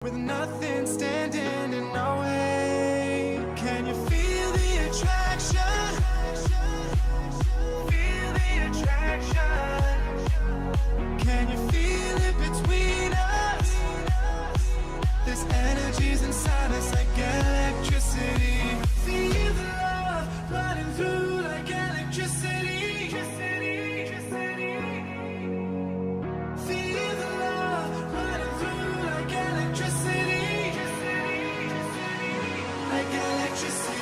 with nothing standing in our way. Can you feel the attraction? Feel the attraction. Can you feel it between us? This energy's inside us like electricity. Feel the love running through like electricity. Feel the love running through like electricity. Like electricity.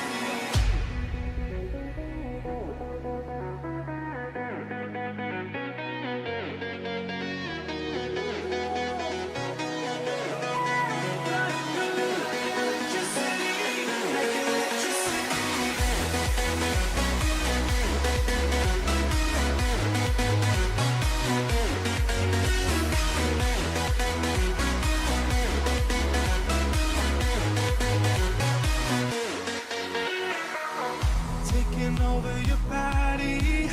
Taking over your body,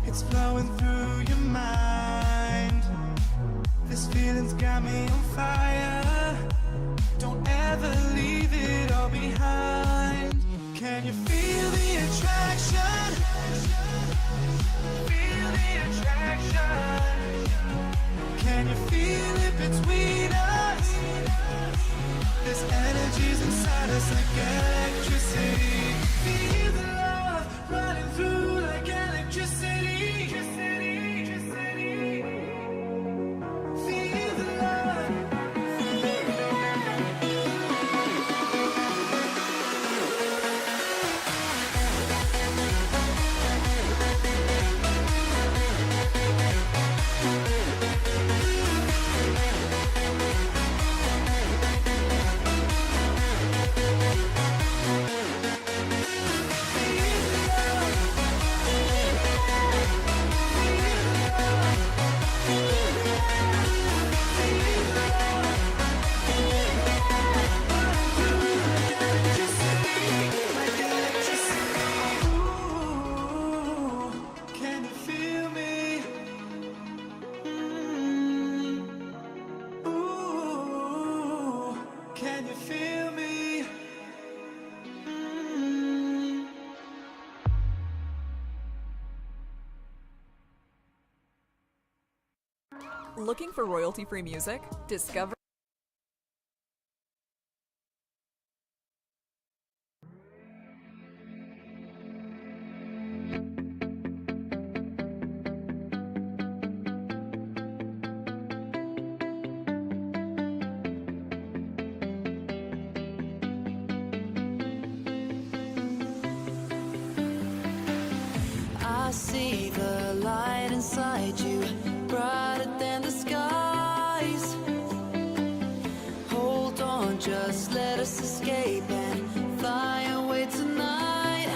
it's flowing through your mind. This feeling's got me on fire. Don't ever leave it all behind. Can you feel the attraction? Feel the attraction. Can you feel it between us? This energy's inside us like electricity. Feel the love running through like electricity. Feel the love. Can you feel me? Ooh, can you feel me? Looking for royalty-free music? Discover I see the light inside you, brighter than the skies. Hold on, just let us escape and fly away tonight.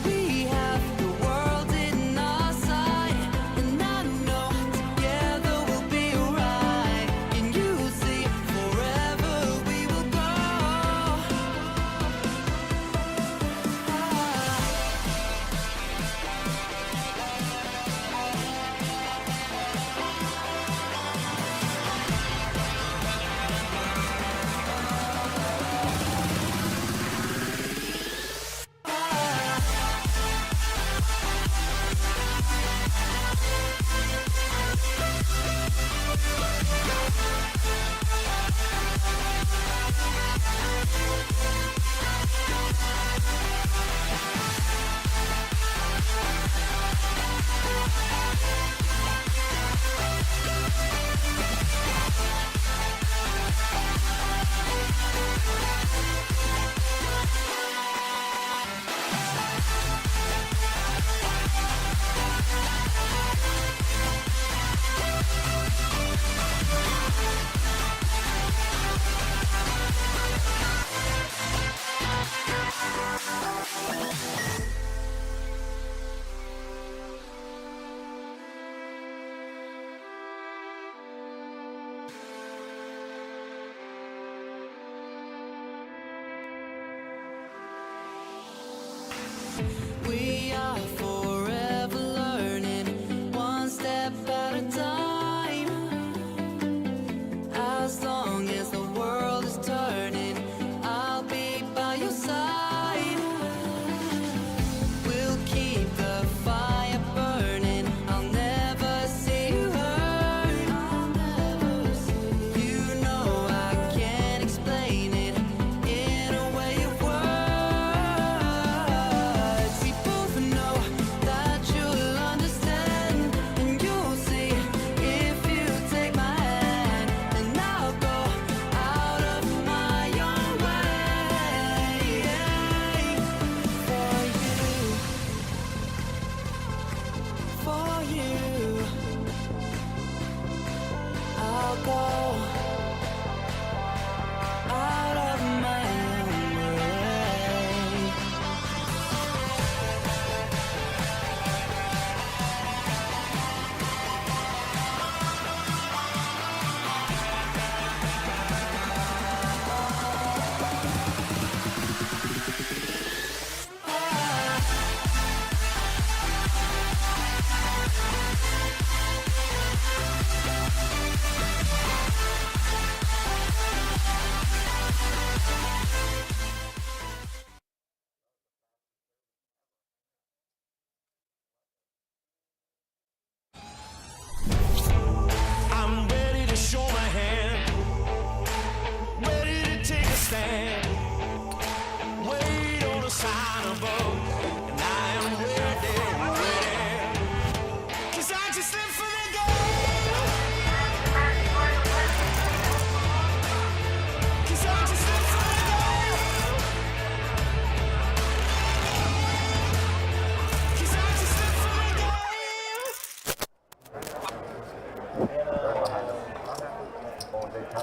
We have the world in our sight, and I know together we'll be alright. Can you see forever we will go?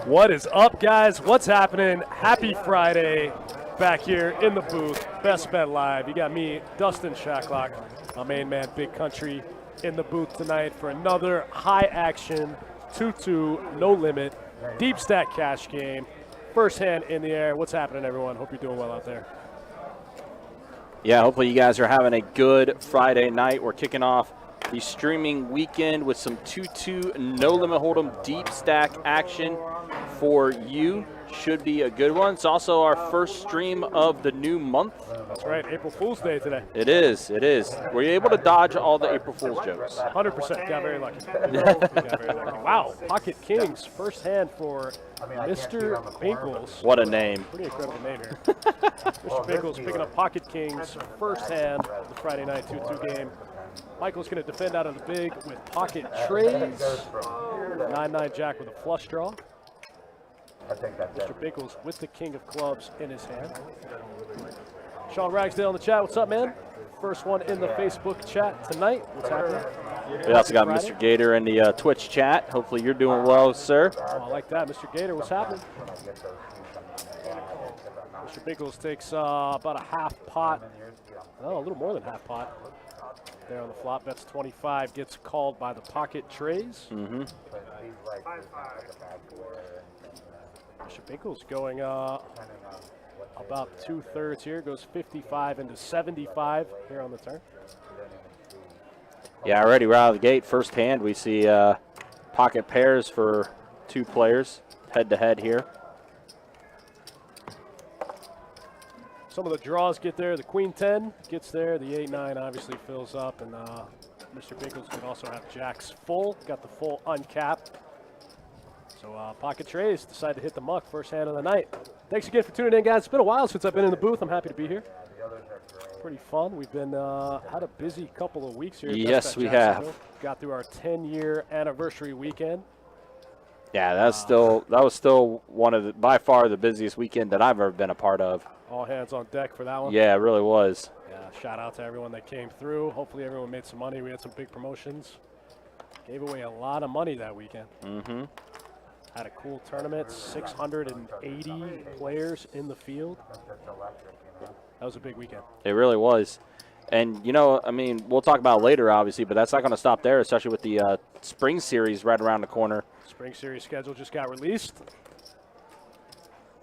What is up, guys? What's happening? Happy Friday back here in the booth. Best Bet Live. You got me, Dustin Shacklock, my main man, Big Country, in the booth tonight for another high-action 2-2, no limit, deep stack cash game. First hand in the air. What's happening, everyone? Hope you're doing well out there. Yeah, hopefully you guys are having a good Friday night. We're kicking off the streaming weekend with some 2-2 no limit hold'em deep stack action for you. Should be a good one. It's also our first stream of the new month. That's right, April Fool's Day today. It is. Were you able to dodge all the April Fool's jokes? 100%. Got very lucky. Got very lucky. Wow, Pocket Kings, first hand for Mr. Binkles. What a name. Pretty incredible name here. Mr. Binkles picking up Pocket Kings, first hand of the Friday night 2-2 game. Michael's going to defend out of the big with pocket trays. 9-9 jack with a flush draw. Mr. Binkles with the king of clubs in his hand. Sean Ragsdale in the chat. What's up, man? First one in the Facebook chat tonight. What's happening? We also got Mr. Gator in the Twitch chat. Hopefully you're doing well, sir. Oh, I like that. Mr. Gator, what's happening? Mr. Binkles takes about a half pot. Oh, a little more than half pot. There on the flop, bets 25, gets called by the pocket trays. Mm-hmm. Mr. Binkles going about 2/3 here, goes 55 into 75 here on the turn. Yeah, already right out of the gate, first hand, we see pocket pairs for two players head-to-head here. Some of the draws get there. The Queen 10 gets there. The 8-9 obviously fills up, and Mr. Binkles could also have jacks full. Got the full uncapped. So pocket trays decide to hit the muck first hand of the night. Thanks again for tuning in, guys. It's been a while since I've been in the booth. I'm happy to be here. Pretty fun. We've been had a busy couple of weeks here. Yes, we have. Got through our 10-year anniversary weekend. Yeah, that was still one of the, by far the busiest weekend that I've ever been a part of. All hands on deck for that one. Yeah, it really was. Yeah, shout out to everyone that came through. Hopefully everyone made some money. We had some big promotions. Gave away a lot of money that weekend. Mm-hmm. Had a cool tournament, 680 players in the field. That was a big weekend. It really was. And, you know, I mean, we'll talk about it later, obviously, but that's not going to stop there, especially with the spring series right around the corner. Spring series schedule just got released.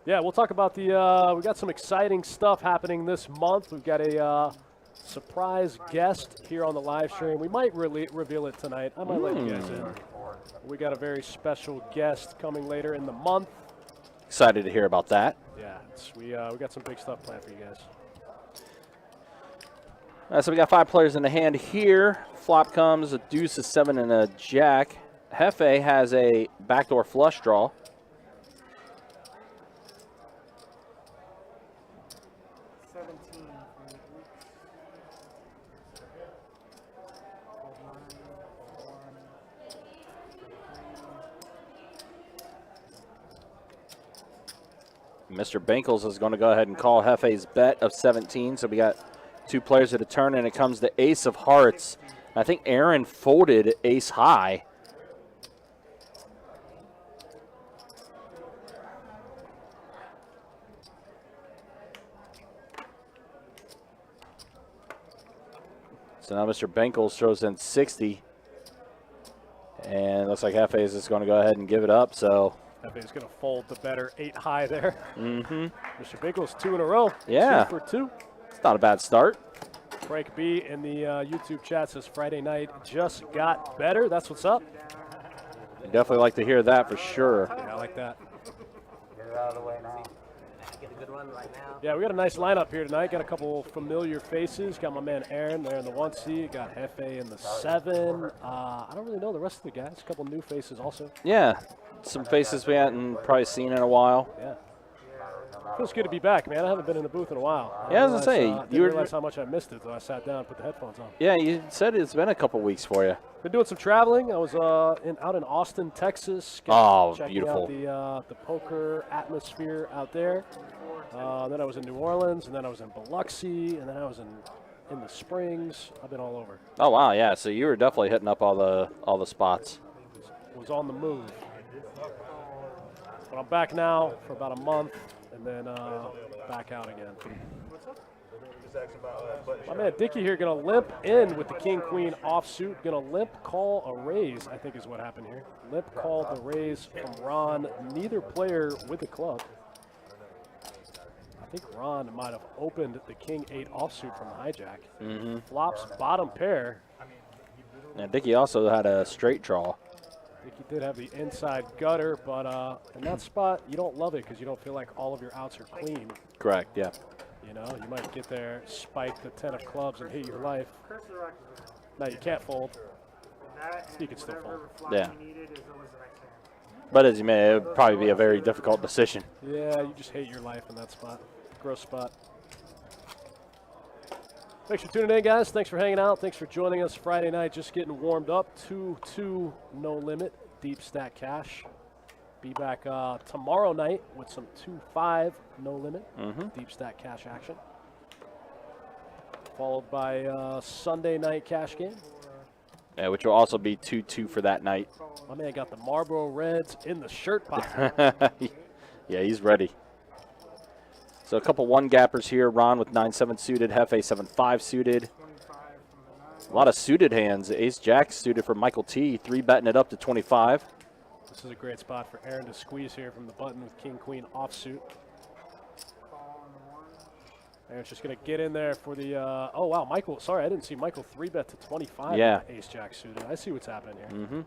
Yeah, we'll talk about the we got some exciting stuff happening this month. We've got a surprise guest here on the live stream. We might reveal it tonight. I might let you guys in. We got a very special guest coming later in the month. Excited to hear about that. Yeah, we got some big stuff planned for you guys. All right, so we got 5 players in the hand here. Flop comes a deuce, a 7, and a jack. Jefe has a backdoor flush draw. Mr. Binkles is going to go ahead and call Jefe's bet of 17. So we got 2 players at a turn, and it comes the ace of hearts. I think Aaron folded ace high. So now Mr. Binkles throws in 60. And it looks like Jefe is just going to go ahead and give it up. So Jefe's going to fold the better 8 high there. Mm-hmm. Mr. Binkles 2 in a row. Yeah. 2 for 2. It's not a bad start. Frank B in the YouTube chat says Friday night just got better. That's what's up. I'd definitely like to hear that for sure. Yeah, I like that. Get it out of the way now. Get a good one right now. Yeah, we got a nice lineup here tonight. Got a couple familiar faces. Got my man Aaron there in the 1 seat. Got Jefe in the 7. I don't really know the rest of the guys. A couple new faces also. Yeah, some faces we hadn't probably seen in a while. Yeah. Feels good to be back, man. I haven't been in the booth in a while. Yeah, I was going to say. I didn't realize how much I missed it until I sat down and put the headphones on. Yeah, you said it's been a couple weeks for you. Been doing some traveling. I was out in Austin, Texas. Checking beautiful. Out the poker atmosphere out there. Then I was in New Orleans, and then I was in Biloxi, and then I was in the Springs. I've been all over. Oh wow, yeah. So you were definitely hitting up all the spots. Was on the move. But I'm back now for about a month, and then back out again. My man Dickie here going to limp in with the king-queen offsuit. Going to limp call a raise, I think is what happened here. Limp called the raise from Ron. Neither player with the club. I think Ron might have opened the king-8 offsuit from the hijack. Flops bottom pair. Yeah, Dickie also had a straight draw. Dickie did have the inside gutter, but in that spot, you don't love it because you don't feel like all of your outs are clean. Correct, yeah. You know, you might get there, spike the 10 of clubs, and hit your life. Now you can't fold. You can still fold. Yeah. But as you may, it would probably be a very difficult decision. Yeah, you just hate your life in that spot. Gross spot. Thanks for tuning in, guys. Thanks for hanging out. Thanks for joining us Friday night. Just getting warmed up. 2-2 no limit deep stack cash. Be back tomorrow night with some 2-5 no limit deep stack cash action. Followed by Sunday night cash game. Yeah, which will also be 2-2 for that night. My man got the Marlboro Reds in the shirt pocket. Yeah, he's ready. So a couple one-gappers here. Ron with 9-7 suited, Jefe 7-5 suited. A lot of suited hands. Ace-Jack suited for Michael T. 3-betting it up to 25. This is a great spot for Aaron to squeeze here from the button with king-queen offsuit. Aaron's just going to get in there for the, oh, wow, Michael, sorry, I didn't see Michael 3-bet to 25 Yeah. with ace-jack suited. I see what's happening here.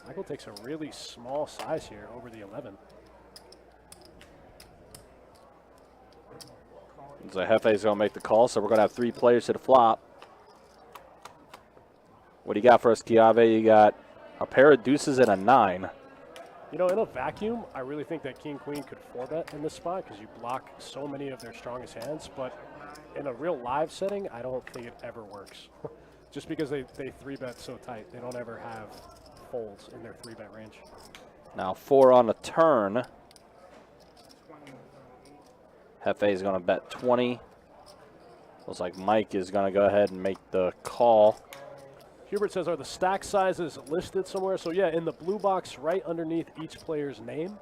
Michael takes a really small size here over the 11. So Jefe's going to make the call, so we're going to have 3 players to the flop. What do you got for us, Chiave? You got a pair of deuces and a 9. You know, in a vacuum, I really think that king-queen could 4-bet in this spot because you block so many of their strongest hands. But in a real live setting, I don't think it ever works. Just because they 3-bet so tight. They don't ever have folds in their 3-bet range. Now 4 on the turn. Jefe is going to bet 20. Looks like Mike is going to go ahead and make the call. Hubert says, are the stack sizes listed somewhere? So yeah, in the blue box right underneath each player's name,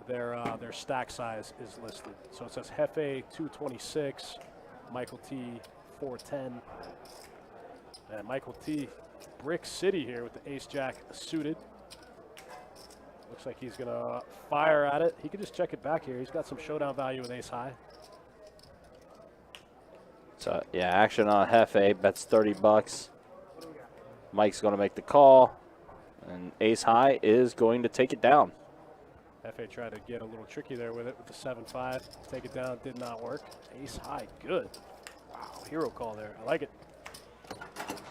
their stack size is listed. So it says Jefe 226, Michael T 410, and Michael T Brick City here with the ace-jack suited. Looks like he's gonna fire at it. He could just check it back here. He's got some showdown value with ace high. So yeah, action on Jefe, bets 30 bucks. Mike's going to make the call, and ace high is going to take it down. Jefe tried to get a little tricky there with it with the 7-5. Take it down, did not work. Ace high, good. Wow, hero call there. I like it.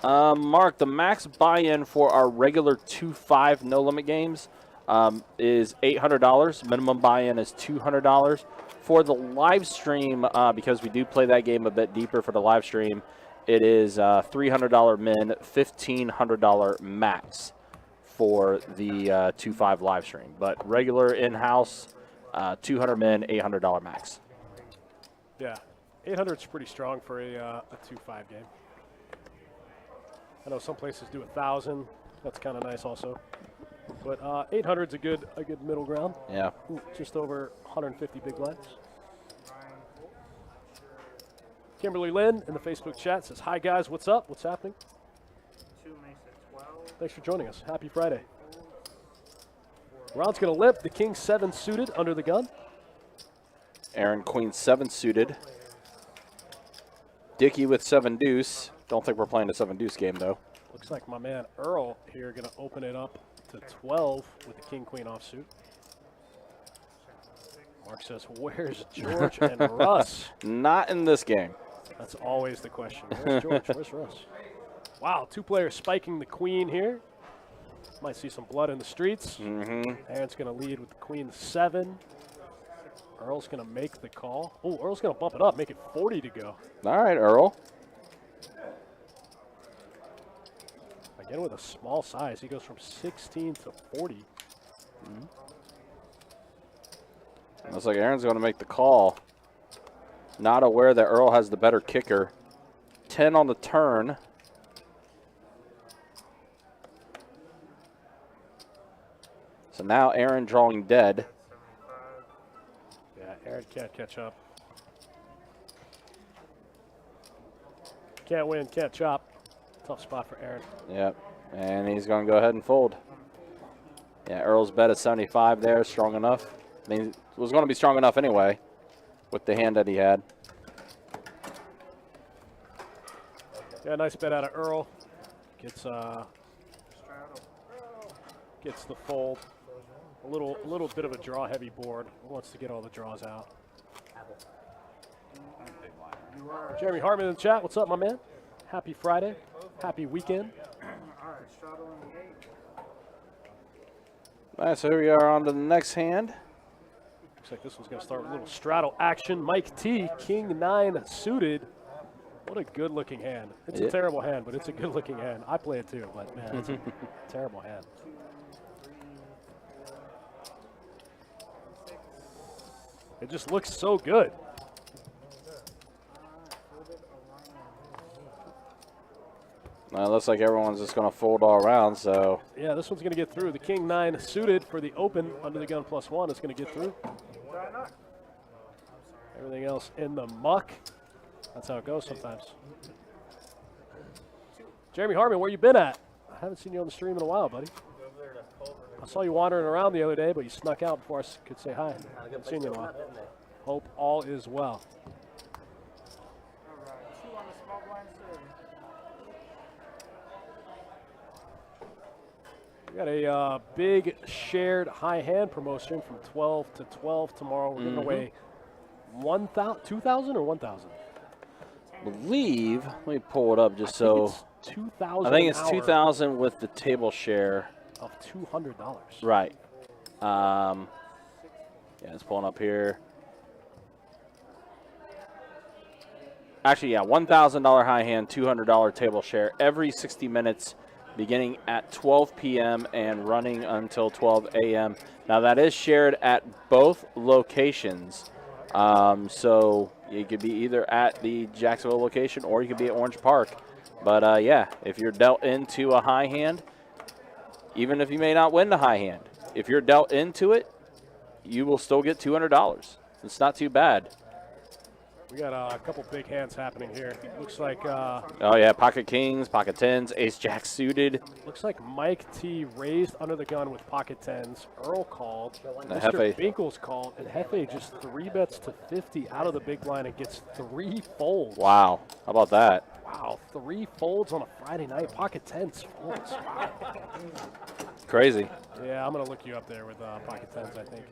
Mark, the max buy-in for our regular 2-5 no limit games is $800. Minimum buy-in is $200. For the live stream, because we do play that game a bit deeper for the live stream, it is $300 min, $1,500 max for the 2-5 live stream. But regular in-house, $200 min, $800 max. Yeah, 800 is pretty strong for a 2-5 game. I know some places do 1,000. That's kind of nice also. But 800 is a good middle ground. Yeah. Ooh, just over 150 big blinds. Kimberly Lynn in the Facebook chat says, hi guys, what's up? What's happening? Thanks for joining us. Happy Friday. Ron's going to limp the king 7 suited under the gun. Aaron queen 7 suited. Dickie with 7 deuce. Don't think we're playing a 7 deuce game though. Looks like my man Erle here going to open it up to 12 with the king queen offsuit. Mark says, where's George and Russ? Not in this game. That's always the question. Where's George? Where's Russ? Wow, 2 players spiking the queen here. Might see some blood in the streets. Aaron's going to lead with the queen 7. Erle's going to make the call. Oh, Erle's going to bump it up, make it 40 to go. All right, Erle. Again with a small size. He goes from 16 to 40. Looks like Aaron's going to make the call. Not aware that Erle has the better kicker. 10 on the turn. So now Aaron drawing dead. Aaron can't catch up. Can't win, can't chop. Tough spot for Aaron. Yep, and he's going to go ahead and fold. Yeah, Erle's bet at 75 there, strong enough. I mean, it was going to be strong enough anyway with the hand that he had. Yeah, nice bet out of Erle. Gets the fold. A little bit of a draw-heavy board. Wants to get all the draws out. Jeremy Hartman in the chat. What's up, my man? Happy Friday. Happy weekend. All right, so here we are on to the next hand. Looks like this one's going to start with a little straddle action. Mike T, King 9 suited. What a good-looking hand. It's a terrible hand, but it's a good-looking hand. I play it too, but, man, it's a terrible hand. It just looks so good. It looks like everyone's just going to fold all around, so. Yeah, this one's going to get through. The King 9 suited for the open under the gun +1 is going to get through. Everything else in the muck. That's how it goes sometimes. Jeremy Hartman, where you been at? I haven't seen you on the stream in a while, buddy. I saw you wandering around the other day, but you snuck out before I could say hi. Haven't seen you in a while. Hope all is well. We got a big shared high hand promotion from 12 to 12 tomorrow. We're giving away 1,000, 2,000 or 1,000? Believe, let me pull it up just so. 2,000. I think it's 2,000 with the table share of $200. Right. Yeah, it's pulling up here. Actually, yeah, $1,000 high hand, $200 table share every 60 minutes, beginning at 12 p.m. and running until 12 a.m. Now, that is shared at both locations. So you could be either at the Jacksonville location or you could be at Orange Park. But, yeah, if you're dealt into a high hand, even if you may not win the high hand, if you're dealt into it, you will still get $200. It's not too bad. We got a couple big hands happening here. Looks like oh yeah, pocket kings, pocket tens, ace jack suited. Looks like Mike T raised under the gun with pocket tens. Erle called. Jefe. Mr. Binkles called, and Jefe just 3-bets to 50 out of the big blind and gets 3 folds. Wow, how about that? Wow, 3 folds on a Friday night. Pocket tens folds. Wow. Crazy. Yeah, I'm gonna look you up there with pocket tens, I think.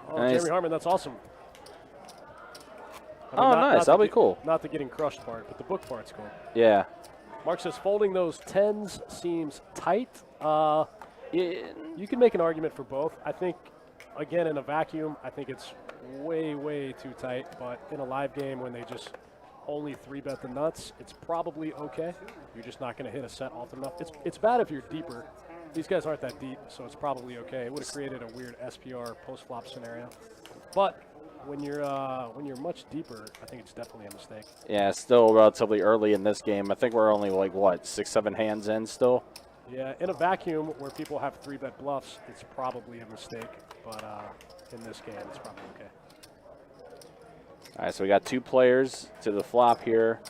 Oh, Nice. Jeremy Hartman, that's awesome. I Oh, nice. That'll be cool. Not the getting crushed part, but the book part's cool. Yeah. Mark says folding those tens seems tight. You can make an argument for both. I think, again, in a vacuum, I think it's way, way too tight. But in a live game, when they just only 3-bet the nuts, it's probably okay. You're just not going to hit a set often enough. It's bad if you're deeper. These guys aren't that deep, so it's probably okay. It would have created a weird SPR post-flop scenario. But when you're much deeper, I think it's definitely a mistake. Yeah, it's still relatively early in this game. I think we're only like, what, 6, 7 hands in still? Yeah, in a vacuum where people have 3-bet bluffs, it's probably a mistake. But in this game, it's probably okay. All right, so we got 2 players to the flop here.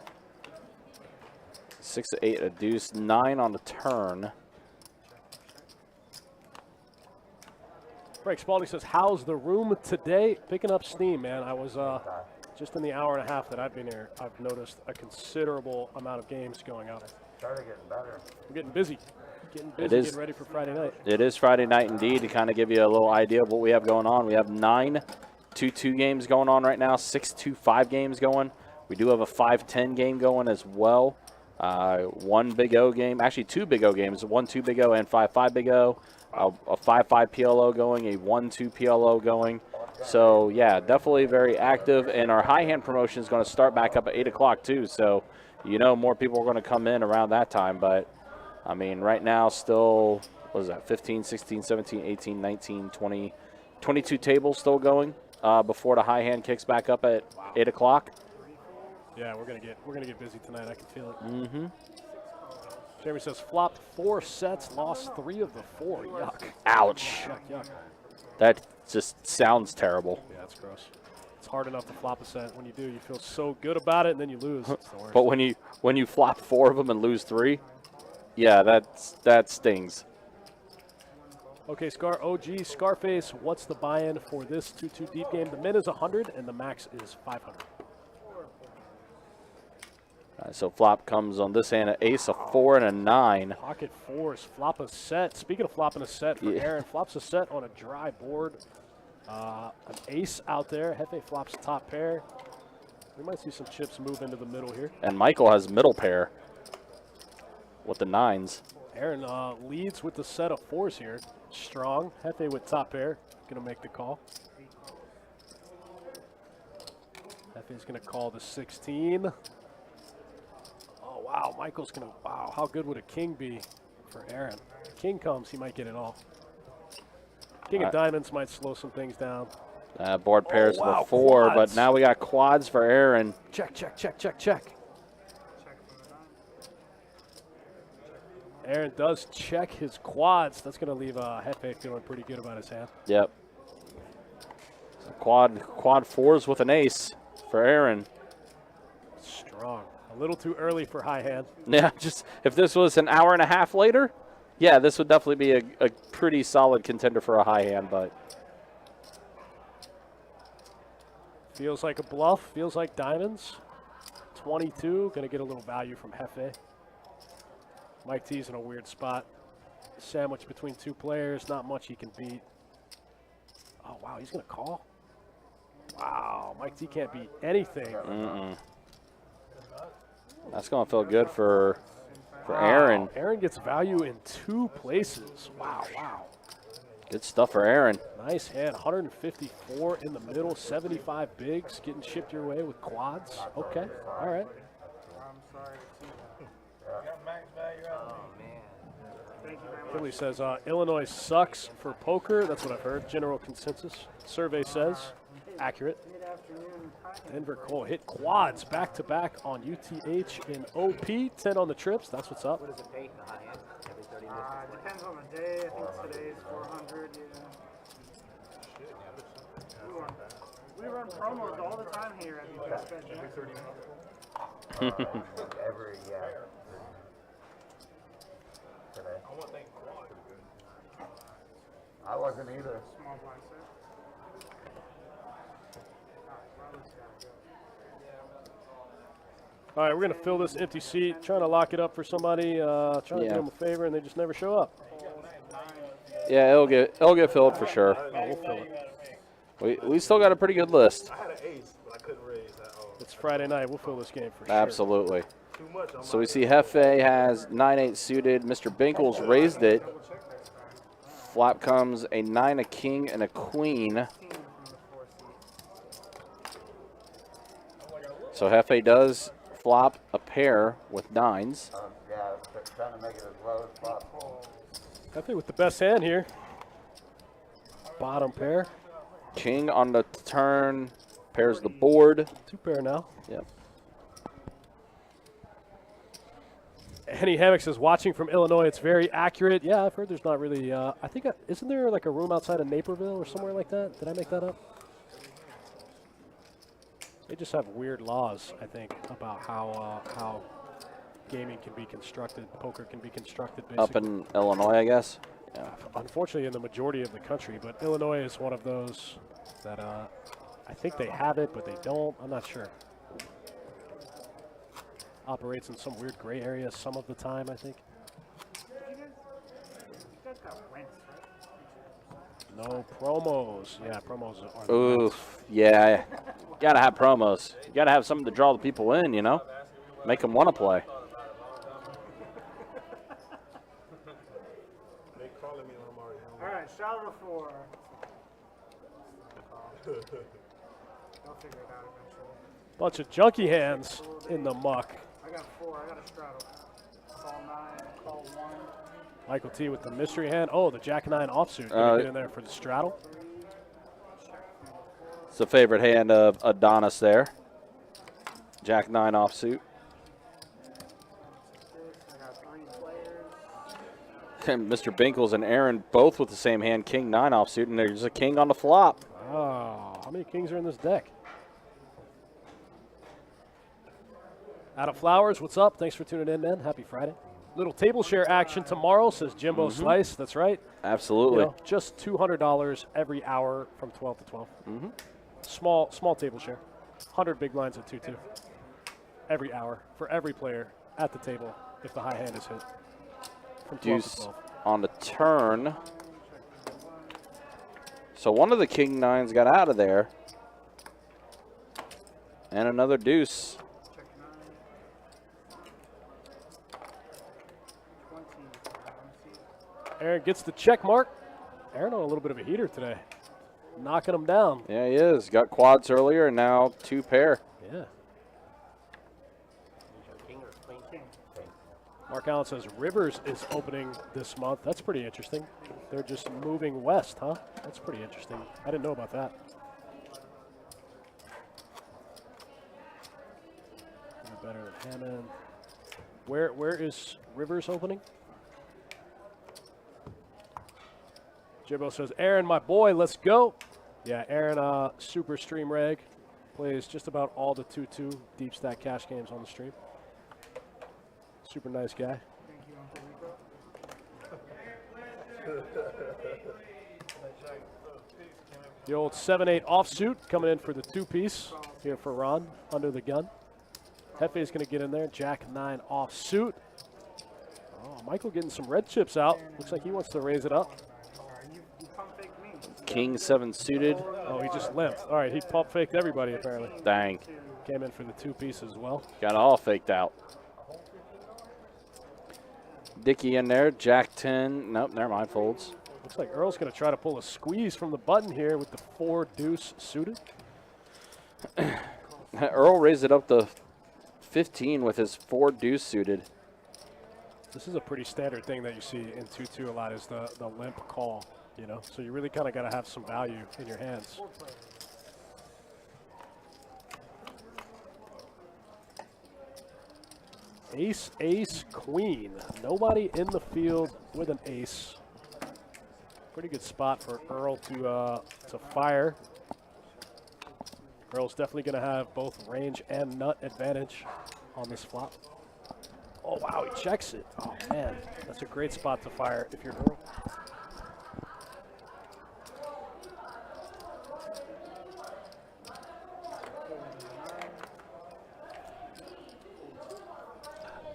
6, 8, a deuce, 9 on the turn. Frank Spalding says, how's the room today? Picking up steam, man. I was just in the hour and a half that I've been here, I've noticed a considerable amount of games going up. Started getting better. We're getting busy. Getting ready for Friday night. It is Friday night indeed, to kind of give you a little idea of what we have going on. We have 9 2-2 games going on right now, 6 2-5 games going. We do have a 5-10 game going as well. 1 Big O game, actually 2 Big O games, 1-2 Big O and 5-5 Big O. A 5-5 PLO going, a 1-2 PLO going. So, yeah, definitely very active. And our high hand promotion is going to start back up at 8 o'clock, too. So, you know, more people are going to come in around that time. But, I mean, right now still, what is that, 15, 16, 17, 18, 19, 20, 22 tables still going before the high hand kicks back up at 8 o'clock. Yeah, we're gonna get busy tonight. I can feel it. Mm-hmm. Jeremy says flopped 4 sets, lost 3 of the 4. Yuck. Ouch. Yuck, yuck. That just sounds terrible. Yeah, that's gross. It's hard enough to flop a set. When you do, you feel so good about it, and then you lose. It's the worst. But when you flop 4 of them and lose 3, yeah, that stings. Okay, OG Scarface, what's the buy-in for this 2-2 deep game? The min is 100 and the max is 500. All right, so flop comes on this hand, an ace, a 4, and a 9. Pocket 4s, flop a set. Speaking of flopping a set for Aaron, flops a set on a dry board. An ace out there. Jefe flops top pair. We might see some chips move into the middle here. And Michael has middle pair with the 9s. Aaron leads with the set of 4s here. Strong. Jefe with top pair. Going to make the call. Jefe's going to call the 16. Oh, wow. Michael's going to, wow. How good would a king be for Aaron? King comes, he might get it all. King of diamonds might slow some things down. Board pairs wow, with a 4, quads. but now we got quads for Aaron. Check, check, check, check, check. Aaron does check his quads. That's going to leave Jefe feeling pretty good about his hand. Yep. So quad 4s with an ace for Aaron. Strong. A little too early for high hand. Yeah, just if this was an hour and a half later, yeah, this would definitely be a pretty solid contender for a high hand, but Feels like a bluff. Feels like diamonds. 22. Going to get a little value from Jefe. Mike T's in a weird spot. Sandwich between 2 players. Not much he can beat. Oh, wow. He's going to call? Wow. Mike T can't beat anything. that's going to feel good for Aaron. Aaron gets value in 2 places. Wow, wow. Good stuff for Aaron. Nice hand. 154 in the middle. 75 bigs. Getting shipped your way with quads. Okay. All right. Philly says Illinois sucks for poker. That's what I've heard. General consensus. Survey says accurate. Denver Cole hit quads back to back on UTH in OP. 10 on the trips. That's what's up. What does it pay for the high end? Every 30 minutes? Depends on the day. I think today's 400. Yeah. We run promos all the time here at the Express. Every, yeah. Today. I wasn't either. Small blind set. All right, we're going to fill this empty seat. Trying to lock it up for somebody. Trying to do them a favor, and they just never show up. Yeah, it'll get filled for sure. Oh, we'll fill it. We still got a pretty good list. I had an ace, but I couldn't raise that. It's Friday night. We'll fill this game for sure. Absolutely. Too much. So we see Jefe has 9-8 suited. Mr. Binkles raised it. Flop comes a 9, a king, and a queen. So Jefe does flop a pair with 9s. Yeah, trying to make it as low as possible. Jefe with the best hand here. Bottom pair. King on the turn, pairs the board. 2 pair now. Yep. Henny Hammock says, watching from Illinois, it's very accurate. Yeah, I've heard there's not really, I think, isn't there like a room outside of Naperville or somewhere like that? Did I make that up? They just have weird laws, I think, about how gaming can be constructed, poker can be constructed, basically. Up in Illinois, I guess. Yeah. Unfortunately, in the majority of the country, but Illinois is one of those that I think they have it, but they don't. I'm not sure. Operates in some weird gray area some of the time, I think. No promos. Yeah, promos are the Oof. Yeah. Gotta have promos. You gotta have something to draw the people in, you know? Make them want to play. All right, shot of 4. They'll figure it out eventually. bunch of junky hands in the muck. I got 4. I got a straddle. Call 9. Call 1. Michael T with the mystery hand. Oh, the Jack 9 offsuit. Gonna get in there for the straddle. It's a favorite hand of Adonis there. Jack 9 offsuit. I got 3 players. Mr. Binkles and Aaron both with the same hand, king 9 offsuit, and there's a king on the flop. Oh, how many kings are in this deck? Adam Flowers, what's up? Thanks for tuning in, man. Happy Friday. Little table share action tomorrow, says Jimbo Slice. That's right. Absolutely. You know, just $200 every hour from 12 to 12. Small table share. 100 big blinds at 2-2 every hour for every player at the table if the high hand is hit. From 12 to Deuce 12. on the turn. So one of the king 9s got out of there. And another deuce. Aaron gets the check mark. Aaron on a little bit of a heater today. Knocking him down. Yeah, he is. Got quads earlier and now 2 pair. Yeah. King or queen? King. Mark Allen says Rivers is opening this month. That's pretty interesting. They're just moving west, huh? That's pretty interesting. I didn't know about that. Better than Hammond. Where is Rivers opening? Jimbo says, Aaron, my boy, let's go. Yeah, Aaron, super stream reg. Plays just about all the 2-2 deep stack cash games on the stream. Super nice guy. The old 7-8 offsuit coming in for the 2-piece here for Ron, under the gun. Jefe is going to get in there. Jack 9 offsuit. Oh, Michael getting some red chips out. Looks like he wants to raise it up. King 7 suited. Oh, he just limped. All right, he pump faked everybody apparently. Dang. Came in for the 2-piece as well. Got it all faked out. Dickie in there. Jack 10. Nope, never mind. Folds. Looks like Erle's going to try to pull a squeeze from the button here with the 4 deuce suited. Erle raised it up to 15 with his 4 deuce suited. This is a pretty standard thing that you see in 2-2 a lot is the limp call, you know? So you really kind of got to have some value in your hands. Ace, ace, queen. Nobody in the field with an ace. Pretty good spot for Erle to fire. Erle's definitely going to have both range and nut advantage on this flop. Oh, wow, he checks it. Oh, man, that's a great spot to fire if you're Erle.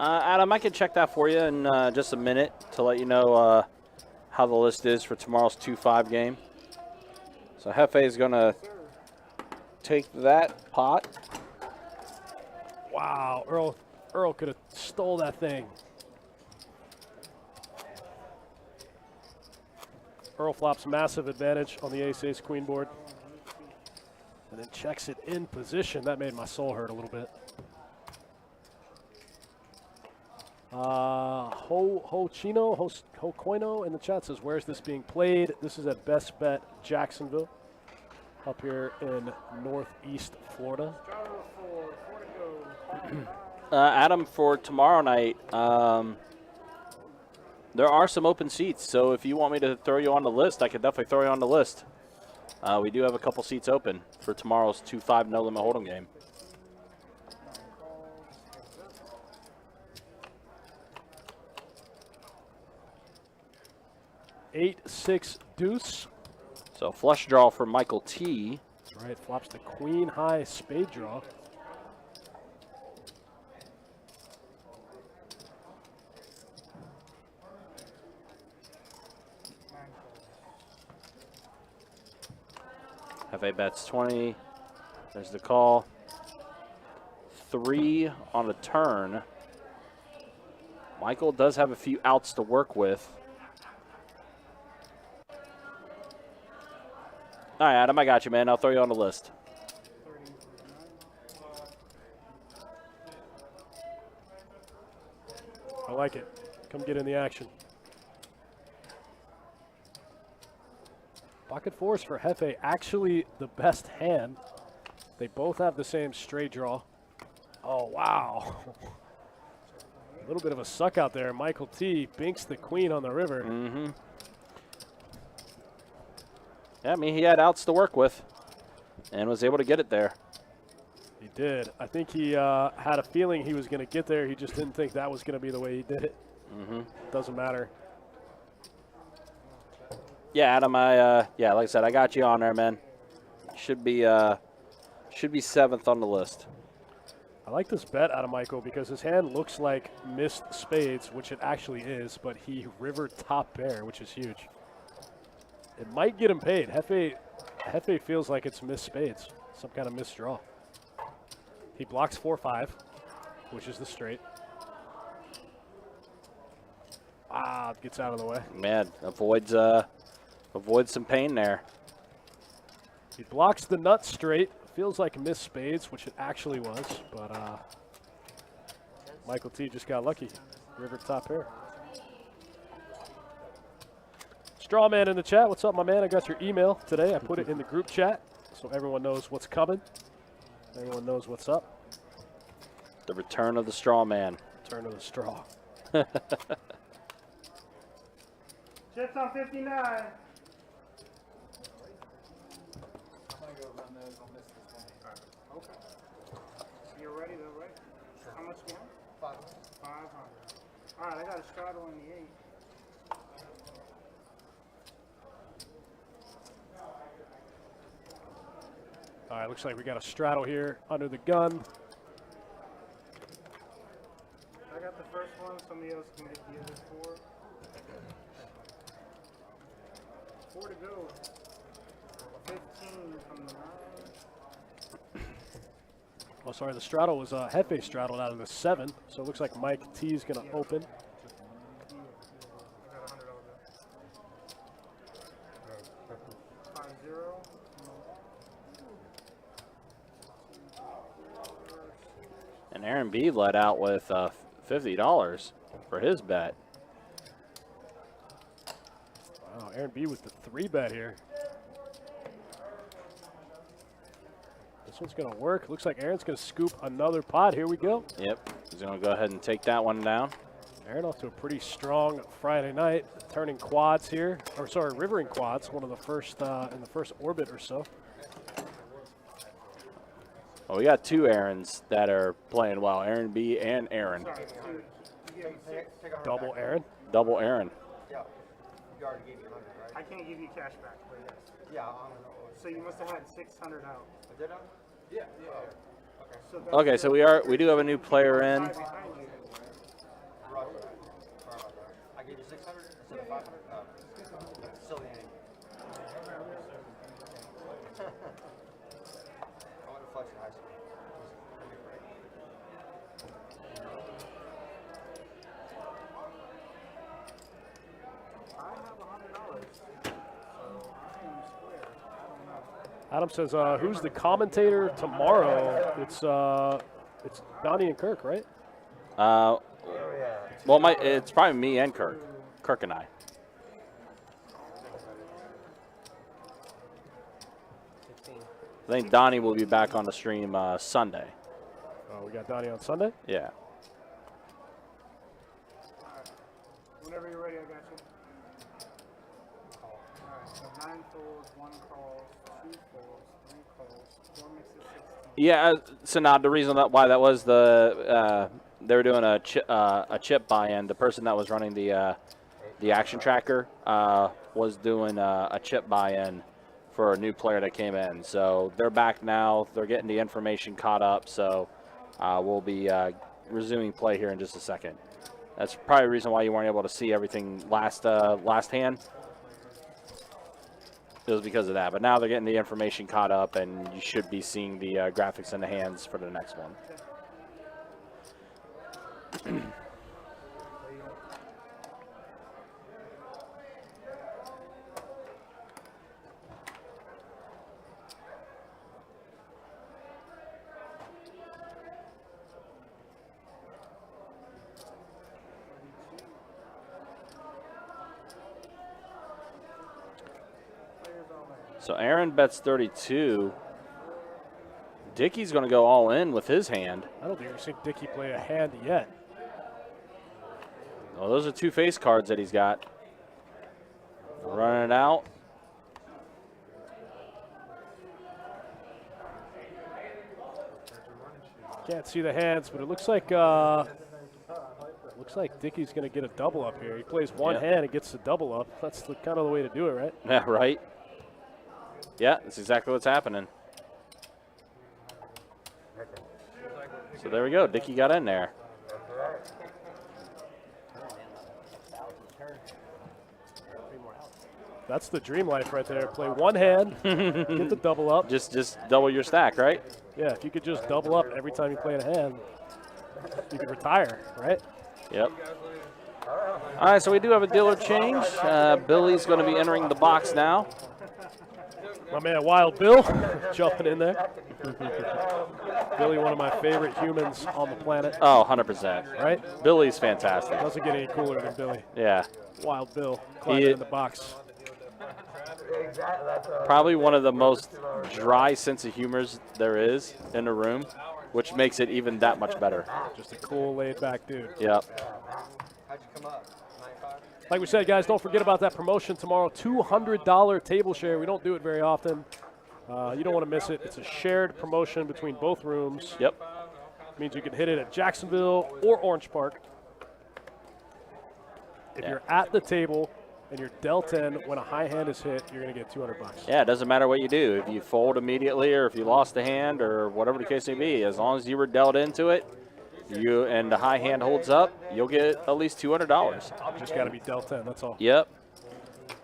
Adam, I can check that for you in just a minute to let you know how the list is for tomorrow's 2-5 game. So Jefe is going to take that pot. Wow, Erle could have stole that thing. Erle flops massive advantage on the ace-ace queen board. And then checks it in position. That made my soul hurt a little bit. Ho Coino in the chat says, where's this being played? This is at Best Bet Jacksonville, up here in Northeast Florida. Adam, for tomorrow night, there are some open seats. So if you want me to throw you on the list, I could definitely throw you on the list. We do have a couple seats open for tomorrow's 2-5 no limit hold'em game. Eight, 6 deuce. So flush draw for Michael T. That's right, flops the queen high spade draw. Jefe bets 20. There's the call. 3 on a turn. Michael does have a few outs to work with. All right, Adam, I got you, man. I'll throw you on the list. I like it. Come get in the action. Pocket fours for Jefe, actually the best hand. They both have the same straight draw. Oh, wow. little bit of a suck out there. Michael T. binks the queen on the river. Mm-hmm. Yeah, I mean, he had outs to work with and was able to get it there. He did. I think he had a feeling he was going to get there. He just didn't think that was going to be the way he did it. Mm-hmm. Doesn't matter. Yeah, Adam, yeah, like I said, I got you on there, man. Should be 7th on the list. I like this bet out of Michael because his hand looks like missed spades, which it actually is, but he river top pair, which is huge. It might get him paid. Jefe feels like it's missed spades, some kind of missed draw. He blocks 4-5, which is the straight. Gets out of the way. Man, avoids some pain there. He blocks the nut straight. Feels like missed spades, which it actually was, but Michael T just got lucky. River top pair. Strawman in the chat. What's up, my man? I got your email today. I put it in the group chat so everyone knows what's coming. Everyone knows what's up. The return of the straw man. Turn of the straw. Chips on 59. Okay. You're ready though, right? Sure. How much do you have? 500. All right, I got a straddle in the 8. All right, looks like we got a straddle here under the gun. I got the first one. Somebody else can get the other 4. 4 to go. 15 from the 9. Oh, sorry, the straddle was Jefe straddled out of the 7, so it looks like Mike T is going to open. I got $100 bill. 5-0. And Aaron B let out with $50 for his bet. Wow, Aaron B with the 3 bet here. This one's going to work. Looks like Aaron's going to scoop another pot. Here we go. Yep, he's going to go ahead and take that one down. Aaron off to a pretty strong Friday night, turning quads here, or sorry, rivering quads, one of the first in the first orbit or so. Well, we got 2 Aarons that are playing well, Aaron B and Aaron. Sorry, dude. You gave me 6. Double Aaron. Double Aaron. Yeah. You already gave me 100, right? I can't give you cash back, but yes. Yeah, I'm gonna. So you must have had 600 out. Did I? Yeah. Okay. So Okay, so we do have a new player in. behind you. Roger. Sorry about that. I gave you 600 instead of 500. Silly name. I went to Fletcher High School. I have $100. So I am square. I don't know. Adam says, who's the commentator tomorrow? It's Donnie and Kirk, right? Well, it's probably me and Kirk and I. I think Donnie will be back on the stream Sunday. Oh, we got Donnie on Sunday? Yeah. Whenever you're ready, I got you. Alright, so 9 folds, 1 calls, 2 folds, 3 calls, 4 mixes, 16. Yeah, so now the reason why that was they were doing a chip buy-in. The person that was running the action tracker was doing a chip buy-in for a new player that came in. So they're back now. They're getting the information caught up. So we'll be resuming play here in just a second. That's probably the reason why you weren't able to see everything last hand. It was because of that. But now they're getting the information caught up, and you should be seeing the graphics in the hands for the next one. So Aaron bets 32. Dickie's going to go all in with his hand. I don't think we've seen Dickie play a hand yet. Well, those are 2 face cards that he's got. Running it out. Can't see the hands, but it looks like Dickie's going to get a double up here. He plays one hand and gets the double up. That's kind of the way to do it, right? Yeah, right. Yeah, that's exactly what's happening. So there we go. Dickie got in there. That's the dream life right there. Play one hand, get the double up. Just double your stack, right? Yeah, if you could just double up every time you play a hand, you could retire, right? Yep. All right, so we do have a dealer change. Billy's going to be entering the box now. My man Wild Bill jumping in there. Billy, one of my favorite humans on the planet. Oh, 100%. Right? Billy's fantastic. Doesn't get any cooler than Billy. Yeah. Wild Bill climbing in the box. Probably one of the most dry sense of humors there is in the room, which makes it even that much better. Just a cool, laid-back dude. Yep. How'd you come up? 95? Like we said, guys, don't forget about that promotion tomorrow. $200 table share. We don't do it very often. You don't want to miss it. It's a shared promotion between both rooms. Yep. Means you can hit it at Jacksonville or Orange Park. If you're at the table and you're dealt in when a high hand is hit, you're going to get $200. Yeah, it doesn't matter what you do. If you fold immediately or if you lost a hand or whatever the case may be, as long as you were dealt into it, and the high hand holds up, you'll get at least $200. Just got to be dealt in, that's all. Yep.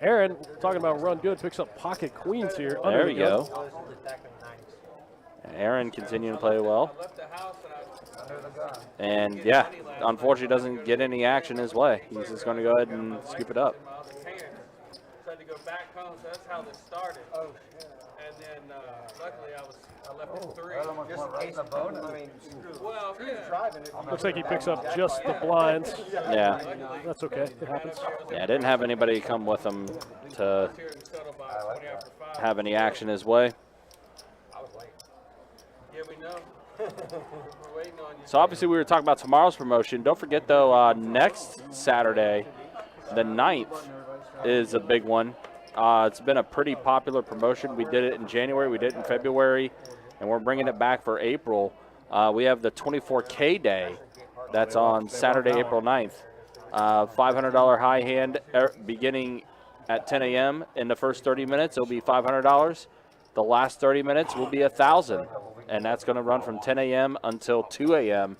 Aaron, talking about run good, picks up pocket queens here. There we go. Aaron continuing to play well. And, yeah, unfortunately doesn't get any action his way. He's just going to go ahead and scoop it up. Had to go back home, so that's how this started. Oh, and then luckily I left at 3. Just in case of bonus. I mean, Well, yeah. Looks like he picks up just the blinds. Yeah. That's okay. It happens. Yeah, I didn't have anybody come with him to have any action his way. Yeah, we know. We're waiting on you. So obviously we were talking about tomorrow's promotion. Don't forget, though, next Saturday, the 9th, is a big one. It's been a pretty popular promotion. We did it in January, we did it in February, and we're bringing it back for April. We have the 24K day. That's on Saturday, April 9th. $500 high hand beginning at 10 a.m. In the first 30 minutes, it'll be $500. The last 30 minutes will be $1,000, and that's going to run from 10 a.m. until 2 a.m.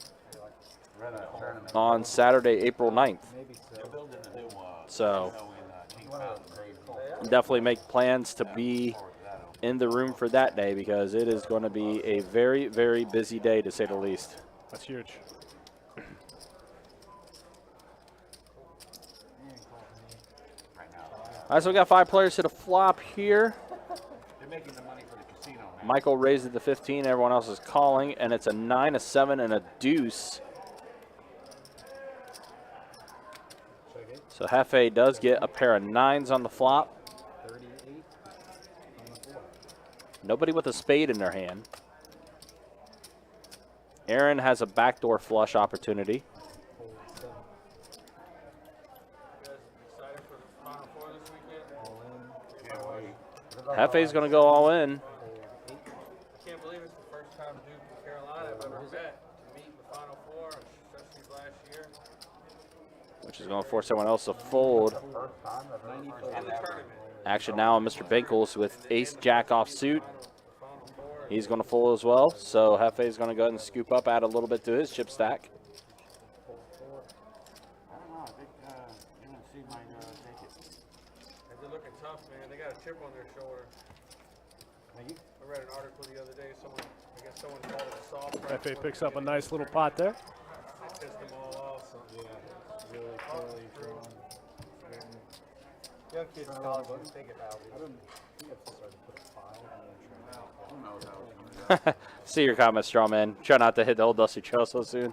on Saturday, April 9th. So definitely make plans to be in the room for that day because it is going to be a very, very busy day, to say the least. That's huge. All right, so we got 5 players to the flop here. Michael raised it to 15. Everyone else is calling, and it's a 9, a 7, and a deuce. So Jefe does get a pair of 9s on the flop. Nobody with a spade in their hand. Aaron has a backdoor flush opportunity. Jefe's going to go all in. I can't believe it's the first time Duke and Carolina have ever met to meet in the Final Four, especially last year. Which is going to force everyone else to fold. Action now on Mr. Binkles with ace-jack off suit. He's going to fold as well, so Jefe is going to go ahead and scoop up, add a little bit to his chip stack. They're looking tough, man. They got a chip on their shoulder. I read an article the other day. I guess someone called it soft. Jefe picks up a nice little pot there. They pissed them all off. So. Really poorly drawn. young kids in college don't think about it. See your comments, Strawman. Try not to hit the old Dusty Trail so soon.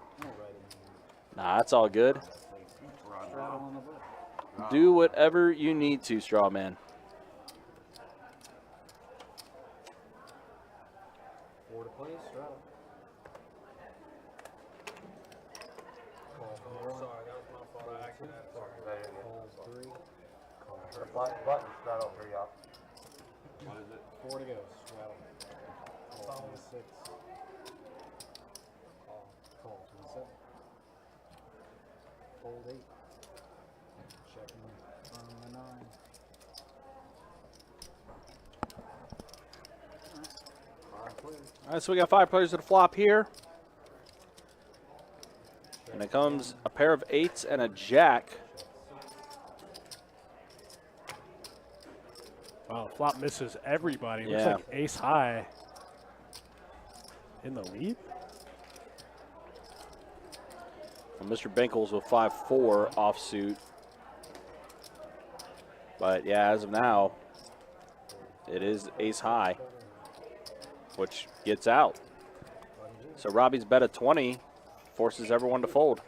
Nah, that's all good. Do whatever you need to, Strawman. Sorry, that was my fault. I accidentally button straddle for you. What is it? 4 to go. Straddle. Call 26. Call 27. Fold 8. Checking on the 9. All right, so we got 5 players to the flop here. And it comes a pair of 8s and a jack. Wow, flop misses everybody. Looks Yeah. like ace high in the lead. And Mr. Binkles with 5-4 offsuit. But yeah, as of now, it is ace high, which gets out. So Robbie's bet of 20 forces everyone to fold.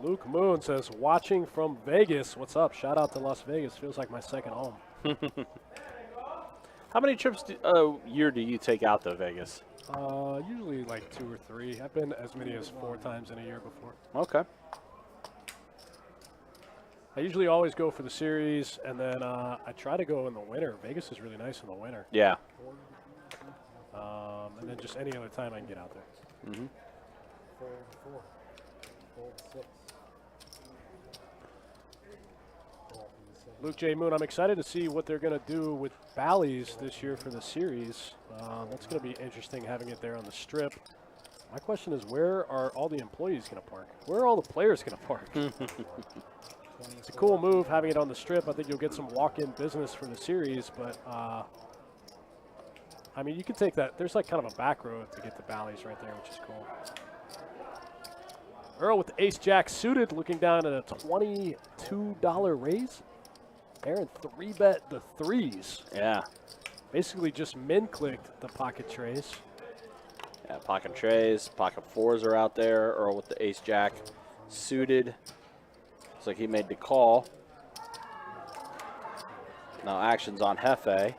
Luke Moon says, watching from Vegas. What's up? Shout out to Las Vegas. Feels like my second home. How many trips a year do you take out to Vegas? Usually like 2 or 3. I've been as many as 4 times in a year before. Okay. I usually always go for the series, and then I try to go in the winter. Vegas is really nice in the winter. Yeah. And then just any other time I can get out there. Mm-hmm. Fold 4. Fold 6. Luke J. Moon, I'm excited to see what they're going to do with Bally's this year for the series. That's going to be interesting having it there on the strip. My question is, where are all the employees going to park? Where are all the players going to park? It's a cool move having it on the strip. I think you'll get some walk-in business for the series, but I mean, you could take that. There's like kind of a back road to get to Bally's right there, which is cool. Erle with the ace-jack suited, looking down at a $22 raise. Aaron 3-bet the 3s. Yeah. Basically just min-clicked the pocket trays. Yeah, pocket trays, pocket 4s are out there. Erle with the ace-jack suited. Looks like he made the call. Now action's on Jefe. I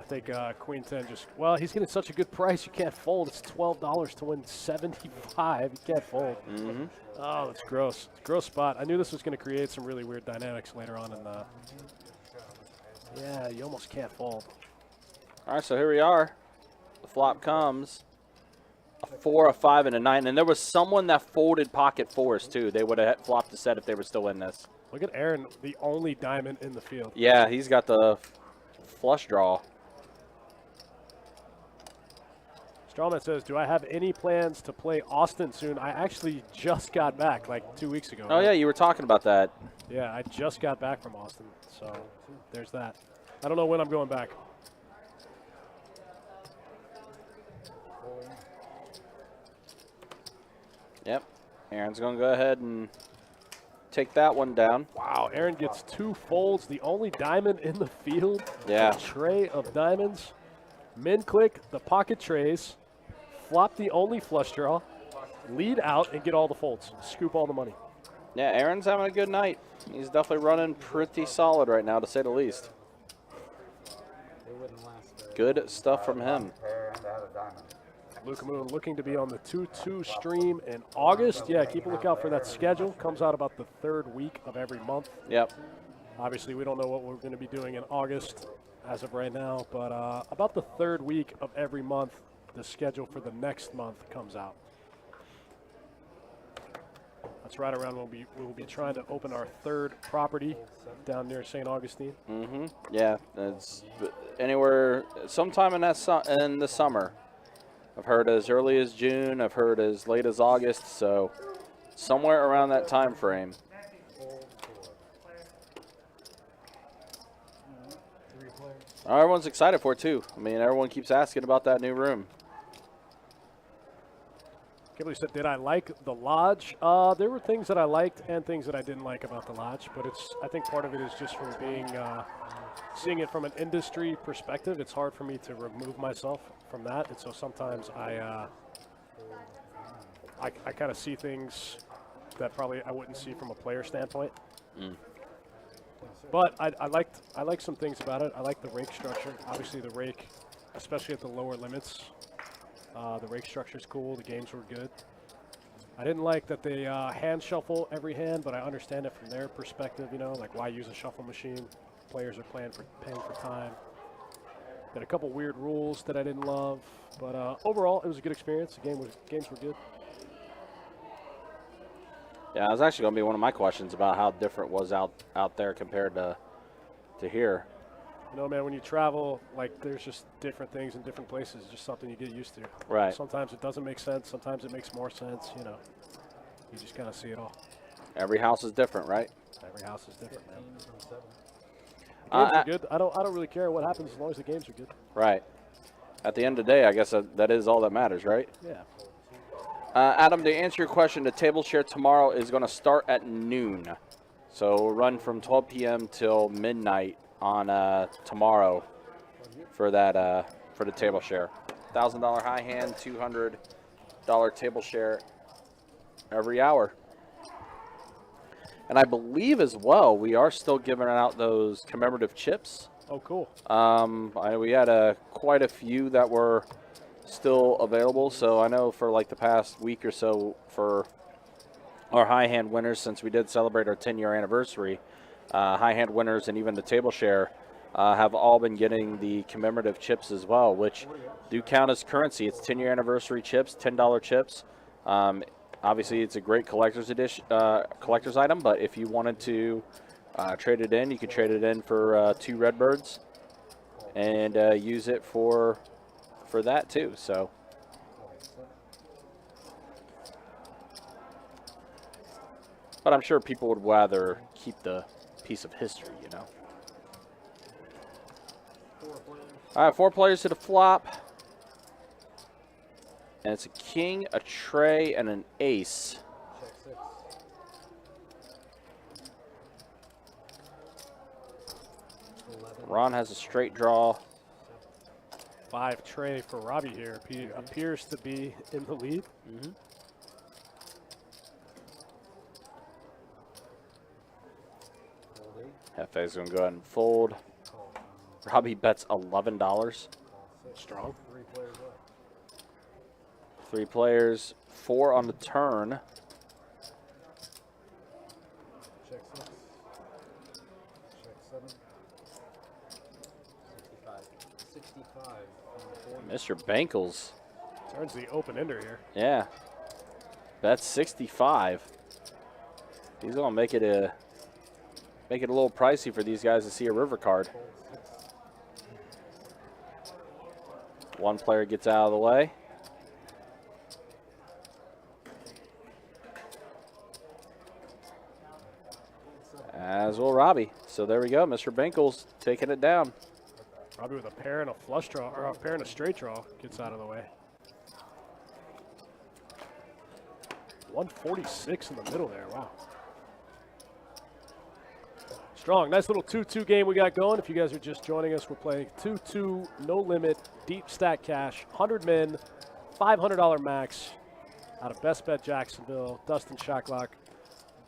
think Queen 10 just, well, he's getting such a good price, you can't fold. It's $12 to win 75. You can't fold. Mm-hmm. Oh, that's gross. It's a gross spot. I knew this was going to create some really weird dynamics later on in the. Yeah, you almost can't fold. All right, so here we are. The flop comes. A 4, a 5, and a 9. And there was someone that folded pocket 4s, too. They would have flopped the set if they were still in this. Look at Aaron, the only diamond in the field. Yeah, he's got the flush draw. Strawman says, do I have any plans to play Austin soon? I actually just got back like 2 weeks ago. Oh, yeah, you were talking about that. Yeah, I just got back from Austin, so there's that. I don't know when I'm going back. Yep. Aaron's going to go ahead and take that one down. Wow, Aaron gets 2 folds, the only diamond in the field. Yeah. A tray of diamonds. Min click the pocket trays. Flop the only flush draw. Lead out and get all the folds. Scoop all the money. Yeah, Aaron's having a good night. He's definitely running pretty solid right now, to say the least. Good stuff from him. Luke Moon looking to be on the 2-2 stream in August. Yeah, keep a lookout for that schedule. Comes out about the 3rd week of every month. Yep. Obviously, we don't know what we're going to be doing in August as of right now, but about the 3rd week of every month, the schedule for the next month comes out. That's right around when we'll be trying to open our 3rd property down near St. Augustine. Mm-hmm. Yeah, it's anywhere, sometime in in the summer. I've heard as early as June. I've heard as late as August. So somewhere around that time frame. Everyone's excited for it too. I mean, everyone keeps asking about that new room. Kimberly said, did I like the lodge? There were things that I liked and things that I didn't like about the lodge, but I think part of it is just from seeing it from an industry perspective. It's hard for me to remove myself from that, and so sometimes I kind of see things that probably I wouldn't see from a player standpoint. But I liked some things about it. I like the rake structure. Obviously, the rake, especially at the lower limits, the rake structure is cool. The games were good. I didn't like that they hand shuffle every hand, but I understand it from their perspective, you know, like why use a shuffle machine? Players are paying for time. Got a couple weird rules that I didn't love, but overall it was a good experience. The games were good. Yeah, that was actually going to be one of my questions about how different was out there compared to here. You know, man, when you travel, like there's just different things in different places. It's just something you get used to. Right. Sometimes it doesn't make sense. Sometimes it makes more sense. You know, you just kind of see it all. Every house is different, right? Every house is different, man. Games I- are good. I don't really care what happens as long as the games are good. Right. At the end of the day, I guess that is all that matters, right? Yeah. Adam, to answer your question, the table share tomorrow is going to start at noon. So we'll run from 12 p.m. till midnight on tomorrow for that for the table share. $1,000 high hand, $200 table share every hour. And I believe as well we are still giving out those commemorative chips. Oh, cool. We had quite a few that were still available. So I know for like the past week or so for our high hand winners, since we did celebrate our 10-year anniversary, high hand winners and even the table share have all been getting the commemorative chips as well, which do count as currency. It's 10-year anniversary chips, $10 chips. Obviously, it's a great collector's edition, collector's item. But if you wanted to trade it in, you could trade it in for 2 Redbirds and use it for that too. So. But I'm sure people would rather keep the piece of history, you know. All right, 4 players to the flop. And it's a king, a tray, and an ace. Ron has a straight draw. 5 tray for Robbie here. He appears to be in the lead. Mm-hmm. Jefe's going to go ahead and fold. Robbie bets $11. Strong. 3 players, 4 on the turn. Check 6. Check 7. 65. 65. Mr. Binkles. Turns the open ender here. Yeah. That's 65. He's going to make it a little pricey for these guys to see a river card. 1 player gets out of the way. As will Robbie. So there we go. Mr. Binkles taking it down. Robbie with a pair and a flush draw, or a pair and a straight draw, gets out of the way. 146 in the middle there. Wow. Strong. Nice little 2-2 game we got going. If you guys are just joining us, we're playing 2-2, no limit, deep stack cash, 100 min, $500 max out of Best Bet Jacksonville. Dustin Shacklock,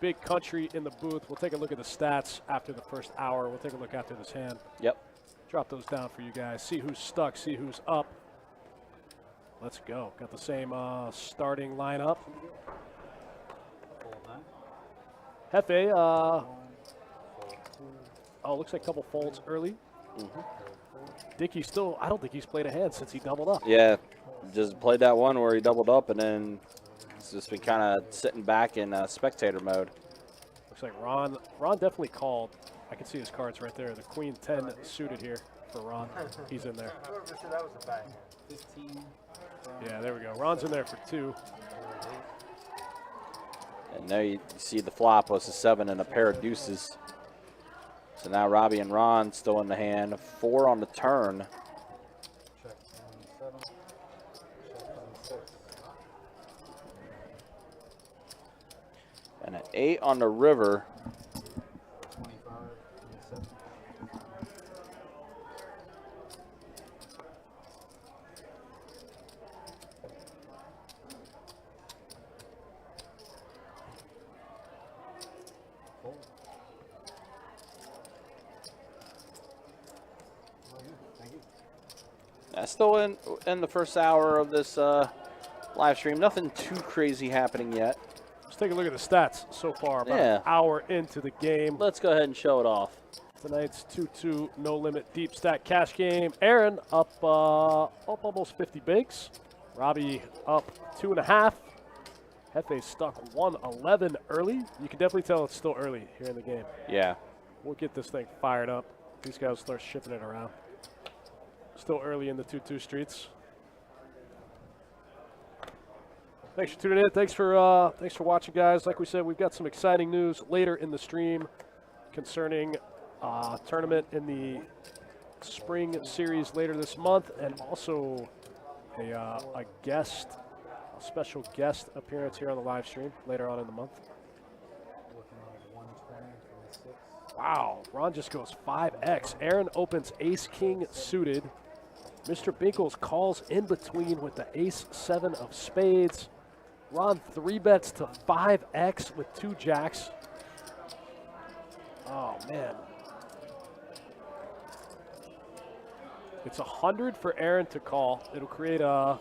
Big Country in the booth. We'll take a look at the stats after the first hour. We'll take a look after this hand. Yep. Drop those down for you guys. See who's stuck, see who's up. Let's go. Got the same starting lineup. Jefe, looks like a couple folds early. Dickie still, I don't think he's played a hand since he doubled up. Yeah, just played that one where he doubled up and then it's just been kind of sitting back in spectator mode. Looks like Ron definitely called. I can see his cards right there. The Queen 10 suited here for Ron. He's in there. Whoever said that was a bad hand. 15. Yeah, there we go. Ron's in there for 2. And there you see the flop was a 7 and a pair of deuces. So now Robbie and Ron still in the hand. 4 on the turn. Check 7. Check 6. And an 8 on the river. 25. 27. Still in the first hour of this live stream. Nothing too crazy happening yet. Let's take a look at the stats so far. About Yeah. an hour into the game. Let's go ahead and show it off. Tonight's 2-2 no limit deep stack cash game. Aaron up almost 50 bigs. Robbie up 2.5. Jefe stuck 111 early. You can definitely tell it's still early here in the game. Yeah. We'll get this thing fired up. These guys will start shipping it around. Still early in the 2-2 streets. Thanks for tuning in. Thanks for watching, guys. Like we said, we've got some exciting news later in the stream concerning tournament in the spring series later this month, and also a special guest appearance here on the live stream later on in the month. Wow, Ron just goes 5X. Aaron opens ace-king suited. Mr. Binkles calls in between with the ace-7 of spades. Ron 3-bets to 5X with 2 jacks. Oh, man. It's 100 for Aaron to call. It'll create a,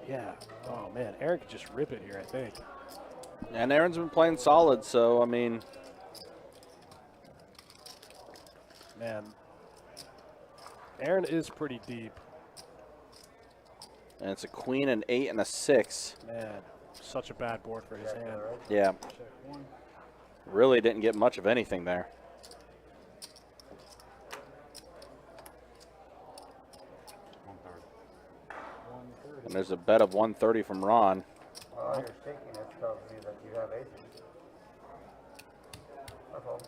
yeah. Oh, man, Aaron could just rip it here, I think. And Aaron's been playing solid, so, I mean. Man, Aaron is pretty deep. And it's a queen, an 8, and a 6. Man, such a bad board for his hand. Yeah. Really didn't get much of anything there. And there's a bet of 130 from Ron. Oh, you're shaking. It tells me that you have aces. That's all.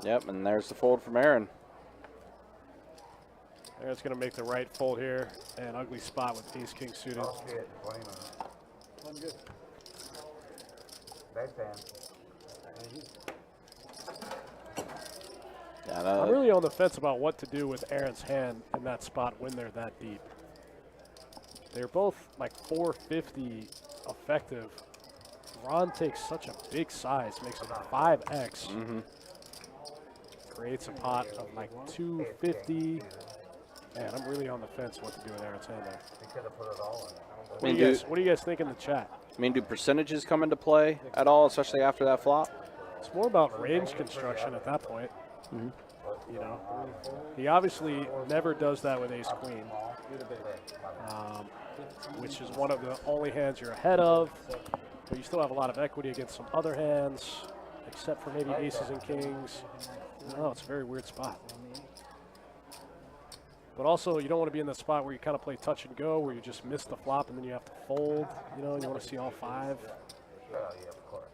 Yep, and there's the fold from Aaron. Aaron's going to make the right fold here. An ugly spot with ace-king suited. I'll see it in 20 minutes. I'm good. Nice hand. Yeah, I'm really on the fence about what to do with Aaron's hand in that spot when they're that deep. They're both like 450 effective. Ron takes such a big size, makes it 5X. Creates a pot of like 250. Man, I'm really on the fence what to do with Aaron's hand there. He could have put it all in. What do you guys think in the chat? I mean, do percentages come into play at all, especially after that flop? It's more about range construction at that point. You know, he obviously never does that with ace queen, which is one of the only hands you're ahead of, but you still have a lot of equity against some other hands, except for maybe aces and kings. No, it's a very weird spot. But also, you don't want to be in the spot where you kind of play touch and go, where you just miss the flop and then you have to fold. You know, you want to see all 5. Yeah, of course.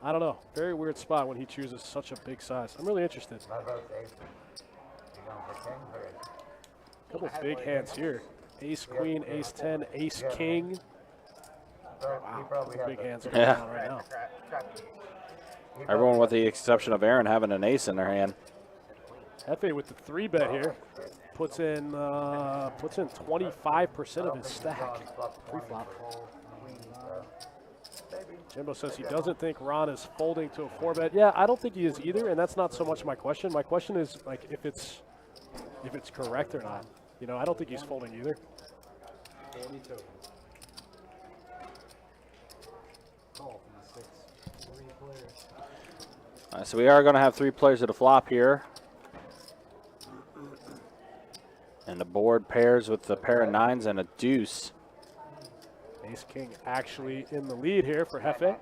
I don't know. Very weird spot when he chooses such a big size. I'm really interested. Not about aces. You going for king or ace? Couple big hands here. Ace queen, ace 10, ace king. Wow, Wow, big hands are Yeah. going on right now. Everyone with the exception of Aaron having an ace in their hand. Jefe with the 3-bet here puts in 25% of his stack pre-flop. Jimbo says he doesn't think Ron is folding to a 4-bet. Yeah, I don't think he is either, and that's not so much my question. My question is like if it's correct or not. You know, I don't think he's folding either. So we are going to have 3 players at a flop here. And the board pairs with the pair of 9s and a deuce. Ace king actually in the lead here for Jefe.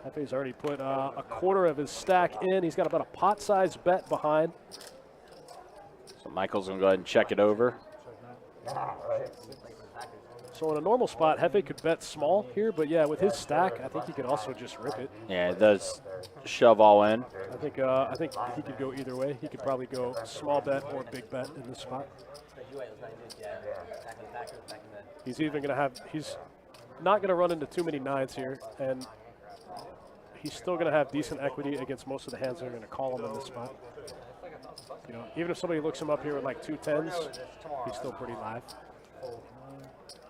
Jefe's already put a quarter of his stack in. He's got about a pot-sized bet behind. So Michael's going to go ahead and check it over. So in a normal spot, Jefe could bet small here, but yeah, with his stack, I think he could also just rip it. Yeah, it does shove all in. I think he could go either way. He could probably go small bet or big bet in this spot. He's even going to have, he's not going to run into too many 9s here, and he's still going to have decent equity against most of the hands that are going to call him in this spot. You know, even if somebody looks him up here with like 2 10s, he's still pretty live.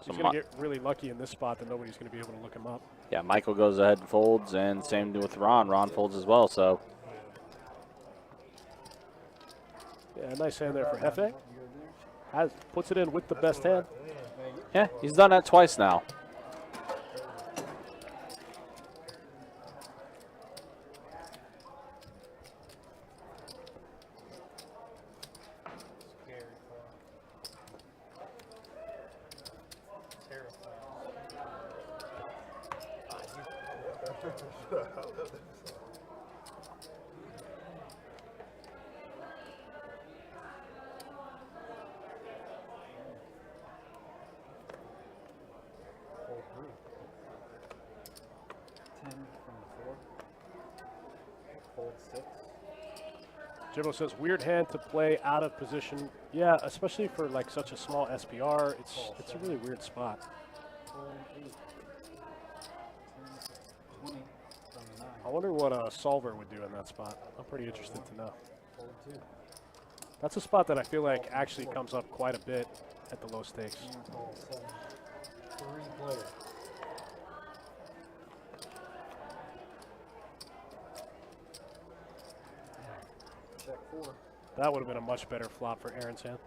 He's going to get really lucky in this spot that nobody's going to be able to look him up. Yeah, Michael goes ahead and folds, and same with Ron. Ron folds as well, so. Yeah, nice hand there for Jefe. puts it in with the best hand. Yeah, he's done that twice now. Jefe says weird hand to play out of position. Yeah, especially for like such a small SPR, it's a really weird spot. I wonder what a solver would do in that spot. I'm pretty interested to know. That's a spot that I feel like actually comes up quite a bit at the low stakes. That would have been a much better flop for Aaron's hand.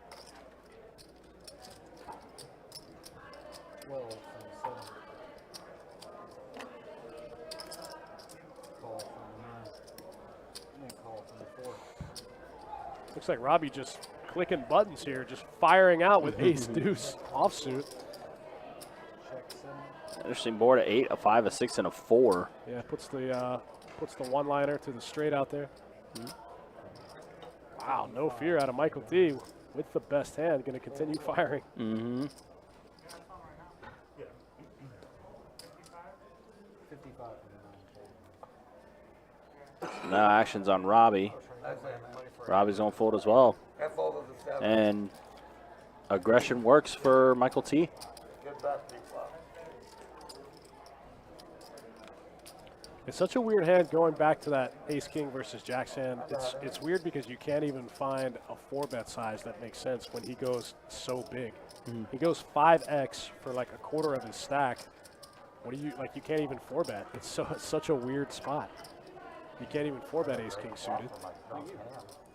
12 from 7. Call from 9. And call from 4. Looks like Robbie just clicking buttons here, just firing out with ace deuce offsuit. Check 7. Interesting board, a 8, a 5, a 6, and a 4. Yeah, puts the one-liner to the straight out there. Wow, no fear out of Michael D with the best hand, going to continue firing. Mm-hmm. 55 from 9. Now action's on Robbie. Robbie's going to fold as well. And aggression works for Michael T. It's such a weird hand going back to that ace-king versus jack's hand. It's weird because you can't even find a 4-bet size that makes sense when he goes so big. He goes 5x for like a quarter of his stack. What do you, like, you can't even 4-bet. It's such a weird spot. You can't even 4-bet ace-king suited.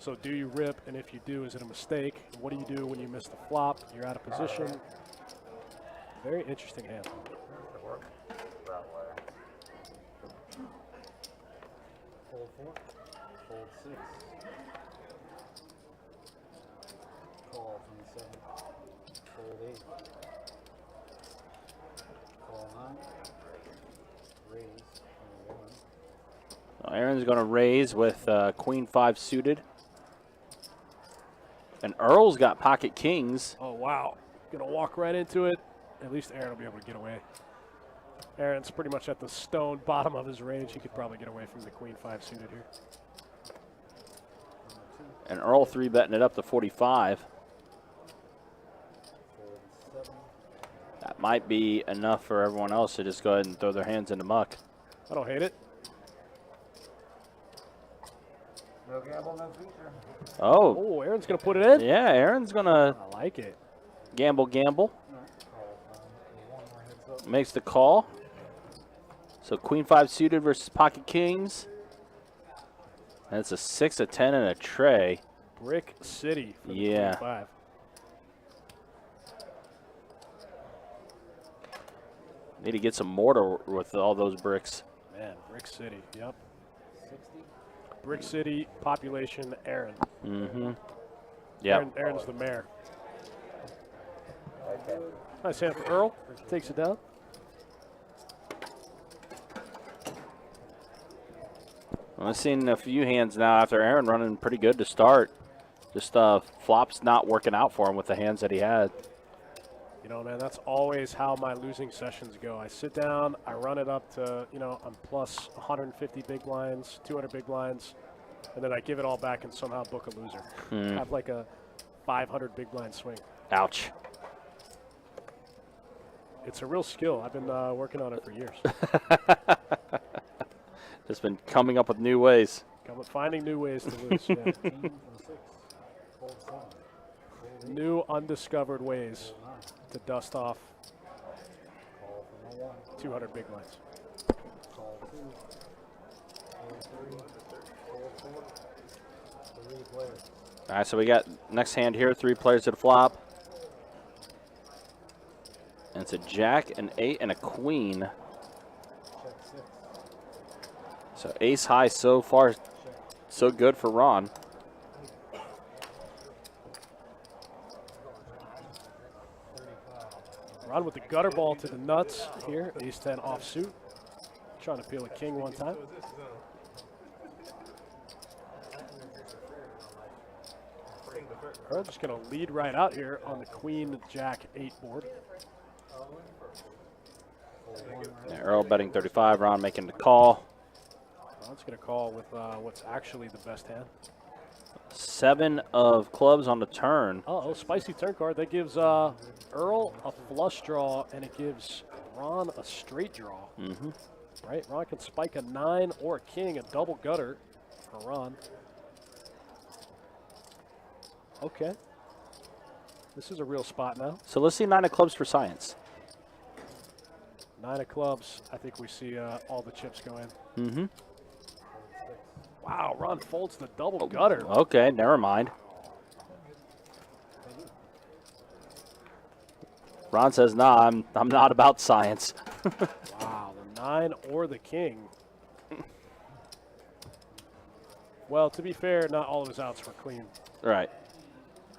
So do you rip, and if you do, is it a mistake? What do you do when you miss the flop? You're out of position. Very interesting hand. Fold 4. Fold 6. Call from 7. Fold 8. Call 9. Raise from 1. Aaron's going to raise with Queen 5 suited. And Erle's got pocket kings. Oh, wow. Going to walk right into it. At least Aaron will be able to get away. Aaron's pretty much at the stone bottom of his range. He could probably get away from the Queen 5 suited here. And Erle 3-betting it up to 45. That might be enough for everyone else to just go ahead and throw their hands in the muck. I don't hate it. No gamble, no feature. Oh. Oh, Aaron's going to put it in? Yeah, Aaron's going to I like it. gamble. Makes the call. So Queen 5 suited versus pocket kings. And it's a 6, a 10, and a tray. Brick City for the Yeah. Queen 5. Need to get some mortar with all those bricks. Man, Brick City, yep. 60. Brick City, population, Aaron. Mm-hmm. Yeah. Aaron's the mayor. Nice hand for Erle. Takes it down. I've seen a few hands now after Aaron running pretty good to start. Just flops not working out for him with the hands that he had. You know, man, that's always how my losing sessions go. I sit down, I run it up to, you know, I'm plus 150 big blinds, 200 big blinds, and then I give it all back and somehow book a loser. Have like a 500 big blind swing. Ouch. It's a real skill. I've been working on it for years. Just been coming up with new ways. Finding new ways to lose. Yeah. New undiscovered ways to dust off 200 big blinds. All right, so we got next hand here, 3 players to the flop. And it's a jack, an 8, and a queen. So ace high so far, so good for Ron. Ron with the gutter ball to the nuts here. Ace 10 offsuit. Trying to peel a king one time. Erle just going to lead right out here on the queen jack 8 board. Yeah, Erle betting 35, Ron making the call. Ron's going to call with what's actually the best hand. 7 of clubs on the turn. Oh, spicy turn card. That gives Erle a flush draw, and it gives Ron a straight draw. Mm-hmm. Right? Ron can spike a 9 or a king, a double gutter for Ron. Okay. This is a real spot now. So let's see 9 of clubs for science. 9 of clubs. I think we see all the chips go in. Mm-hmm. Wow, Ron folds the double gutter. Okay, never mind. Ron says, nah, I'm not about science. Wow, the 9 or the king. Well, to be fair, not all of his outs were clean. Right.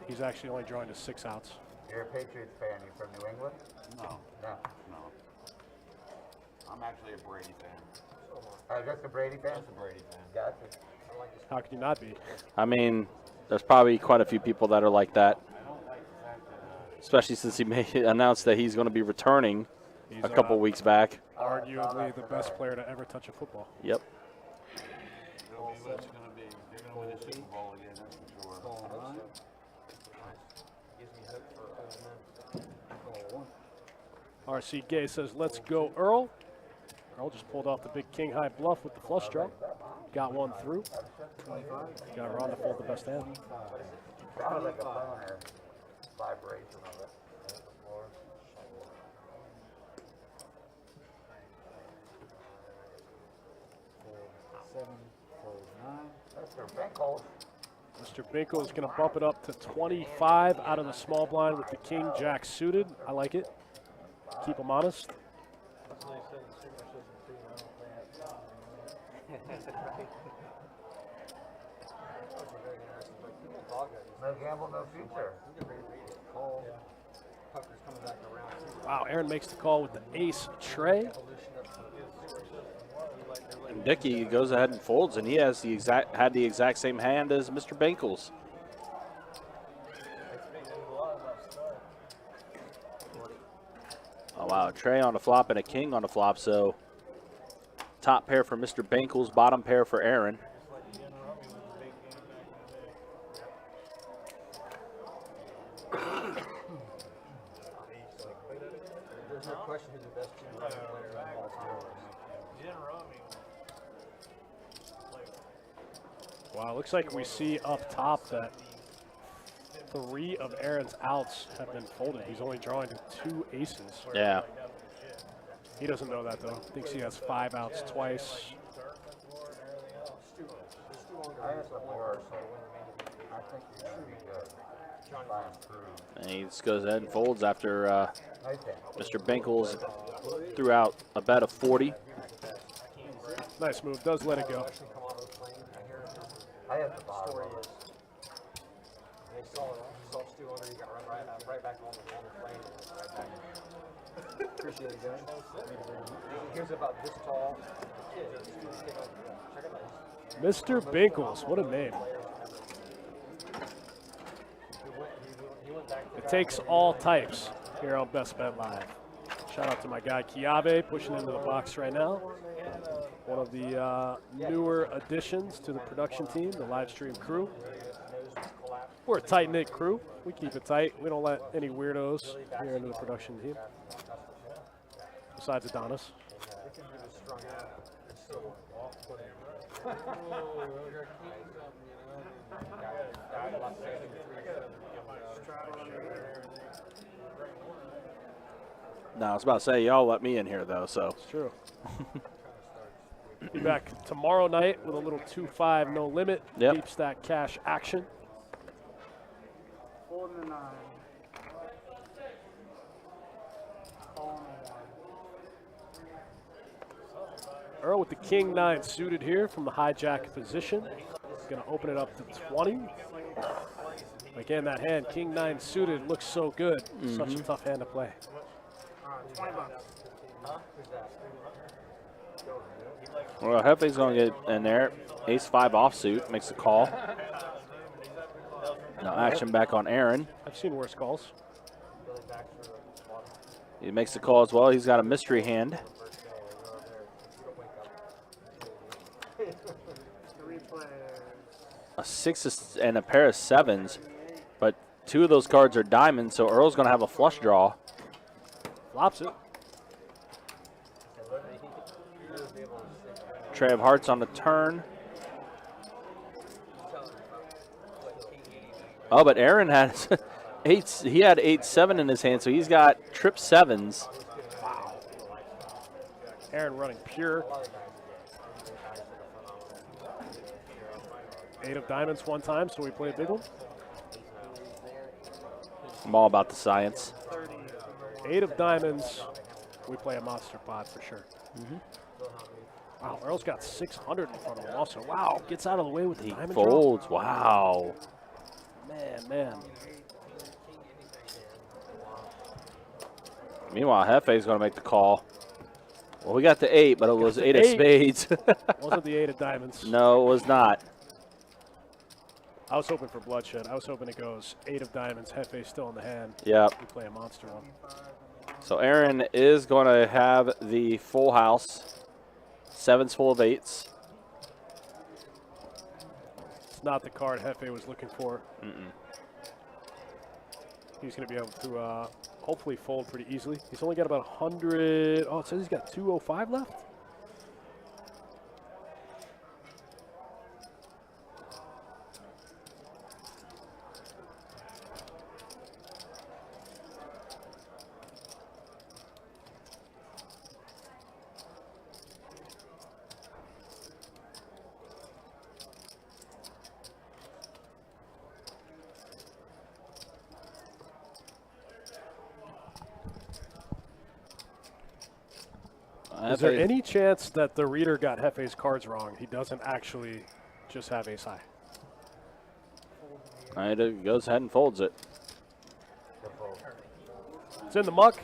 He's actually only drawing to 6 outs. You're a Patriots fan. You from New England? No, No. no. I'm actually a Brady fan. Just a Brady fan? Just a Brady fan. Gotcha. How could you not be? I mean, there's probably quite a few people that are like that. Especially since he announced that he's going to be returning He's a couple weeks back. arguably the best player to ever touch a football. Yep. It'll be what it's going to be. They're going to win the Super Bowl again, that's for sure. RC Gay says, let's go, Erle. Erle just pulled off the big king high bluff with the flush draw. Got one through. Got Ron to fold the best hand. Sounded like a phone or vibration of it. Mr. Binkles. Mr. Binkle is going to bump it up to 25 out of the small blind with the king jack suited. I like it. Keep him honest. No gamble, no future. Wow, Aaron makes the call with the ace tray. And Dickie goes ahead and folds, and he has had the exact same hand as Mr. Binkles. Oh wow, tray on the flop and a king on the flop. So top pair for Mr. Binkles, bottom pair for Aaron. There's no question who's the best team player in Baltimore. Wow, looks like we see up top that 3 of Aaron's outs have been folded. He's only drawing to 2 aces. Yeah. He doesn't know that, though. Thinks he has 5 outs twice. I have the board, so I think you're going to be good. Flying through. And he just goes ahead and folds after Nice hand. Mr. Binkles threw out a bet of 40. Nice move. Does let it go. I have the bottom. They saw Stu under, you got to run right back on the plane. Appreciate it, guys. He was about this tall. Mr. Binkles, what a name. It takes all types here on Best Bet Live. Shout out to my guy Chiave pushing into the box right now. One of the newer additions to the production team, the live stream crew. We're a tight-knit crew. We keep it tight. We don't let any weirdos here into the production team. Besides Adonis. No, I was about to say, y'all let me in here, though, so. It's true. Be back tomorrow night with a little 2-5 no limit. Yep. Deep stack cash action. Folding the 9. Erle with the king 9 suited here from the hijack position. He's going to open it up to 20. Again, that hand, king 9 suited, looks so good. Such a tough hand to play. 20 bucks. Well, Jefe's going to get in there. Ace 5 offsuit, makes the call. Now action back on Aaron. I've seen worse calls. He makes the call as well. He's got a mystery hand. A 6 and a pair of 7s, but 2 of those cards are diamonds, so Earl's going to have a flush draw. Flops it. Tray of hearts on the turn. Oh, but Aaron had 8. He had 8-7 in his hand, so he's got trip 7s. Wow. Aaron running pure. 8 of diamonds one time, so we play a big one. I'm all about the science. 8 of diamonds, we play a monster pot for sure. Wow, Erle's got 600 in front of him also. Wow, gets out of the way with the He diamond folds. Wow. Man. Meanwhile, Jefe's going to make the call. Well, we got the 8, but it was 8 of spades. Wasn't the 8 of diamonds. No, it was not. I was hoping for bloodshed. I was hoping it goes 8 of diamonds, Jefe's still in the hand. Yep. We play a monster one. So Aaron is going to have the full house. 7's full of 8s. It's not the card Jefe was looking for. He's going to be able to hopefully fold pretty easily. He's only got about 100. Oh, it says he's got 205 left. Is there any chance that the reader got Jefe's cards wrong? He doesn't actually just have ace high. It goes ahead and folds it. It's in the muck.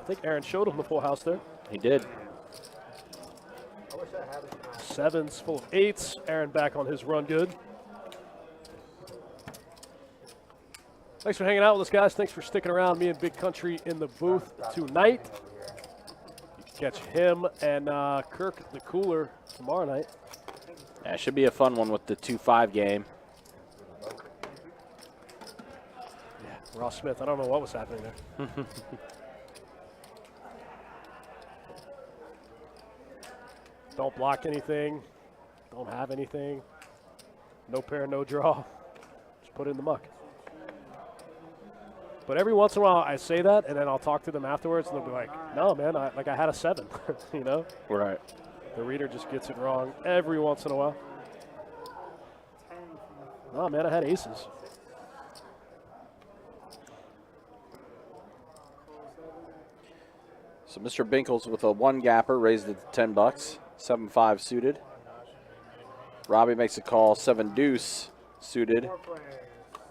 I think Aaron showed him the full house there. He did. 7's full of 8s. Aaron back on his run good. Thanks for hanging out with us, guys. Thanks for sticking around. Me and Big Country in the booth tonight. You can catch him and Kirk the Cooler tomorrow night. Yeah, it should be a fun one with the 2-5 game. Yeah, Ross Smith. I don't know what was happening there. Don't block anything. Don't have anything. No pair, no draw. Just put it in the muck. But every once in a while I say that, and then I'll talk to them afterwards, and they'll be like, no, man, I had a 7, you know? Right. The reader just gets it wrong every once in a while. No, man, I had aces. So Mr. Binkles with a 1-gapper raised it to 10 bucks. 7-5 suited. Robbie makes a call. 7-deuce suited.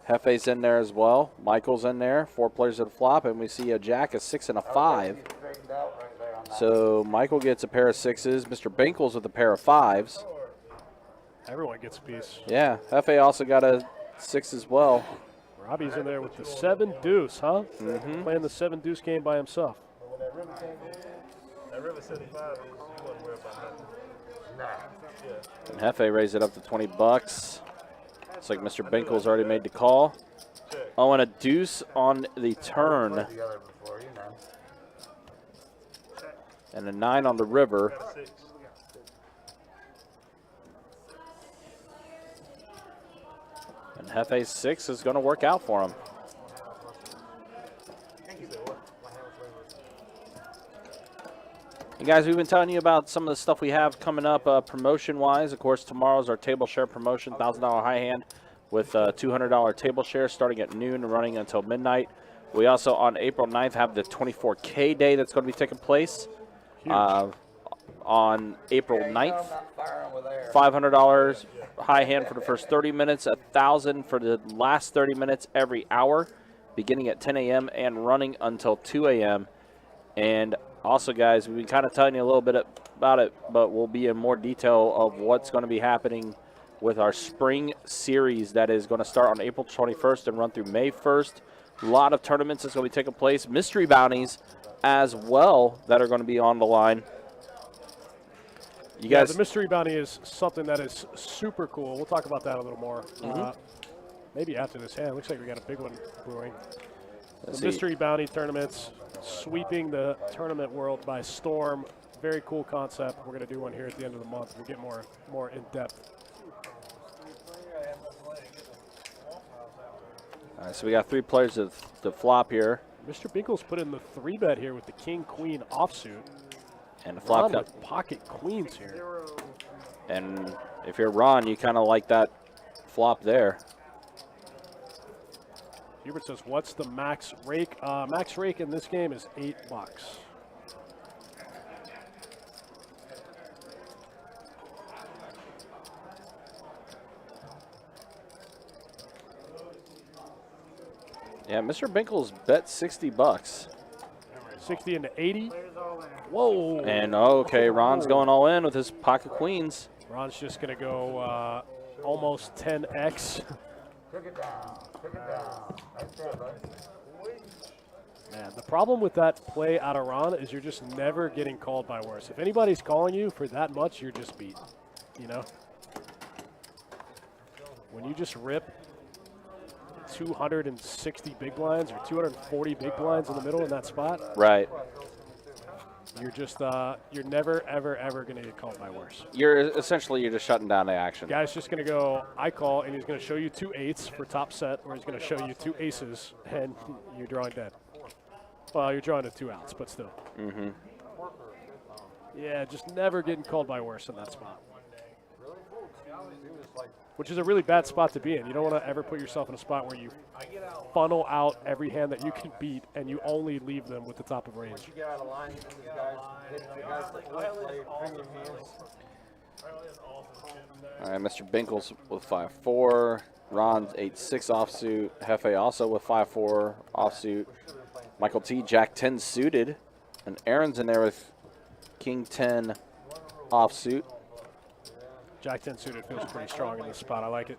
Jefe's in there as well. Michael's in there. 4 players at a flop, and we see a jack, a 6, and a 5. So Michael gets a pair of 6s. Mr. Binkles with a pair of 5s. Everyone gets a piece. Yeah, Jefe also got a 6 as well. Robbie's in there with the 7-deuce, huh? Playing the 7-deuce game by himself. And Jefe raised it up to 20 bucks. Looks like Mr. Binkles already made the call. Oh, and a deuce on the turn. And a 9 on the river. And Jefe's 6 is going to work out for him. And guys, we've been telling you about some of the stuff we have coming up promotion-wise. Of course, tomorrow's our table share promotion, $1,000 high hand with $200 table share starting at noon and running until midnight. We also, on April 9th, have the 24K day that's going to be taking place. on April 9th. $500 high hand for the first 30 minutes, $1,000 for the last 30 minutes every hour, beginning at 10 a.m. and running until 2 a.m. And also, guys, we've been kind of telling you a little bit about it, but we'll be in more detail of what's going to be happening with our spring series that is going to start on April 21st and run through May 1st. A lot of tournaments that's going to be taking place, mystery bounties as well that are going to be on the line. You guys, the mystery bounty is something that is super cool. We'll talk about that a little more. Maybe after this hand. Looks like we got a big one brewing. The mystery bounty tournaments, sweeping the tournament world by storm. Very cool concept. We're going to do one here at the end of the month. We'll get more in depth. all right, so we got 3 players to flop here. Mr. Binkles put in the 3-bet here with the king-queen offsuit. And the flop Ron with pocket queens here. And if you're Ron, you kind of like that flop there. Hubert says, what's the max rake? Max rake in this game is $8. Yeah, Mr. Binkles bet $60. 60 into 80. Whoa. And okay, Ron's going all in with his pocket queens. Ron's just going to go almost 10x. Man, the problem with that play out of Ron is you're just never getting called by worse. If anybody's calling you for that much, you're just beat, you know? When you just rip 260 big blinds or 240 big blinds in the middle in that spot, right? You're just you're never ever going to get called by worse. You're just shutting down the action. Guy's just going to go I call, and he's going to show you 2 8s for top set, or he's going to show you 2 aces, and you're drawing dead. Well, you're drawing to 2 outs, but still. Yeah, just never getting called by worse in that spot. Which is a really bad spot to be in. You don't want to ever put yourself in a spot where you funnel out every hand that you can beat and you only leave them with the top of range. All right, Mr. Binkles with 5-4. Ron's 8-6 offsuit. Jefe also with 5-4 offsuit. Michael T, Jack 10 suited. And Aaron's in there with King 10 offsuit. Jack 10 suited feels pretty strong in this spot. I like it.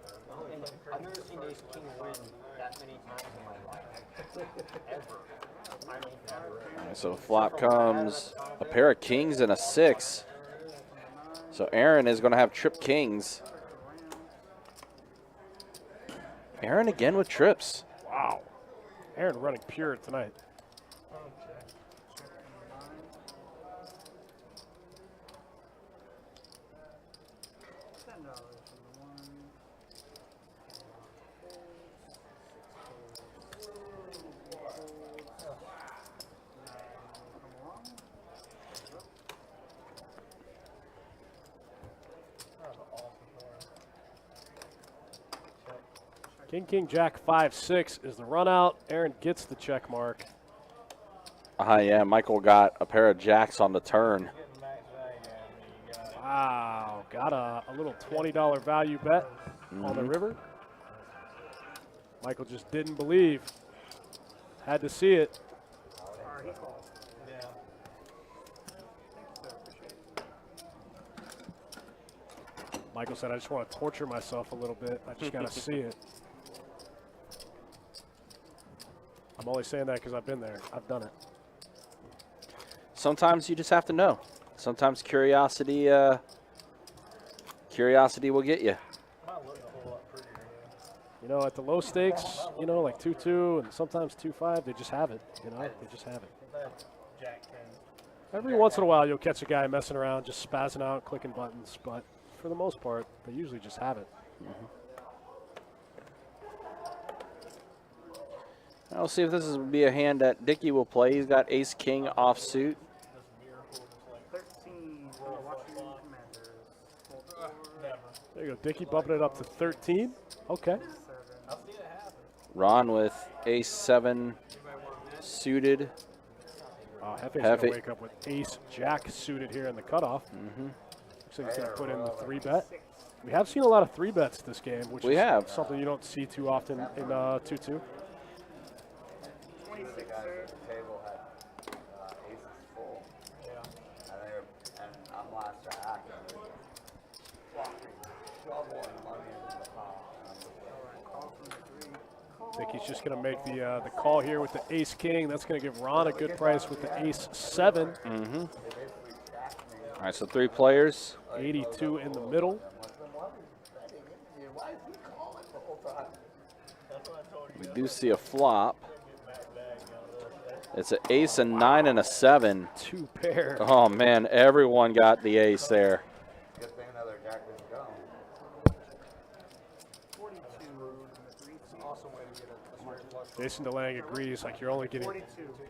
I've never seen Ace King win that many times in my life. Ever. All right, so flop comes a pair of kings and a 6. So Aaron is going to have trip kings. Aaron again with trips. Wow. Aaron running pure tonight. King, Jack, 5-6 is the run out. Aaron gets the check mark. Yeah, Michael got a pair of jacks on the turn. Wow, got a little $20 value bet on the river. Michael just didn't believe. Had to see it. Michael said, I just want to torture myself a little bit. I just got to see it. I'm only saying that because I've been there. I've done it. Sometimes you just have to know. Sometimes curiosity will get you. You know, at the low stakes, you know, like 2-2 and sometimes 2-5, they just have it. You know, they just have it. Every once in a while, you'll catch a guy messing around, just spazzing out, clicking buttons. But for the most part, they usually just have it. I'll see if this will be a hand that Dickie will play. He's got ace king offsuit. 13. There you go. Dickie bumping it up to 13. Okay. Ron with ace 7 suited. Jefe's going to Jefe. wake up with ace jack suited here in the cutoff. Looks like he's going to put in the 3-bet. We have seen a lot of 3-bets this game, which We is have. something you don't see too often in 2-2. 26, sir. Table had aces full. Yeah. And I'm last to act. Trouble and money in the pot. Dickie's just going to make the call here with the ace-king. That's going to give Ron a good price with the ace-7. All right, so 3 players. 82 in the middle. We do see a flop. It's an ace, a 9, and a 7. 2 pair. Oh, man, everyone got the ace there. Good thing another jack didn't go. Jason DeLang agrees, like you're only getting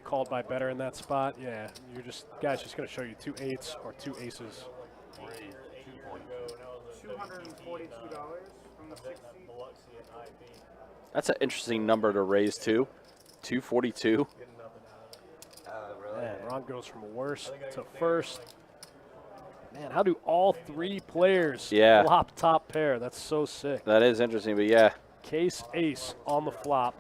called by better in that spot. Yeah, you're just, guy's just going to show you 2 8s or 2 aces. $242 from the 60. That's an interesting number to raise to. 242. Man, Ron goes from worst to first. Man, how do all 3 players flop top pair? That's so sick. That is interesting, but yeah. Case ace on the flop.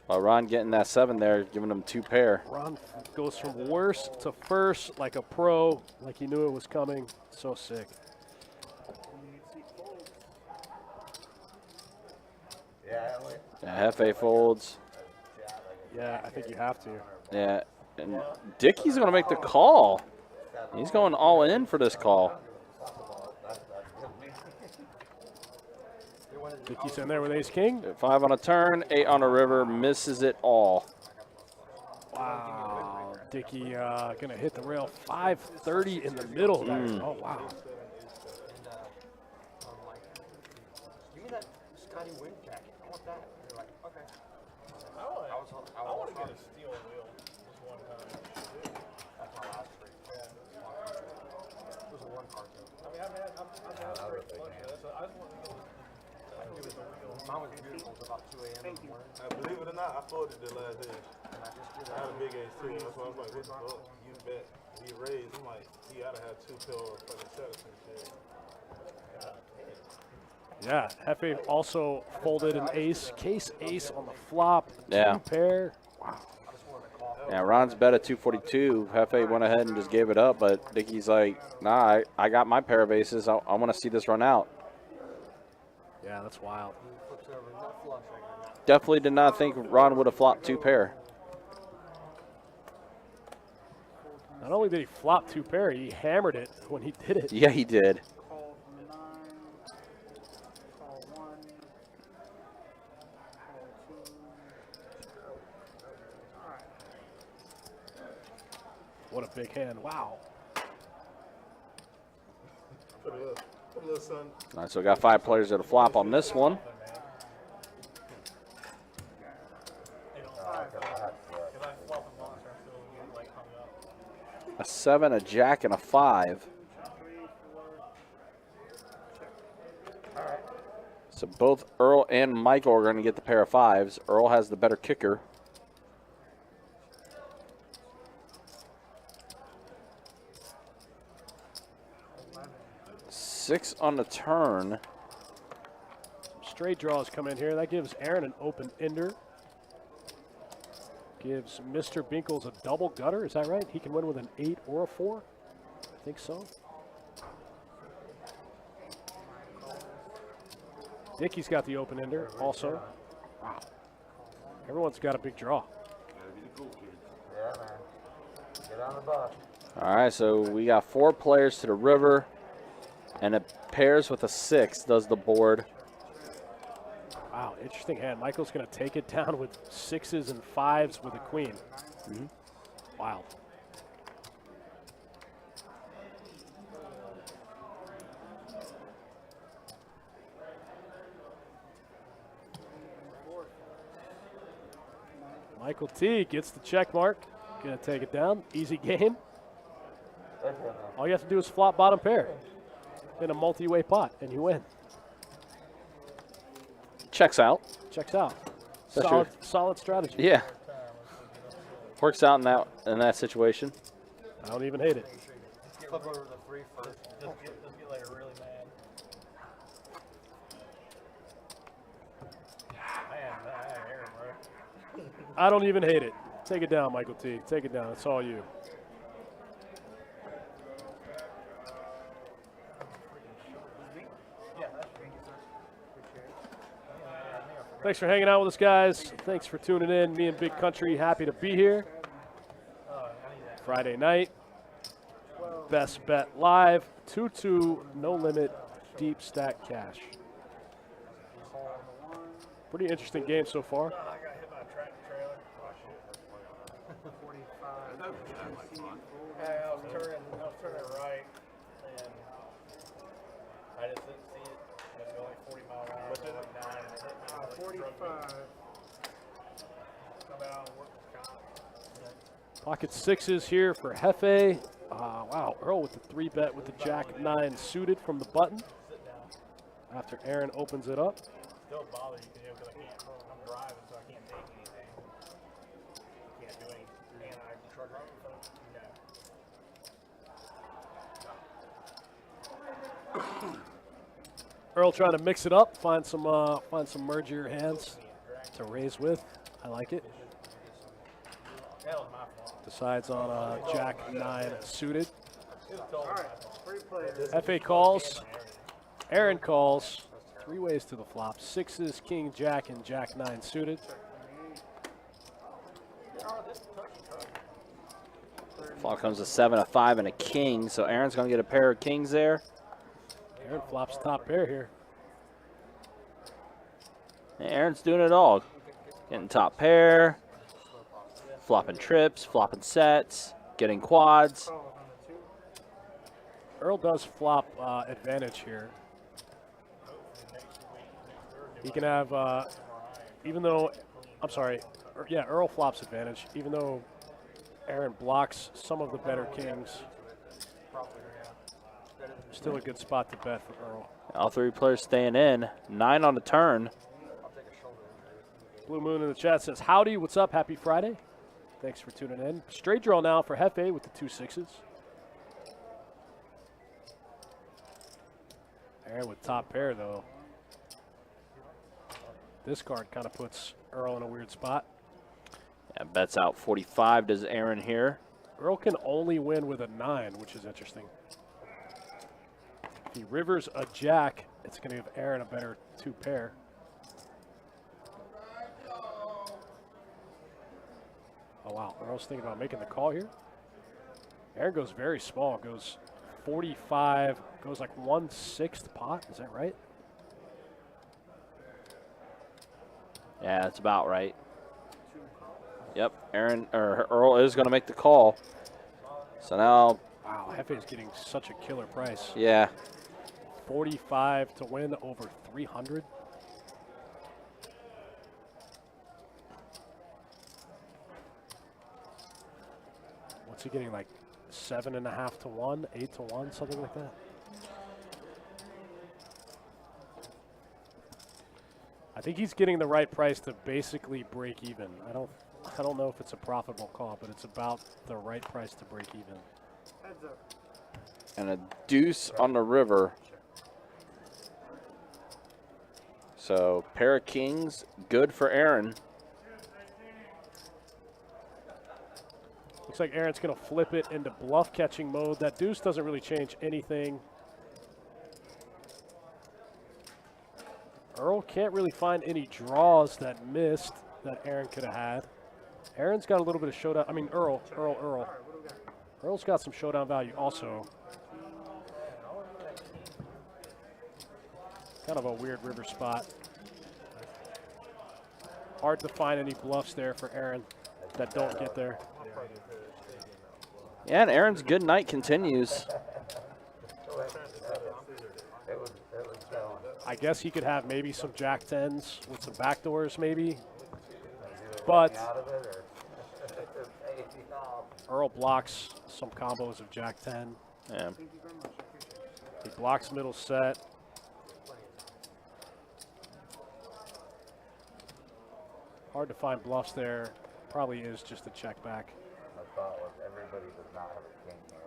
While Ron getting that 7 there, giving him 2 pair. Ron goes from worst to first like a pro, like he knew it was coming. So sick. Yeah, Jefe folds. Yeah, I think you have to. Yeah, and Dickie's going to make the call. He's going all in for this call. Dickie's in there with ace-king. 5 on a turn, 8 on a river, misses it all. Wow, Dickie going to hit the rail. 530 in the middle there. Oh, wow. Give me that Scotty Wynn jacket. I want that. They're like, okay. I want to get a steel wheel this one time. That's my last three. It was a 1 card though. I mean, I've had a great fun. I just want to go. Mine was beautiful. It was about 2 a.m. in the morning. Believe it or not, I folded the last day. I had a big ace too. That's why I was like, what the fuck? You bet. He raised. I'm like, he ought to have 2 pills for the setup and shit. Yeah, Jefe also folded an ace. Case ace on the flop. Yeah. 2 pair. Wow. Yeah, Ron's bet at 242. Jefe went ahead and just gave it up, but Dickie's like, nah, I got my pair of aces. I want to see this run out. Yeah, that's wild. Definitely did not think Ron would have flopped 2 pair. Not only did he flop 2 pair, he hammered it when he did it. Yeah, he did. Call from the 9. Call 1. Call 2. All right. What a big hand. Wow. Put a little son. All right, so we got 5 players at a flop on this one. A 7, a jack, and a 5. So both Erle and Michael are going to get the pair of 5s. Erle has the better kicker. Six on the turn. Straight draws come in here. That gives Aaron an open ender. Gives Mr. Binkles a double gutter. Is that right? He can win with an 8 or a 4? I think so. Dickie's got the open ender also. Wow. Everyone's got a big draw. Yeah, man. Get on the bus. All right, so we got 4 players to the river, and it pairs with a 6, does the board. Wow, interesting hand. Michael's going to take it down with 6s and 5s with a queen. Wow. Michael T gets the check mark. Going to take it down. Easy game. All you have to do is flop bottom pair in a multi-way pot, and you win. Checks out. Checks out. That's Solid strategy. Yeah. Works out in that situation. I don't even hate it. Flip over the 3 first. Just get like really mad. Man, Aaron, bro. I don't even hate it. Take it down, Michael T. Take it down. It's all you. Thanks for hanging out with us, guys. Thanks for tuning in. Me and Big Country, happy to be here. Friday night. Best Bet Live. 2-2, no limit, deep stack cash. Pretty interesting game so far. I got hit by a tractor trailer. Hey, I was turning right, and I just didn't see it. It was going like 40 miles an hour. What's it? 45. Come out and work the comp. Pocket sixes here for Jefe. Wow, Erle with the 3-bet with the Jack 9 suited from the button. After Aaron opens it up. Still bother you because I can't. I'm driving, so I can't take anything. Can't do anything. And I truck right in front of you. No. Erle trying to mix it up, find some mergier hands to raise with. I like it. That was my fault. Decides on Jack 9 suited. All right, 3 players. Jefe calls. Aaron calls. 3 ways to the flop. Sixes, king, jack, and Jack 9 suited. Flop comes a 7, a 5, and a king. So Aaron's going to get a pair of kings there. Aaron flops top pair here. And Aaron's doing it all. Getting top pair. Flopping trips, flopping sets, getting quads. Erle does flop advantage here. He can have, even though, I'm sorry, yeah, Erle flops advantage, even though Aaron blocks some of the better kings. Still a good spot to bet for Erle. All 3 players staying in. 9 on the turn. Blue Moon in the chat says, howdy, what's up, happy Friday. Thanks for tuning in. Straight draw now for Jefe with the 2 sixes. Aaron with top pair, though. This card kind of puts Erle in a weird spot. Yeah, bets out 45 does Aaron here. Erle can only win with a 9, which is interesting. If he rivers a jack, it's going to give Aaron a better 2 pair. Oh, wow. Erle's thinking about making the call here. Aaron goes very small, goes 45, goes like 1/6 pot. Is that right? Yeah, that's about right. Yep, Erle is going to make the call. So now, Wow, Jefe is getting such a killer price. yeah, 45 to win over 300. What's he getting, like 7.5 to 1, 8 to 1, something like that? I think he's getting the right price to basically break even. I don't know if it's a profitable call, but it's about the right price to break even. Heads up. and a deuce on the river. So pair of kings, good for Aaron. Looks like Aaron's going to flip it into bluff catching mode. That deuce doesn't really change anything. Erle can't really find any draws that missed that Aaron could have had. Aaron's got a little bit of showdown. I mean, Erle. Erle's got some showdown value also. Kind of a weird river spot. Hard to find any bluffs there for Aaron that don't get there. Yeah, and Aaron's good night continues. I guess he could have maybe some jack tens with some backdoors maybe. But Erle blocks some combos of jack 10. Yeah. He blocks middle set. Hard to find bluffs there. probably is just a check back. My thought was everybody does not have a king here.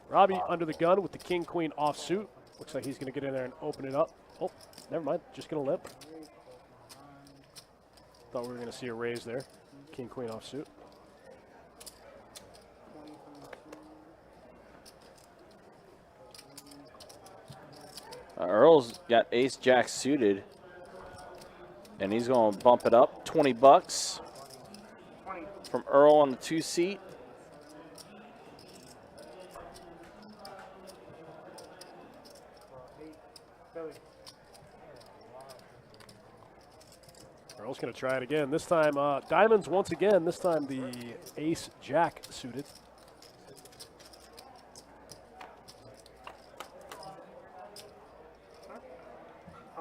Robbie under the gun with the king queen offsuit. Looks like he's going to get in there and open it up. Oh, never mind. Just going to limp. Thought we were going to see a raise there. King queen offsuit. Erle's got ace jack suited, and he's going to bump it up. 20 bucks from Erle on the 2-seat. Erle's going to try it again. This time, diamonds once again. This time the ace jack suited.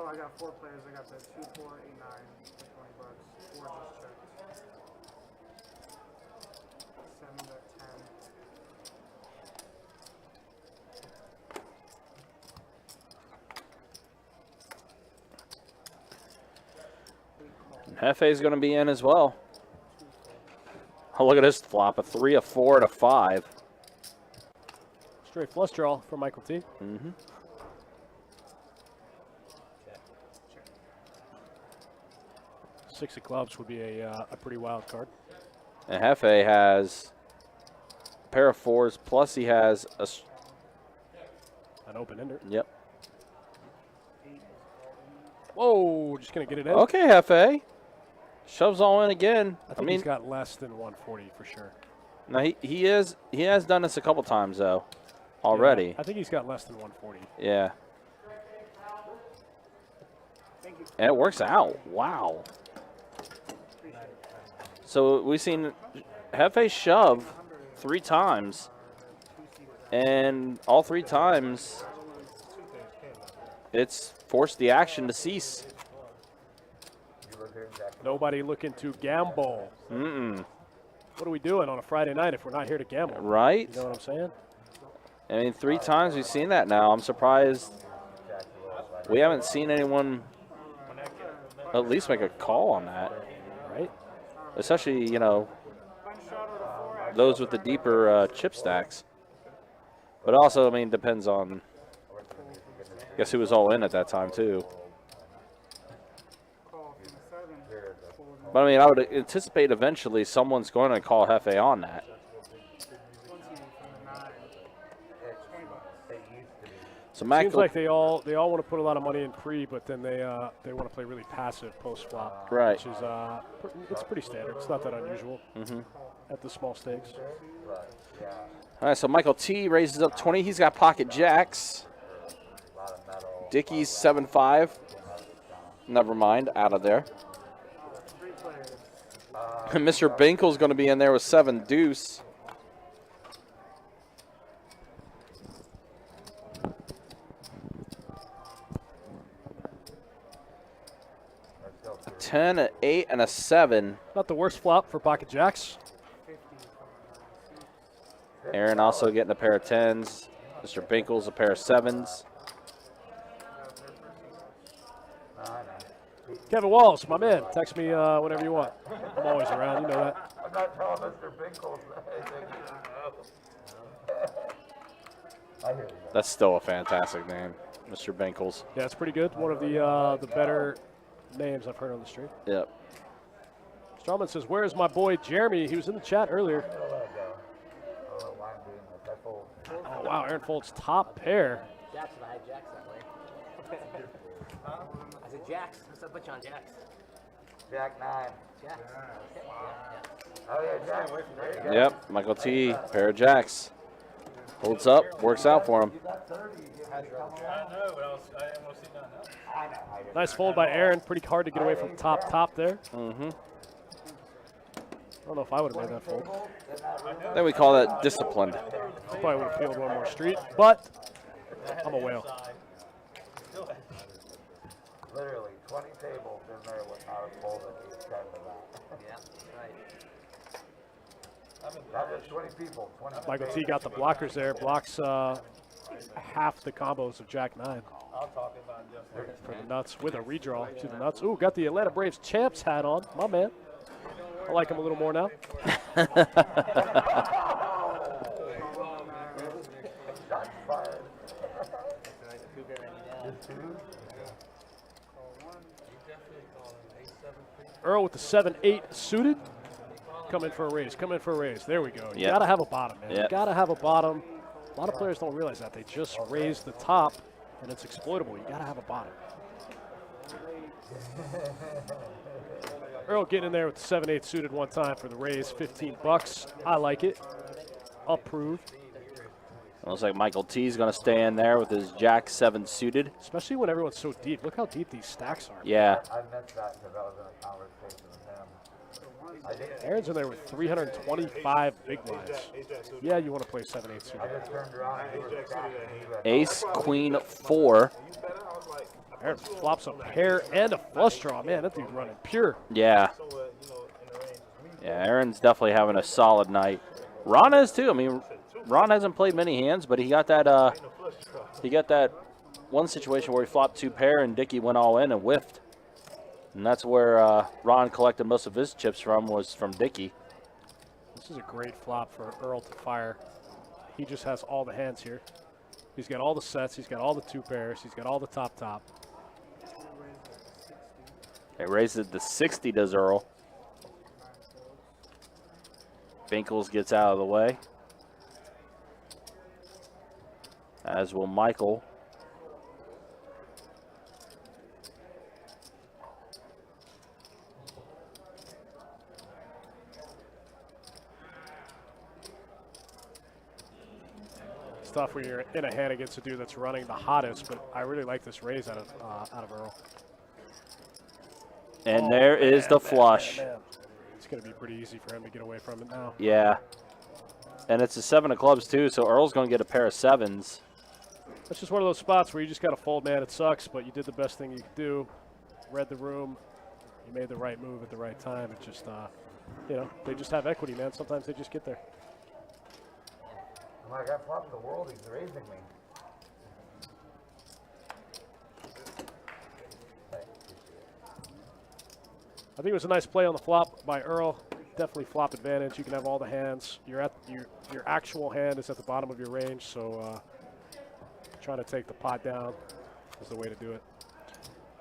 Oh, I got 4 players. I got the 2, 4, 8, 9, 20 bucks. 4 just checked. 7 to 10. Jefe's going to be in as well. Oh, look at this flop. A 3, a 4, and a 5. Straight flush draw for Michael T. Mm-hmm. Six of clubs would be a pretty wild card. And Jefe has a pair of 4s, plus he has An open ender. Yep. Whoa, just going to get it in. Okay, Jefe. Shoves all in again. I think he's got less than 140 for sure. No, he has done this a couple times though, already. Yeah, I think he's got less than 140. Yeah. And it works out. Wow. So we've seen Jefe shove 3 times, and all 3 times it's forced the action to cease. Nobody looking to gamble. Mm-mm. What are we doing on a Friday night if we're not here to gamble? Right? You know what I'm saying? I mean, 3 times we've seen that now. I'm surprised we haven't seen anyone at least make a call on that. Right? Especially, you know, those with the deeper chip stacks. But also, I mean, depends on, I guess, who was all in at that time, too. But, I mean, I would anticipate eventually someone's going to call Jefe on that. So Seems like they all want to put a lot of money in pre, but then they want to play really passive post flop, right? Which is it's pretty standard. It's not that unusual at the small stakes. All right, so Michael T raises up 20. He's got pocket jacks. Dickie's 7-5. Never mind, out of there. Mr. Binkles going to be in there with 7 deuce. A 10, an 8, and a 7. Not the worst flop for pocket jacks. Aaron also getting a pair of 10s. Mr. Binkles a pair of 7s. Kevin Walls, my man. Text me whenever you want. I'm always around. You know that. I'm not telling Mr. Binkles anything. That's still a fantastic name, Mr. Binkles. Yeah, it's pretty good. One of the better names I've heard on the street. Yep. Strawman says, "Where is my boy Jeremy? He was in the chat earlier." Oh wow, Aaron folds top pair. Jackson, I had Jacks that way. I said Jacks. What's up, put you on Jacks? Jack 9. Jacks. Oh yeah, Jack. There you go. Yep, Michael T, pair of jacks. Holds up, works out for him. Nice fold by Aaron. Pretty hard to get away from top there. Mm-hmm. I don't know if I would have made that fold. Then we call that disciplined. Probably would have peeled one more street, but I'm a whale. Literally 20 tables in there with not a fold at each end of that. Yeah, right. Not just 20 people, 20 Michael T got the blockers there. Blocks half the combos of Jack 9. For the nuts with a redraw to the nuts. Ooh, got the Atlanta Braves champs hat on. My man. I like him a little more now. Erle with the 7-8 suited. Come in for a raise. Come in for a raise. There we go. You Yep. got to have a bottom, man. Yep. You got to have a bottom. A lot of players don't realize that. They just raise the top, and it's exploitable. You got to have a bottom. Erle getting in there with the 7-8 suited one time for the raise. 15 bucks. I like it. Approve. Looks like Michael T is going to stay in there with his Jack 7 suited. Especially when everyone's so deep. Look how deep these stacks are. Yeah. I missed that because I was in a conversation with him. Aaron's in there with 325 big blinds. Yeah, you want to play 7-8 suited. I just turned around and he was stacking. He went, Ace, Queen, 4. Aaron flops a pair and a flush draw. Man, that dude's running pure. Yeah. Yeah, Aaron's definitely having a solid night. Ron is too. I mean, Ron hasn't played many hands, but he got that one situation where he flopped 2 pair and Dickie went all in and whiffed. And that's where Ron collected most of his chips from, was from Dickie. This is a great flop for Erle to fire. He just has all the hands here. He's got all the sets. He's got all the 2 pairs. He's got all the top. They raised it to 60, does Erle. Binkles gets out of the way. As will Michael. It's tough when you're in a hand against a dude that's running the hottest, but I really like this raise out of Erle. And there is the flush. Man. It's going to be pretty easy for him to get away from it now. Yeah. And it's a 7 of clubs too, so Erle's going to get a pair of 7s. That's just one of those spots where you just got to fold, man. It sucks, but you did the best thing you could do. Read the room. You made the right move at the right time. It just, you know, they just have equity, man. Sometimes they just get there. I'm like, I flopped the world. He's raising me. I think it was a nice play on the flop by Erle. Definitely flop advantage. You can have all the hands. You're at your actual hand is at the bottom of your range, so trying to take the pot down is the way to do it.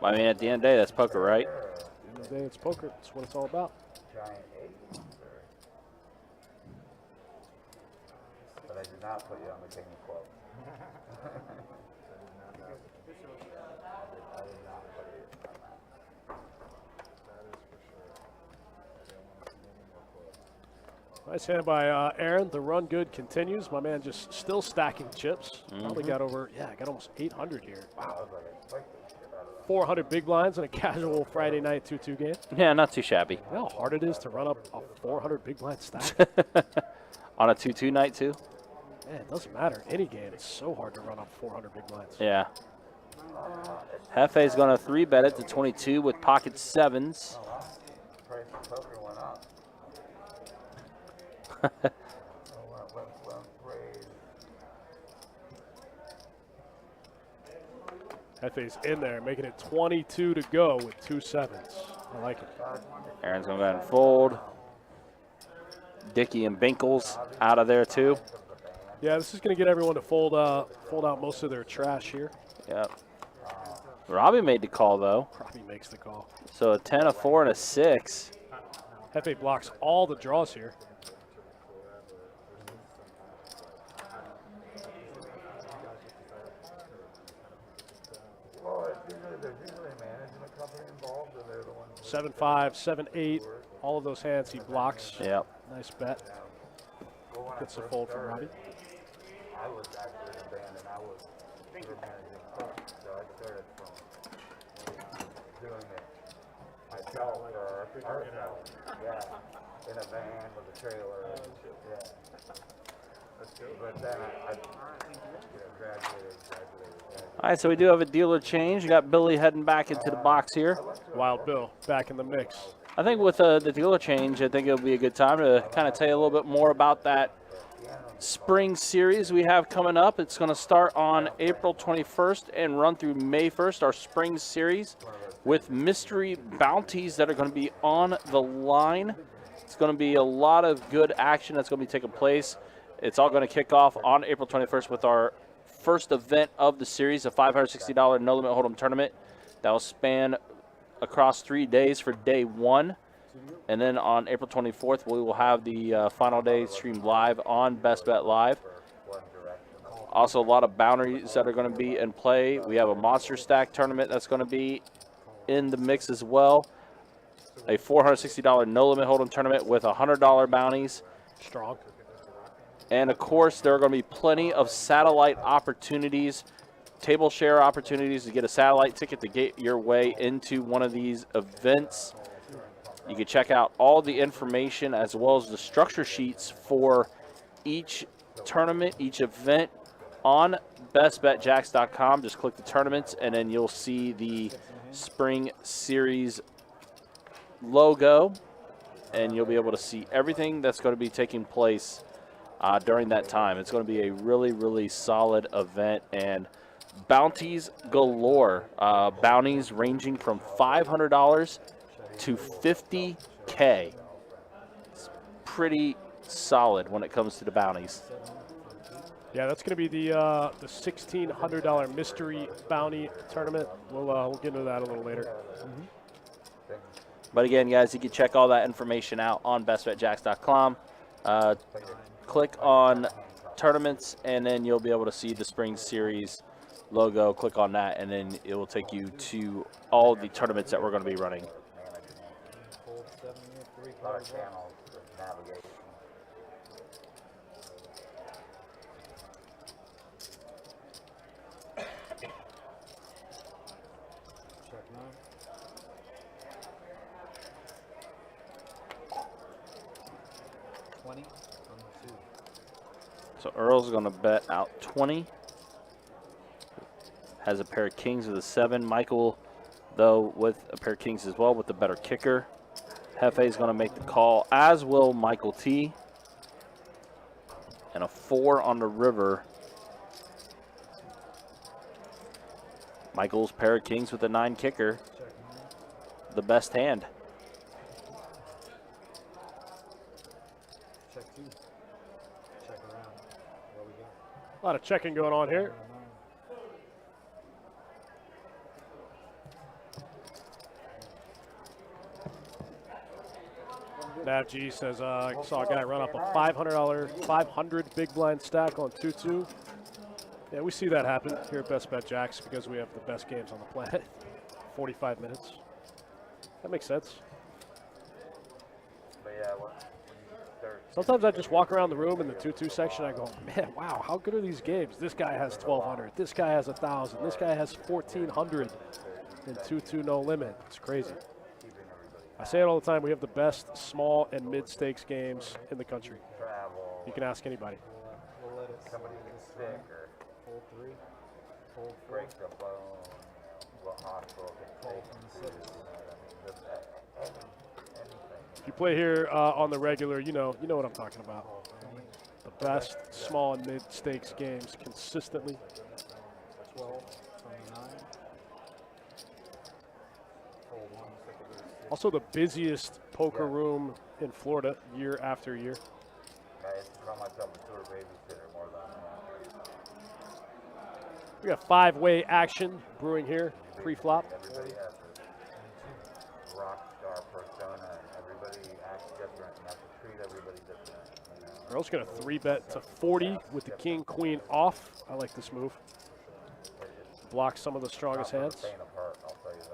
I mean, at the end of the day, that's poker, right? At the end of the day, it's poker. That's what it's all about. Giant 8. But I did not put you on the king of clubs. Nice hand by Aaron. The run good continues. My man just still stacking chips. Probably got over, got almost 800 here. Wow. 400 big blinds in a casual Friday night 2-2 game. Yeah, not too shabby. You know how hard it is to run up a 400 big blind stack? On a 2-2 night too? Man, it doesn't matter. Any game, it's so hard to run up 400 big blinds. Yeah. Jefe's going to 3-bet it to 22 with pocket 7s. Price of poker went up. Jefe's in there, making it 22 to go with 2 sevens. I like it. Aaron's going to go ahead and fold. Dickie and Binkles out of there too. Yeah, this is going to get everyone to fold out most of their trash here. Yep. Robbie made the call though. Robbie makes the call. So a 10, a 4, and a 6. Jefe blocks all the draws here. There's usually a management company involved, or they're the ones. 7-5, 7-8, all of those hands he blocks. Yep. Nice bet. Gets a fold from Robbie. I was actually in a band, and I was managing coach, so I started from doing it myself or ourselves. Yeah, in a van with a trailer. Yeah. But then I graduated. All right, so we do have a dealer change. You got Billy heading back into the box here. Wild Bill back in the mix. I think with the dealer change, I think it'll be a good time to kind of tell you a little bit more about that spring series we have coming up. It's going to start on April 21st and run through May 1st, our spring series with mystery bounties that are going to be on the line. It's going to be a lot of good action that's going to be taking place. It's all going to kick off on April 21st with our first event of the series, a $560 no limit hold'em tournament that will span across 3 days for day one. And then on April 24th, we will have the final day streamed live on Best Bet Live. Also, a lot of bounties that are going to be in play. We have a Monster Stack tournament that's going to be in the mix as well. A $460 no limit hold'em tournament with $100 bounties. Strong. And of course, there are going to be plenty of satellite opportunities, table share opportunities to get a satellite ticket to get your way into one of these events. You can check out all the information as well as the structure sheets for each tournament, each event on bestbetjacks.com. Just click the tournaments and then you'll see the spring series logo and you'll be able to see everything that's going to be taking place during that time. It's going to be a really, really solid event and bounties galore. Bounties ranging from $500 to $50K. It's pretty solid when it comes to the bounties. Yeah, that's going to be the $1,600 mystery bounty tournament. We'll get into that a little later. But again, guys, you can check all that information out on bestbetjacks.com. Click on tournaments, and then you'll be able to see the spring series logo. Click on that, and then it will take you to all the tournaments that we're going to be running. So Erle's going to bet out 20. Has a pair of kings with a 7. Michael, though, with a pair of kings as well with the better kicker. Jefe is going to make the call, as will Michael T. And a 4 on the river. Michael's pair of kings with a 9 kicker. The best hand. A lot of checking going on here. Nav G says, I saw a guy run up a $500 big blind stack on 2-2. Yeah, we see that happen here at Best Bet Jacks because we have the best games on the planet. 45 minutes. That makes sense. But yeah, Sometimes I just walk around the room in the 2-2 section. I go, man, wow, how good are these games? This guy has 1,200. This guy has 1,000. This guy has 1,400 in 2-2 no limit. It's crazy. I say it all the time. We have the best small and mid stakes games in the country. You can ask anybody. somebody gets sick or breaks a bone, what hospital can take them to. If you play here on the regular, you know what I'm talking about. The best small and mid stakes games consistently. 12 from the 9. Also the busiest poker room in Florida year after year. I used to call myself a tour babysitter more than We got 5-way action brewing here, pre-flop. everybody has a rock star persona and everybody acts different and you have to treat everybody different. Erle's going to 3-bet to 40 with the king, queen off. I like this move. Block some of the strongest hands. Staying apart, I'll tell you that.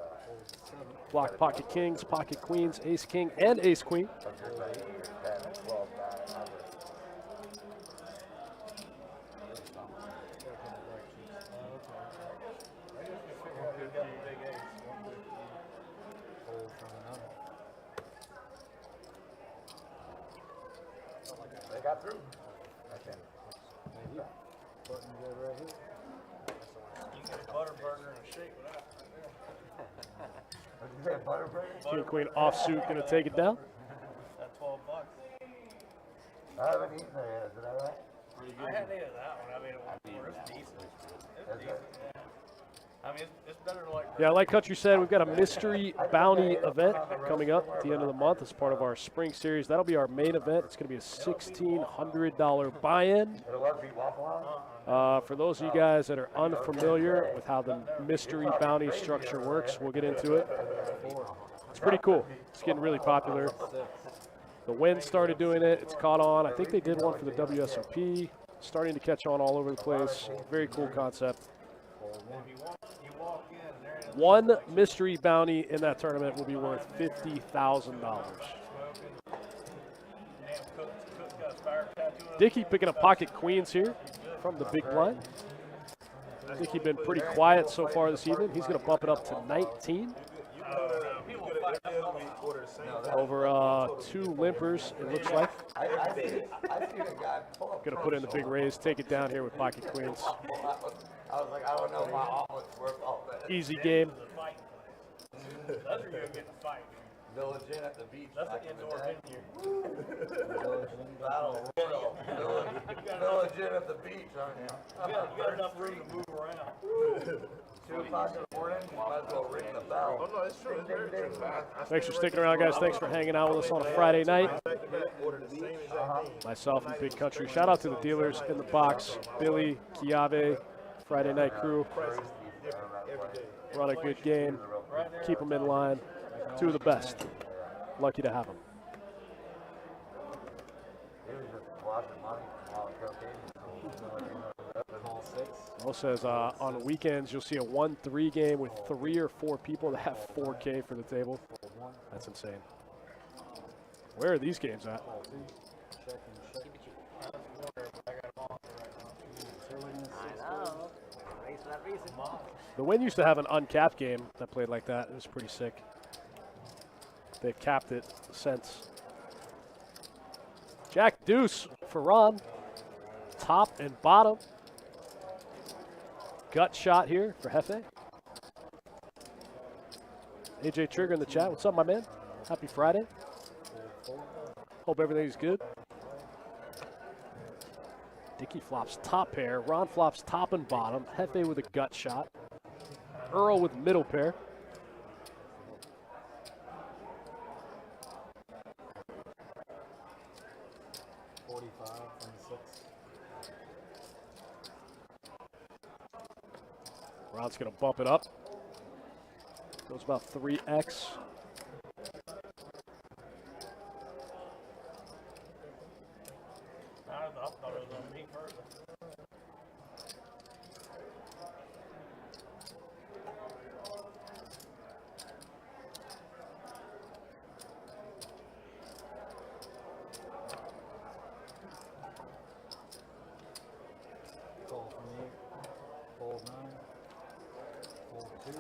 Block pocket kings, pocket queens, ace king, and ace queen. Everybody is 10, 12 guys. They got through. Okay. Button good right here. You get a butter burger and a shake with that. What'd you say, Butterburger? King, queen offsuit, going to take it down. At $12. I haven't eaten it yet, is that right? I hadn't eaten that one. I mean, it's decent. It's decent, yeah. I mean, it's better than like. Yeah, like Country said, we've got a mystery bounty event coming up at the end of the month as part of our spring series. That'll be our main event. It's going to be a $1,600 buy-in. For those of you guys that are unfamiliar with how the mystery bounty structure works, we'll get into it. It's pretty cool. It's getting really popular. The Wind started doing it. It's caught on. I think they did one for the WSOP. Starting to catch on all over the place. Very cool concept. One mystery bounty in that tournament will be worth $50,000. Dickie picking up pocket queens here from the big blind. Dickie been pretty quiet so far this evening. He's going to bump it up to 19. Over 2 limpers, it looks like. Going to put in the big raise, take it down here with pocket queens. I was like, I don't know if my omelet's worth all that. Easy game. That's where you're going to get the fight. Village Inn at the beach. That's an indoor venue. Village Inn at the beach, aren't you? You got enough room to move around. 2 o'clock in the morning, you might as well ring the bell. Oh, no, it's true. It's very true. Thanks for sticking around, guys. Thanks for hanging out with us on a Friday night. Order the same exact thing. Myself and Big Country. Shout out to the dealers in the box. Billy, Chiave, Friday night crew. Run a good game. Keep them in line. 2 of the best. Lucky to have them. Mo says on weekends you'll see a 1-3 game with 3 or 4 people that have 4K for the table. That's insane. Where are these games at? The Win used to have an uncapped game that played like that. It was pretty sick. They've capped it since. Jack Deuce for Ron. Top and bottom. Gut shot here for Jefe. AJ Trigger in the chat. What's up, my man? Happy Friday. Hope everything's good. Dickie flops top pair. Ron flops top and bottom. Jefe with a gut shot. Erle with middle pair. Ron's going to bump it up. Goes about 3x. I thought it was on me first. Call from me. Fold 9. Fold 2.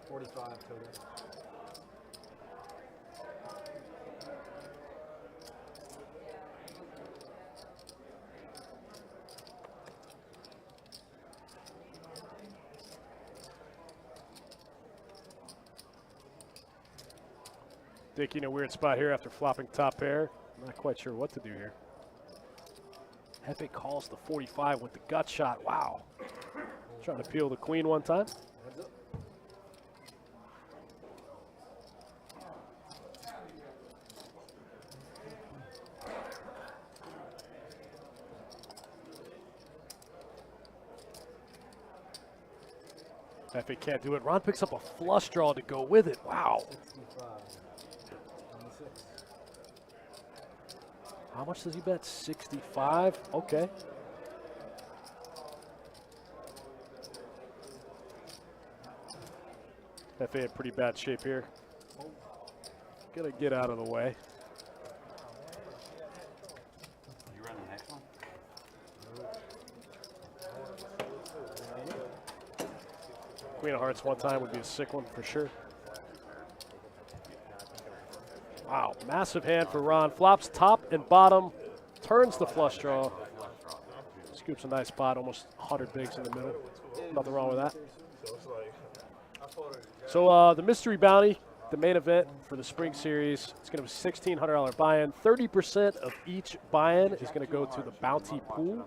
45 total. Dickie in a weird spot here after flopping top pair. Not quite sure what to do here. Jefe calls the 45 with the gut shot. Wow. Trying to peel the queen one time. Jefe can't do it. Ron picks up a flush draw to go with it. Wow. 65. 26. How much does he bet? 65? Okay. Jefe in pretty bad shape here. Gonna get out of the way. You run the next one? Queen of Hearts one time would be a sick one for sure. Wow, massive hand for Ron. Flops top and bottom, turns the flush draw. Scoops a nice spot, almost 100 bigs in the middle. Nothing wrong with that. So the mystery bounty the main event for the spring series. It's going to be $1,600 buy-in. 30% of each buy-in is going to go to the bounty pool.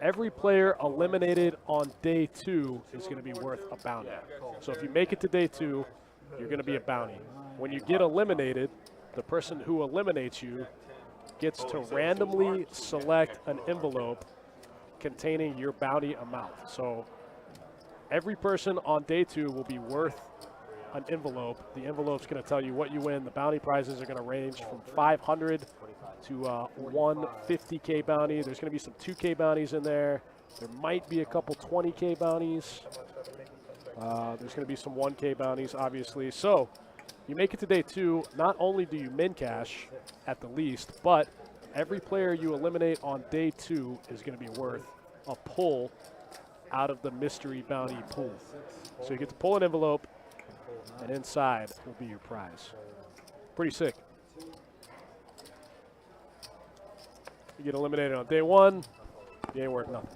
Every player eliminated on day 2 is going to be worth a bounty. So if you make it to day 2, you're going to be a bounty. When you get eliminated, the person who eliminates you gets to randomly select an envelope containing your bounty amount. So every person on day 2 will be worth an envelope. The envelope's going to tell you what you win. The bounty prizes are going to range from 500 to 150K bounty. There's going to be some 2K bounties in there. There might be a couple 20K bounties. There's going to be some 1K bounties, obviously. So you make it to day 2, not only do you min cash at the least, but every player you eliminate on day 2 is going to be worth a pull out of the mystery bounty pool. So you get to pull an envelope, and inside will be your prize. Pretty sick. You get eliminated on day 1, you ain't worth nothing.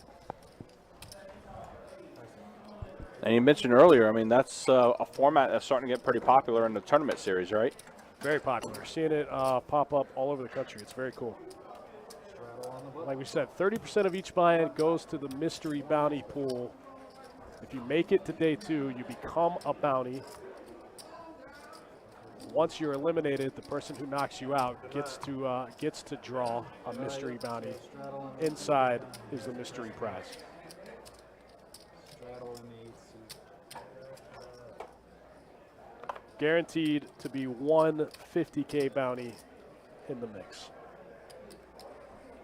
And you mentioned earlier, I mean, that's a format that's starting to get pretty popular in the tournament series, right? Very popular. Seeing it pop up all over the country. It's very cool. Like we said, 30% of each buy-in goes to the mystery bounty pool. If you make it to day 2, you become a bounty. Once you're eliminated, the person who knocks you out gets to draw a mystery bounty. Inside is the mystery prize. Guaranteed to be one 50K bounty in the mix.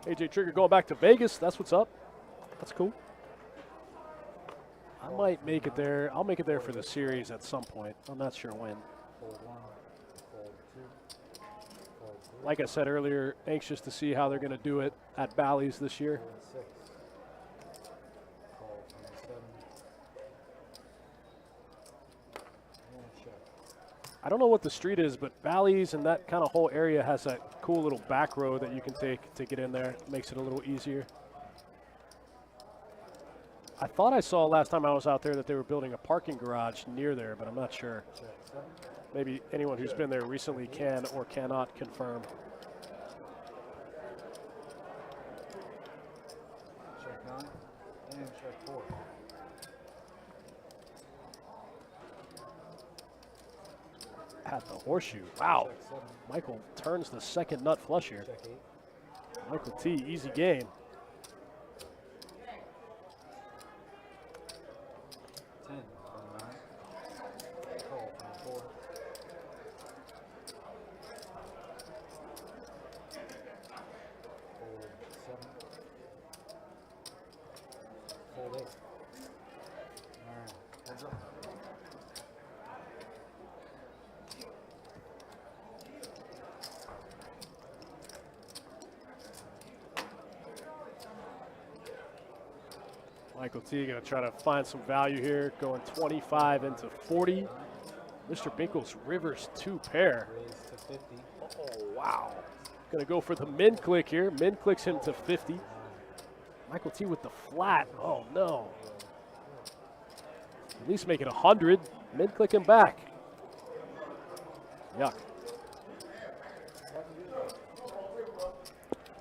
AJ Trigger going back to Vegas. That's what's up. That's cool. I might make it there. I'll make it there for the series at some point. I'm not sure when. Like I said earlier, anxious to see how they're going to do it at Bally's this year. I don't know what the street is, but Bally's and that kind of whole area has that cool little back road that you can take to get in there. Makes it a little easier. I thought I saw last time I was out there that they were building a parking garage near there, but I'm not sure. Maybe anyone who's been there recently can or cannot confirm. Check 9 and check 4. At the horseshoe. Wow. Michael turns the second nut flush here. Michael T, easy game. Michael T going to try to find some value here, going 25 into 40. Mr. Binkles rivers 2 pair. Oh, wow. Going to go for the min click here. Min clicks him to 50. Michael T with the flat. Oh, no. At least make it 100. Min click him back. Yuck.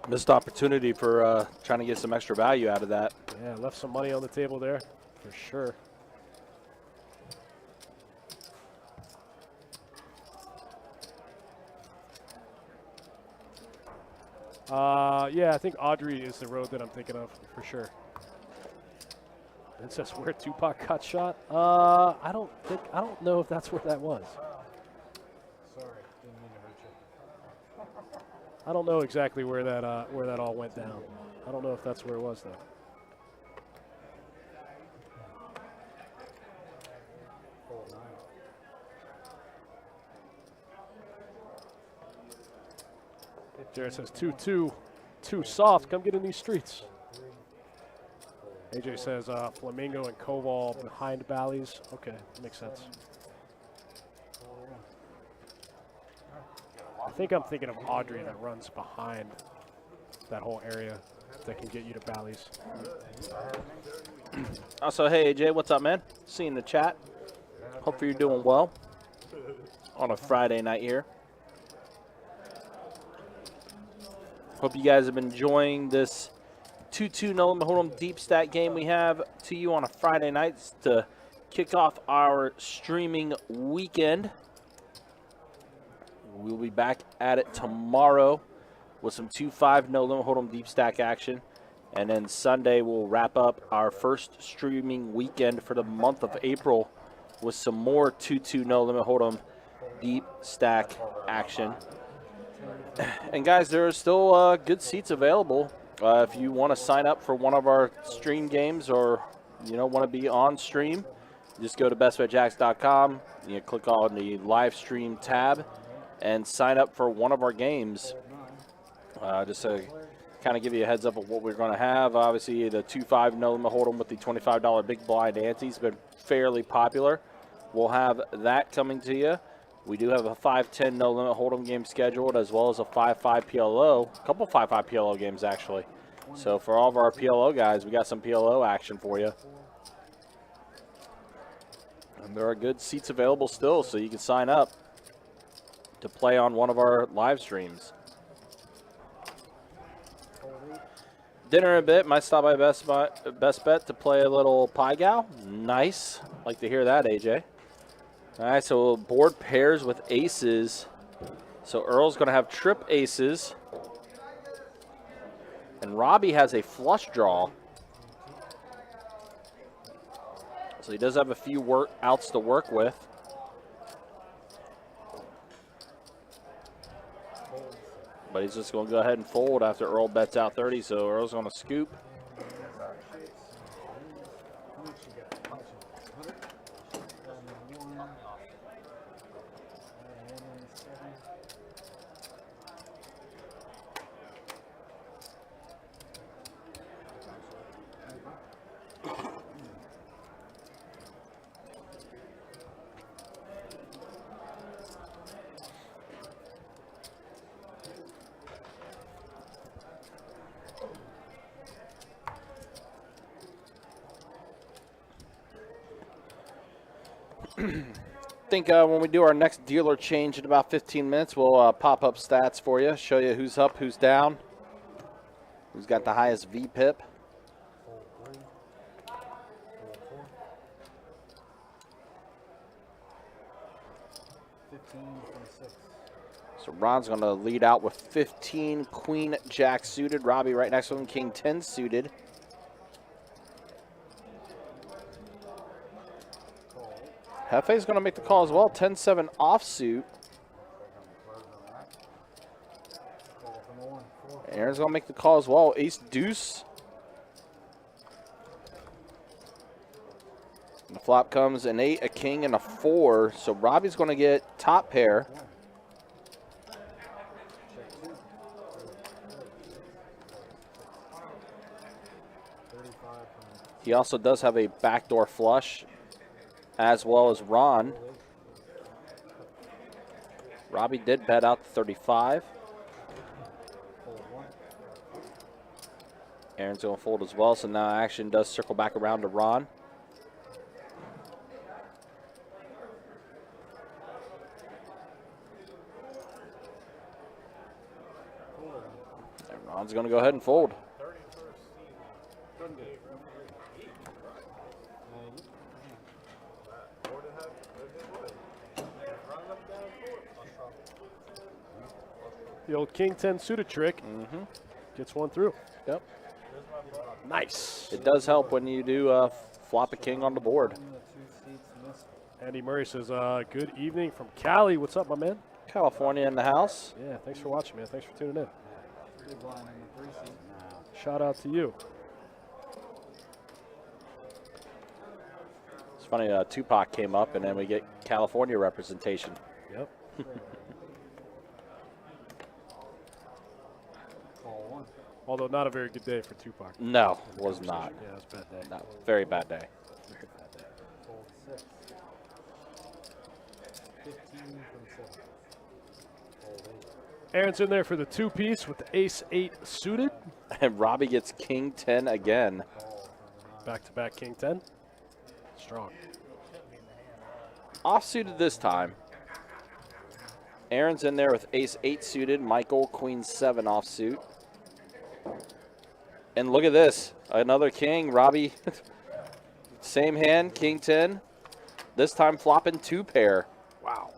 Missed opportunity for trying to get some extra value out of that. Yeah, left some money on the table there, for sure. Yeah, I think Audrey is the road that I'm thinking of, for sure. It says where Tupac got shot. I don't know if that's where that was. Sorry, didn't mean to hurt you. I don't know exactly where that all went down. I don't know if that's where it was, though. Jared says 2-2, too soft. Come get in these streets. AJ says Flamingo and Koval behind Bally's. Okay, makes sense. I think I'm thinking of Audrey that runs behind that whole area that can get you to Bally's. Also, hey AJ, what's up, man? See you in the chat. Hopefully you're doing well. on a Friday night here. Hope you guys have been enjoying this 2-2 No Limit Hold'em deep stack game we have to you on a Friday night to kick off our streaming weekend. We'll be back at it tomorrow with some 2-5 No Limit Hold'em deep stack action. And then Sunday we'll wrap up our first streaming weekend for the month of April with some more 2-2 No Limit Hold'em deep stack action. And guys, there are still good seats available. If you want to sign up for one of our stream games or want to be on stream, just go to bestbetjacks.com. You click on the live stream tab and sign up for one of our games. Just to kind of give you a heads up of what we're going to have. Obviously, the 2-5 No Limit Hold'em with the $25 big blind ante has been fairly popular. We'll have that coming to you. We do have a 5-10 No Limit Hold'em game scheduled, as well as a 5-5 PLO, a couple 5-5 PLO games actually. So for all of our PLO guys, we got some PLO action for you. And there are good seats available still, so you can sign up to play on one of our live streams. Dinner in a bit. Might stop by Best Bet to play a little Pie Gal. Nice. Like to hear that, AJ. All right, so board pairs with aces. So Erle's going to have trip aces. And Robbie has a flush draw. So he does have a few outs to work with. But he's just going to go ahead and fold after Erle bets out 30, so Erle's going to scoop. I think when we do our next dealer change in about 15 minutes, we'll pop up stats for you, show you who's up, who's down, who's got the highest VPIP. So Ron's going to lead out with 15, Queen Jack suited. Robbie right next to him, King 10 suited. Jefe's going to make the call as well. 10-7 offsuit. Aaron's going to make the call as well. Ace deuce. And the flop comes an 8, a king, and a 4. So Robbie's going to get top pair. He also does have a backdoor flush, as well as Ron. Robbie did bet out the 35. Aaron's going to fold as well, so now action does circle back around to Ron. And Ron's going to go ahead and fold. The old King 10 suited trick. Gets one through. Yep. Nice. It does help when you do flop a king on the board. Andy Murray says, good evening from Cali. What's up, my man? California in the house. Yeah, thanks for watching, man. Thanks for tuning in. Shout out to you. It's funny, Tupac came up, and then we get California representation. Yep. Although not a very good day for Tupac. No, was not. Yeah, it was a bad day. No, very bad day. Very bad day. Aaron's in there for the two-piece with the ace-8 suited. And Robbie gets king 10 again. Back-to-back king 10. Strong. Off-suited this time. Aaron's in there with ace 8 suited, Michael queen 7 offsuit. And look at this, another king, Robbie. Same hand, king 10. This time flopping 2 pair. Wow.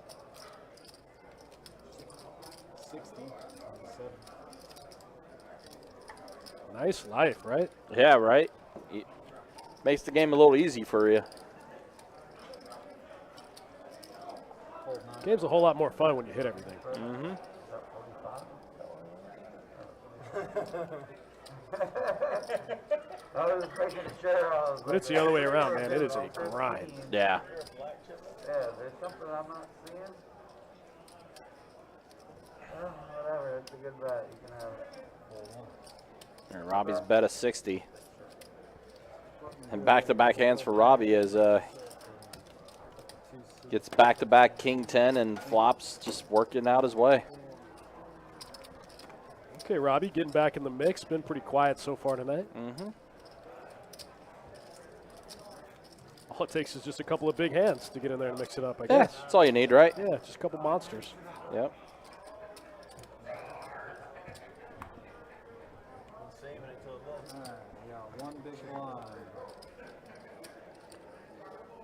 60. Nice life, right? Yeah, right? Makes the game a little easy for you. Game's a whole lot more fun when you hit everything. Mm-hmm. I was making sure I was But it's the other way around, man. It is a grind. Yeah. Yeah, there's something I'm not seeing. Whatever, it's a good bet. You can have it. And Robbie's bet a 60. And back-to-back hands for Robbie as gets back-to-back king 10 and flops just working out his way. Okay, Robbie, getting back in the mix. Been pretty quiet so far tonight. Mm-hmm. All it takes is just a couple of big hands to get in there and mix it up, I Yeah, guess. that's all you need, right? Yeah, just a couple monsters. Yep. Yeah, one big line.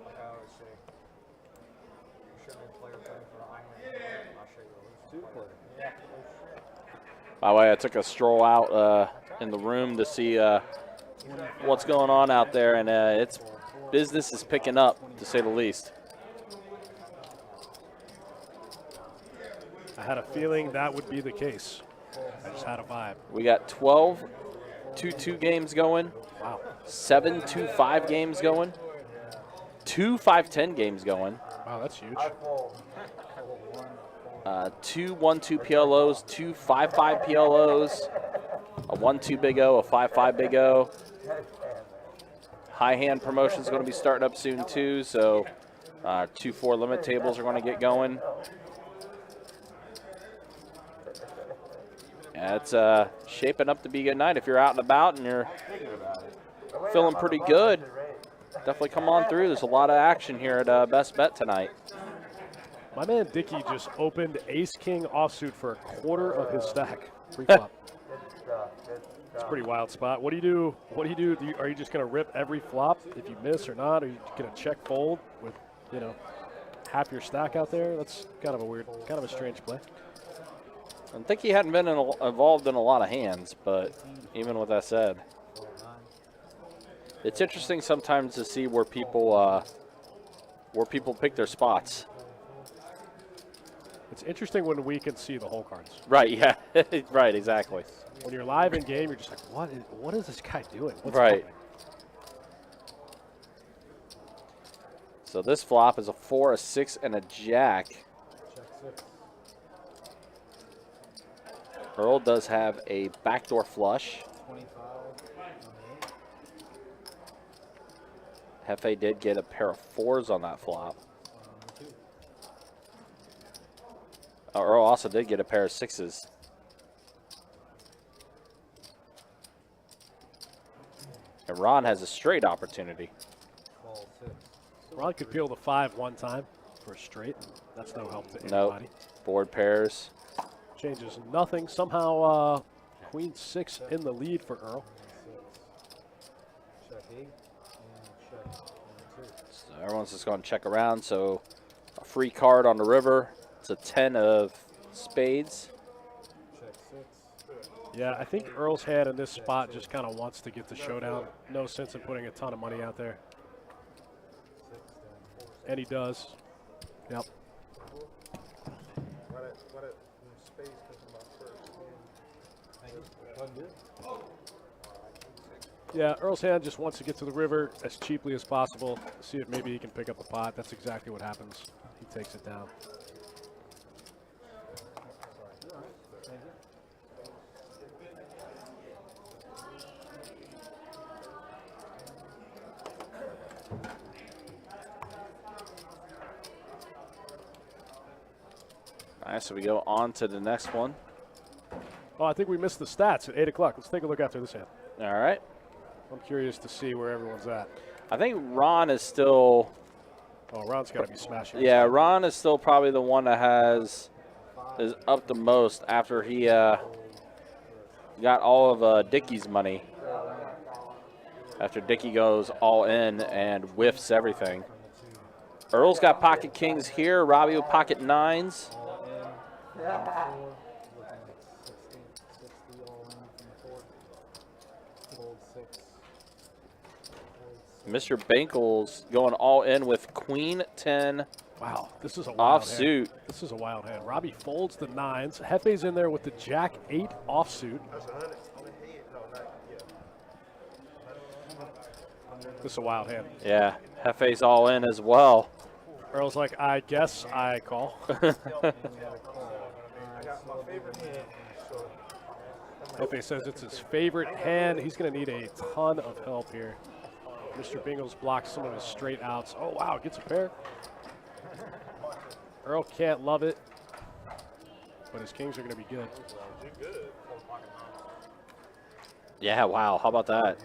Like I always say, you shouldn't be player playing for the island. I'll show you a loose player. Yeah. By the way, I took a stroll out in the room to see what's going on out there, and it's business is picking up, to say the least. I had a feeling that would be the case. I just had a vibe. We got 12 2-2 games going. Wow. 7 2-5 games going. 2 5-10 games going. Wow, that's huge. 2 1-2 PLOs, 2 5-5 PLOs, a 1-2 Big O, a 5-5 Big O. High hand promotion is going to be starting up soon too, so 2-4 limit tables are going to get going. Yeah, it's shaping up to be a good night. If you're out and about and you're feeling pretty good, definitely come on through. There's a lot of action here at Best Bet tonight. My man Dickie just opened ace-king offsuit for a quarter of his stack. Pre-flop. It's a pretty wild spot. What do you do? Are you just going to rip every flop if you miss or not? Are you going to check fold with, half your stack out there? That's kind of a weird, kind of a strange play. I think he hadn't been involved in a lot of hands, but even with that said, it's interesting sometimes to see where people pick their spots. It's interesting when we can see the whole cards. Right, yeah. Right, exactly. When you're live in game, you're just like, what is this guy doing? What's right. happening? So this flop is a 4, a 6, and a jack. Erle does have a backdoor flush. Jefe did get a pair of 4s on that flop. Erle also did get a pair of 6s. And Ron has a straight opportunity. Ron could peel the 5 one time for a straight. That's no help to Nope. anybody. Board pairs. Changes nothing. Somehow queen 6 in the lead for Erle. So everyone's just going to check around. So a free card on the river. It's a 10 of spades. Yeah, I think Erle's hand in this spot just kind of wants to get the showdown. No sense in putting a ton of money out there. And he does. Yep. Yeah, Erle's hand just wants to get to the river as cheaply as possible. See if maybe he can pick up the pot. That's exactly what happens. He takes it down. All right, so we go on to the next one. Oh, I think we missed the stats at 8 o'clock. Let's take a look after this hand. All right. I'm curious to see where everyone's at. I think Ron is still. Oh, Ron's got to be smashing. Yeah, Ron is still probably the one that has is up the most after he got all of Dickie's money. After Dickie goes all in and whiffs everything. Erle's got pocket kings here. Robbie with pocket nines. Mr. Binkles going all in with queen 10. Wow, this is a wild offsuit. Hand. This is a wild hand. Robbie folds the nines. Jefe's in there with the jack 8 offsuit. This is a wild hand. Yeah, Jefe's all in as well. Erle's like, I guess I call. Jefe says it's his favorite hand. He's going to need a ton of help here. Mr. Binkles blocks some of his straight outs. Oh, wow, gets a pair. Erle can't love it, but his kings are going to be good. Yeah, wow, how about that?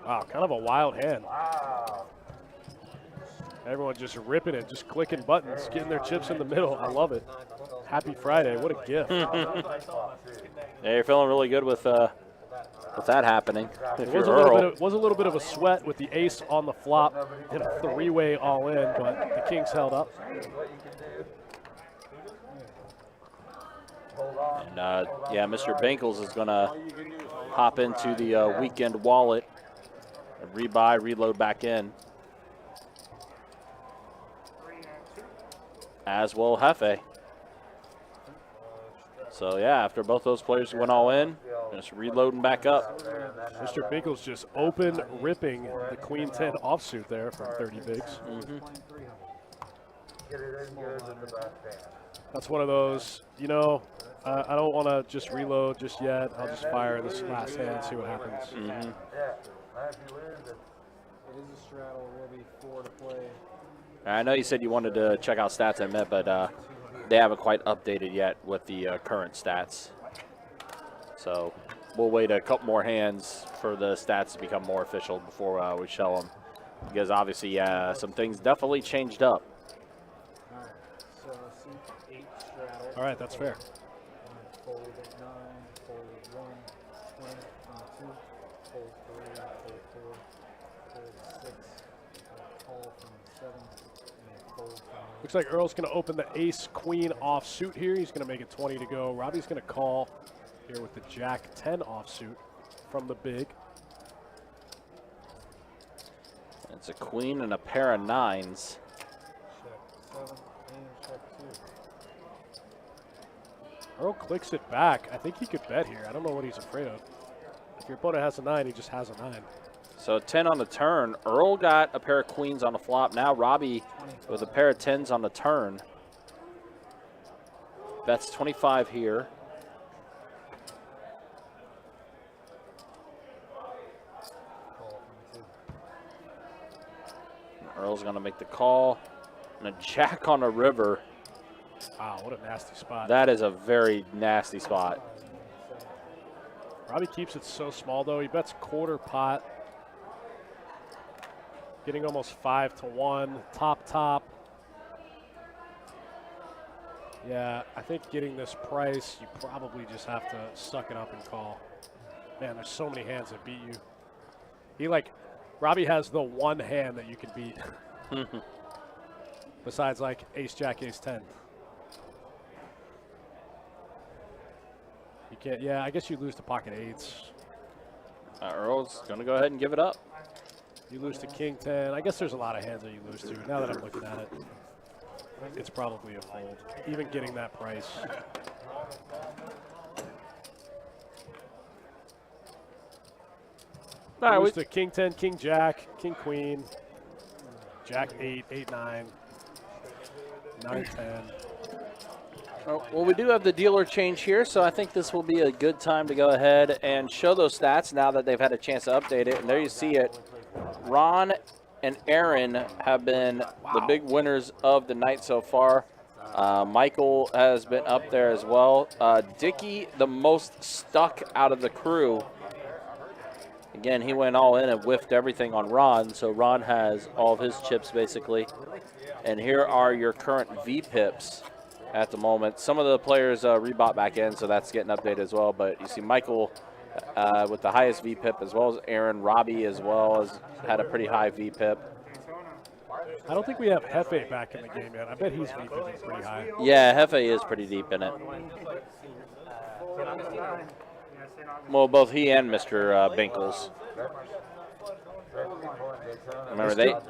Wow, kind of a wild hand. Everyone just ripping it, just clicking buttons, getting their chips in the middle. I love it. Happy Friday. What a gift. Yeah, you're feeling really good with that happening. It was a little bit of a sweat with the ace on the flop. Hit a three-way all in, but the kings held up. And, yeah, Mr. Binkles is going to hop into the weekend wallet and rebuy, reload back in. As will Jefe. So, yeah, after both those players went all in, just reloading back up. Mr. Binkles just open ripping the queen 10 offsuit there from 30 bigs. That's one of those, you know, I don't want to just reload just yet. I'll just fire this last hand, see what happens. It is a straddle, will be 4 to play. I know you said you wanted to check out stats in a minute, but they haven't quite updated yet with the current stats. So we'll wait a couple more hands for the stats to become more official before we show them. Because obviously, some things definitely changed up. All right, that's fair. Fold 9, fold 1, 20, 22, fold 3, fold 4, fold 6, call from 7, and fold from. Looks like Erle's going to open the ace queen offsuit here. He's going to make it 20 to go. Robbie's going to call here with the jack 10 offsuit from the big. It's a queen and a pair of nines. Check 7 and check 2. Erle clicks it back. I think he could bet here. I don't know what he's afraid of. If your opponent has a 9, he just has a 9. So 10 on the turn. Erle got a pair of queens on the flop. Now Robbie with a pair of 10s on the turn. Bets 25 here. Erle's going to make the call. And a jack on the river. Wow, what a nasty spot. That is a very nasty spot. Robbie keeps it so small, though. He bets quarter pot. Getting almost 5 to 1. Top. Yeah, I think getting this price, you probably just have to suck it up and call. Man, there's so many hands that beat you. Robbie has the one hand that you can beat. Besides, like, ace, jack, ace, 10. You can't, yeah, I guess you lose to pocket 8s. Erle's going to go ahead and give it up. You lose to king 10. I guess there's a lot of hands that you lose to. Now that I'm looking at it, it's probably a fold, even getting that price. All right, lose to king 10, king jack, king queen, jack 8, 8, 9, 9, 10. Well, we do have the dealer change here, so I think this will be a good time to go ahead and show those stats now that they've had a chance to update it. And there you see it. Ron and Aaron have been the big winners of the night so far. Michael has been up there as well. Dickie, the most stuck out of the crew. Again, he went all in and whiffed everything on Ron, so Ron has all of his chips basically. And here are your current V-pips at the moment. Some of the players rebought back in, so that's getting updated as well. But you see Michael with the highest V-pip, as well as Aaron. Robbie as well has had a pretty high V-pip. I don't think we have Jefe back in the game yet. I bet he's V-pipping pretty high. Yeah, Jefe is pretty deep in it. Well, both he and Mr. Binkles.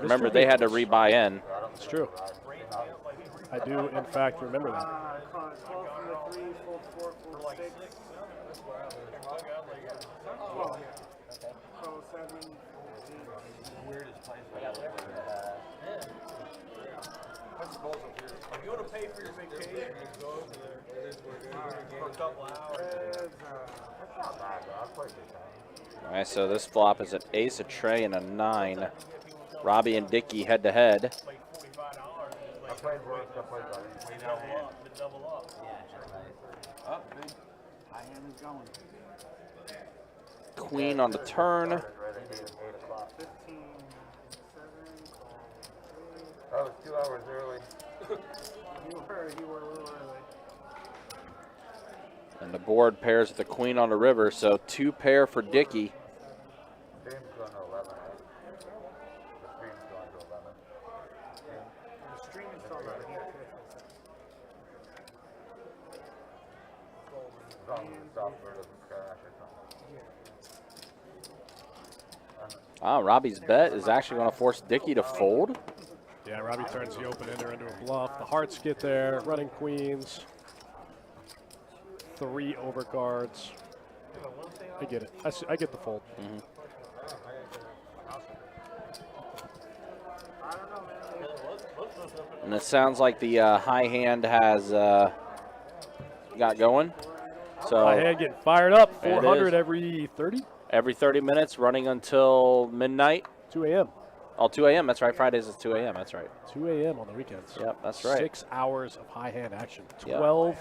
Remember they had to rebuy in. It's true. I do, in fact, remember that. If you want to pay for your vacation, you go over there for a couple hours. All right, so this flop is an ace, a tray, and a 9. Robbie and Dickie head to head. Queen on the turn. That was 2 hours early. You were a little early. And the board pairs with the queen on the river, so 2 pair for Dickie. Stream's going to 11, right? The stream's going to 11. The stream is still not here. As long as the software doesn't crash or something. Robbie's bet is actually going to force Dickie to fold. Yeah, Robbie turns the open ender into a bluff. The hearts get there, running queens. 3 overcards. I get it. I get the fold. And it sounds like the high hand has got going. So High hand getting fired up. There it 400 is. every 30? Every 30 minutes, running until midnight. 2 a.m. Oh, 2 a.m. That's right. Fridays is 2 a.m. That's right. 2 a.m. on the weekends. Yep, that's right. 6 hours of high hand action. Yep. 12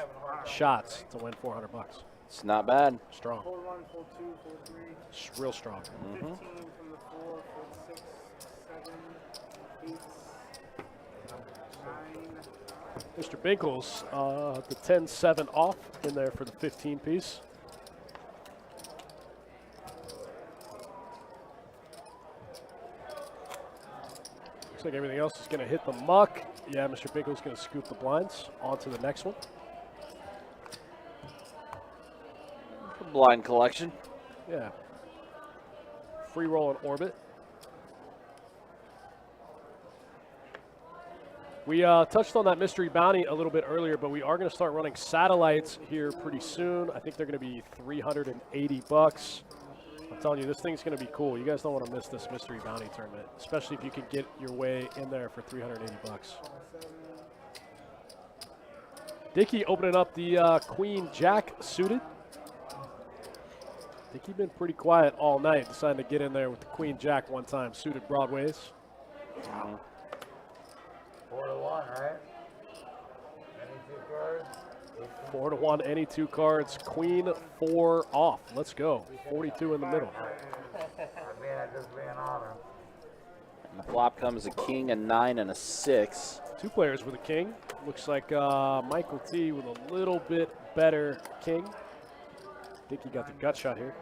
shots to win $400. It's not bad. Strong. Fold 1, fold 2, fold 3. Real strong. 15 from the 4, fold 6, 7, 8, 9. Mr. Binkles, the 10-7 off in there for the 15 piece. Looks like everything else is going to hit the muck. Yeah, Mr. Binkles going to scoop the blinds onto the next one. Blind collection. Yeah. Free roll in orbit. We touched on that mystery bounty a little bit earlier, but we are going to start running satellites here pretty soon. I think they're going to be $380. I'm telling you, this thing's going to be cool. You guys don't want to miss this mystery bounty tournament, especially if you can get your way in there for $380. Dickie opening up the Queen Jack suited. Dickie been pretty quiet all night, deciding to get in there with the Queen Jack one time, suited broadways. 4-1, right? Any 2 cards? 4-1, any 2 cards. Queen 4 off. Let's go. 42 in the middle. Just being honest. And the flop comes a king, a 9, and a 6. 2 players with a king. Looks like Michael T with a little bit better king. Dickie got the gut shot here.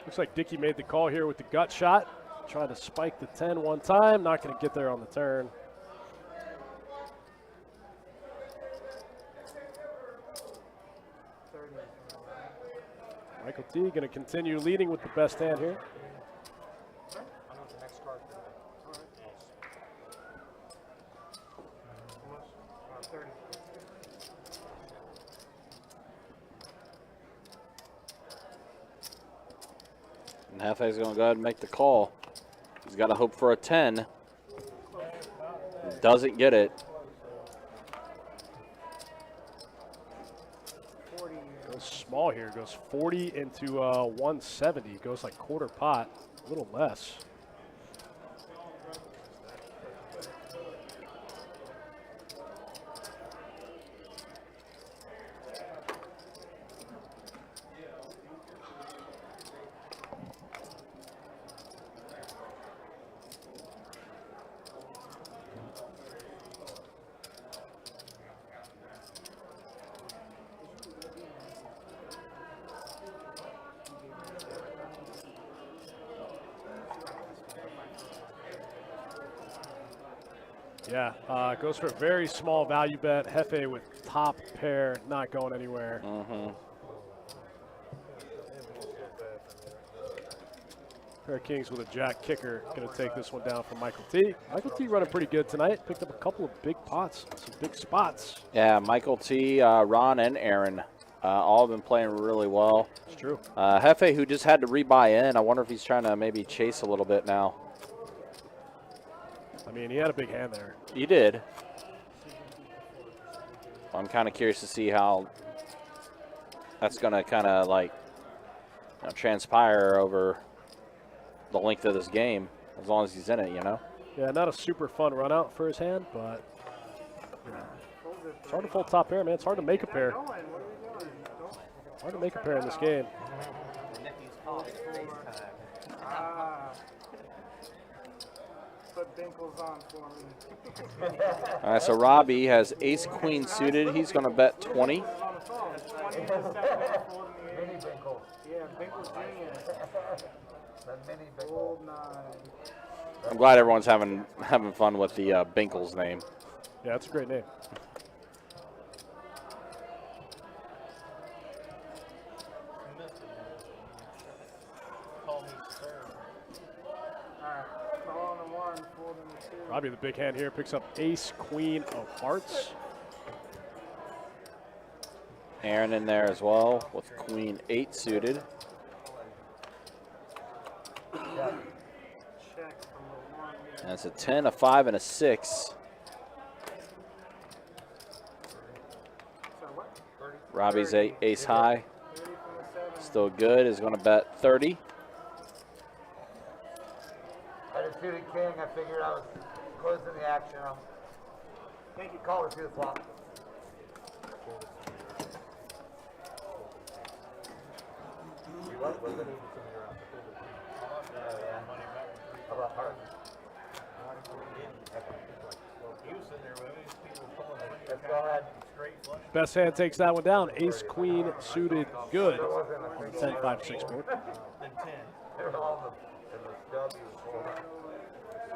Looks like Dickie made the call here with the gut shot. Trying to spike the 10 one time. Not going to get there on the turn. Michael T going to continue leading with the best hand here. And Jefe's going to go ahead and make the call. He's got to hope for a 10. Doesn't get it. Goes small here. Goes 40 into 170. Goes like quarter pot, a little less. Yeah, goes for a very small value bet. Jefe with top pair, not going anywhere. Pair of kings with a jack kicker. Going to take this one down from Michael T. Michael T running pretty good tonight. Picked up a couple of big pots, some big spots. Yeah, Michael T, Ron, and Aaron all have been playing really well. It's true. Jefe, who just had to rebuy in, I wonder if he's trying to maybe chase a little bit now. I mean, he had a big hand there. You did. I'm kind of curious to see how that's going to kind of like transpire over the length of this game, as long as he's in it, you know? Yeah, not a super fun run out for his hand, but you know, it's hard to fold top pair, man. It's hard to make a pair. Hard to make a pair in this game. Put Binkles on for me. All right, so Robbie has ace queen suited. He's going to bet 20. Mini Binkles. Yeah, Binkles Jr. The mini Binkles. Old 9. I'm glad everyone's having fun with the Binkles name. Yeah, that's a great name. Robbie, the big hand here, picks up ace, queen of hearts. Aaron in there as well with queen 8 suited. And it's a 10, a 5, and a 6. Robbie's ace high. Still good, is going to bet 30. I just suited king. I figured I was closing the action. Thank you. Call it through the flop. What was it? How about heart? Let's go ahead. Best hand takes that one down. Ace, queen, suited, good. On the 10, 5, 6 board.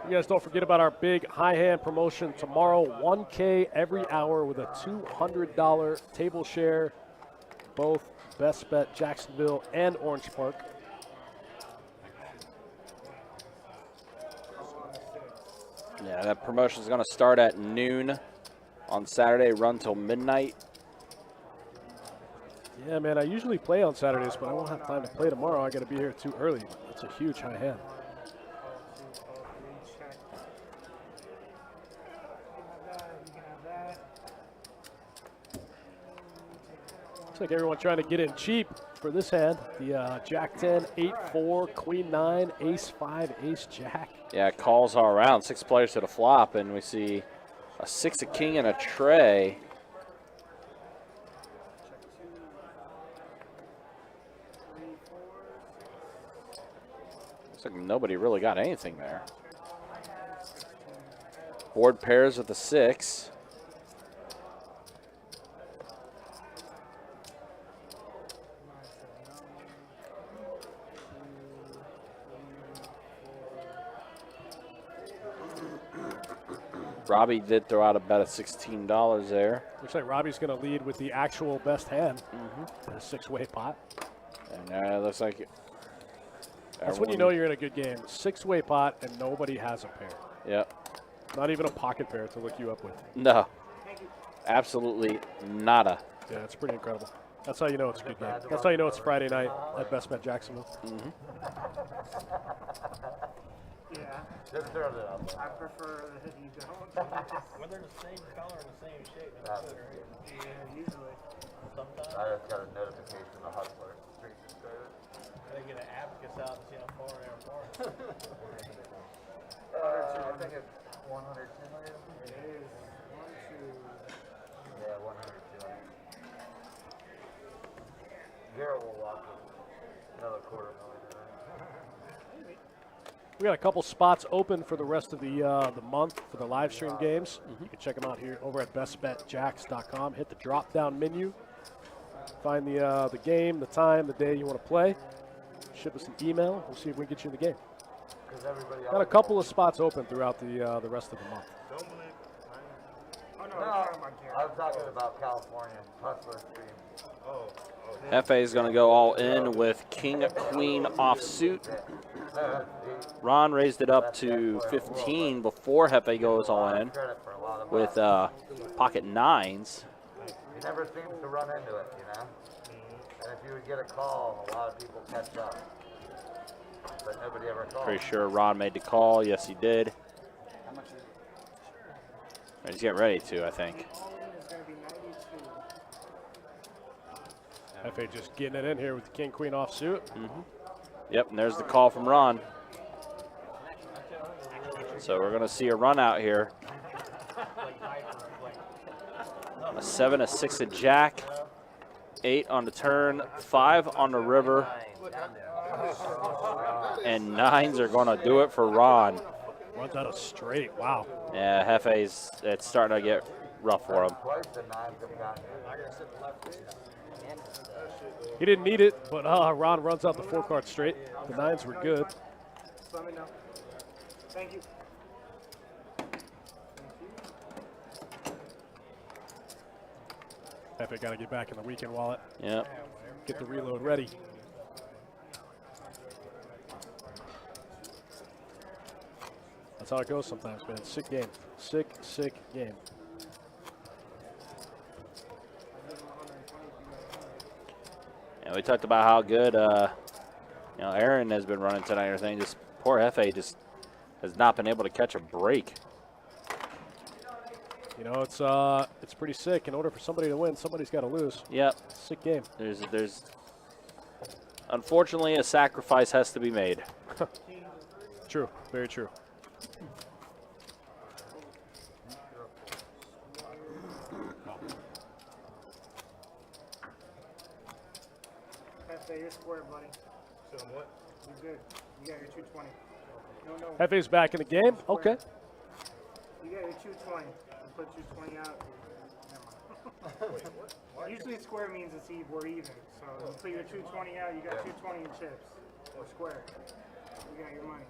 You guys don't forget about our big high hand promotion tomorrow. 1K every hour with a $200 table share. Both Best Bet Jacksonville and Orange Park. Yeah, that promotion is going to start at noon on Saturday, run till midnight. Yeah, man, I usually play on Saturdays, but I won't have time to play tomorrow. I got to be here too early. It's a huge high hand. Looks like everyone trying to get in cheap for this hand. The Jack 10, 8-4, Queen 9, Ace 5, Ace Jack. Yeah, calls all around. 6 players to the flop, and we see a 6, a king, and a tray. Looks like nobody really got anything there. Board pairs with the 6. Robbie did throw out a bet of $16 there. Looks like Robbie's going to lead with the actual best hand. A 6-way pot. And it looks like that's when you know you're in a good game. 6-way pot and nobody has a pair. Yep. Not even a pocket pair to look you up with. No. Absolutely nada. Yeah, it's pretty incredible. That's how you know it's a good game. That's how you know it's Friday night at Best Bet Jacksonville. Yeah. Just throw it out there. I prefer that you don't. When they're the same color and the same shape, That that's was good, right? good. Yeah, usually. Sometimes I just got a notification the Hustler streak is started. they get an abacus out to see how far they are apart. I think it's 100, 200. It is 1, 2. Yeah, 100, 200. Garrett will walk with another $250,000. We got a couple spots open for the rest of the month for the live stream games. You can check them out here over at bestbetjacks.com. Hit the drop down menu, find the game, the time, the day you want to play. Ship us an email. We'll see if we can get you in the game. Got a couple of spots open throughout the rest of the month. Don't believe it. Oh, no, No, I'm talking about Garrett. I was talking about California Hustler stream. Oh. Jefe is going to go all in with king queen offsuit. Ron raised it up to 15 before Jefe goes all in with pocket nines. He never seems to run into it, you know? And if you would get a call, a lot of people catch up. But nobody ever calls. Pretty sure Ron made the call. Yes, he did. He's getting ready to, I think. It's going to be 92. Jefe just getting it in here with the king queen offsuit. Yep, and there's the call from Ron. So we're going to see a run out here. A 7, a 6, a jack. 8 on the turn, 5 on the river. And 9s are going to do it for Ron. Runs out of straight. Wow. Yeah, Jefe's, it's starting to get rough for him. He didn't need it, but Ron runs out the 4 card straight. The 9s were good. Just let me know. Thank you. Jefe got to get back in the weekend wallet. Yep. Get the reload ready. That's how it goes sometimes, man. Sick game. Sick game. And we talked about how good, Aaron has been running tonight and everything. Just poor Jefe just has not been able to catch a break. You know, it's pretty sick. In order for somebody to win, somebody's got to lose. Yep. Sick game. There's unfortunately a sacrifice has to be made. True. Very true. You're square, buddy. So what? You're good. You got your 220. No. Jefe's back in the game. Okay. You got your 220. You put 220 out. Never mind. Usually square means we're even. So you put your 220 out, you got 220 in chips. Or square. You got your money.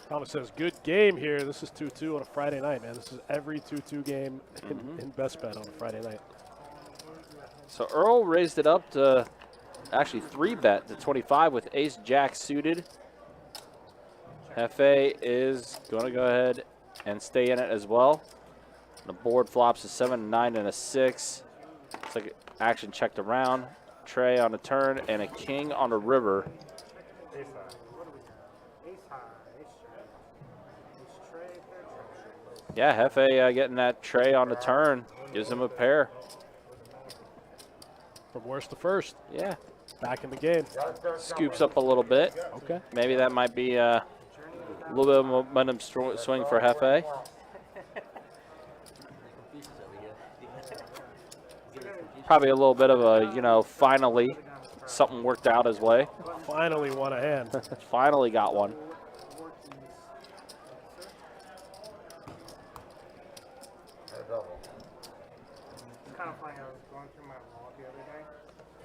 Thomas says, good game here. This is 2-2 on a Friday night, man. This is every 2-2 game in best bet on a Friday night. So Erle raised it up to actually 3-bet to 25 with ace jack suited. Jefe is going to go ahead and stay in it as well. The board flops a 7, 9, and a 6. It's like action checked around. Trey on the turn and a king on the river. Yeah, Jefe getting that tray on the turn gives him a pair. From worst to first. Yeah. Back in the game. Scoops up a little bit. Okay. Maybe that might be a little bit of momentum swing for Jefe. Probably a little bit of a, finally something worked out his way. Finally won a hand. Finally got one. It's kind of funny. I was going through my wallet the other day,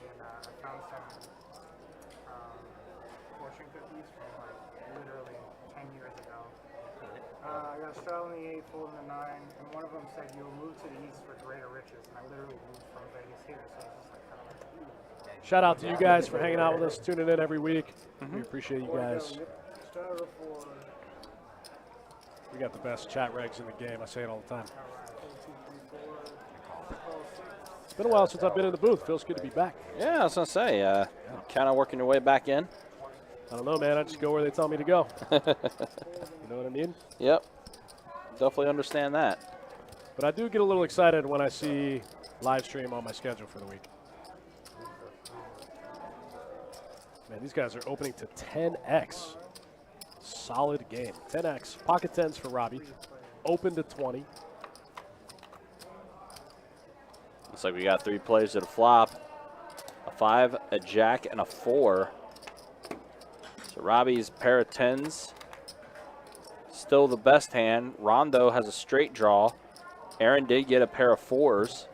and I found some fortune cookies from literally 10 years ago. I got straddling the 8, folding the 9, and one of them said you'll move to the east for greater riches, and I literally moved from Vegas here, so it's just like kind of like, ooh. Shout out to you guys for hanging out with us, tuning in every week. We appreciate you guys. Straddle for We got the best chat regs in the game. I say it all the time. It's been a while since I've been in the booth. Feels good to be back. Yeah, I was going to say, kind of working your way back in. I don't know, man. I just go where they tell me to go. You know what I mean? Yep. Definitely understand that. But I do get a little excited when I see live stream on my schedule for the week. Man, these guys are opening to 10x. Solid game. 10x. Pocket 10s for Robbie. Open to 20. Looks like we got 3 players at a flop. A 5, a jack, and a 4. So Robbie's pair of 10s. Still the best hand. Rondo has a straight draw. Aaron did get a pair of 4s.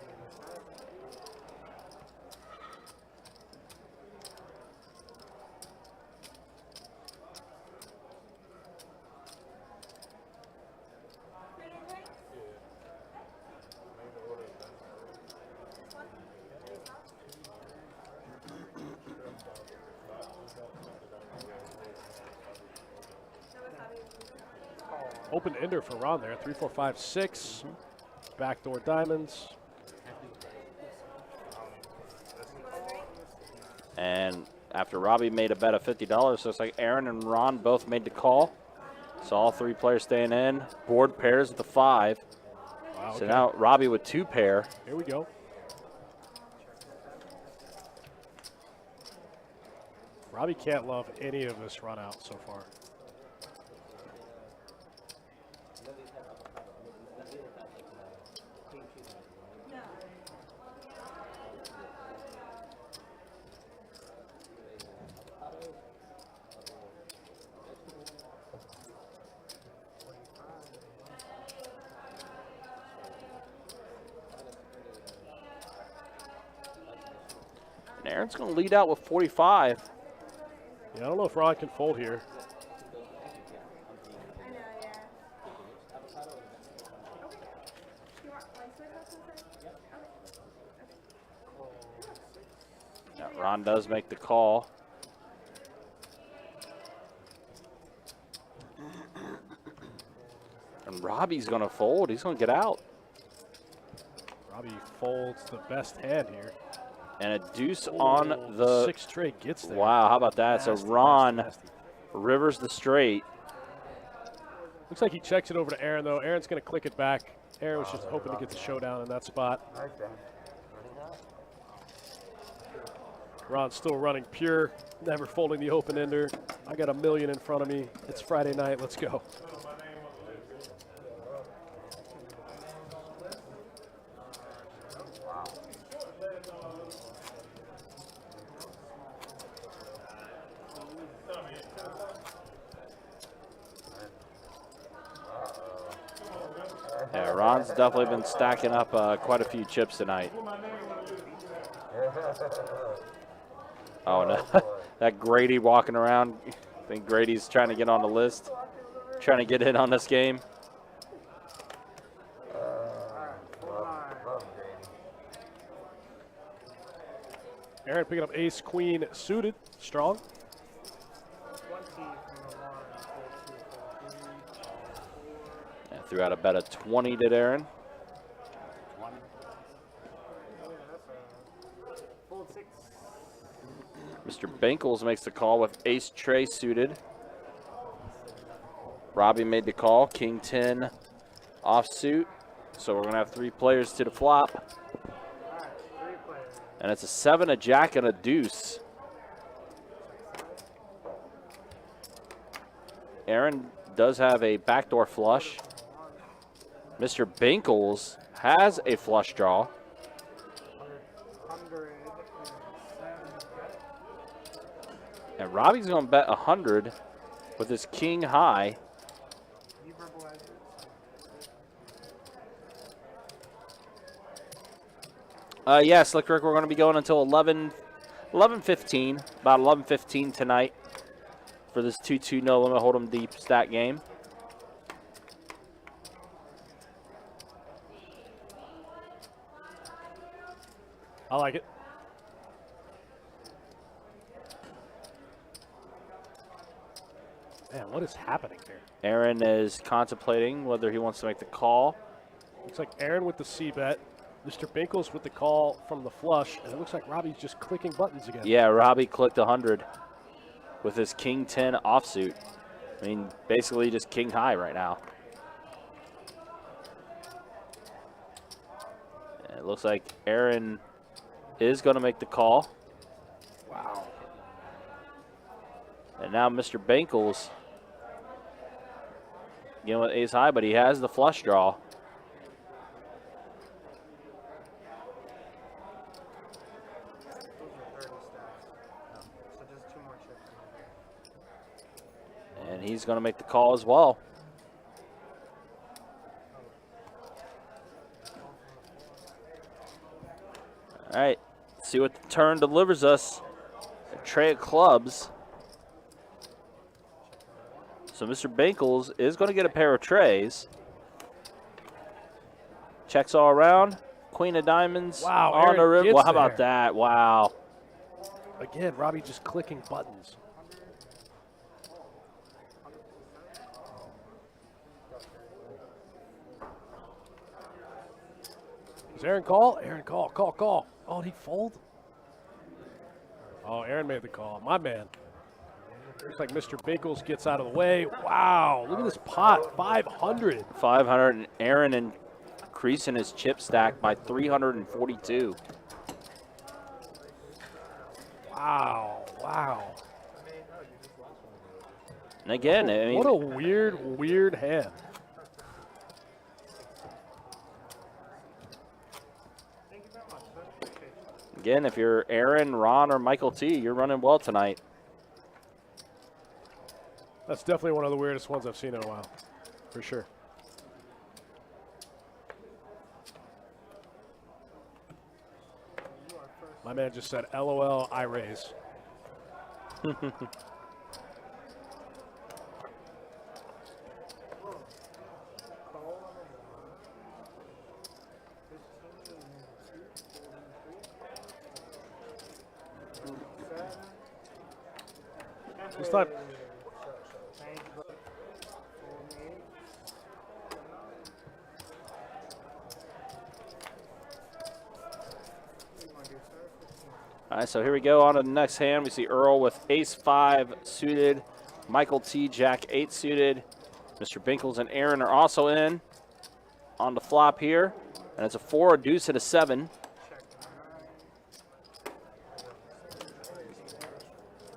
Open ender for Ron there. 3, 4, 5, 6. Backdoor diamonds. And after Robbie made a bet of $50, looks like Aaron and Ron both made the call. So all 3 players staying in. Board pairs with the 5. Wow, So now Robbie with 2 pair. Here we go. Robbie can't love any of this run out so far. And Aaron's going to lead out with 45. Yeah, I don't know if Ron can fold here. Yeah, Ron does make the call. And Robbie's going to fold. He's going to get out. Robbie folds the best hand here. And a deuce on the 6 straight gets there. Wow, how about that? Nasty, So Ron nasty. rivers the straight. Looks like he checks it over to Aaron, though. Aaron's going to click it back. Aaron was just hoping to get the showdown in that spot. Ron's still running pure, never folding the open ender. I got $1 million in front of me. It's Friday night. Let's go. Yeah, Ron's definitely been stacking up quite a few chips tonight. Oh, no. That Grady walking around. I think Grady's trying to get on the list, trying to get in on this game. Aaron picking up ace, queen, suited, strong. Yeah, threw out a bet of 20, did Aaron. Mr. Binkles makes the call with ace tray suited. Robbie made the call, king 10 offsuit. So we're going to have 3 players to the flop. And it's a 7, a jack, and a deuce. Aaron does have a backdoor flush. Mr. Binkles has a flush draw. And Robbie's going to bet 100 with his king high. Yeah, Slick Rick, we're going to be going until 11:15, about 11:15 tonight for this 2-2 no limit hold'em deep stat game. I like it. Man, what is happening here? Aaron is contemplating whether he wants to make the call. Looks like Aaron with the C-bet. Mr. Binkles with the call from the flush. And it looks like Robbie's just clicking buttons again. Yeah, Robbie clicked 100 with his King 10 offsuit. I mean, basically just king high right now. And it looks like Aaron is going to make the call. Wow. And now Mr. Binkles, again with ace high, but he has the flush draw. And he's going to make the call as well. All right, see what the turn delivers us. A tray of clubs. So Mr. Binkles is going to get a pair of trays. Checks all around. Queen of diamonds. Wow, on the Aaron rib. gets Well, how about there. that? Wow. Again, Robbie just clicking buttons. Is Aaron call? Aaron call. Oh, did he fold? Oh, Aaron made the call. My man. Looks like Mr. Binkles gets out of the way. Wow, look at this pot, 500. 500, and Aaron increasing his chip stack by 342. Wow. And again, I mean, What a weird hand. again, if you're Aaron, Ron, or Michael T, you're running well tonight. That's definitely one of the weirdest ones I've seen in a while, for sure. My man just said, LOL, I raise. This time. All right, so here we go on to the next hand. We see Erle with ace-5 suited, Michael T, jack-8 suited. Mr. Binkles and Aaron are also in on the flop here. And it's a 4, a deuce, and a 7.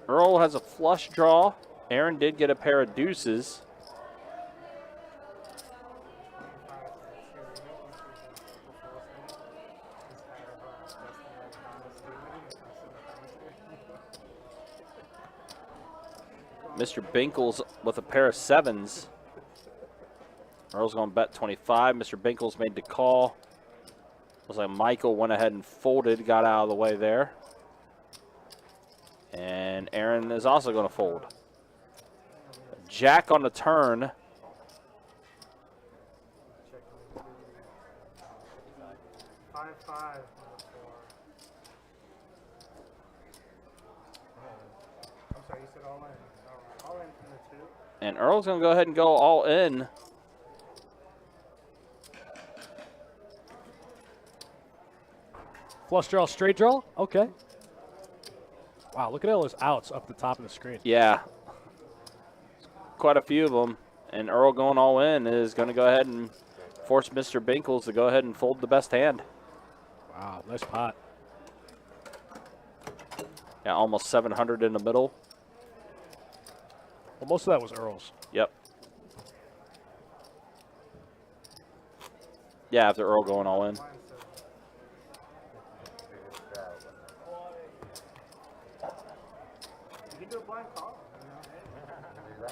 Erle has a flush draw. Aaron did get a pair of deuces. Mr. Binkles with a pair of 7s. Erle's going to bet 25. Mr. Binkles made the call. Looks like Michael went ahead and folded, got out of the way there. And Aaron is also going to fold. Jack on the turn. Five. I'm sorry, you said all in. All in from the 2. And Erle's going to go ahead and go all in. Flush draw, straight draw? Okay. Wow, look at all those outs up the top of the screen. Yeah. Quite a few of them. And Erle going all in is going to go ahead and force Mr. Binkles to go ahead and fold the best hand. Wow, nice pot. Yeah, almost 700 in the middle. Well, most of that was Erles. Yep. Yeah, after Erle going all in. You can do a blind call.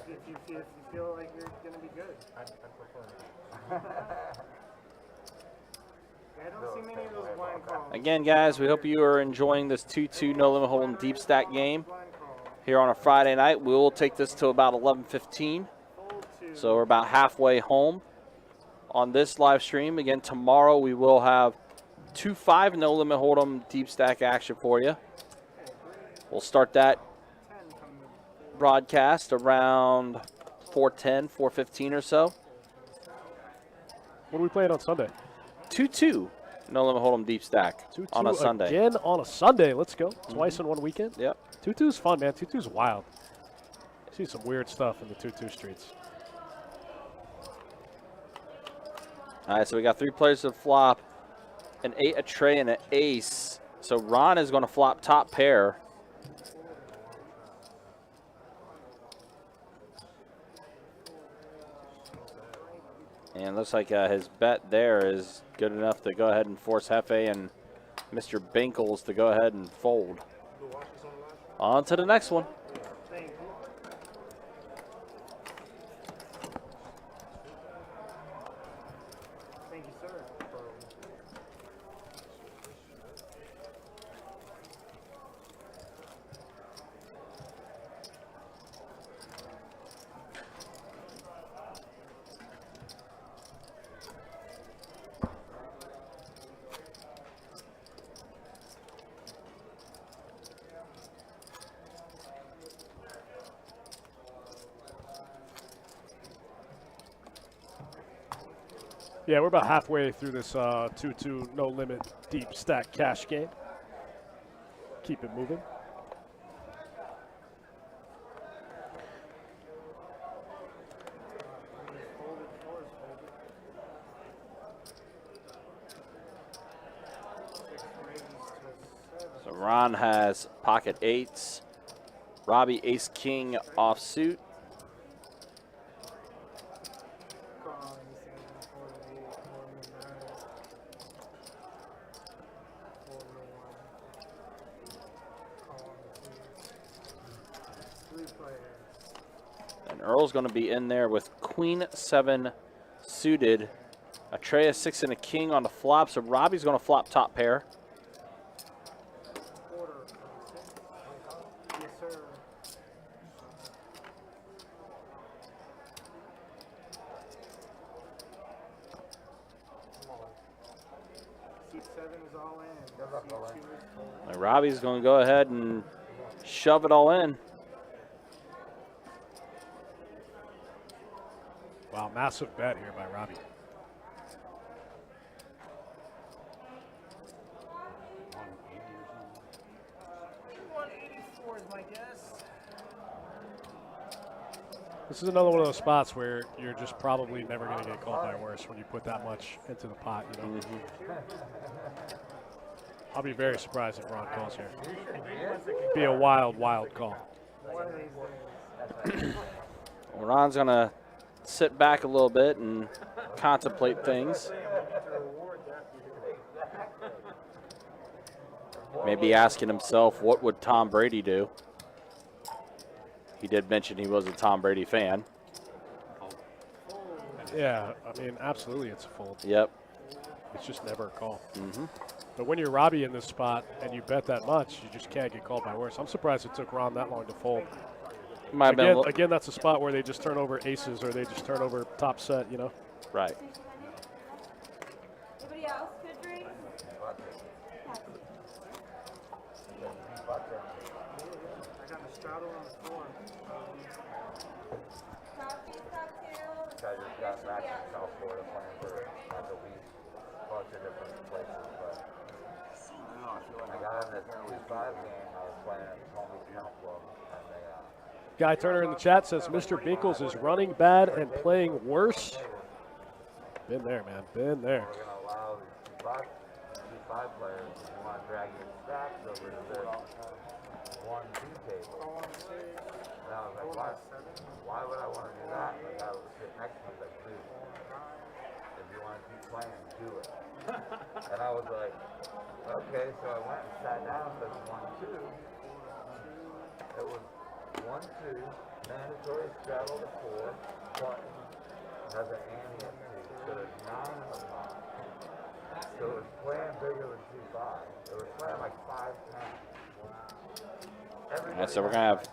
If you feel like you're going to be good. I prefer I don't see many of those blind calls. Again, guys, we hope you are enjoying this 2-2 No Limit Hold'em deep stack game here on a Friday night. We will take this to about 11:15. So we're about halfway home on this live stream. Again, tomorrow we will have 2-5 no limit hold'em deep stack action for you. We'll start that broadcast around 4:10, 4:15 or so. What are we playing on Sunday? 2-2 no limit hold'em deep stack 2-2 on a Sunday. Again on a Sunday. Let's go. Twice in one weekend. Yep. 2-2 is fun, man. 2-2 is wild. See some weird stuff in the 2-2 streets. All right, so we got 3 players to flop, an 8, a tray, and an ace. So Ron is going to flop top pair. And looks like his bet there is good enough to go ahead and force Jefe and Mr. Binkles to go ahead and fold. On to the next one. Thank you, sir. Yeah, we're about halfway through this 2-2 no limit deep stack cash game. Keep it moving. So Ron has pocket 8s. Robbie ace king offsuit. And Erle's going to be in there with queen 7 suited. A tray, a 6, and a king on the flop. So Robbie's going to flop top pair. Yes, sir. C7 is all in. C2 is full. And Robbie's going to go ahead and shove it all in. Wow, massive bet here by Robbie. This is another one of those spots where you're just probably never going to get called by worse when you put that much into the pot, you know. I'll be very surprised if Ron calls here. Be a wild, wild call. Ron's going to sit back a little bit and contemplate things. Maybe asking himself, what would Tom Brady do? He did mention he was a Tom Brady fan. Yeah, I mean, absolutely it's a fold. Yep. It's just never a call. But when you're Robbie in this spot and you bet that much, you just can't get called by worse. I'm surprised it took Ron that long to fold. Might have been a little, Again, that's a spot where they just turn over aces or they just turn over top set, you know? right. Anybody else good drinks? I got the straddle on the floor. Coffee, cocktail. I just got back from South Florida playing for like a week, a bunch of different places, but I got in this 2-5 game, I was playing at Homie's Count Club, and they, Guy Turner in the chat says Mr. Binkles is running bad and playing worse. Been there, man. Been there. we're going to allow these 2-5 players, if you want to drag your stacks over to this 1-2 table. And I was like, why would I want to do that? The guy was sitting next to me like, dude, if you want to keep playing, do it. And I was like, okay, so I went and sat down for 1-2. It was 1-2, mandatory straddle to 4, button, has an ante at 2, so there's 9 in the pot. So it was playing bigger than 2-5. It was playing like 5-10. And so we're going to have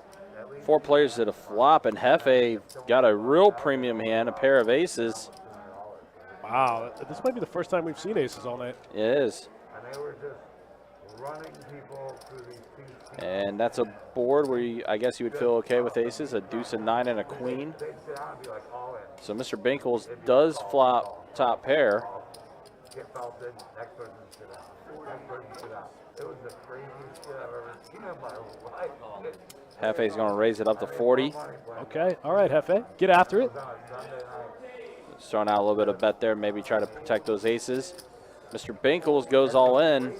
4 players at a flop, and Jefe got a real premium hand, a pair of aces. Wow, this might be the first time we've seen aces all night. It is. I and they were just running people through these two seats. And that's a board where I guess you would feel okay with aces, a deuce, a 9, and a queen. They'd sit down and be like, all in. So Mr. Binkles does flop top pair. Get belted, next person sit down. Next person sit down. It was the craziest shit I've ever seen in my life. Jefe's going to raise it up to 40. Okay, all right, Jefe, get after it. Just throwing out a little bit of bet there, maybe try to protect those aces. Mr. Binkles goes all in.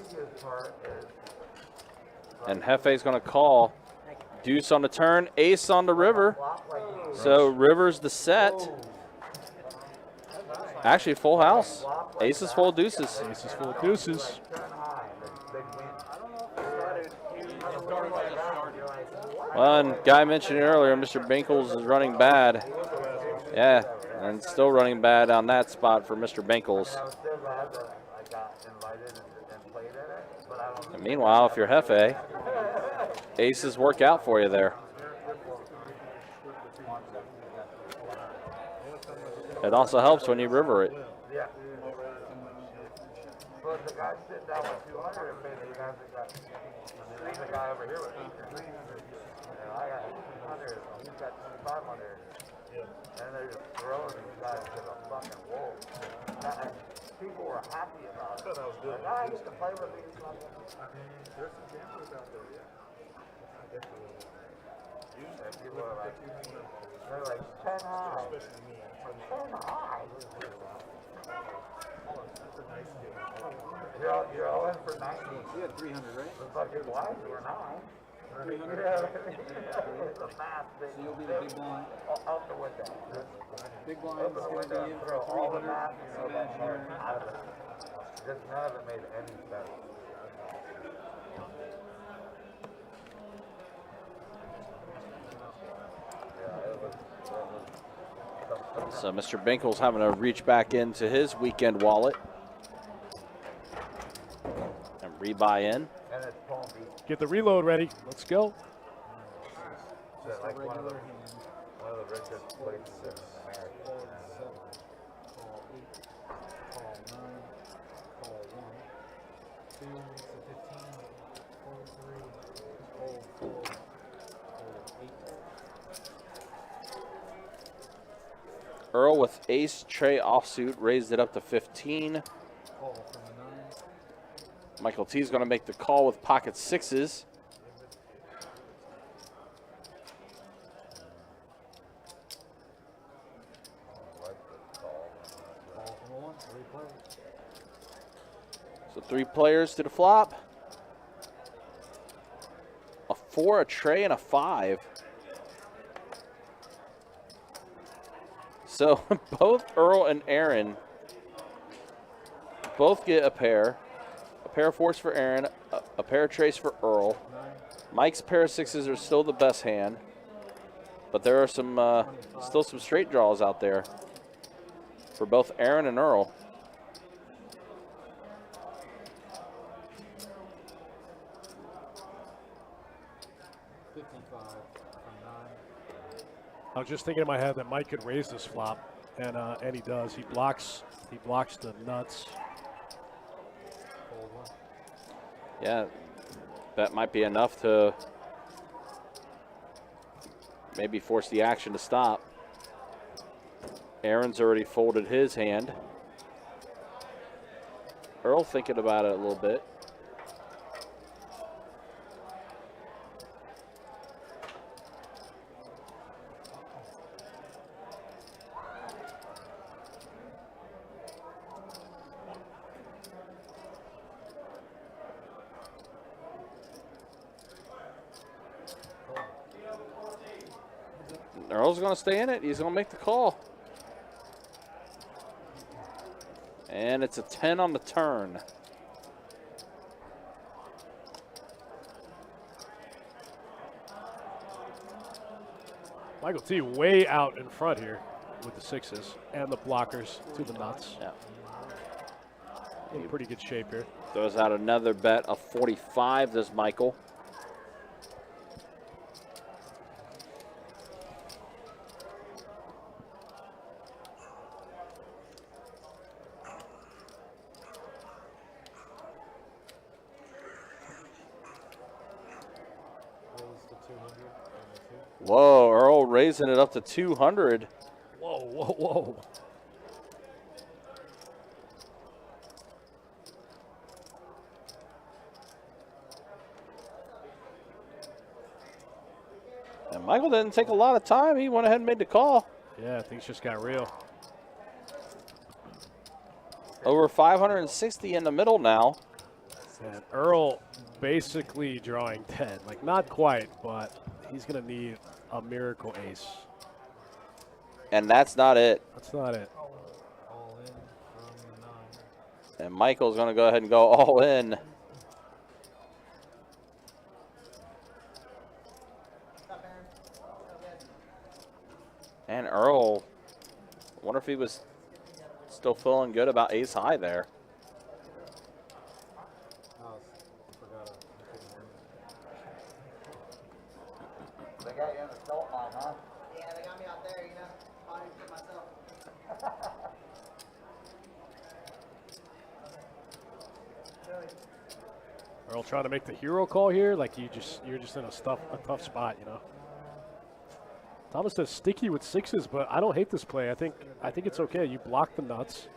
And Jefe's going to call. Deuce on the turn, ace on the river. So river's the set. Actually, full house. Aces full, deuces. Aces full, deuces. Well, and Guy mentioned earlier, Mr. Binkles is running bad. Yeah, and still running bad on that spot for Mr. Binkles. And meanwhile, if you're Jefe, aces work out for you there. It also helps when you river it. Yeah. But the guy sitting down with 200 and maybe the guys that got, there's a guy over here with 300. And I got 200, he's got 2,500. And they're just throwing these guys to the fucking wolves. And people were happy about it. Like, I used to play with these fucking. There's some gamblers out there, yeah. And people are like, they're like 10 high. 10 high. You're all in for 90. You had 300, right? The fucking blinds were 9. 300. Yeah, it's a math thing. So you'll be the big blind. Out the window. Big blind Out is the going to window be and in throw for all the 300. math and throw that Imaginary. part out of it. Just none of it made any sense. So Mr. Binkles having to reach back into his weekend wallet and rebuy in. And it's palm beat. Get the reload ready. Let's go. Just like one of the richest places in America. Erle with ace tray offsuit raised it up to 15. Michael T is going to make the call with pocket sixes. So 3 players to the flop. A 4, a tray, and a 5. So both Erle and Aaron both get a pair of 4s for Aaron, a pair of trays for Erle. Mike's pair of 6s are still the best hand, but there are some still some straight draws out there for both Aaron and Erle. I was just thinking in my head that Mike could raise this flop, and he does. He blocks the nuts. Yeah, that might be enough to maybe force the action to stop. Aaron's already folded his hand. Erle thinking about it a little bit. Erle's going to stay in it. He's going to make the call. And it's a 10 on the turn. Michael T way out in front here with the 6s and the blockers to the nuts. Yeah. In pretty good shape here. Throws out another bet of 45, does Michael. Whoa, Erle raising it up to 200. Whoa, whoa, whoa. And Michael didn't take a lot of time. He went ahead and made the call. Yeah, things just got real. Over 560 in the middle now. And Erle basically drawing 10. Like, not quite, but he's going to need a miracle ace. And that's not it. That's not it. All in from 9. And Michael's going to go ahead and go all in. And Erle, I wonder if he was still feeling good about ace high there. They got you in the salt mine, huh? Yeah, they got me out there, you know. I didn't get myself. Erle trying to make the hero call here. Like, you're just in a tough spot, you know. Thomas says sticky with sixes, but I don't hate this play. I think it's okay. You block the nuts.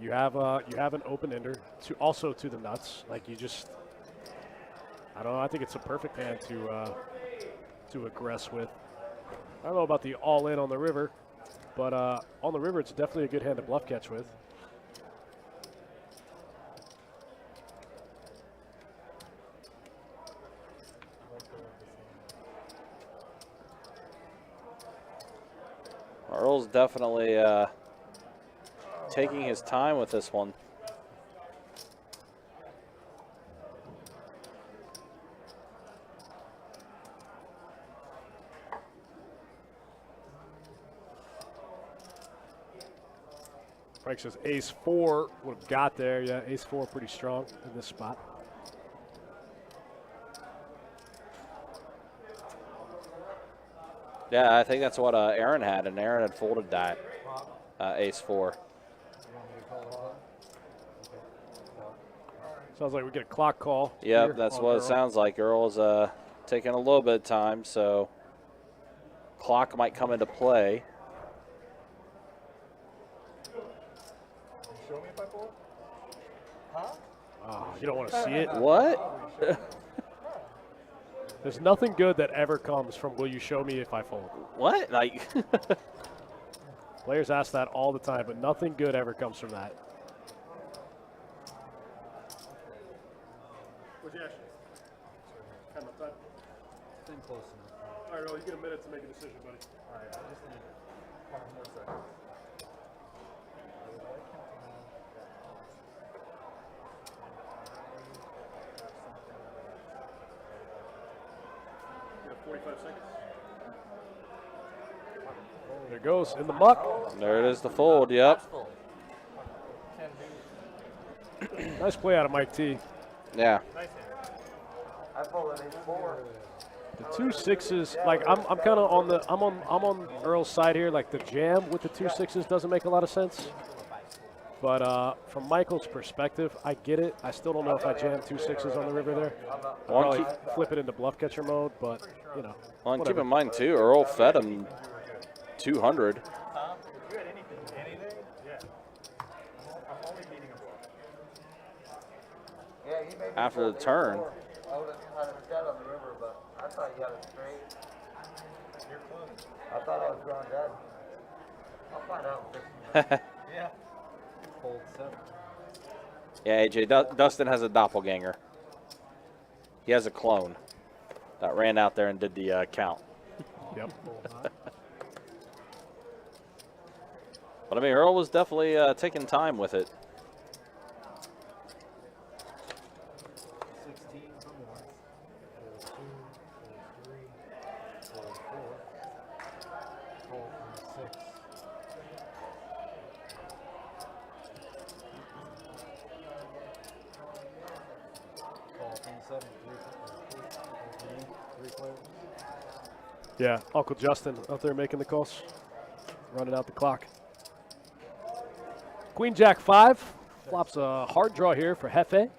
You have an open ender also to the nuts. Like, you just, I don't know. I think it's a perfect hand to aggress with. I don't know about the all in on the river, but on the river it's definitely a good hand to bluff catch with. Erle's definitely taking his time with this one. Frank says ace 4 would have got there. Yeah, ace 4 pretty strong in this spot. Yeah, I think that's what Aaron had, and Aaron had folded that ace 4. Sounds like we get a clock call. Yep, that's what it sounds like. Erle's taking a little bit of time, so clock might come into play. Show me if I fold. Oh, you don't want to see it. What? There's nothing good that ever comes from will you show me if I fold. What? Like Players ask that all the time, but nothing good ever comes from that. What's the action? Kind of time. Staying close enough. All right, Earl, you get a minute to make a decision, buddy. All right, I just need a couple more seconds. You have 45 seconds. There it goes, in the muck. There it is, the fold, yep. Nice play out of Mike T. Yeah. I folded ace 4. The 2 6s, like I'm kind of on the I'm on Erle's side here. Like the jam with the 2 6s doesn't make a lot of sense. But from Michael's perspective, I get it. I still don't know if I jam 2 6s on the river there. I'll probably flip it into bluff catcher mode, but you know. Well, and keep whatever. in mind too, Erle fed him 200. Yeah, he made After the turn. I would have had a dead on the river, but I thought you had it straight. I thought I was going dead. I'll find out. Yeah. Fold 7. Yeah, AJ, Dustin has a doppelganger. He has a clone that ran out there and did the count. Yep. But I mean, Erle was definitely taking time with it. 16 from 1. Fold 2, fold 3, fold 4. Fold from 6. Call from 7. 3 players. Yeah, Uncle Justin out there making the calls, running out the clock. Queen Jack 5 flops a hard draw here for Jefe.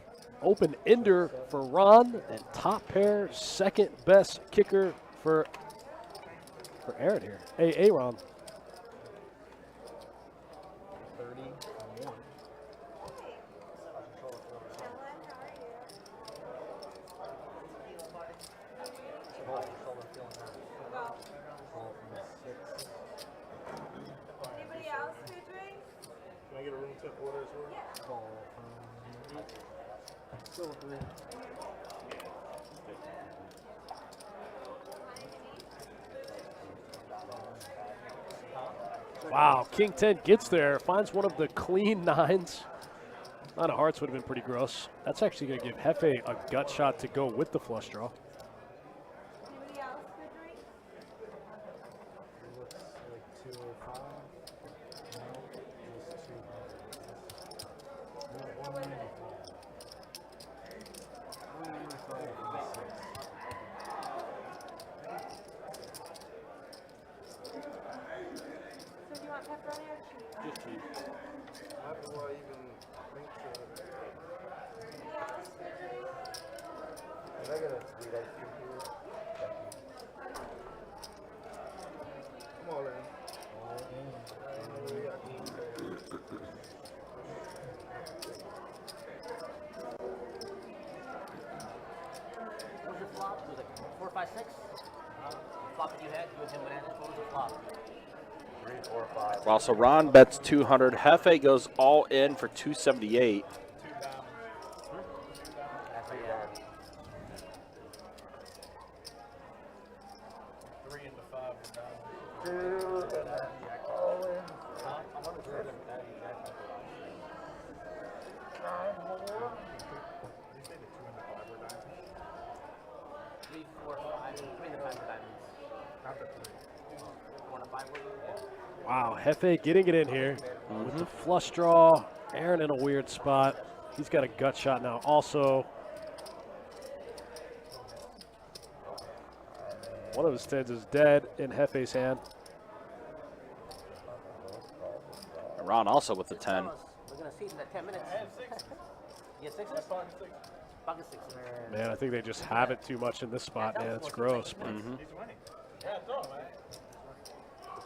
Open ender for Ron, and top pair, second best kicker for Aaron here. Hey, Aaron. 30-1. Anybody else for a drink? Can I get a room temp order as well? Ball from still 3. Wow, King 10 gets there, finds one of the clean 9s. Line of hearts would have been pretty gross. That's actually going to give Jefe a gut shot to go with the flush draw. Anybody else for a drink? Looks like 205. No, just 200. No, 195. 195. So do you want pepperoni or cheese? Just cheese. How do I even think to? Anybody else for a drink? Can I get a sweet ice cream here? Come on, man. What was your flop? It was like 4, 5, 6? Flop that you had, you and him bananas. What was your flop? 3, 4, 5. Well, so Ron bets 200. Jefe goes all in for 278. That's right, yeah. 3 into 5 is down. 2, and then all in. Huh? I wonder if you're that exactly. 9 more. 3, 4, 5. 3 into 5 diamonds. Not the 3. 4 and a 5 word? Yeah. Wow, Jefe getting it in here with the flush draw. Aaron in a weird spot. He's got a gut shot now also. One of his 10s is dead in Jefe's hand. And Ron also with the 10. We're going to see in that 10 minutes. I have 6. You have 6? Pocket 6. Man, I think they just have it too much in this spot, man. It's gross. But He's winning. Yeah, it's all, man.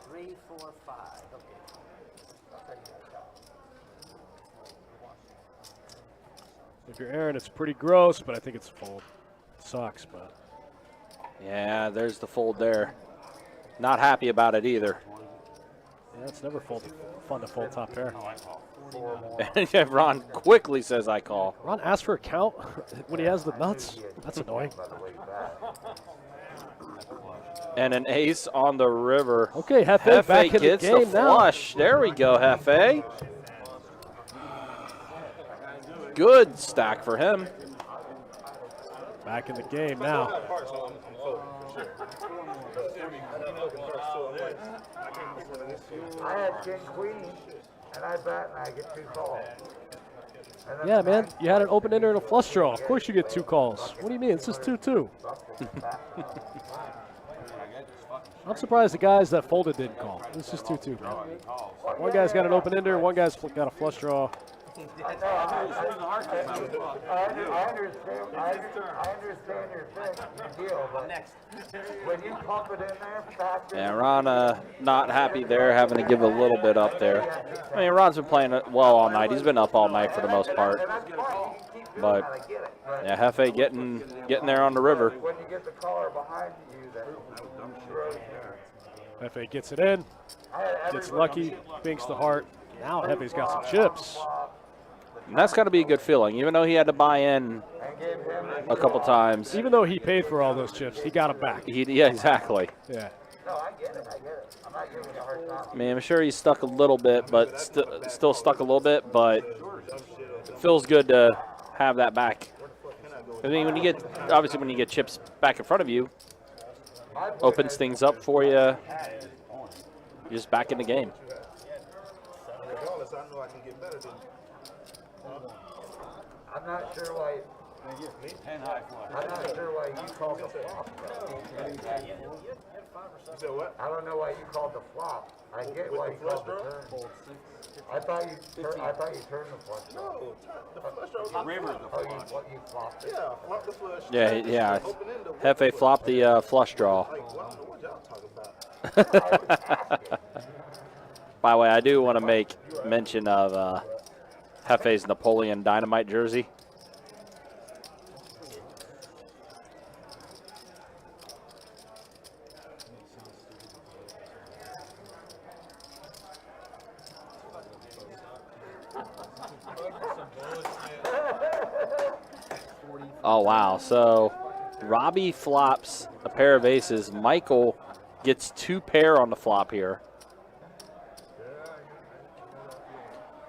3, 4, 5. Okay. if you're Aaron, it's pretty gross, but I think it's fold. Sucks, but. Yeah, there's the fold there. Not happy about it either. Yeah, it's never fun to fold top pair. And Ron quickly says, I call. Ron asked for a count when he has the nuts. That's annoying. And an ace on the river. Okay, Jefe back in the gets game the flush. now. There we go, Jefe. Good stack for him. Back in the game now. I had king queen, and I bet, and I get 2 calls. And then Yeah, man, you had an open ender and a flush draw. Of course you get 2 calls. What do you mean? It's just 2-2. I'm surprised the guys that folded didn't call. It's just 2-2, man. One guy's got an open ender, one guy's got a flush draw. I understand your deal, but when you pump it in there, faster. Yeah, Ron not happy there, having to give a little bit up there. I mean, Ron's been playing well all night. He's been up all night for the most part. But yeah, Jefe getting there on the river. When you get the caller behind you, that Jefe gets it in, gets lucky, binks the heart. Now Jefe's got some chips. And that's got to be a good feeling, even though he had to buy in a couple times. Even though he paid for all those chips, he got them back. Yeah, exactly. Yeah. No, I get it. I'm not giving you a hard time. I mean, I'm sure he's stuck a little bit, but still stuck a little bit, but it feels good to have that back. I mean, when you get chips back in front of you, opens things up for you. You're just back in the game. Regardless, I know I can get better than you. I'm not sure why. I'm not sure why you called the flop. You said what? I don't know why you called the flop. I get why you called the turn. I thought you turned the flush draw. No, the flush draw was the river. You flopped it. Yeah, flop the flush. Yeah. Jefe flopped the flush draw. Like, well, I don't know what y'all talking about. By the way, I do want to make mention of Jefe's Napoleon Dynamite jersey. Oh, wow. So Robbie flops a pair of aces. Michael gets 2 pair on the flop here.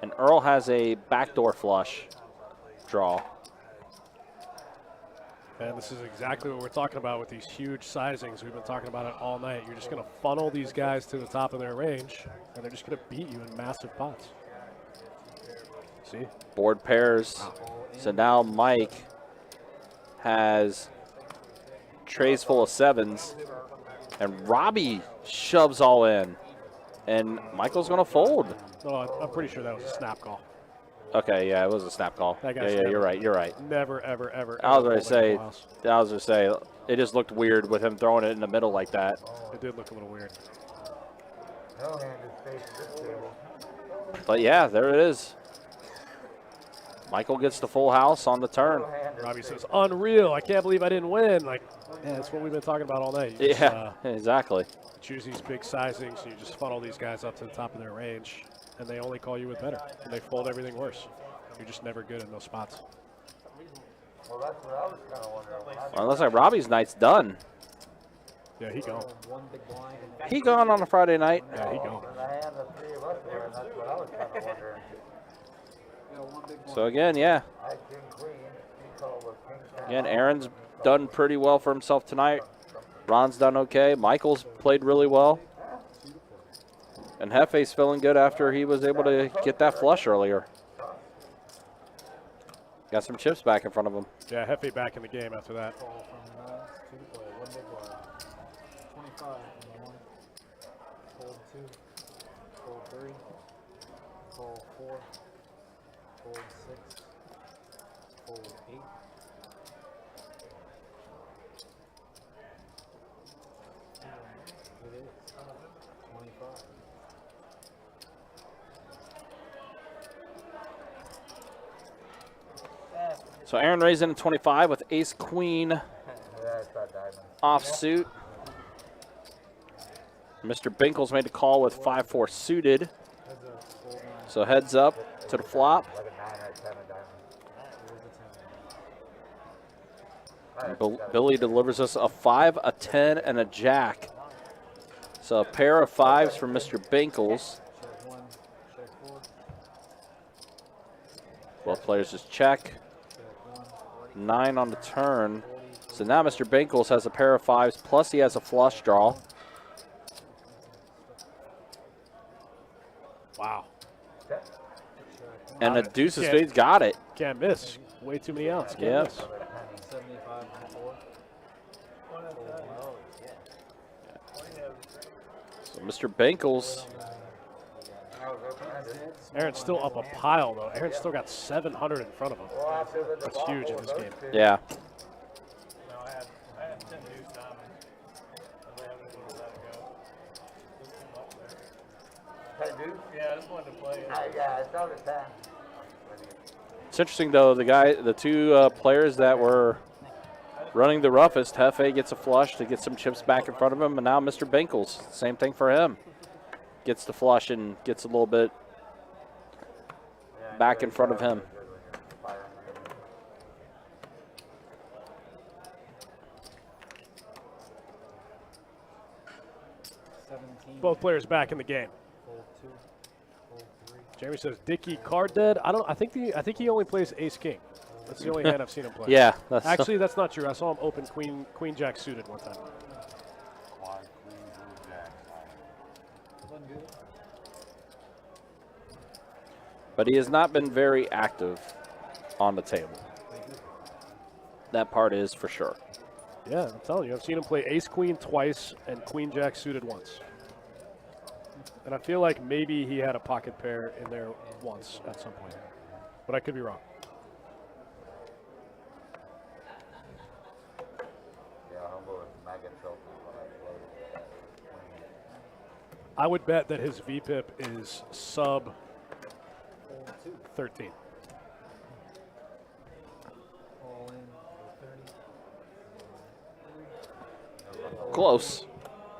And Erle has a backdoor flush draw. And this is exactly what we're talking about with these huge sizings. We've been talking about it all night. You're just going to funnel these guys to the top of their range, and they're just going to beat you in massive pots. See? Board pairs. So now Mike has trays full of 7s, and Robbie shoves all in, and Michael's going to fold. No, I'm pretty sure that was a snap call. Okay, yeah, it was a snap call. Yeah, you're right. Never, ever, ever. I was going to say, it just looked weird with him throwing it in the middle like that. It did look a little weird. But yeah, there it is. Michael gets the full house on the turn. Robbie says, unreal. I can't believe I didn't win. Like, yeah, that's what we've been talking about all night. You Yeah, exactly. Choose these big sizings, and you just funnel these guys up to the top of their range, and they only call you with better, and they fold everything worse. You're just never good in those spots. Well, that's what I was kind of wondering. Well, it looks like Robbie's night's done. Yeah, he gone. He gone on a Friday night. Yeah, he gone. That's what I was kind of wondering. So again, yeah. Again, Aaron's done pretty well for himself tonight. Ron's done okay. Michael's played really well. And Jefe's feeling good after he was able to get that flush earlier. Got some chips back in front of him. Yeah, Jefe back in the game after that. 25 fold 2, fold 3, fold 4, fold 6, fold 8. It is 25. So Aaron raised in at 25 with ace queen offsuit. Mr. Binkles made a call with 5-4 suited. So heads up to the flop. And Billy delivers us a 5, a 10, and a jack. So a pair of 5s for Mr. Binkles. Both players just check. 9 on the turn. So now Mr. Binkles has a pair of 5s, plus he has a flush draw. Wow. And a deuce of spades got it. Can't miss. Way too many outs. Can't miss. 75 and 4. So Mr. Binkles. Aaron's still up a pile, though. Aaron's still got 700 in front of him. That's huge in this game. Yeah. No, I had 10 deuce diamonds. And they haven't even let it go. Just came up there. Yeah, I just wanted to play it. Yeah, it's all the time. It's interesting, though, the two players that were running the roughest, Jefe gets a flush to get some chips back in front of him, and now Mr. Binkles, same thing for him. Gets the flush and gets a little bit back in front of him. Both players back in the game. Jamie says Dickie card dead. I think he only plays ace king. That's the only hand I've seen him play. Yeah, actually that's not true. I saw him open queen jack suited one time. But he has not been very active on the table. That part is for sure. Yeah, I'm telling you, I've seen him play ace queen twice and queen jack suited once. And I feel like maybe he had a pocket pair in there once at some point, but I could be wrong. Yeah, humble is mega trophy. I would bet that his VPIP is sub 13. All in for 30. Close.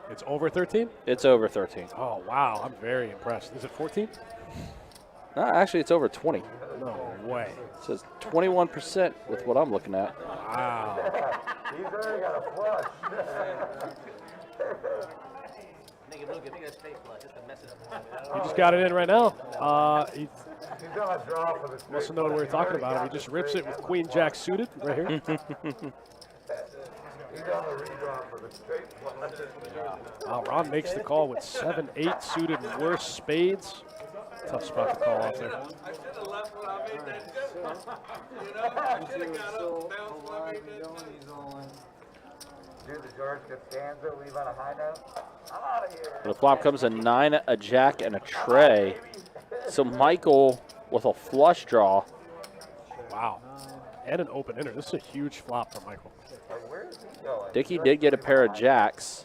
It's over 13? It's over 13. Oh, wow. I'm very impressed. Is it 14? No, actually, it's over 20. No way. It says 21% with what I'm looking at. Wow. He's already got a flush. Make it look, I think that's fake flush, just to mess it up. He just got it in right now. He He's on a draw for the must straight. have known we were talking about him. He just rips it with Queen Jack suited right here. He's on the redraw for the straight flush. Wow, Ron makes the call with 7-8 suited and worse spades. Tough spot to call out there. I should have left when I made that jump. You know, I should have got up and bounced when I made that jump. He's all in. Do the George Costanza, leave on a high note. I'm out of here. The flop comes a 9, a jack, and a tray. So Michael with a flush draw. Wow. And an open ender. This is a huge flop for Michael. Where is he going? Dickie did get a pair of jacks.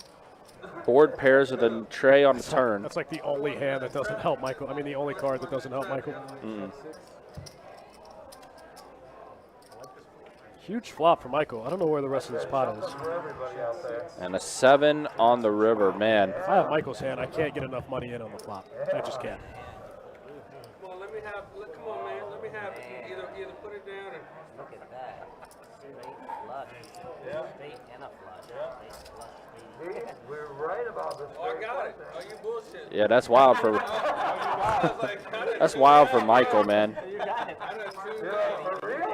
Board pairs with a tray on the turn. That's like the only hand that doesn't help Michael. I mean, the only card that doesn't help Michael. Huge flop for Michael. I don't know where the rest of this pot is. For everybody out there. And a 7 on the river, man. If I have Michael's hand, I can't get enough money in on the flop. I just can't. Come on, let me have, come on, man, let me have it. Either put it down and. Look at that. Straight flush. Straight and a flush. Straight flush. See, we're right about this. Oh, I got it. Oh, you bullshit. Yeah, that's wild for that's wild for Michael, man.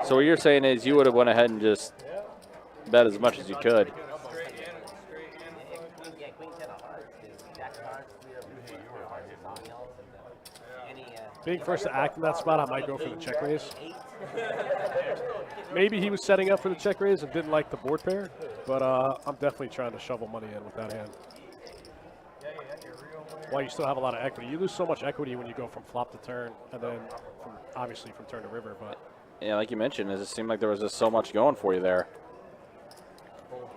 So what you're saying is you would have went ahead and just bet as much as you could. Yeah, queen 10 of hearts. Jack of hearts. Being first to act in that spot, I might go for the check raise. Maybe he was setting up for the check raise and didn't like the board pair, but I'm definitely trying to shovel money in with that hand. While you still have a lot of equity. You lose so much equity when you go from flop to turn, and then obviously from turn to river, but Yeah, like you mentioned, it seemed like there was just so much going for you there.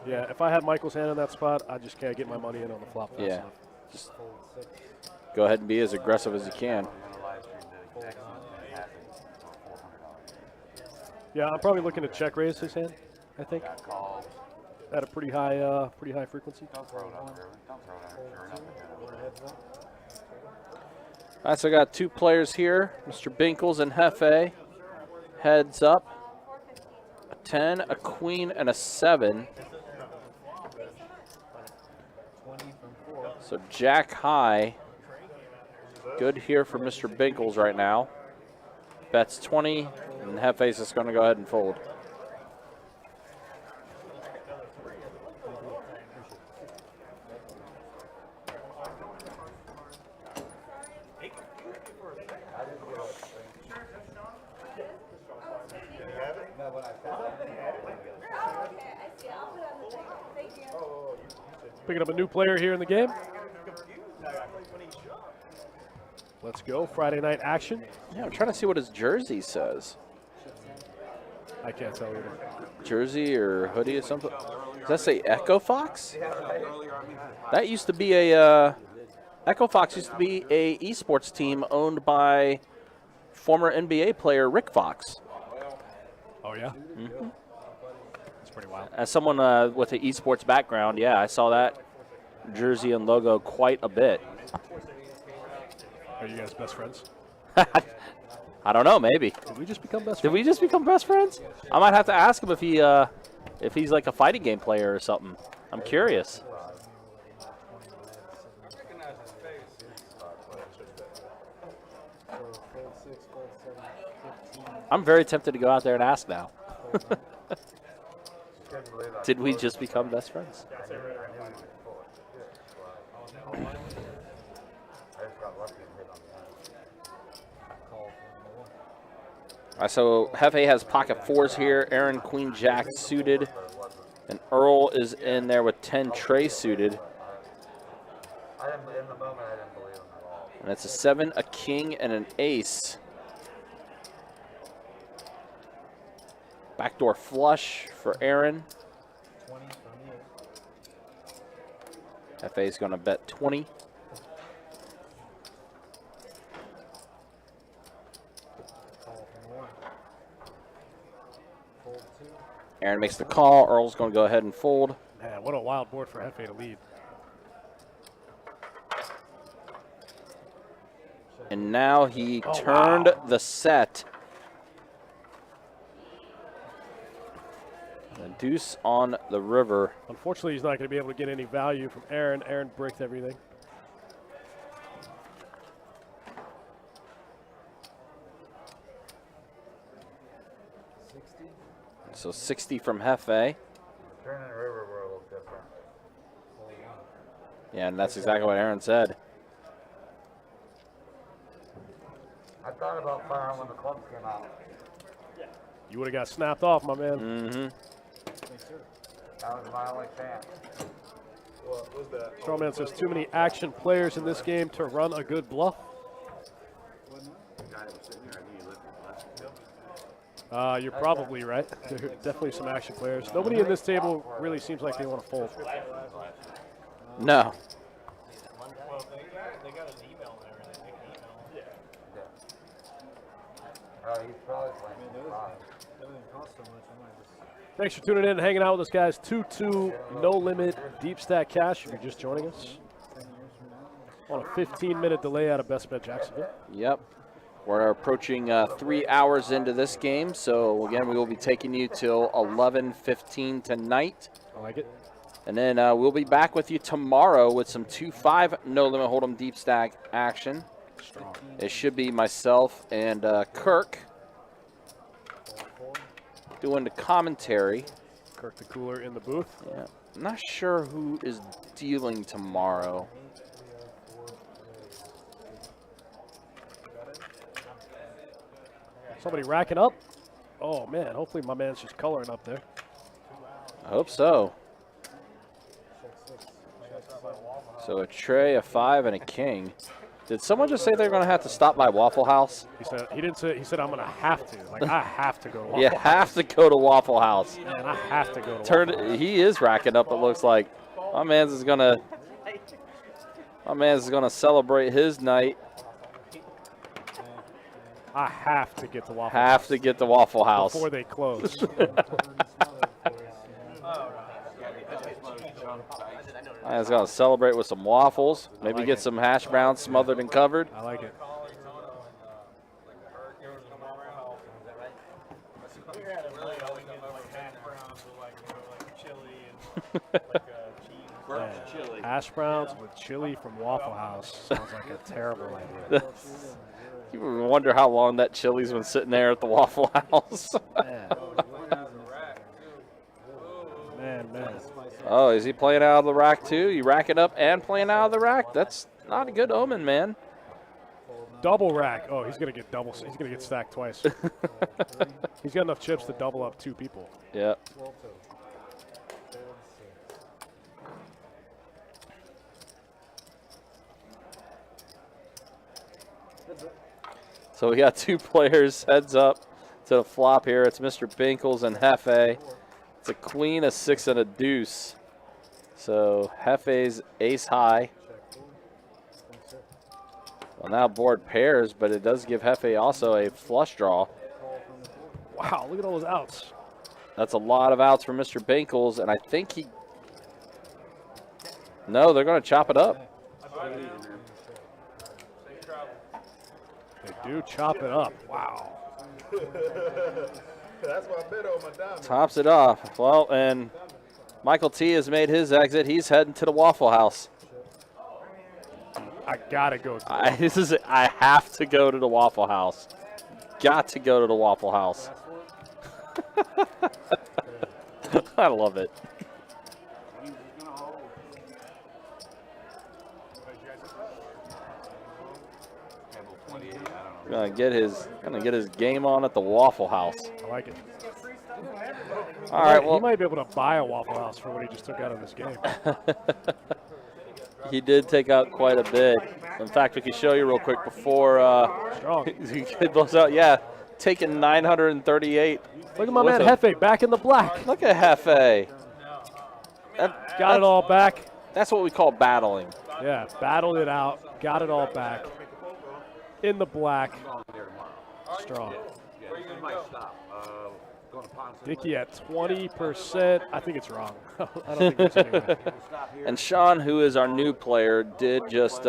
yeah, if I had Michael's hand in that spot, I just can't get my money in on the flop fast Yeah. enough. Just go ahead and be as aggressive as you can. Yeah, I'm probably looking to check raise his hand, I think. At a pretty high frequency. All right, so I got two players here, Mr. Binkles and Jefe. Heads up, a 10, a queen, and a 7. So jack high. Good here for Mr. Binkles right now. Bets 20, and Jefe's just going to go ahead and fold. Picking up a new player here in the game. Let's go. Friday night action. Yeah, I'm trying to see what his jersey says. I can't tell either. Jersey or hoodie or something. Does that say Echo Fox? That used to be a Echo Fox used to be a esports team owned by former NBA player Rick Fox. Oh yeah. Mm-hmm. That's pretty wild. As someone with an esports background, yeah, I saw that jersey and logo quite a bit. Are you guys best friends? I don't know, maybe. Did we just become best friends? Did we just become best friends? I might have to ask him if he's like a fighting game player or something. I'm curious. I'm very tempted to go out there and ask now. Did we just become best friends? So Jefe has pocket 4s here. Aaron, queen, jack suited. And Erle is in there with 10 tray suited. In the moment, I didn't believe him at all. And it's a 7, a king, and an ace. Backdoor flush for Aaron. 20 from you. FA is going to bet 20. Call from 1. Fold 2. Aaron makes the call. Erle's going to go ahead and fold. Man, what a wild board for Jefe to lead. And now he Oh, turned wow. the set. The deuce on the river. Unfortunately, he's not going to be able to get any value from Aaron. Aaron bricked everything. So 60 from Jefe. Turn and river were a little different. Yeah, and that's exactly what Aaron said. I thought about firing when the clubs came out. You would have got snapped off, my man. Mm-hmm. That was my only chance. What was that? Strawman says too many action players in this game to run a good bluff. You're probably right. There are definitely some action players. Nobody in this table really seems like they want to fold. No. Well, they got an email and everything. They can email. Oh, he's probably playing. Doesn't cost so much. I might just. Thanks for tuning in and hanging out with us, guys. 2-2, no limit, deep stack cash. If you're just joining us, on a 15-minute delay out of Best Bet Jacksonville. Yep. We're approaching 3 hours into this game, so again, we will be taking you till 11:15 tonight. I like it. And then we'll be back with you tomorrow with some 2-5 no limit hold'em deep stack action. Strong. It should be myself and Kirk doing the commentary. Kirk the Cooler in the booth. Yeah. I'm not sure who is dealing tomorrow. Somebody racking up. Oh, man. Hopefully my man's just coloring up there. I hope so. So a tray, a 5, and a king. Did someone just say they're going to have to stop by Waffle House? He said he didn't say. He said I'm going to have to. Like I have to go to Waffle You House. have to go to Waffle House. Man, I have to go to Waffle House. He is racking up. It looks like my man's is gonna celebrate his night. I have to get to Waffle Have House. to get to Waffle House. Before they close. I was gonna celebrate with some waffles. Maybe like get it. some hash browns smothered and covered. I like it. Man, hash browns with chili from Waffle House sounds like a terrible idea. You wonder how long that chili's been sitting there at the Waffle House. Man. Oh, is he playing out of the rack too? You rack it up and playing out of the rack? That's not a good omen, man. Double rack. Oh, he's gonna get double. He's gonna get stacked twice. He's got enough chips to double up 2 people. Yep. So we got 2 players heads up to the flop here. It's Mr. Binkles and Jefe. It's a queen, a 6, and a deuce. So Hefe's ace high. Well, now board pairs, but it does give Jefe also a flush draw. Wow, look at all those outs. That's a lot of outs for Mr. Binkles, and I think he... No, they're going to chop it up. They do chop it up. Wow. That's why I bet on my diamond. Tops it off. Well, and Michael T has made his exit. He's heading to the Waffle House. I gotta go. I have to go to the Waffle House. Got to go to the Waffle House. I love it. Gonna get his game on at the Waffle House. I like it. All right, well, he might be able to buy a Waffle House for what he just took out of this game. he did take out quite a bit. In fact, we can show you real quick before Strong. he blows out. Yeah, taking 938. Look at my with man him. Jefe back in the black. Look at Jefe. Got it all back. That's what we call battling. Yeah, battled it out. Got it all back. In the black. Strong. Dickie at 20%. I think it's wrong. I don't think there's any way. And Sean, who is our new player, did just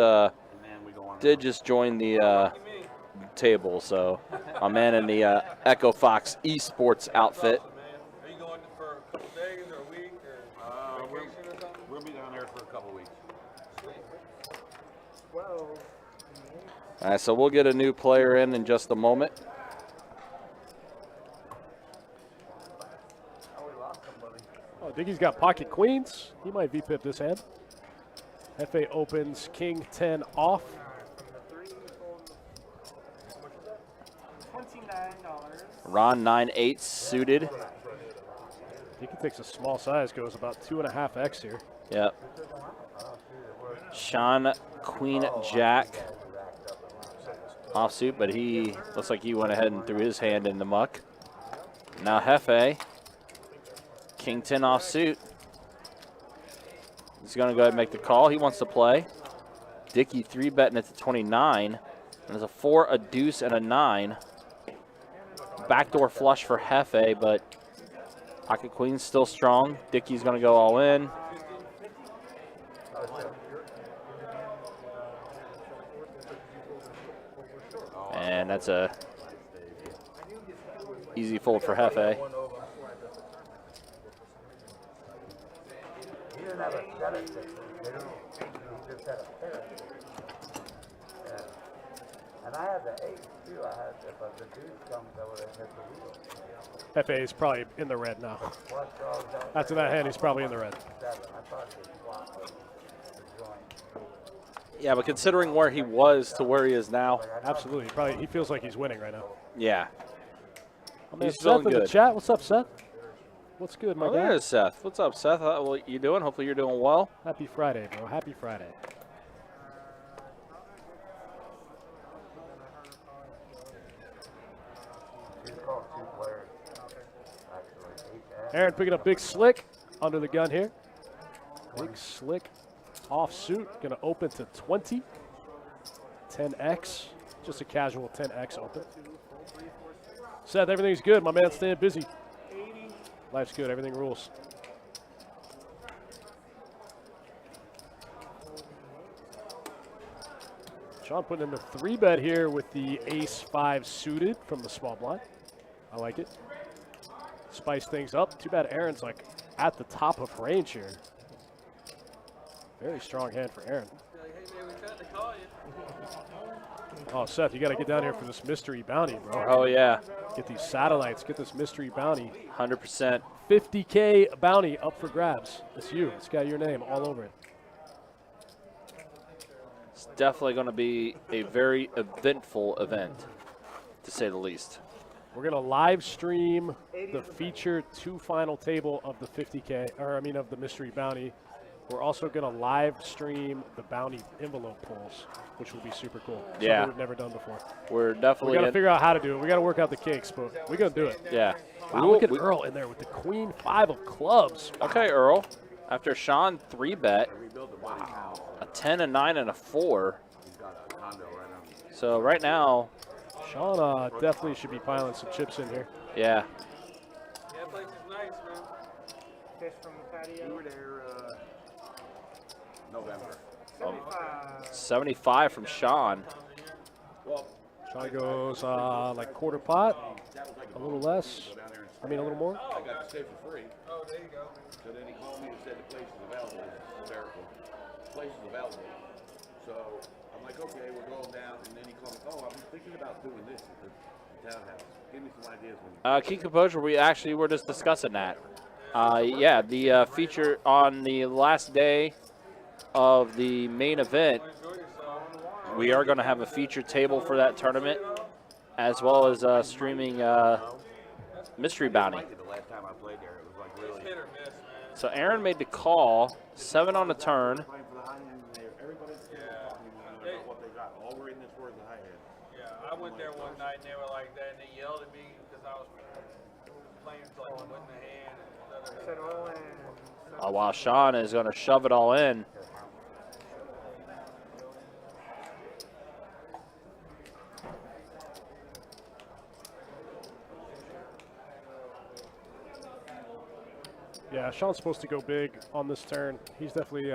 join the table. So my man in the Echo Fox Esports outfit. Are you going for a couple days or a week or vacation or something? We'll be down there for a couple weeks. All right, so we'll get a new player in just a moment. Oh, Dickie's got pocket queens. He might VPip this hand. Jefe opens king 10 off. $29. Ron 9-8 suited. Dickie takes a small size, goes about 2.5x here. Yep. Sean Queen Jack offsuit, but he looks like he went ahead and threw his hand in the muck. Now Jefe, King 10 offsuit. He's going to go ahead and make the call. He wants to play. Dickie 3-betting at the 29. And there's a 4, a deuce, and a 9. Backdoor flush for Jefe, but pocket queen's still strong. Dickie's going to go all in. And that's a easy fold for Jefe. He didn't have a set of sixes, did he? He just had a pair of sixes. Yeah. And I had the eight, too. I had, if the deuce comes, I would have hit the wheel. Jefe is probably in the red now. What draws out? After that hand, he's probably in the red. Seven. I thought he flopped the joint. Yeah, but considering where he was to where he is now, Absolutely. Probably he feels like he's winning right now. yeah. My man He's Seth feeling in the good. chat. What's up, Seth? What's good, my Oh, guy? there's Seth. What's up, Seth? What you doing? Hopefully you're doing well. Happy Friday, bro. Happy Friday. He's called two players, actually. Aaron picking up big slick under the gun here. Big slick offsuit. Going to open to 20. 10x. Just a casual 10x open. Seth, everything's good. My man's staying busy. Life's good. Everything rules. Sean putting in the 3-bet here with the ace-5 suited from the small blind. I like it. Spice things up. Too bad Aaron's like at the top of range here. Very strong hand for Aaron. Oh, Seth, you got to get down here for this mystery bounty, bro. Oh, yeah. Get these satellites. Get this mystery bounty. 100%. 50K bounty up for grabs. It's you. It's got your name all over it. It's definitely going to be a very eventful event, to say the least. We're going to live stream the featured 2 final table of the 50K, or I mean of the mystery bounty. We're also going to live stream the bounty envelope pulls, which will be super cool. Something Yeah. we've never done before. We're definitely We got to figure out how to do it. We got to work out the kinks, but we're going to do it. Yeah. Wow, look at Erle in there with the queen 5 of clubs. Okay, Erle. After Sean 3-bet, wow, a 10, a 9, and a 4. So right now, Sean definitely should be piling some chips in here. yeah. Yeah, place is nice, man. Fish from the patio. We were there November. 75. 75 from Sean. Well, Sean goes like quarter pot, a little less. I mean, a little more. I got to stay for free. Oh, there you go. So then he called me and said the place is available. It's hysterical. The place is available. So I'm like, okay, we're going down. And then he called me, oh, I'm thinking about doing this at the townhouse. Give me some ideas. Keep composure. We actually were just discussing that. Yeah, the feature on the last day of the main event, we are going to have a featured table for that tournament, as well as streaming mystery bounty. The last time I played there, it was like really. Hit or miss, man. So Aaron made the call, 7 on the turn. Playing for the high end there. Everybody's talking to me when I know what they I went there one night and they were like that, and they yelled at me because I was playing to like win the hand. Said all in. Oh, wow, Sean is going to shove it all in. Yeah, Sean's supposed to go big on this turn. He's definitely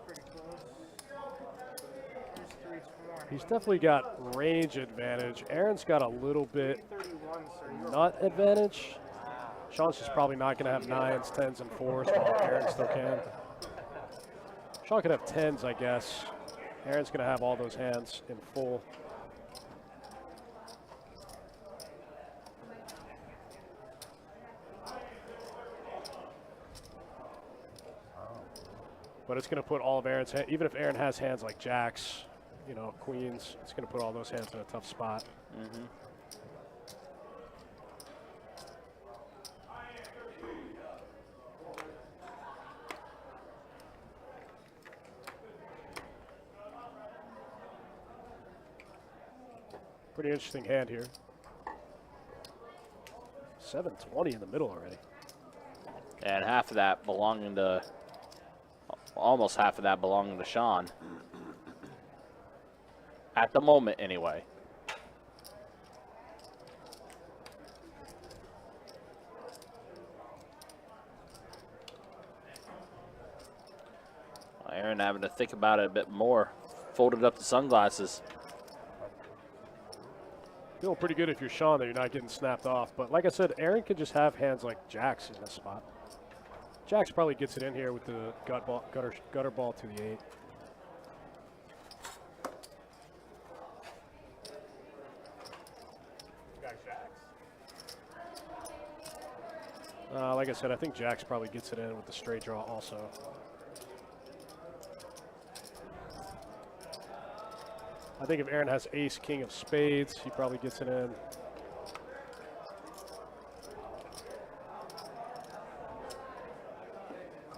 Pretty close. Here's 320. he's definitely got range advantage. Aaron's got a little bit 331, sir. You're nut advantage. Sean's just probably not going to have 9s, 10s, and 4s, while Aaron still can. Sean could have 10s, I guess. Aaron's going to have all those hands in full. But it's going to put all of Aaron's hands, even if Aaron has hands like jacks, you know, queens, it's going to put all those hands in a tough spot. Mm-hmm. Pretty interesting hand here. 720 in the middle already. And half of that belonging to, almost half of that belonging to Sean. At the moment, anyway. Aaron having to think about it a bit more. Folded up the sunglasses. Feeling pretty good if you're Sean that you're not getting snapped off. But like I said, Aaron could just have hands like jacks in this spot. Jacks probably gets it in here with the gutter ball to the 8. Like I said, I think jacks probably gets it in with the straight draw also. I think if Aaron has ace, king of spades, he probably gets it in.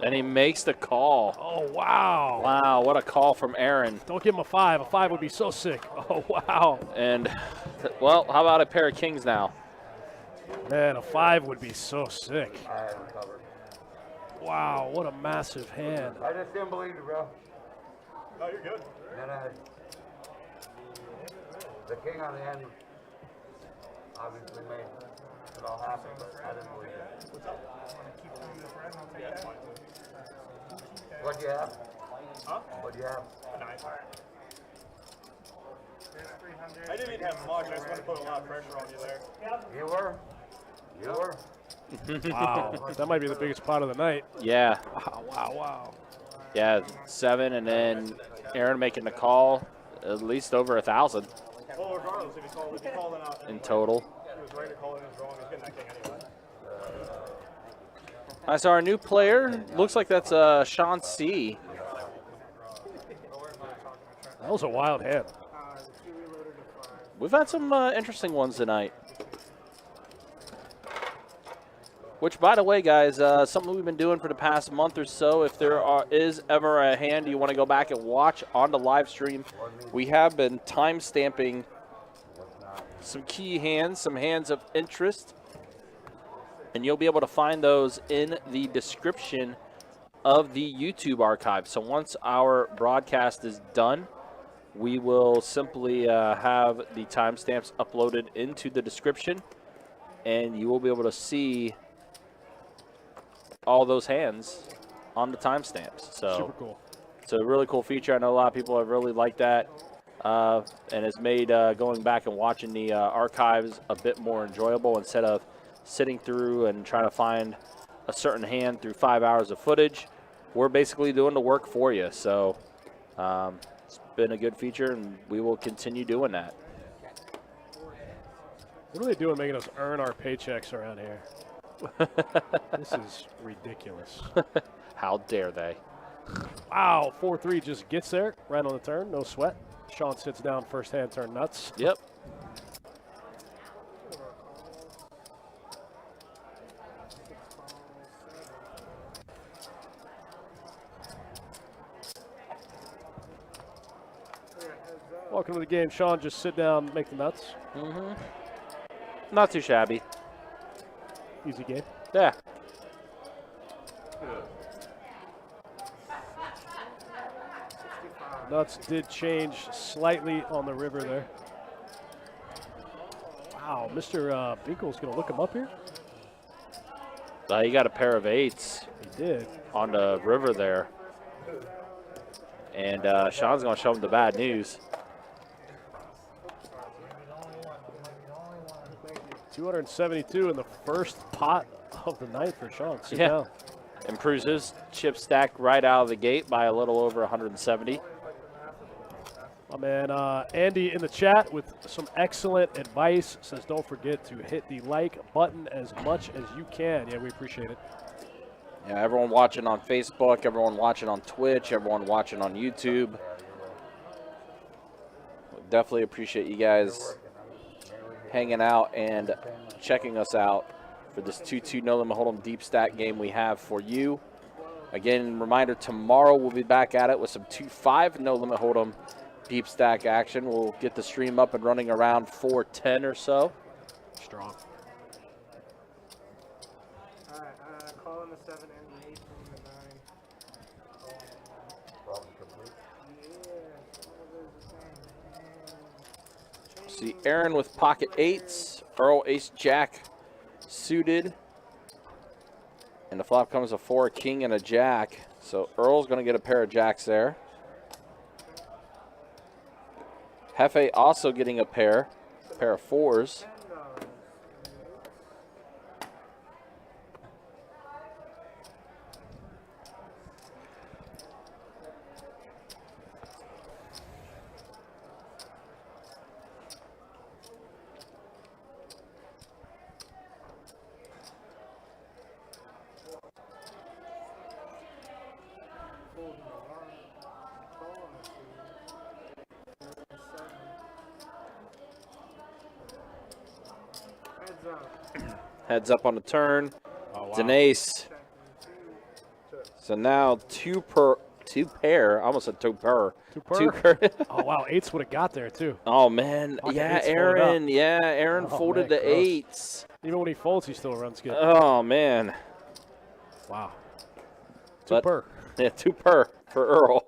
And he makes the call. Oh, wow. Wow, what a call from Aaron. Don't give him a 5. A 5 would be so sick. Oh, wow. And, well, how about a pair of kings now? Man, a 5 would be so sick. Wow, what a massive hand. I just didn't believe it, bro. No, you're good. Then the king on the end obviously made it all happen, but I didn't believe it. Want to keep telling the friend? I'll take that. What do you have? Huh? What do you have? A 9. There's 300. I didn't even have much. I just want to put a lot of pressure on you there. You were? You were? Wow, that might be the biggest pot of the night. Yeah. Wow, wow, wow. Yeah, 7, and then Aaron making the call, at least over 1,000 Well, regardless, if you call it out in total. he was ready to call it his wrong. He's getting that king anyway. All right, so our new player, looks like that's Sean C. That was a wild hand. The 2 reloaded to 5. We've had some interesting ones tonight. Which, by the way, guys, something we've been doing for the past month or so. If there is ever a hand you want to go back and watch on the live stream, we have been time stamping some key hands, some hands of interest. And you'll be able to find those in the description of the YouTube archive. So once our broadcast is done, we will simply have the timestamps uploaded into the description, and you will be able to see all those hands on the timestamps. So Super cool. it's a really cool feature. I know a lot of people have really liked that, and it's made going back and watching the archives a bit more enjoyable instead of sitting through and trying to find a certain hand through 5 hours of footage. We're basically doing the work for you. So it's been a good feature, and we will continue doing that. What are they doing making us earn our paychecks around here? This is ridiculous. How dare they? Wow, 4-3 just gets there right on the turn, no sweat. Sean sits down first hand, turn nuts. Yep. Well, Welcome to the game, Sean. Just sit down, make the nuts. Mm-hmm. Not too shabby. Easy game. Yeah. Nuts did change slightly on the river there. Wow, Mr. Binkles going to look him up here? He got a pair of 8s. He did. On the river there. And Sean's going to show him the bad news. 272 in the first pot of the night for Sean. Sit Yeah. down. Improves his chip stack right out of the gate by a little over 170. My man Andy in the chat with some excellent advice. Says don't forget to hit the like button as much as you can. Yeah, we appreciate it. Yeah, everyone watching on Facebook, everyone watching on Twitch, everyone watching on YouTube. Definitely appreciate you guys hanging out and checking us out for this 2-2 No Limit Hold'em deep stack game we have for you. Again, reminder, tomorrow we'll be back at it with some 2-5 No Limit Hold'em deep stack action. We'll get the stream up and running around 4:10 or so. Strong. All right, call in the 7 and the 8 from the 9. Problem complete. See Aaron with pocket 8s, Erle ace jack suited, and the flop comes a 4, king, and a jack. So Erle's going to get a pair of jacks there. Jefe also getting a pair of 4s. Heads up on the turn. Oh, wow. Danace. So now two pair. I almost said two per. Two per? Oh, wow. 8s would have got there, too. Oh, man. Pocket Yeah, 8s folded up. Aaron. Yeah, Aaron Oh, folded man, the gross. 8s. Even when he folds, he still runs good. Oh, man. Wow. But- Per. Yeah, 2 per for Erle.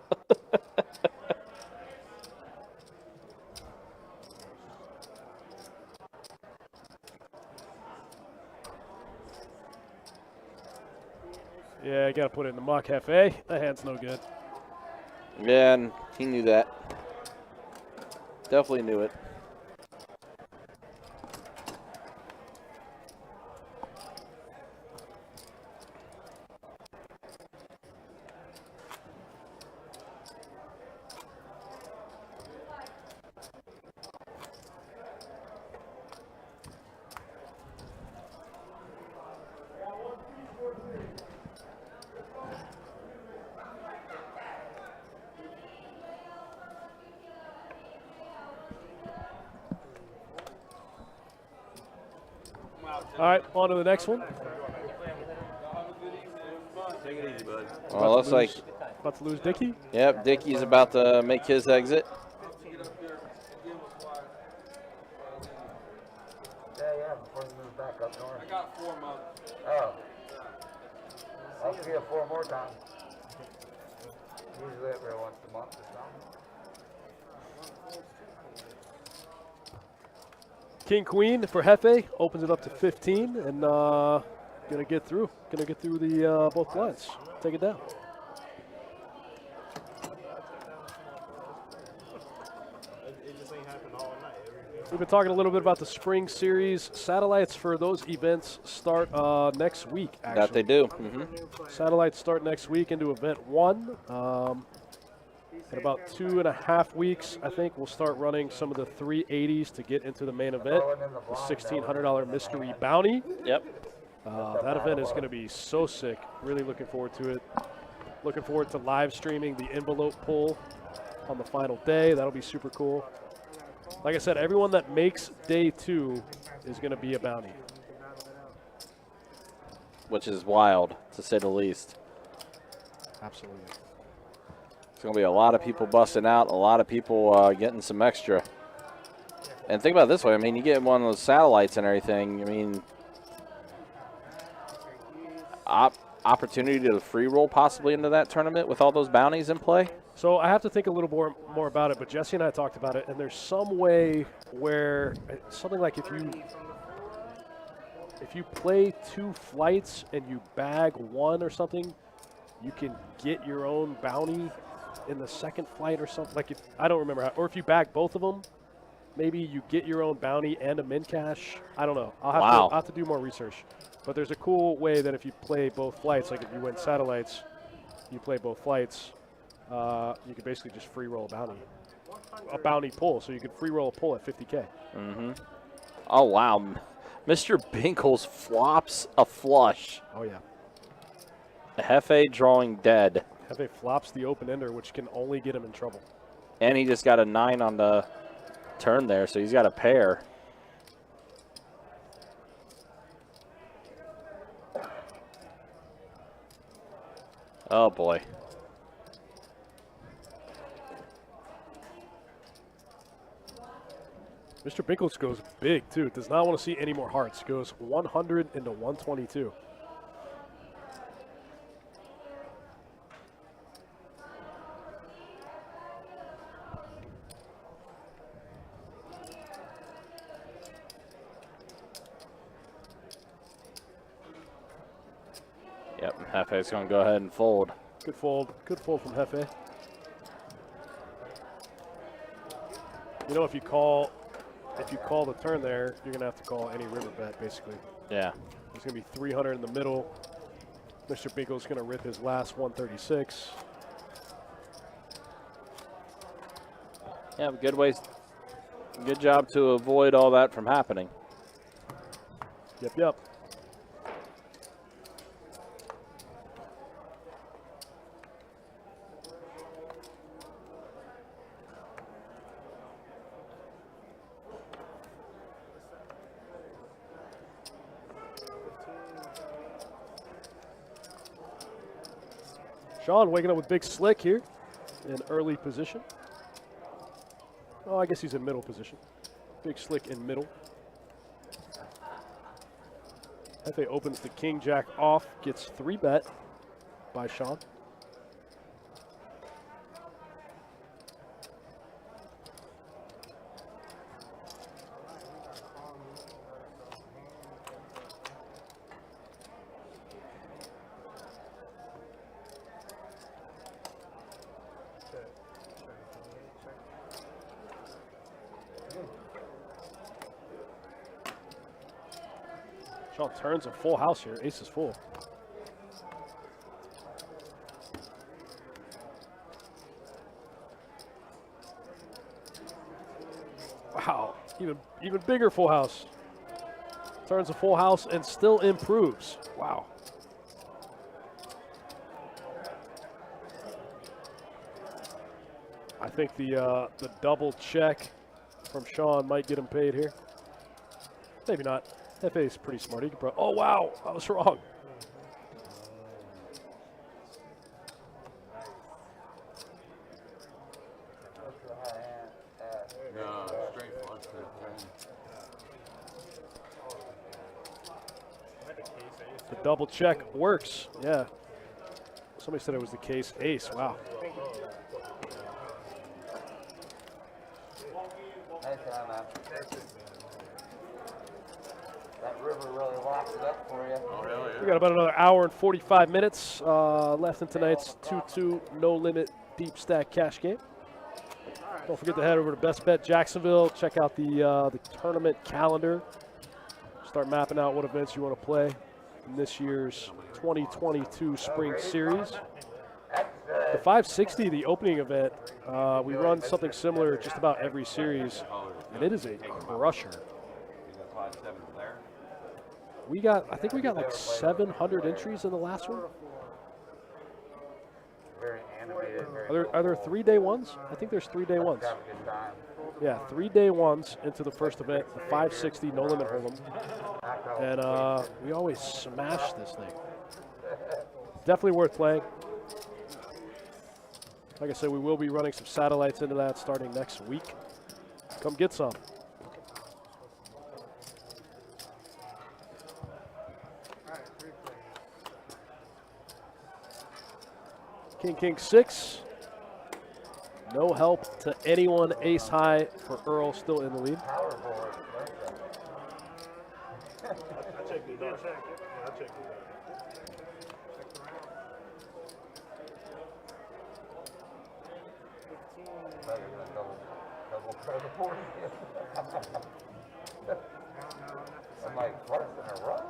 Yeah, you got to put it in the muck, Jefe. That hand's no good. Yeah, and he knew that. Definitely knew it. All right, on to the next one. Take it easy, bud. Well, looks like, About to lose Dickie. yep, Dickie's about to make his exit. Yeah, before you move back up north. I got 4 months. Oh. I'll see you 4 more times. Usually every once a month or something. King Queen for Jefe opens it up to 15 and gonna get through. Gonna get through the both blinds. Take it down. It just ain't happened all night. We've been talking a little bit about the spring series. Satellites for those events start next week. Actually. That they do. Mm-hmm. Satellites start next week into event 1. In about 2.5 weeks, I think we'll start running some of the 380s to get into the main event. The $1,600 mystery bounty. Yep. That event is going to be so sick. Really looking forward to it. Looking forward to live streaming the envelope pull on the final day. That'll be super cool. Like I said, everyone that makes day 2 is going to be a bounty. Which is wild, to say the least. Absolutely. It's going to be a lot of people busting out, a lot of people getting some extra. And think about it this way. I mean, you get one of those satellites and everything. I mean, opportunity to free roll possibly into that tournament with all those bounties in play. So I have to think a little more about it, but Jesse and I talked about it, and there's some way where something like if you play 2 flights and you bag 1 or something, you can get your own bounty in the second flight or something. Like I don't remember how, or if you bag both of them, maybe you get your own bounty and a min cash. I don't know. I'll have to do more research. But there's a cool way that if you play both flights, like if you win satellites, you play both flights. You could basically just free roll a bounty pull. So you could free roll a pull at 50K. Mm-hmm. Oh, wow. Mr. Binkles flops a flush. Oh, yeah. Jefe drawing dead. Jefe flops the open ender, which can only get him in trouble. And he just got a 9 on the turn there, so he's got a pair. Oh, boy. Mr. Binkles goes big, too. Does not want to see any more hearts. Goes 100 into 122. Yep, Jefe's going to go ahead and fold. Good fold. Good fold from Jefe. You know, if you call the turn there, you're going to have to call any river bet, basically. Yeah. There's going to be 300 in the middle. Mr. Binkles going to rip his last 136. Yeah, good job to avoid all that from happening. Yep. Sean waking up with Big Slick here in early position. Oh, I guess he's in middle position. Big Slick in middle. Jefe opens the King Jack off, gets 3 bet by Sean. Sean turns a full house here. Ace is full. Wow, even bigger full house. Turns a full house and still improves. Wow. I think the double check from Sean might get him paid here. Maybe not. Jefe is pretty smart. He can oh, wow. I was wrong. The double check works. Yeah. Somebody said it was the case ace. Wow. That river really locks it up for you. Oh, hell yeah. We got about another hour and 45 minutes left in tonight's 2-2 no limit deep stack cash game. Don't forget to head over to Best Bet Jacksonville. Check out the tournament calendar. Start mapping out what events you want to play in this year's 2022 Spring Series. The 560, the opening event, we run something similar just about every series, and it is a crusher. I think we got like 700 entries in the last one. Very animated. Are there 3-day ones? I think there's 3-day ones. Yeah, 3-day ones into the first event, the 560 no limit hold'em, and we always smash this thing. Definitely worth playing. Like I said, we will be running some satellites into that starting next week. Come get some. King, king, 6. No help to anyone. Ace high for Erle, still in the lead. I checked it out. I checked it out. I'm like, twice in a row?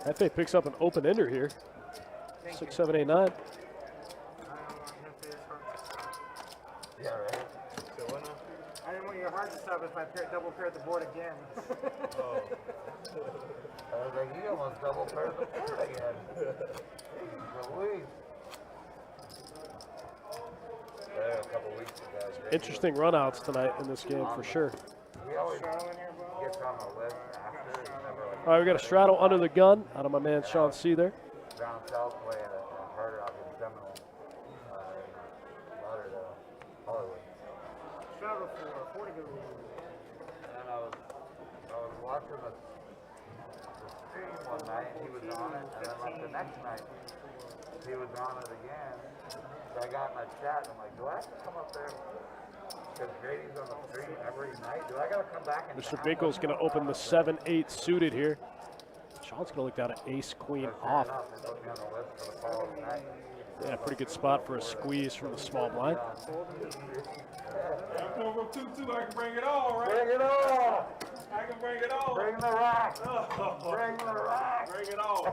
Jefe picks up an open ender here. 6, 7, 8, 9. Yeah, right. So what now? I didn't want your heart to stop if I double pair the board again. Oh. I was like, you almost double paired the board again. Jeez Louise. Yeah, a couple weeks ago. Interesting runouts tonight in this game for sure. He always gets on the list after. He's never like All right, we got a straddle under the gun out of my man Sean C there. down south way at a harder out in Seminole. Lauderdale, Hollywood. Travel for Portugal. And I was watching the stream one night, he was on it, and then like the next night, he was on it again. So I got in my chat, and I'm like, do I have to come up there? Because Grady's on the stream every night. Do I got to come back and Mr. Binkles going to open the 7-8 suited here. Sean's going to look down at ace queen off. They put me on the list for the following night. Yeah, pretty good spot for a squeeze from the small blind. I'm coming from 2-2. I can bring it all, right? Bring it on! I can bring it all. Bring the rack! Oh, Bring the rack! bring it all.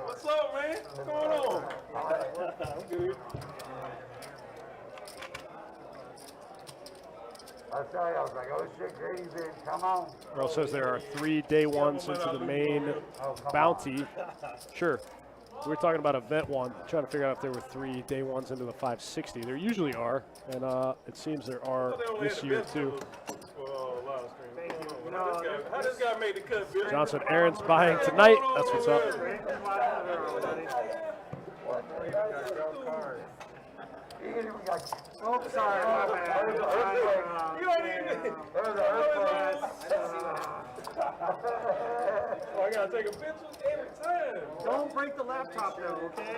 What's up, man? What's going on? I'm good. I'll tell you, I was like, oh shit, Grady's in, come on. Erle says there are 3 day ones into the main bounty. Sure. We were talking about event 1, trying to figure out if there were 3 day ones into the 560. There usually are, and it seems there are this year too. How this guy made the cut, Bill? Johnson Aaron's buying tonight. That's what's up. Oh, sorry, my bad. You don't even. Oh, I gotta take a picture every time. Don't break the laptop though, okay?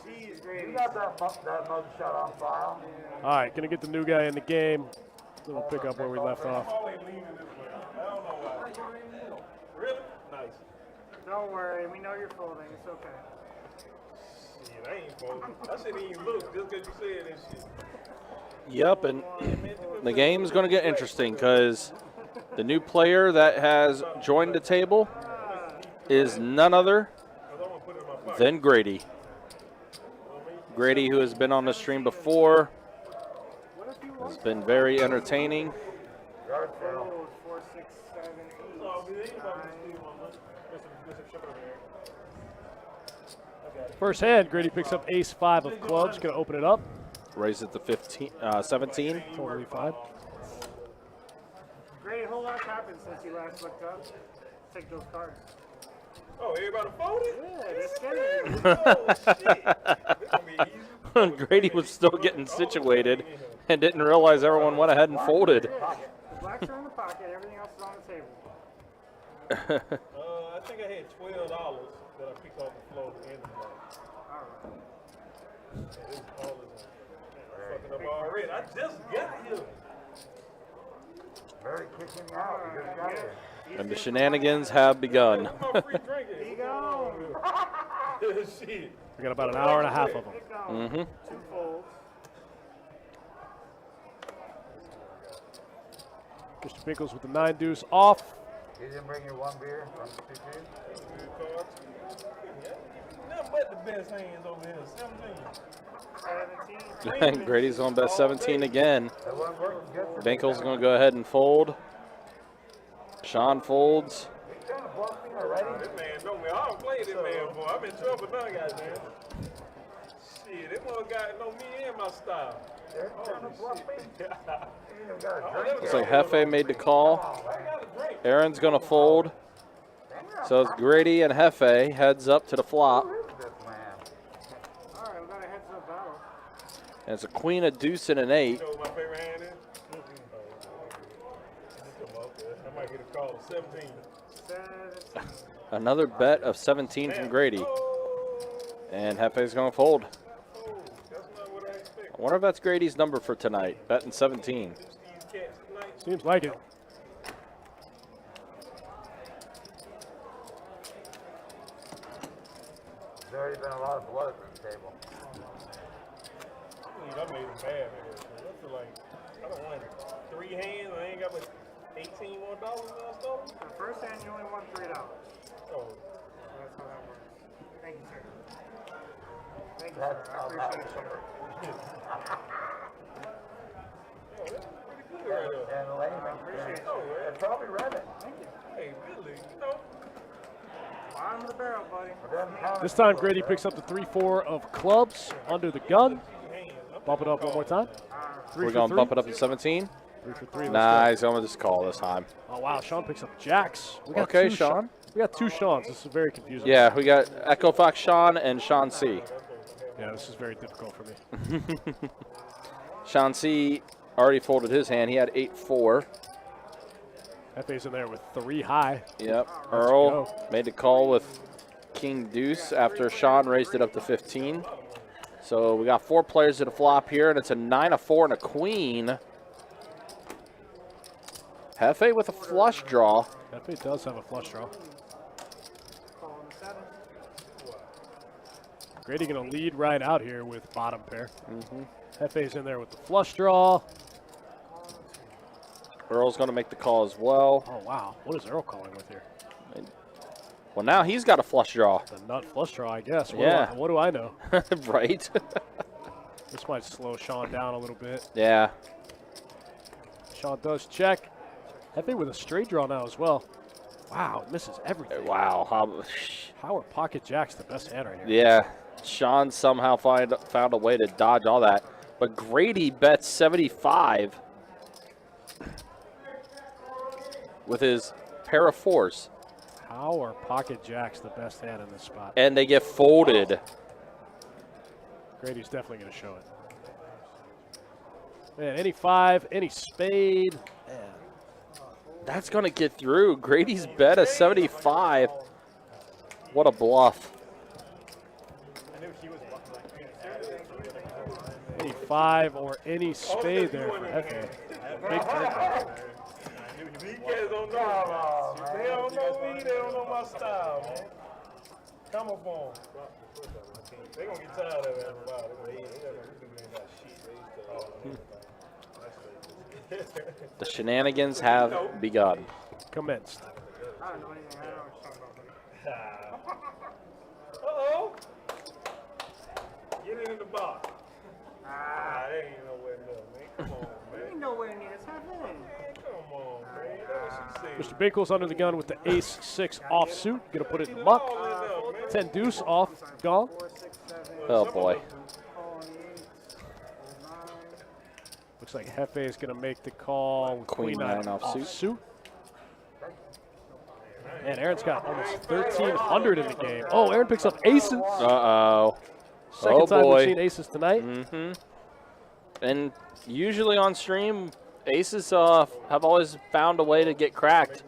Jeez, Grady. You got that mug shot on file? All right, gonna get the new guy in the game. Then we'll pick up where we left off. I'm always leaning this way. I don't know why. Really? Nice. Don't worry, we know you're folding. It's okay. Shit, I ain't folding. I shouldn't even look just because you said this shit. Yep, and the game's going to get interesting because the new player that has joined the table is none other than Grady. Grady, who has been on the stream before, has been very entertaining. Fold, 4, 6, 7, 8, 9. First hand, Grady picks up ace 5 of clubs. Gonna open it up. Raise it to 17. Totally fine. Grady, a whole lot's happened since you last looked up. Take those cards. Oh, everybody folded? Yeah, it's scary. Oh, shit. Grady was still getting situated and didn't realize everyone went ahead and folded. The blacks are in the pocket, everything else is on the table. I think I had $12 that I picked off the floor at the end of the night. Alright. This is all of them. Fucking up already. I just got here. Very kicking you out. You just got here. And the shenanigans have begun. Where my free drink is? He gone. Shit. We got about an hour and a half of them. He gone. 2 folds. Mr. Binkles with the 9 deuce off. You didn't bring your 1 beer from 2-2? Nothing but the best hands over here. 17. 17. Grady's on bet 17 again. That wasn't working good for Binkles going to go ahead and fold. Sean folds. You trying to bluff me already? This man know me. I don't play this man, boy. I'm in trouble now, goddamn. Shit, this one guy know me and my style. They're trying to bluff me. You even got a drink Looks here. like Jefe made the call. Aaron's going to fold. So it's Grady and Jefe heads up to the flop. Who is this man? Alright, we got a heads up battle. And it's a queen, a deuce, and an 8. You know what my favorite hand is? I might get a call. 17. Another bet of 17 from Grady. And Jefe's going to fold. I wonder if that's Grady's number for tonight. Betting 17. Seems like it. There's already been a lot of blood at the table. I made it bad. I feel like I don't want 3 hands. I ain't got but $18 more now. So The first hand, you only won $3. oh, That's how that works. Thank you, sir. Thank you, sir. I appreciate you. pretty good right there. And the lane, I appreciate you. Oh, man. it's probably read it. Hey, really? You know, Bottom of the barrel, buddy. This time Grady picks up the 3-4 of clubs under the gun. Bump it up one more time. We're going to bump it up to 17. 3 for 3. Nah, he's going with this call this time. Oh, wow. Sean picks up jacks. We got Okay, two Sean. We got 2 Seans. This is very confusing. Yeah, we got Echo Fox Sean and Sean C. Yeah, this is very difficult for me. Sean C already folded his hand. He had 8-4. Jefe's in there with 3 high. Yep. Let's Erle go. made the call with King Deuce after Sean raised it up to 15. So we got 4 players at a flop here, and it's a 9, a 4, and a queen. Jefe with a flush draw. Jefe does have a flush draw. Calling the 7. Grady going to lead right out here with bottom pair. Jefe's in there with the flush draw. Earl's going to make the call as well. Oh, wow. What is Erle calling with here? Well, now he's got a flush draw. The nut flush draw, I guess. Yeah. What do I know? Right. This might slow Sean down a little bit. Yeah. Sean does check. Jefe with a straight draw now as well. Wow, it misses everything. Wow. How are pocket jacks the best hand right here? Yeah. Sean somehow found a way to dodge all that. But Grady bets 75 with his pair of 4s. How are pocket jacks the best hand in this spot? And they get folded. Grady's definitely going to show it. Man, any 5, any spade. Man. That's going to get through. Grady's bet a 75. What a bluff. Any 5 or any spade there for Jefe. Big turn. these cats don't know. They don't know me. They don't know my style, man. Come up on. They gonna get tired of it after a while. The shenanigans have begun. Commenced. I don't know anything. I don't know what you're talking about. Uh-oh. Get it in the box. They ain't nowhere near, man. Come on, man. Ain't nowhere near. It's happening. Man, come on, man. That's what she said. Mr. Binkles under the gun with the ace-6 offsuit. Gonna put it in the muck. 10 deuce off, gone. 4, 6, 7, Oh boy. call on the 8, 9. Looks like Jefe is gonna make the call with Queen nine offsuit. offsuit. Man, Aaron's got almost 1,300 in the game. Oh, Aaron picks up aces. Uh-oh. Second Oh, time boy. we've seen aces tonight. Mm-hmm. And usually on stream, aces have always found a way to get cracked.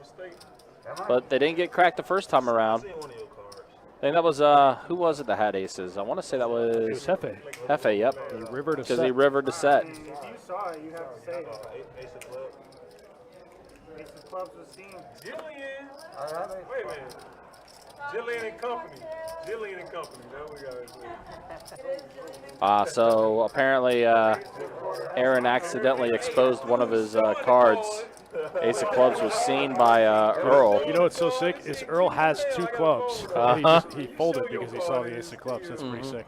But they didn't get cracked the first time around. I think that was, who was it that had aces? I want to say that It was was Jefe. Jefe, yep. He rivered a Because set. he rivered the set. If you saw it, you have to say it. Ace of clubs. Ace of clubs was seen. Jillian. Wait a minute. Jillian and Company. Jillian and Company. There we go. So apparently Aaron accidentally exposed one of his cards. Ace of clubs was seen by Erle. You know what's so sick is Erle has 2 clubs. And he folded because he saw the ace of clubs. That's pretty sick.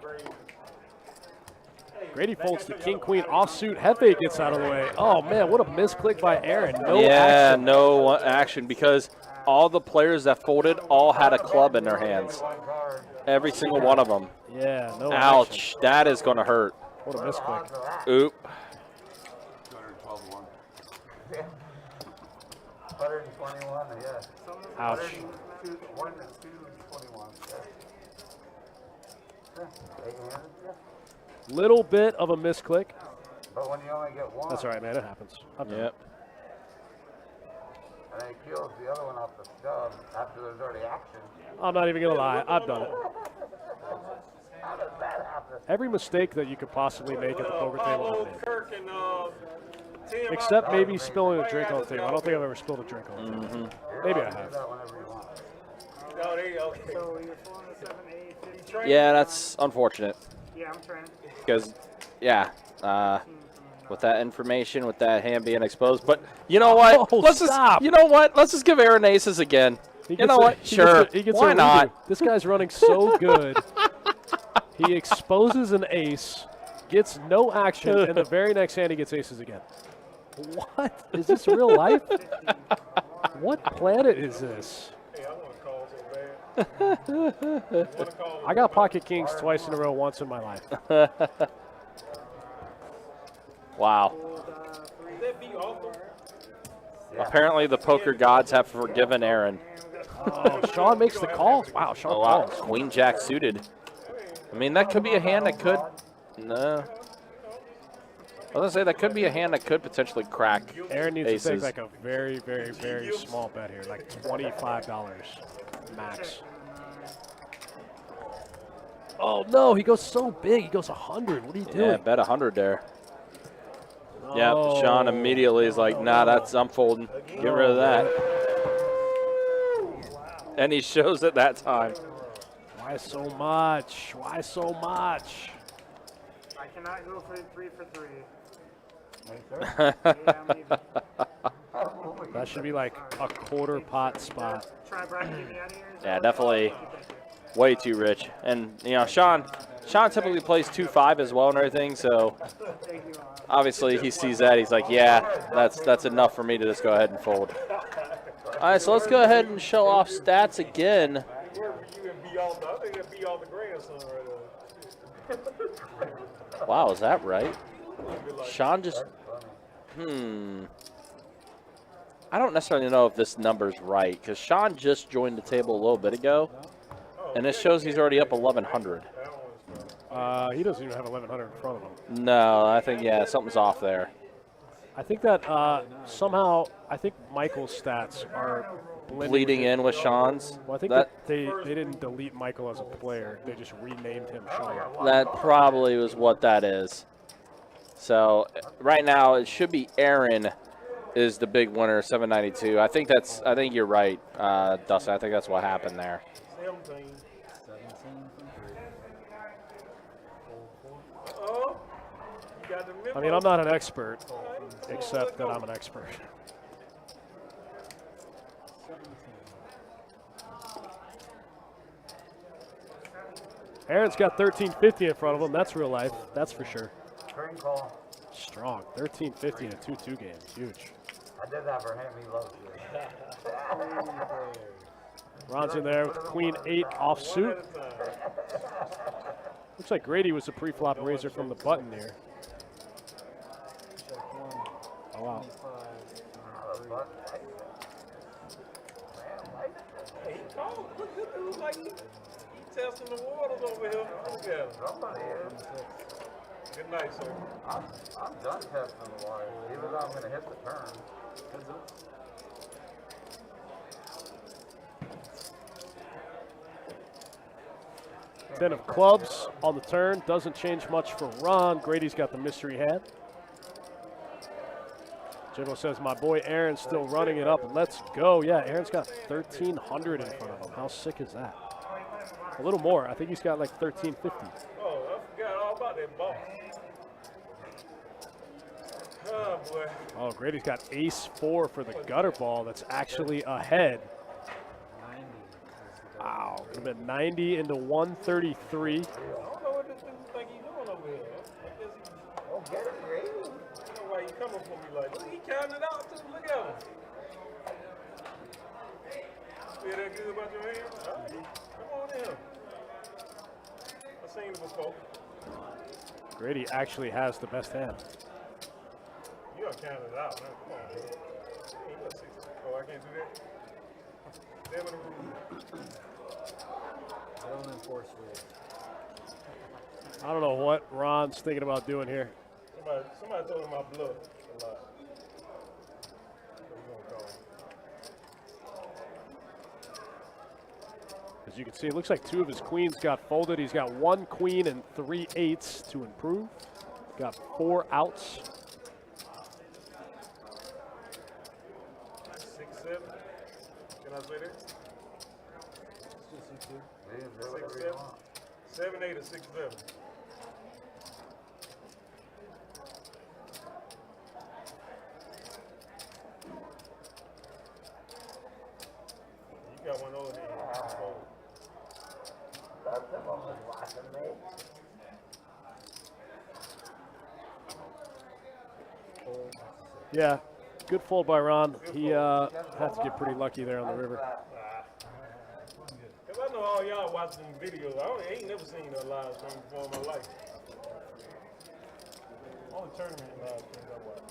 Grady folds the king-queen offsuit. Jefe gets out of the way. Oh, man, what a misclick by Aaron. No action. No action because all the players that folded all had a club in their hands. Every single one of them. Yeah, no action. Ouch, that is going to hurt. What a misclick. Oop. 121, yeah. Ouch. 1 and 2, 21. Yeah. 800, yeah. Little bit of a misclick. But when you only get one, That's all right, man. It happens. I've done it. Yep. and then he peels the other one off the stub after there's already action, I'm not even going to lie. I've done it. how does that happen? Every mistake that you could possibly make at the poker table, I've made. Kirk and Tim. Except maybe spilling a drink on the table. I don't think I've ever spilled a drink on the table. Maybe I Do have. that whenever you want. Oh, there you go. So you're 4 on the 7, 8, 15. Yeah, that's unfortunate. Yeah, I'm trying. Because, yeah, with that information, with that hand being exposed. But you know what? Oh, stop. You know what? Let's just give Aaron aces again. He You gets know a- what? he Sure. gets a- he gets Why a not? redo. This guy's running so good. He exposes an ace, gets no action, and the very next hand he gets aces again. What? Is this real life? What planet is this? Hey, I want to call so bad. I got pocket kings twice in a row once in my life. Wow. Is that be awful? Apparently the poker gods have forgiven Aaron. Oh, Sean makes the calls. Wow, Sean Oh, wow. calls. Queen Jack suited. I mean, that could be a hand that could. No. I was going to say, that could be a hand that could potentially crack Aaron needs to take aces. like a very, very, very small bet here, like $25 max. Oh no, he goes so big. He goes 100. What are you doing? Yeah, bet 100 there. Yeah, Sean Oh. immediately is like, nah, I'm folding. Get rid of that. And he shows it that time. Why so much? Why so much? I cannot go for 3 for 3. Yeah, I'm leaving. That should be like a quarter pot spot. Try Brian to get me out of here. Yeah, definitely way too rich. And, you know, Sean typically plays 2-5 as well and everything, so obviously he sees that. He's like, yeah, that's enough for me to just go ahead and fold. All right, so let's go ahead and show off stats again. I think it'd be all the grandson right there. Wow, is that right? Sean just, I don't necessarily know if this number's right, because Sean just joined the table a little bit ago, and it shows he's already up 1,100. He doesn't even have 1,100 in front of him. No, I think, yeah, something's off there. I think that somehow, I think Michael's stats are Bleeding in with Sean's. Well, I think that they didn't delete Michael as a player. They just renamed him Sean. That probably was what that is. So right now it should be Aaron is the big winner, 792. I think you're right, Dustin. I think that's what happened there. 17. I mean, I'm not an expert, except that I'm an expert. Aaron's got 1350 in front of him. That's real life. That's for sure. Green call. Strong. 1350 in a 2-2 game. Huge. I did that for him. He loves it. Ron's in there with Queen 8 offsuit. Looks like Grady was a pre-flop raiser from the button here. Oh, wow. Hey, oh, look, this dude like he testing the waters over here. Look at him. Somebody is. Good night, sir. I'm done testing the water. Even though I'm going to hit the turn. 10 of clubs on the turn. Doesn't change much for Ron. Grady's got the mystery hand. Jimbo says, my boy Aaron's still running it up. Let's go. Yeah, Aaron's got 1,300 in front of him. How sick is that? A little more. I think he's got like 1,350. Oh, I forgot all about that ball. Oh, boy. Oh, Grady's got ace-4 for the gutter ball. That's actually ahead. Wow. Could have been 90 into 133. I don't know what this dude think he's doing over here. I guess he, I don't know why he coming for me like that. He counting it out too. Look at him. Feel that good about your hand? All right. Come on in. I've seen it before. Grady actually has the best hand. You gotta count it out, man. Come on, man. He got 60. Oh, I can't do that? Damn it, the rule. I don't enforce rules. I don't know what Ron's thinking about doing here. Somebody told him I bluff a lot. As you can see, it looks like 2 of his queens got folded. He's got 1 queen and 3 8s to improve. Got 4 outs. 6, 7. Can I say that? 6, 7. 7, 8, or 6, 7. You got one over there. Yeah, good fold by Ron. He had to get pretty lucky there on the river. Because I know all y'all watching videos. I ain't never seen a live stream before in my life. Only tournament live streams I watch.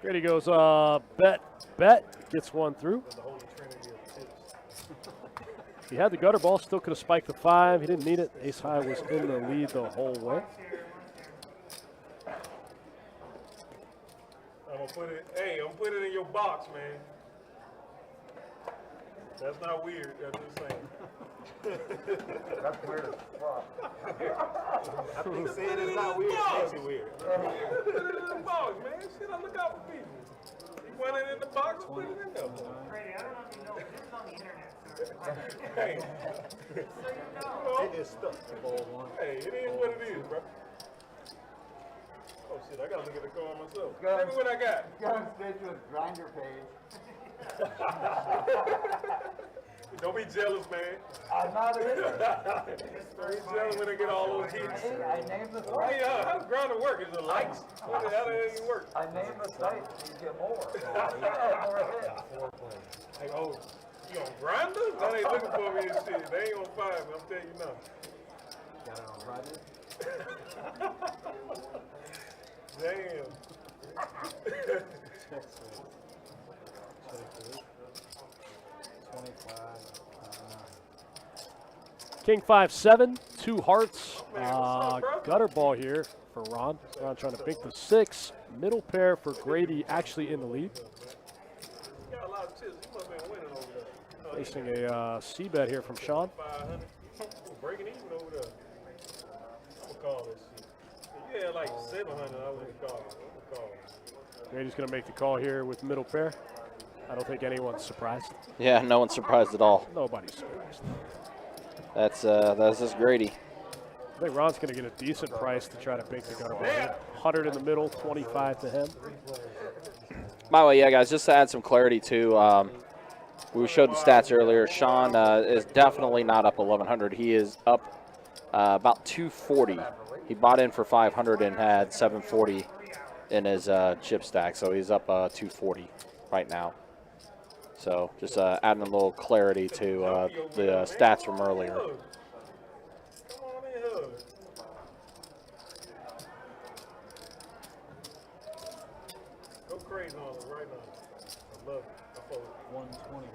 Grady goes, bet, gets one through. He had the gutter ball, still could have spiked the 5. He didn't need it. Ace high was in the lead the whole way. I'm gonna put it in your box, man. That's not weird, I'm just saying. That's weird as fuck. I think saying it's not weird makes it weird. Put it in the box, man. Shit, I look out for people. You want it in the box, put it in there. Brady, I don't know if you know, but this is on the internet, sir. Hey. So you know. It is stuck. Hey, it is what it is, bro. Oh shit, I gotta look at the car myself. Tell me what I got. Go on stage with grinder page. Don't be jealous, man. I'm not in it. Don't be jealous when they get all those hits. I named the What do site. you, how's grinder work? Is it likes? How the hell you work? I named the site so you get more. You get more hits. Hey, oh, you on grinder? Now they looking for me and shit. They ain't on 5, I'm telling you now. Got it on Friday? Damn. King 5-7, 2 hearts. Gutter ball here for Ron. Ron trying to pick the 6. Middle pair for Grady, actually in the lead. Got a lot of chips. You must have been winning over there. Facing a C bet here from Sean. 500. Breaking even over there. I'm gonna call this shit. If you had like 700, I wouldn't call it. Grady's going to make the call here with middle pair. I don't think anyone's surprised. Yeah, no one's surprised at all. Nobody's surprised. That's just Grady. I think Ron's going to get a decent price to try to bake the gutter ball. 100 in the middle, 25 to him. By the way, yeah, guys, just to add some clarity too, we showed the stats earlier. Sean is definitely not up 1,100. He is up about 240. He bought in for 500 and had 740 in his chip stack, so he's up 240 right now. So just adding a little clarity to the stats from earlier. Come on in here. Go crazy on it right now. I love it. I fold it. 120.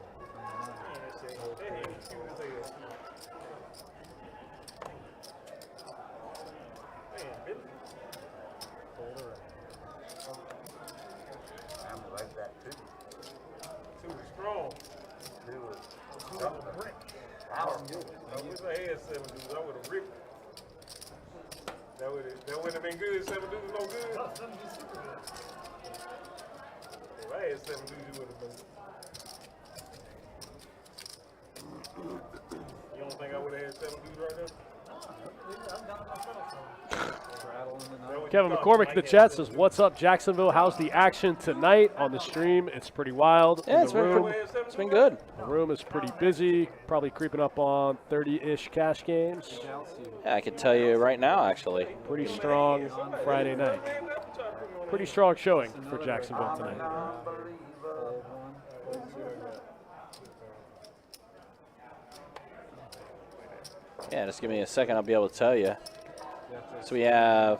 That ain't cute as hell. Man, Billy. I'm like that too. Too strong. Brick. I wish I had 7 dudes. I would have ripped it. That would have been good. 7 dudes no good. If I had 7 dudes, you would have been. You don't think I would have had 7 dudes right there? Kevin McCormick in the chat says, "What's up, Jacksonville? How's the action tonight on the stream? It's pretty wild. Yeah, it's been good. The room is pretty busy. Probably creeping up on 30-ish cash games. Yeah, I can tell you right now, actually. Pretty strong Friday night. Pretty strong showing for Jacksonville tonight. Yeah, just give me a second. I'll be able to tell you. So we have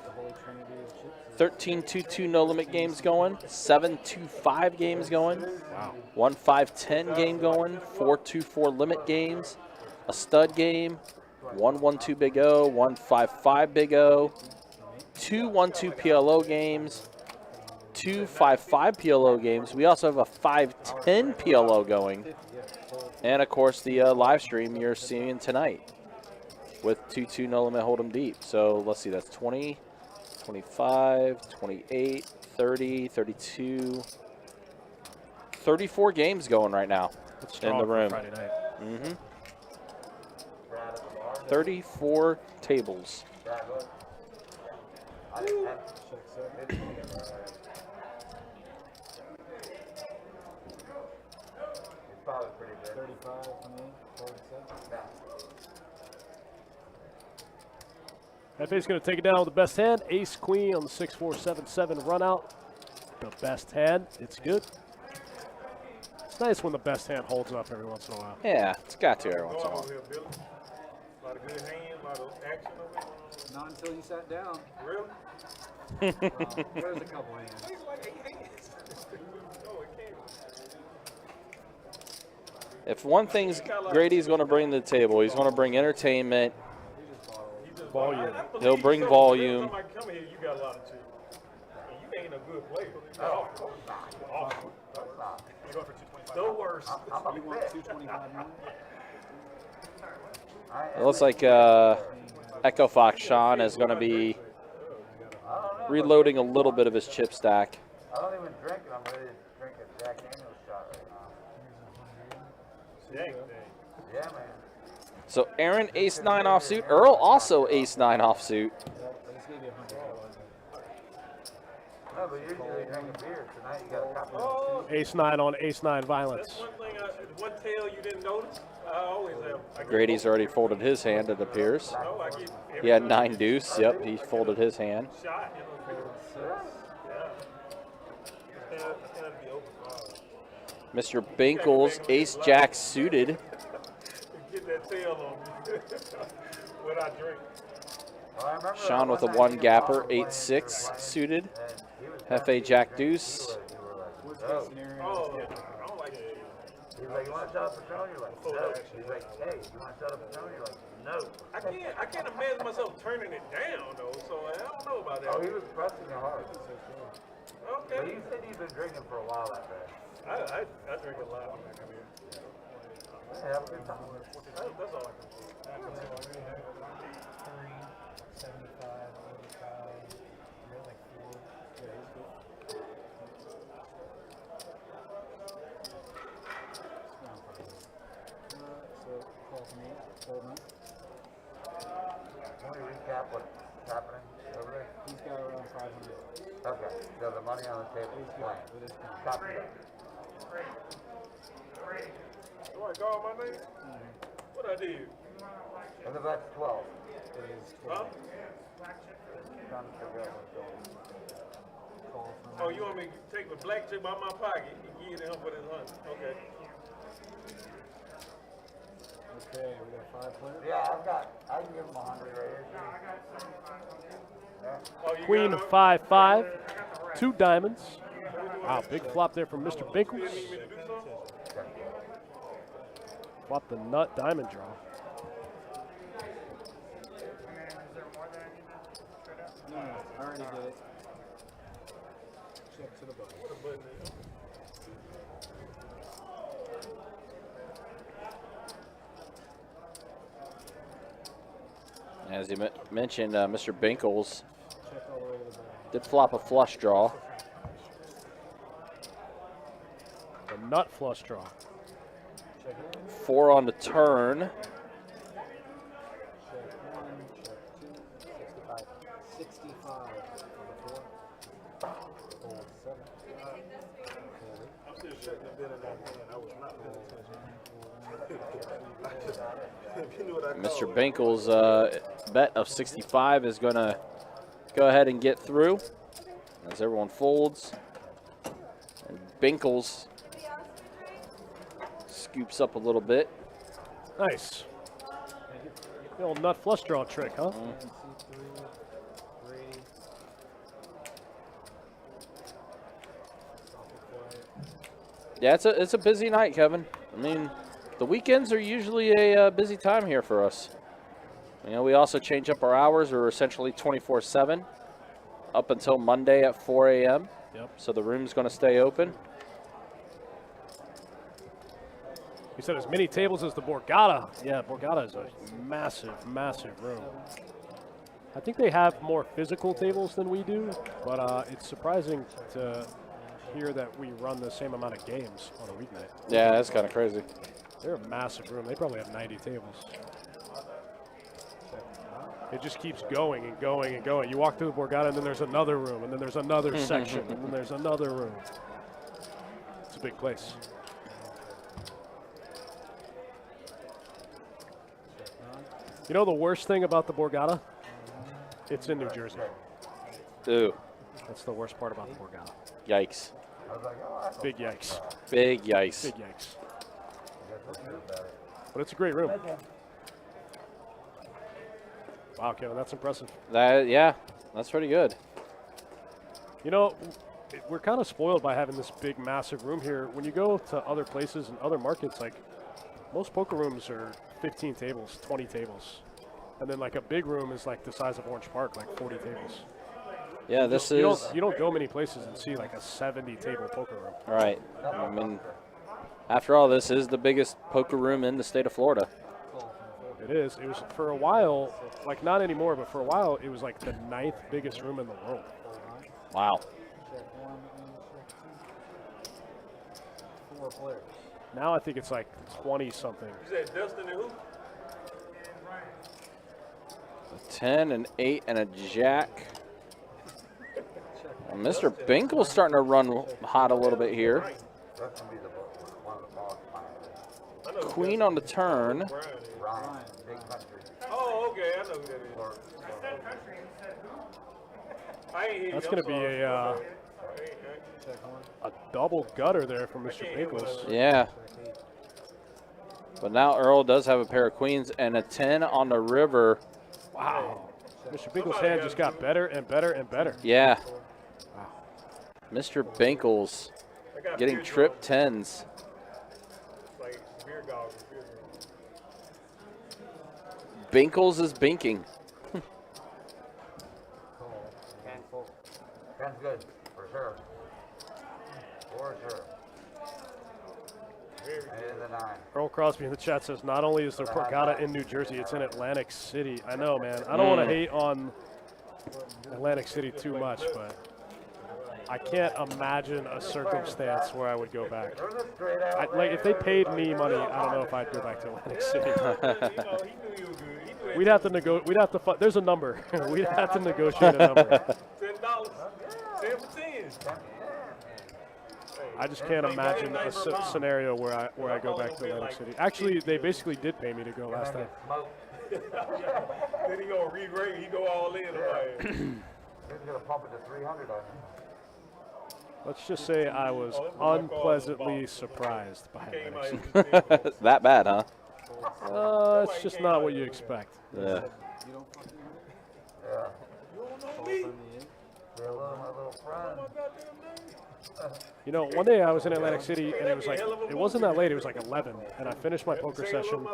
13 2-2 no limit games going, 7-2-5 games going, 1-5-10 game going, 4-2-4 limit games, a stud game, 1-1-2 Big O, 1-5-5 Big O, 2-1-2 PLO games, 2-5-5 PLO games. We also have a 5-10 PLO going, and of course the live stream you're seeing tonight with 2-2 no limit hold'em deep. So let's see, that's 20, 25, 28, 30, 32, 34 games going right now in the room. Friday night. 34 tables. Probably pretty good. 35 from me, 47. Jefe's going to take it down with the best hand. Ace Queen on the 6-4-7-7 run out. The best hand. It's good. It's nice when the best hand holds up every once in a while. Yeah, it's got to every once in a while. A lot of good hands, a lot of action over it. Not until you sat down. Really? There's a couple hands. If one thing's Grady's going to bring to the table, he's going to bring entertainment. Volume. He'll bring volume. Somebody come here, you got a lot of chips. You ain't a good player. You go for 225. The worst. You want 225 more? It looks like Echo Fox Sean is going to be reloading a little bit of his chip stack. I don't even drink it. I'm ready to drink a Jack Daniels shot right now. Yeah, man. So Aaron ace 9 offsuit. Erle also ace 9 offsuit. No, but usually drinking beer. Tonight you got a couple. Ace 9 on ace 9 violence. That's one thing, one tail you didn't notice. I always have. Grady's already folded his hand, it appears. No, I get He had 9 deuce. Yep, he folded his hand. shot. Stand to be open. Mr. Binkles ace jack suited. Get that tail on me when I drink. Sean with a 1 gapper, 8-6 suited. Jefe jack deuce. Oh, yeah. I don't like it. He's like, you want a shot of Patron? You're like, no. He's like, hey, you want a shot of Patron? You're like, no. I can't imagine myself turning it down though, so I don't know about that. Oh, he was pressing it hard. Okay. But you said you've been drinking for a while that day. I drink a lot when I come here. Yeah, have a good time. That's all I can do. 75, 85. You're like 4. Yeah, he's good. So, call me. Hold me. Can we recap what's happening over there? He's got around 500. Okay, so the money on the table is playing. With his phone. Copy that. Do I call my name? What I did? And the bet's 12. It is Huh? 12. Trying to figure out what's going on. Call from Oh, you want me to take the black chip out my pocket and give it to him for his hunt? Okay. Okay, we got 5 players. Yeah, I can give him 100 right here. Yeah. Oh, you Queen got 5-5. 2 diamonds. Wow, big flop there from Mr. Binkles. Flop the nut diamond draw. No, I already did it. Check to the button. As you mentioned, Mr. Binkles Check all the way to the back. did flop a flush draw. The nut flush draw. 4 on the turn. Check 1, check 2, 65. 65 for the 4. Hold 7. I'm still shutting the bit in that hand. I was not paying attention. You knew what I Mr. Binkles' bet of 65 is going to go ahead and get through as everyone folds. And Binkles scoops up a little bit. Nice. The old nut flush draw trick, huh? Yeah, it's a busy night, Kevin. I mean, the weekends are usually a busy time here for us. You know, we also change up our hours. We're essentially 24/7 up until Monday at 4 a.m. Yep. So the room's going to stay open. You said as many tables as the Borgata. Yeah, Borgata is a massive, massive room. I think they have more physical tables than we do, but it's surprising to hear that we run the same amount of games on a weeknight. Yeah, that's kind of crazy. They're a massive room. They probably have 90 tables. It just keeps going and going and going. You walk through the Borgata, and then there's another room, and then there's another section, and then there's another room. It's a big place. You know the worst thing about the Borgata? It's in New Jersey. Ooh. That's the worst part about the Borgata. Yikes. Big yikes. Big yikes. Big yikes. But it's a great room. Wow, Kevin, that's impressive. Yeah, that's pretty good. You know, we're kind of spoiled by having this big, massive room here. When you go to other places and other markets, like most poker rooms are 15 tables, 20 tables. And then like a big room is like the size of Orange Park, like 40 tables. Yeah, this you is... You don't go many places and see like a 70-table poker room. Right. I mean, after all, this is the biggest poker room in the state of Florida. It is. It was for a while, like not anymore, but for a while, it was like the 9th biggest room in the world. Wow. Now I think it's like 20-something. You said Dustin and who? A 10, an 8, and a jack. Well, Mr. Binkles starting to run hot a little bit here. Queen on the turn. Oh, okay, I know who that is. That's going to be a double gutter there from Mr. Binkles. Yeah. But now Erle does have a pair of queens and a 10 on the river. Wow. Mr. Binkles' hand just got better and better and better. Yeah. Wow. Mr. Binkles getting trip 10s. Binkles is binking. Ten's good, for sure. For sure. And the 9. Earl Crosby in the chat says, not only is the Borgata in New Jersey, it's in Atlantic City. I know, man. I don't want to hate on Atlantic City too much, but I can't imagine a circumstance where I would go back. Like, if they paid me money, I don't know if I'd go back to Atlantic City. We'd have to We'd have to. There's a number. We'd have to negotiate a number. $10. 10 for 10. I just can't imagine a scenario where I go back to Atlantic City. Actually, they basically did pay me to go last time. Then he gonna re-rate. He go all in. He's gonna pump it to 300 on you. Let's just say I was unpleasantly surprised by Atlantic City. That bad, huh? It's just not what you expect. Yeah. You know, one day I was in Atlantic City, and it was like, it wasn't that late, it was like 11, and I finished my poker session,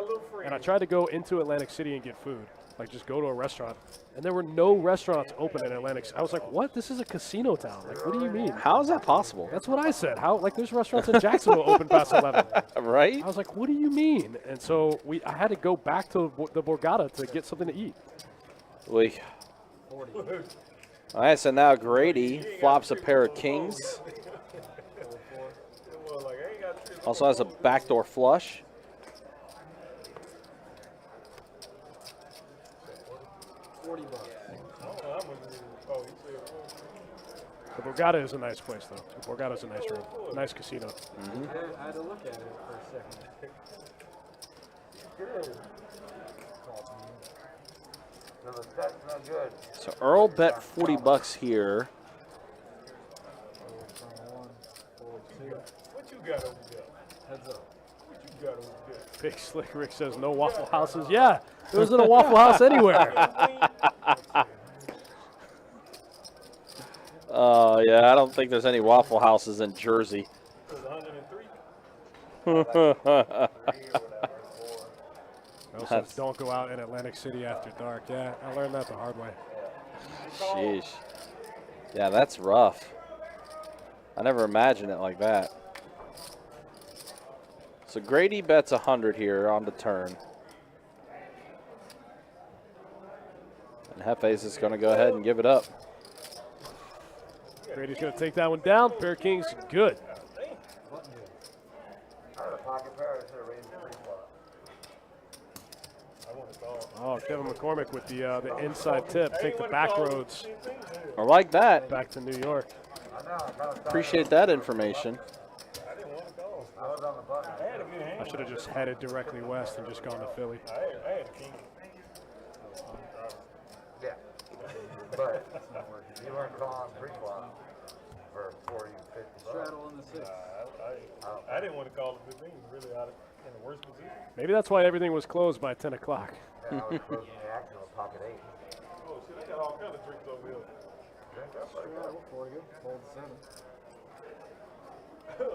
and I tried to go into Atlantic City and get food, like just go to a restaurant, and there were no restaurants open in Atlantic City. I was like, what? This is a casino town. Like, what do you mean? How is that possible? That's what I said. How? Like, there's restaurants in Jacksonville open past 11. Right? I was like, what do you mean? And so I had to go back to the Borgata to get something to eat. All right, so now Grady flops a pair of kings. Also has a backdoor flush. $40. The Borgata is a nice place, though. The Borgata is a nice room, nice casino. I had to look at it for a second. So Erle bet $40 here. What you got over there? Heads up. What you got over there? Big Slick Rick says no Waffle Houses. Yeah, there isn't a Waffle House anywhere. Yeah, I don't think there's any Waffle Houses in Jersey. says don't go out in Atlantic City after dark. Yeah, I learned that the hard way. Sheesh. Yeah, that's rough. I never imagined it like that. So Grady bets 100 here on the turn. And Jefe's is going to go ahead and give it up. Grady's going to take that one down. Pair of kings, good. Oh, Kevin McCormick with the inside tip. Take the back roads. I like that. Back to New York. Appreciate that information. I should have just headed directly west and just gone to Philly. Yeah. But you weren't calling pre-flop for 40, 50 bucks. Straddle on the 6. I didn't want to call the 15 really out in the worst position. Maybe that's why everything was closed by 10 o'clock. Yeah, I was closing the action with pocket 8. Oh, shit, they got all kinds of drinks over here. Straddle, 40, fold 7.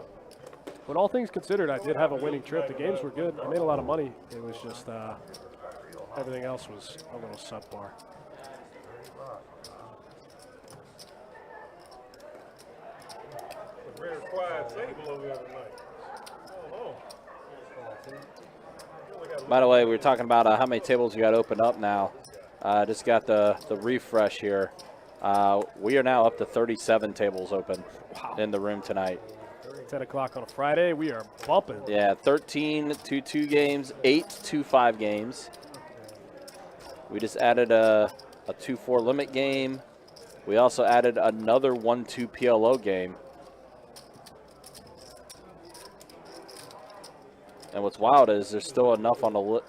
But all things considered, I did have a winning trip. The games were good. I made a lot of money. It was just everything else was a little subpar. It's very quiet table over here tonight. Oh, By the way, we were talking about how many tables you got open up now. Just got the refresh here. We are now up to 37 tables open in the room tonight. 10 o'clock on a Friday, we are bumping. Yeah, 13 2-2 games, 8 2-5 games. We just added a 2-4 limit game. We also added another 1-2 PLO game. And what's wild is there's still enough on the list.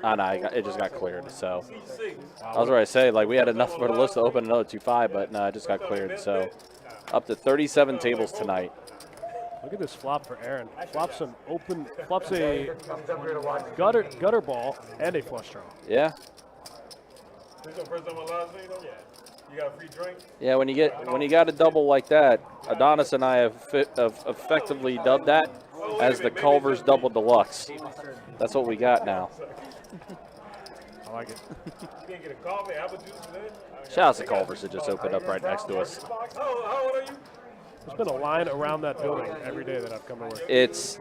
Oh, no, it just got cleared. So I was ready to say, like, we had enough for the list to open another 2-5, but no, it just got cleared. So up to 37 tables tonight. Look at this flop for Aaron. Flops a gutter ball and a flush draw. Yeah. this your first time on live stream though? Yeah. You got a free drink? Yeah, when you got a double like that, Adonis and I have effectively dubbed that as the Culver's Double Deluxe. That's what we got now. I like it. You didn't get a coffee, apple juice today? Shout out to Culver's that just opened up right next to us. How old are you? There's been a line around that building every day that I've come to work. It's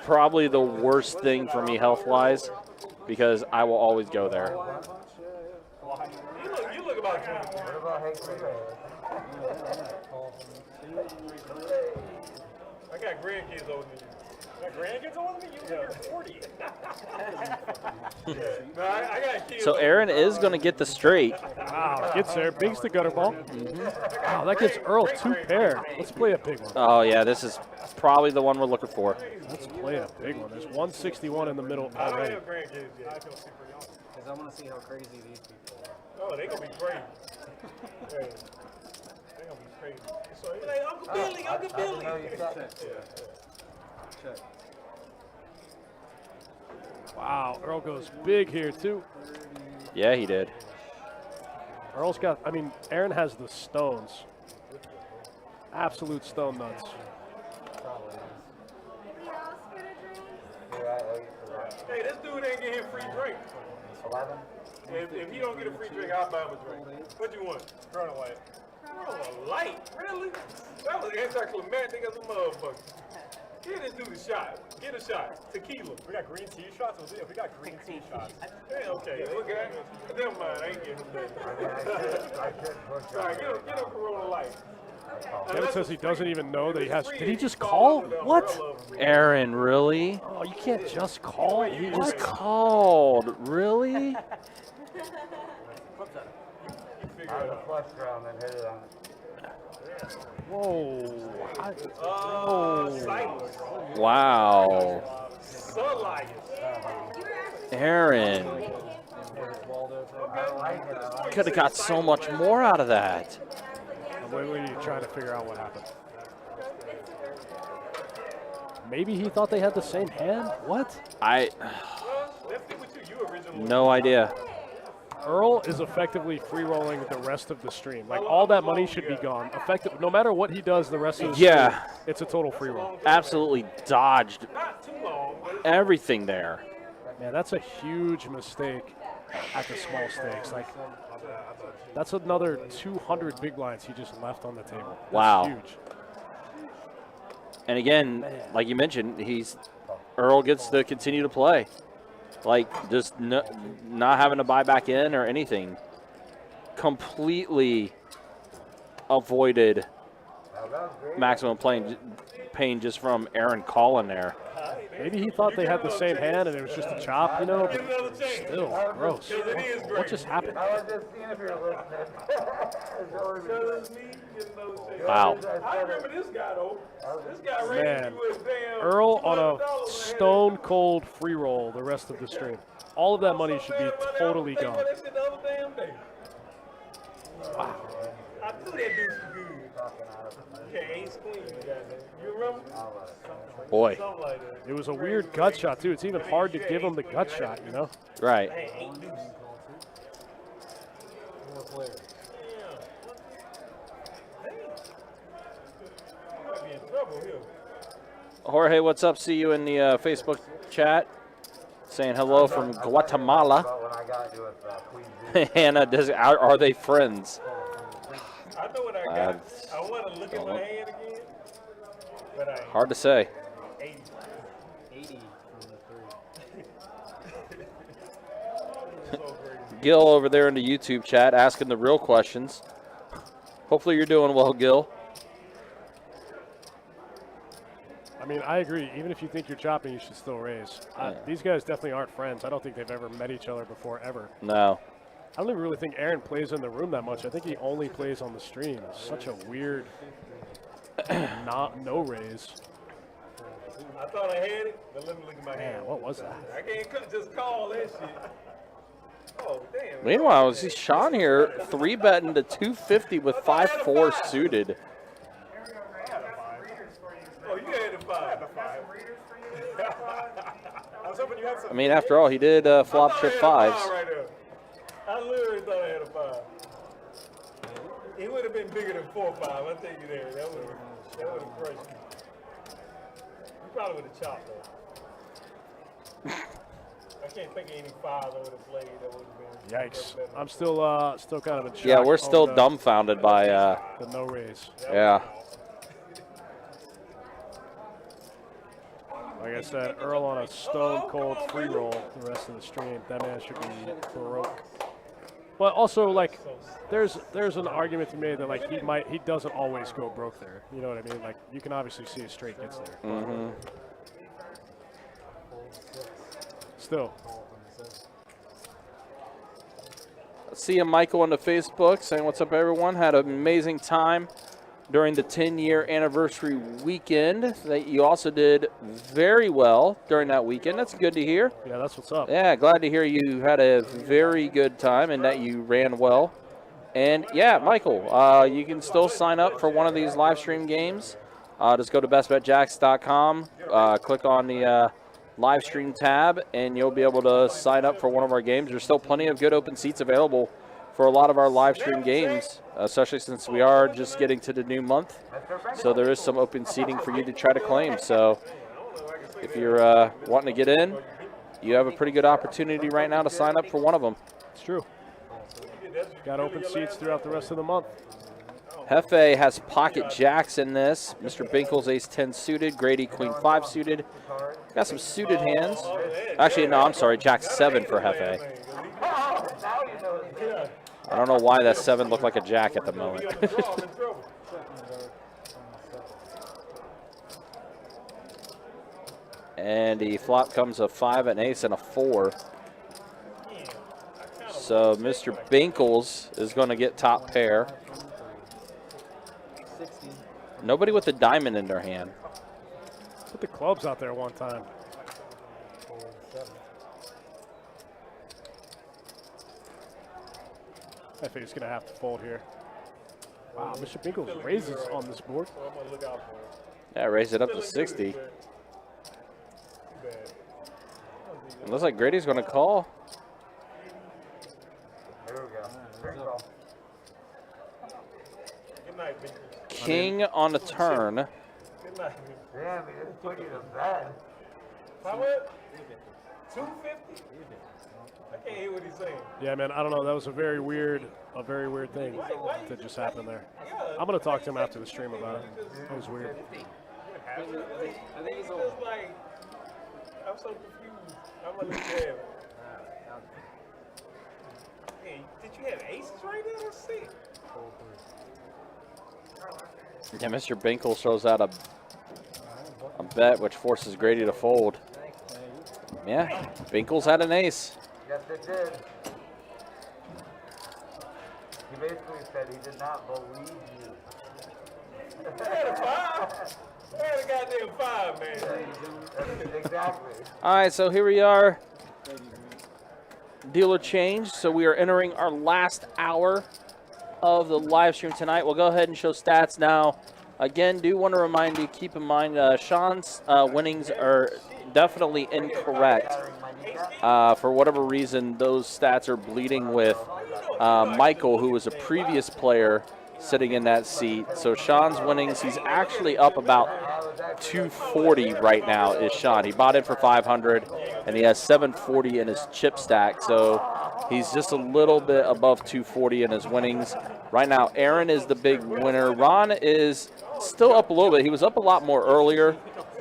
probably the worst thing for me health-wise because I will always go there. You look about 20. I got grandkids older than you. You got grandkids older than me? You're 40. No, I got kids. So Aaron is going to get the straight. Wow, gets there, bigs the gutter ball. Wow, that gives Erle 2 pair. Let's play a big one. Oh, yeah, this is probably the one we're looking for. Let's play a big one. There's 161 in the middle I don't already. have grandkids yet. I feel super young. Because I want to see how crazy these people are. Oh, they gonna be crazy. Hey, they gonna be crazy. So he's like, Uncle Billy, Uncle Billy. Check. Wow, Erle goes big here too. Yeah, he did. Erle's got, I mean, Aaron has the stones. Absolute stone nuts. Hey, this dude ain't getting free drink. 11? If he don't get a free drink, I'll buy him a drink. What you want? Corona Light. Corona Light? Really? That was anticlimactic as a motherfucker. Get this dude a shot. Get a shot. Tequila. We got green tea shots? We got green tea shots. Hey, okay. Okay. Never mind. I ain't getting that. Sorry, get a Corona Light. Kevin says he doesn't even know that he has. Did he just call? What? Aaron, really? Oh, you can't just call. He just called. Really? I had a flush draw and then hit it on Whoa. Wow. Aaron. Could have got so much more out of that. Wait, you trying to figure out what happened? Maybe he thought they had the same hand? What? No idea. Erle is effectively free rolling the rest of the stream. Like all that money should be gone. Effective, no matter what he does the rest of the stream, it's a total free roll. Absolutely dodged everything there. Man, that's a huge mistake at the small stakes. Like that's another 200 big blinds he just left on the table. That's Wow. huge. And again, like you mentioned, Erle gets to continue to play. Like just not having to buy back in or anything. Completely avoided maximum pain just from Aaron calling there. Maybe he thought they had the same hand and it was just a chop, you know, but still gross. What just happened? I was just seeing if you're listening. Wow. I remember this guy though. This guy ran Man, into his damn Erle on a stone cold free roll the rest of the stream. All of that money should be totally gone. That shit the other damn day. Wow. I knew that dude was good. Okay, ace queen. You remember? Boy. Something like that. It was a weird gut shot, too. It's even hard to give him the gut shot, you know? Right. Hey, eight deuce. More players. Might be in trouble here. Jorge, what's up? See you in the Facebook chat. Saying hello from Guatemala. But when I got into it, Queen Hannah, are they friends? I know what I got. I want to look at my hand again, but I ain't. Hard to say. 80. 80 from the 3. Gil over there in the YouTube chat asking the real questions. Hopefully you're doing well, Gil. I mean, I agree. Even if you think you're chopping, you should still raise. These guys definitely aren't friends. I don't think they've ever met each other before, ever. No. I don't even really think Aaron plays in the room that much. I think he only plays on the stream. It's such a weird no raise. I thought I had it, but let me look at my hand. Man, what was that? I can't just call that shit. Oh, damn. Meanwhile, see Sean here 3-betting to 250 with 5-4 suited. Oh, you had the 5. I was hoping you had some. I mean, after all, he did flop trip 5s. Right there. I literally thought I had a 5. It would have been bigger than 4-5. I'll take you there. That would have crushed you. You probably would have chopped though. I can't think of any 5s I would have played that would have been. Yikes. I'm still kind of in shock. Yeah, we're still on the- dumbfounded by, the no raise. yeah. Like I said, Erle on a stone cold free roll the rest of the stream. That man should be broke. But also, like, there's an argument to be made that like he doesn't always go broke there. You know what I mean? Like you can obviously see a straight gets there. Mm-hmm. Still. See you, Michael, on the Facebook saying, what's up, everyone? Had an amazing time during the 10-year anniversary weekend. That you also did very well during that weekend. That's good to hear. Yeah, that's what's up. Yeah, glad to hear you had a very good time and that you ran well. And yeah, Michael, you can still sign up for one of these live stream games. Just go to bestbetjacks.com, click on the live stream tab, and you'll be able to sign up for one of our games. There's still plenty of good open seats available for a lot of our live stream games, especially since we are just getting to the new month. So there is some open seating for you to try to claim. So if you're wanting to get in, you have a pretty good opportunity right now to sign up for one of them. It's true. Got open seats throughout the rest of the month. Jefe has pocket jacks in this. Mr. Binkles ace-10 suited. Grady queen 5 suited. Got some suited hands. Actually, no, I'm sorry. Jack-7 for Jefe. I don't know why that 7 looked like a jack at the moment. And the flop comes a 5, an ace, and a 4. So Mr. Binkles is going to get top pair. Nobody with a diamond in their hand. Put the clubs out there one time. I think he's going to have to fold here. Wow, Mr. Binkles raises on this board. Yeah, raise it up to 60. It looks like Grady's going to call. Good night, Binkles. King on the turn. Good night. Damn, he just put you to bed. How much? 250? I can't hear what he's saying. Yeah, man, I don't know. That was a very weird thing that just happened there. I'm gonna talk to him after the stream about it. It was weird. I think he's just like, I'm so confused. I'm gonna let you have it. Hey, did you have aces right there? Let's see. Yeah, Mr. Binkles throws out a bet, which forces Grady to fold. Yeah, Binkles had an ace. Yes, it did. He basically said he did not believe you. I had a 5. I had a goddamn 5, man. Exactly. All right, so here we are. Dealer change. So we are entering our last hour of the live stream tonight. We'll go ahead and show stats now. Again, do want to remind you, keep in mind Sean's winnings are definitely incorrect. For whatever reason, those stats are bleeding with Michael, who was a previous player sitting in that seat. So Sean's winnings, he's actually up about 240 right now is Sean. He bought in for 500, and he has 740 in his chip stack. So he's just a little bit above 240 in his winnings. Right now, Aaron is the big winner. Ron is still up a little bit. He was up a lot more earlier,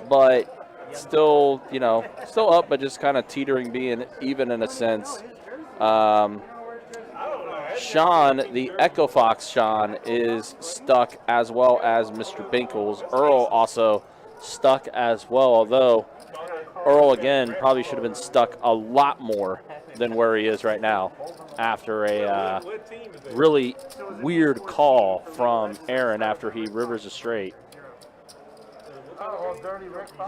but still, you know, still up, but just kind of teetering, being even in a sense. Sean, the Echo Fox Sean, is stuck, as well as Mr. Binkles. Erle also stuck as well, although Erle, again, probably should have been stuck a lot more than where he is right now after a really weird call from Aaron after he rivers a straight.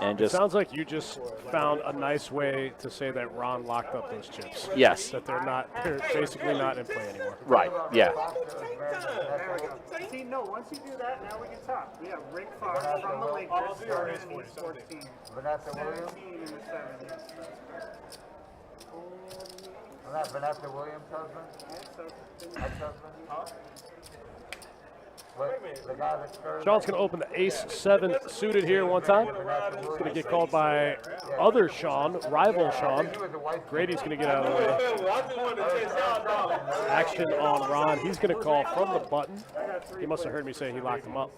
And just sounds like you just found a nice way to say that Ron locked up those chips. Yes. That they're basically not in play anymore. Right, yeah. See, no, once you do that, now we can talk. We have Rick Fox from the Lakers starting in the sports team. Vanessa Williams? 17 in the 7, yes. Is that Vanessa Williams' husband? Ex-husband? The guy that started Sean's going to open the ace-7 suited here one time. He's going to get called by other Sean, rival Sean. Grady's going to get out of the way. Action on Ron. He's going to call from the button. He must have heard me say he locked him up.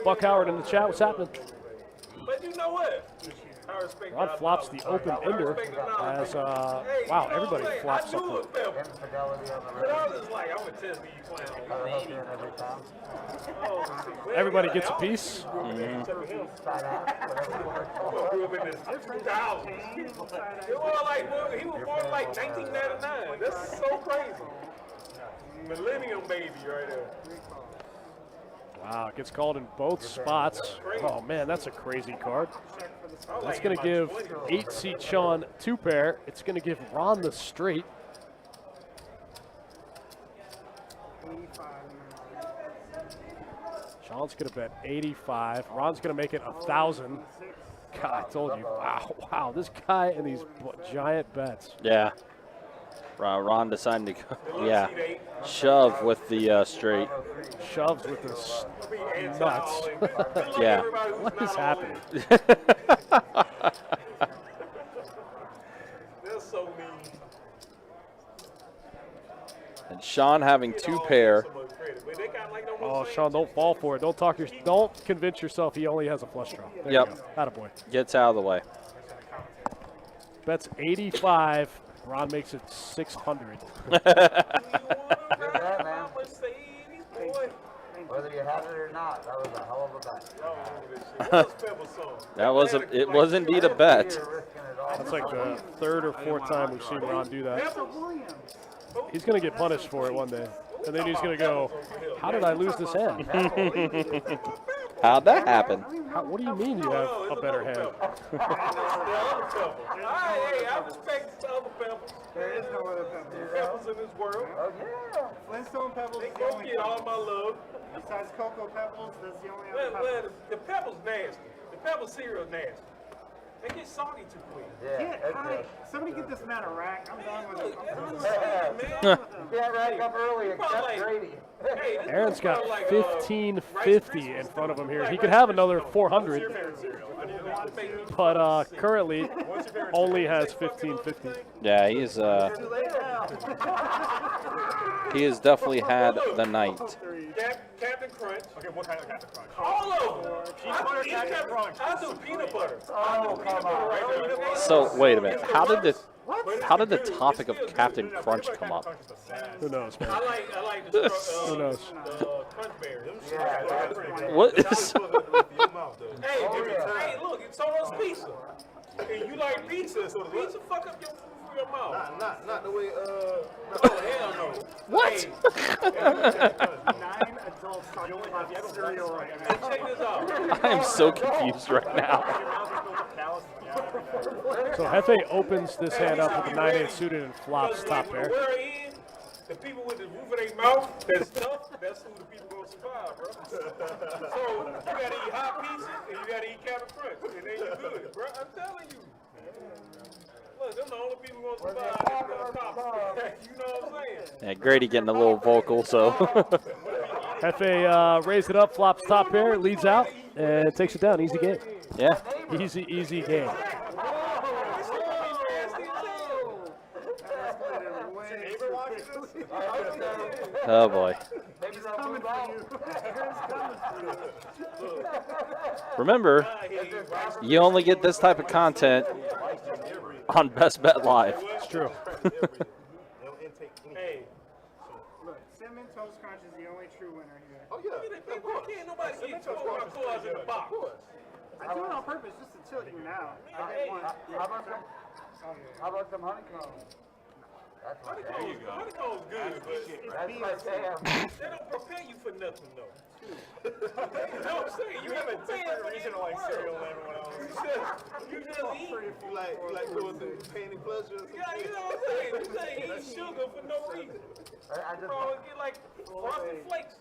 Buck Howard in the chat. What's happening? But you know what? Ron flops the open ender as, wow, everybody flops something. Everybody gets a piece. He was born like 1999. That's so crazy. Millennium baby right there. Wow, it gets called in both spots. Oh, man, that's a crazy card. That's going to give 8-seed Sean 2 pair. It's going to give Ron the straight. Sean's going to bet 85. Ron's going to make it 1,000. God, I told you. Wow, this guy and these giant bets. Yeah. Ron decided to go, yeah, shove with the straight. Shoves with the nuts. Yeah. What is happening? That's so mean. And Sean having 2 pair. Oh, Sean, don't fall for it. Don't convince yourself he only has a flush draw. There Yep. you go. Attaboy. Gets out of the way. Bets 85. Ron makes it 600. Whether you had it or not, that was a hell of a bet. It was indeed a bet. That's like the 3rd or 4th time we've seen Ron do that. He's going to get punished for it one day. And then he's going to go, how did I lose this hand? How'd that happen? What do you mean you have a better hand? Hey, I respect the other pebbles. There is no other pebbles. Pebbles in this world. Oh, yeah. Flintstone Pebbles They is the go only get all my love. Besides Cocoa Pebbles, that's the only other pebbles. The pebbles nasty. The pebble cereal nasty. They get soggy too quick. Somebody get this man a rack. I'm done with it. I'm done with You can't rack up early except like- Grady. Hey, this Aaron's got is like, 1550 in front of him here. He could have another 400, but currently only has 1550. Yeah, he has definitely had the night. Captain Crunch. Okay, what kind of Captain Crunch? All of them. Peanut butter, Captain Crunch. I do peanut butter. Oh, come on. So wait a minute. How did the topic of Captain Crunch come up? Who knows, man? I like the Who knows? crunch berries. What is? Hey, hey, look, it's almost pizza. Hey, you like pizza, so pizza fuck up your food for your mouth. Not the way, Oh, hell no. What? 9 adults talking about cereal right now. Hey, check this out. I am so confused right now. So Jefe opens this hand up with the 9-8 suited and flops top pair. We're in, the people with the roof of their mouth, that's tough, that's who the people gonna survive, bro. So you gotta eat hot pizza and you gotta eat Captain Crunch, and then you're good, bro. I'm telling you. Look, them the only people gonna survive at the top. You know what I'm saying? Yeah, Grady getting a little vocal, so. Jefe raised it up, flops top pair, leads out, and takes it down. Easy game. Yeah. Easy game. Oh boy. Remember, you only get this type of content on Best Bet Live. It's true. Hey, Look, Cinnamon Toast Crunch is the only true winner here. oh yeah, can't nobody eat two cards in the box. I do it on purpose just to tilt you now. I didn't want. How about some honeycomb? That's my jam. Honeycomb's good, but That's my jam. they don't prepare you for nothing, though. You know what I'm saying? You have a different reason to like cereal than everyone else. You just eat. If you like doing the pain and pleasure. Yeah, you know what I'm saying? You say eat sugar for no reason. I just Bro, get like Frosted Flakes.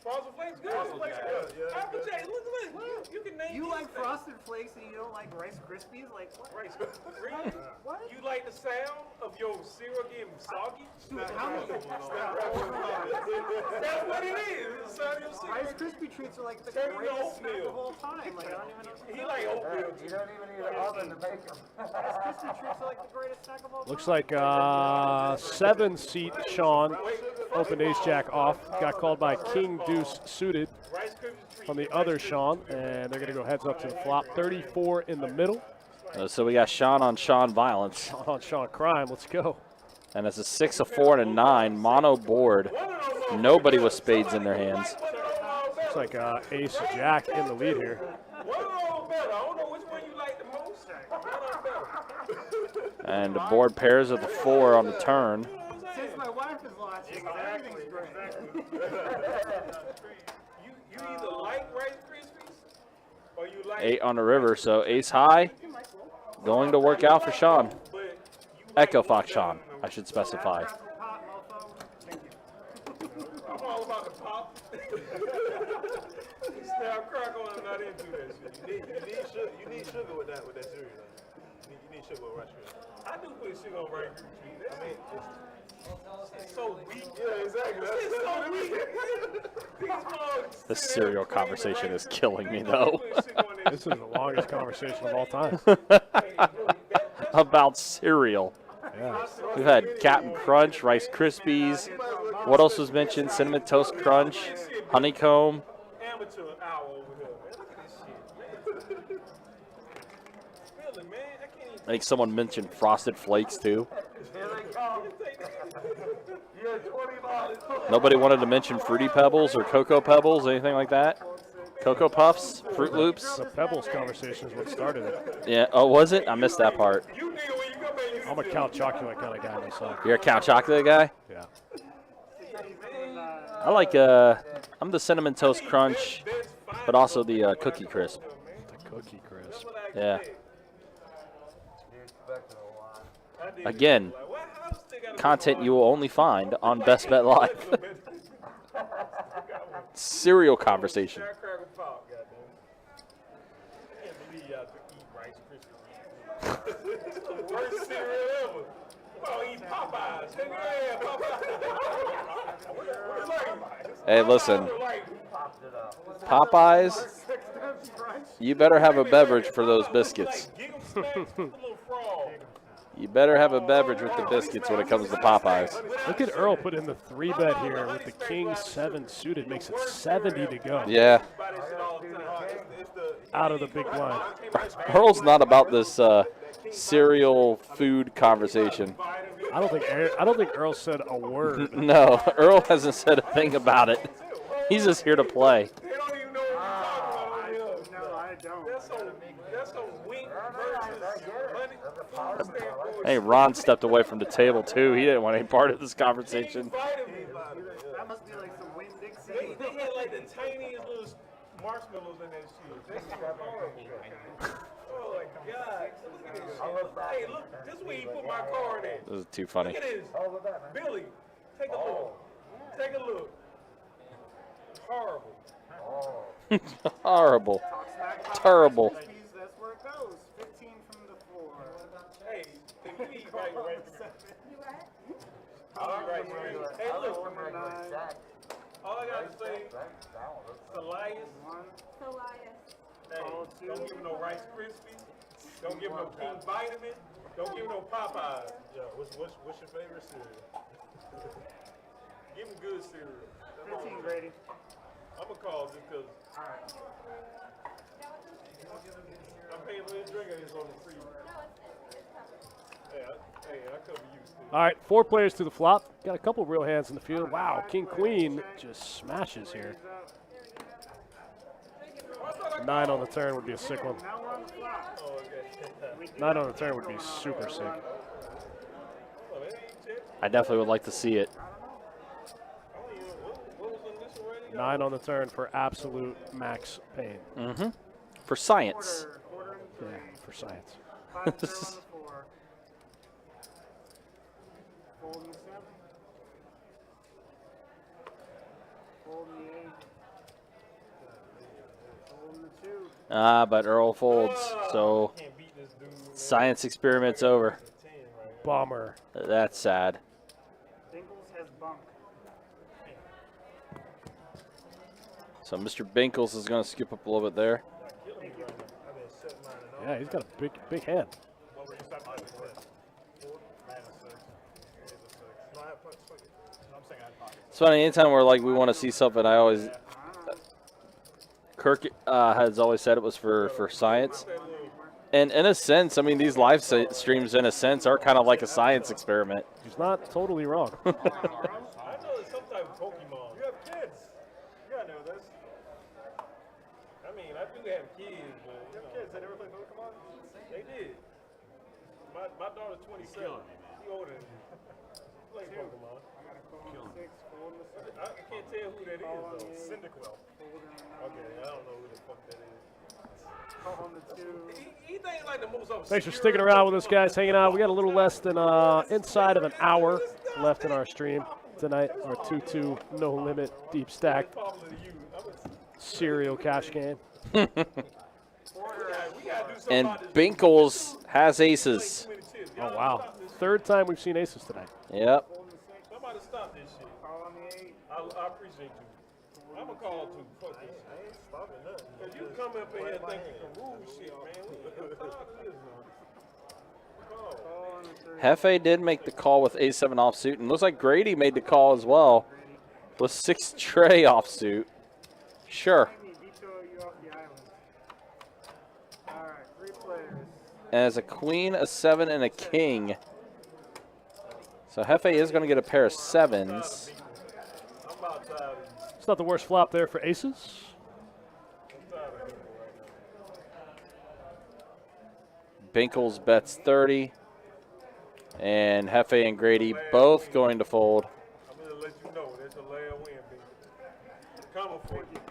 Frosted Flakes good. Apple Jacks, look. You can name You these like things. Frosted Flakes and you don't like Rice Krispies? Like what? Rice Krispies? What? You like the sound of your cereal getting soggy? Dude, how many? That's what it is. It's the sound of your cereal. Rice Krispie treats are like the Turn into greatest snack oatmeal. of all time. Like I don't even know. He like oatmeal. You don't even need an oven to bake them. Rice Krispie treats are like the greatest snack of all time. Looks like 7-seat Sean opened ace-jack off. Got called by King Deuce suited Rice Krispies treat. on the other Sean, and they're going to go heads up to the flop. 34 in the middle. So we got Sean on Sean violence. Sean on Sean crime. Let's go. And it's a 6, a 4, and a 9 mono board. Nobody with spades in their hands. Looks like ace-jack in the lead here. One of those better. I don't know which one you like the most. One of them better. And the board pairs of the 4 on the turn. Since my wife is watching, everything's great. You either like Rice Krispies or you like 8 on the river, so ace high. Going to work out for Sean. but you Echo Fox Sean, I should specify. Pop, mofo. Thank you. I'm all about the pop. Snap crackle, I'm not into that shit. You need sugar with that cereal. You need sugar with Rice Krispies. I do put sugar on Rice Krispies. I mean, It's so weak. yeah, exactly. It's so weak. These mugs. This cereal conversation is killing me, though. This is the longest conversation of all time. About cereal. Yeah. We've had Captain Crunch, Rice Krispies. What else was mentioned? Cinnamon Toast Crunch, Honeycomb. Amateur hour over here, man. Look at this shit. Really, man. I can't even. I think someone mentioned Frosted Flakes, too. Here they come. You had 20 bucks. Nobody wanted to mention Fruity Pebbles or Cocoa Pebbles, anything like that? Cocoa Puffs, Fruit Loops. The Pebbles conversation is what started it. Yeah, oh, was it? I missed that part. You nigga, when you come back, you I'm a Count Chocula kind of guy myself. You're a Count Chocolate guy? Yeah. I like, I'm the Cinnamon Toast Crunch, but also the Cookie Crisp. The Cookie Crisp. Yeah. Again, content you will only find on Best Bet Live. Cereal conversation. Crackle pop, goddamn. I can't believe y'all ever. Oh, eat Popeyes. Yeah, Popeyes. Hey, listen. Popeyes, you better have a beverage for those biscuits. You better have a beverage with the biscuits when it comes to Popeyes. Look at Erle put in the 3-bet here with the king 7 suited. Makes it 70 to go. Yeah. Out of the big blind. Erle's not about this cereal food conversation. I don't think Erle said a word. No, Erle hasn't said a thing about it. He's just here to play. They don't even know what we're talking about. No, I don't. That's some wink versus money. Hey, Ron stepped away from the table, too. He didn't want any part of this conversation. That must be like some Win Dixie. They had like the tiniest little marshmallows in that shit. That shit was horrible. Oh my God. Look at this shit. Hey, look, this is where you put my card in. This is too funny. Look at this. Billy, take a look. Take a look. Horrible. Horrible. Terrible. That's where it goes. 15 from the floor. Hey, if you eat right, right. You what? All right, hey, look. All I gotta say, Elias. Elias. Hey, don't give him no Rice Krispies. Don't give him no King Vitamin. Don't give him no Popeyes. Yeah, what's your favorite cereal? Give him good cereal. 15, Grady. I'm gonna call just because I'm paying for this drink and it's on the free. Hey, I cover you, Steve. All right, 4 players to the flop. Got a couple real hands in the field. Wow, King Queen just smashes here. 9 on the turn would be a sick one. Now we're on the flop. Oh, okay. 9 on the turn would be super sick. Oh, that ain't check. I definitely would like to see it. What was in this already? 9 on the turn for absolute max pain. Mm-hmm. For science. Quarter and Yeah, for science. 5 on the 4. Folding the 7. Folding the 8. Folding the 2. But Erle folds, so Can't beat this dude. Man. science experiment's over. 10 right now. Bomber. That's sad. Binkles has bunk. So Mr. Binkles is going to skip up a little bit there. I've been setting mine and all. Yeah, he's got a big hand. What were you set mine for? 4? 9 or 6. It is a 6. No, I have fuck it. I'm saying I had pockets. It's funny, anytime we're like, we want to see something, I always, Kirk has always said it was for science. And in a sense, I mean, these live streams, in a sense, are kind of like a science experiment. He's not totally wrong. I know it's some type of Pokemon. You have kids. You gotta know this. I mean, I do have kids, but You have kids. They never play Pokemon? they did. My daughter's 27. She older than me. Play Pokemon. I got to call on the 6. Folding the 7. I can't tell who that is, though. Cyndaquil. Folding the 9. Okay, I don't know who the fuck that is. Call on the 2. He thinks like the most obscure. Thanks for sticking around with us, guys, hanging out. We got a little less than inside of an hour left in our stream tonight. Our 2-2 no limit deep stack Popular to you. serial cash game. We gotta do something And about this. Binkles has aces. Too many chips. Oh, wow. 3rd time we've seen aces tonight. Yep. Somebody stop this shit. Call on the 8. I appreciate you. I'm gonna call too. Fuck this shit. I ain't stopping nothing. Cause you come up in here thinking you can rule shit, man. I'm tired of this, man. Call. Call on the 3. Hefe did make the call with A7 offsuit, and looks like Grady made the call as well with 6 tray offsuit. Sure. Me veto you off the island. Alright, 3 players. As a queen, a 7, and a king. So Hefe is going to get a pair of 7s. I'm about tired of you. It's not the worst flop there for aces. I'm tired of people right now. Binkles bets 30. And Hefe and Grady both going to fold. I'm gonna let you know that's your last win, baby. Coming for you.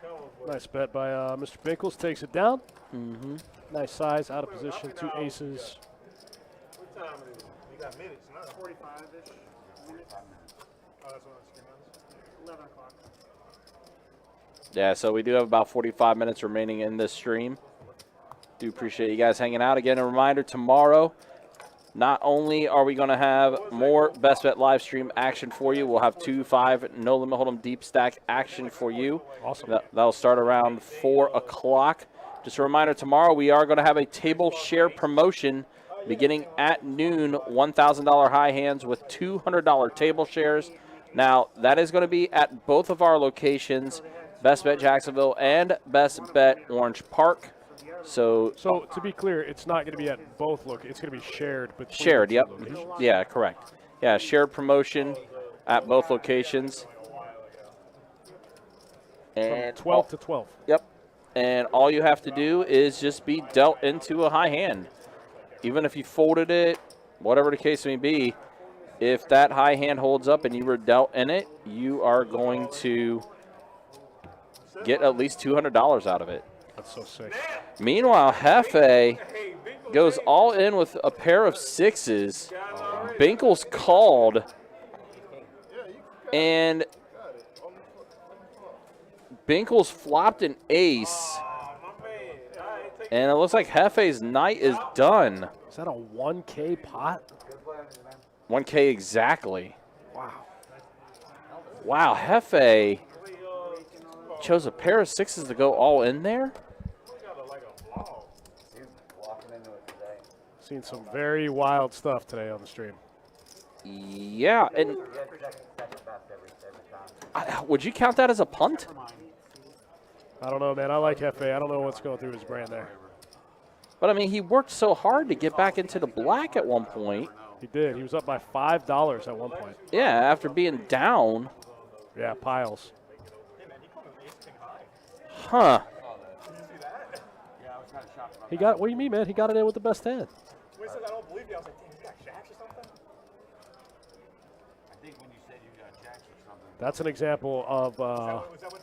Coming for you. Nice bet by Mr. Binkles. Takes it down. Mm-hmm. Nice size, out of position, 2 aces. What time it is? You got minutes, not 45-ish minutes. Oh, that's what I'm saying. 11 o'clock. Yeah, so we do have about 45 minutes remaining in this stream. Do appreciate you guys hanging out. Again, a reminder, tomorrow, Not only are we going to have more Best Bet live stream action for you, we'll have 2-5 No Limit Hold'em Deep Stack action for you. Awesome. That'll start around 4 o'clock. Just a reminder, tomorrow we are going to have a table share promotion beginning at noon, $1,000 high hands with $200 table shares. Now, that is going to be at both of our locations, Best Bet Jacksonville and Best Bet Orange Park. So to be clear, it's not going to be at both locations. It's going to be shared. Shared, yep. Yeah, correct. Yeah, shared promotion at both locations. And From 12 to 12. Yep. And all you have to do is just be dealt into a high hand. Even if you folded it, whatever the case may be, if that high hand holds up and you were dealt in it, you are going to get at least $200 out of it. That's so sick. Meanwhile, Jefe goes all in with a pair of sixes. Binkles called, and Binkles flopped an ace. And it looks like Jefe's night is done. Is that a 1K pot? 1K exactly. Wow. Wow, Jefe chose a pair of sixes to go all in there. Seen some very wild stuff today on the stream. Yeah, and would you count that as a punt? I don't know, man. I like Jefe. I don't know what's going through his brain there. But, I mean, he worked so hard to get back into the black at one point. He did. He was up by $5 at one point. Yeah, after being down. Yeah, piles. Huh. He got, what do you mean, man? He got it in with the best hand. When he said I don't believe you, I was like, damn, you got jacks or something? I think when you said you got jacks or something. That's an example of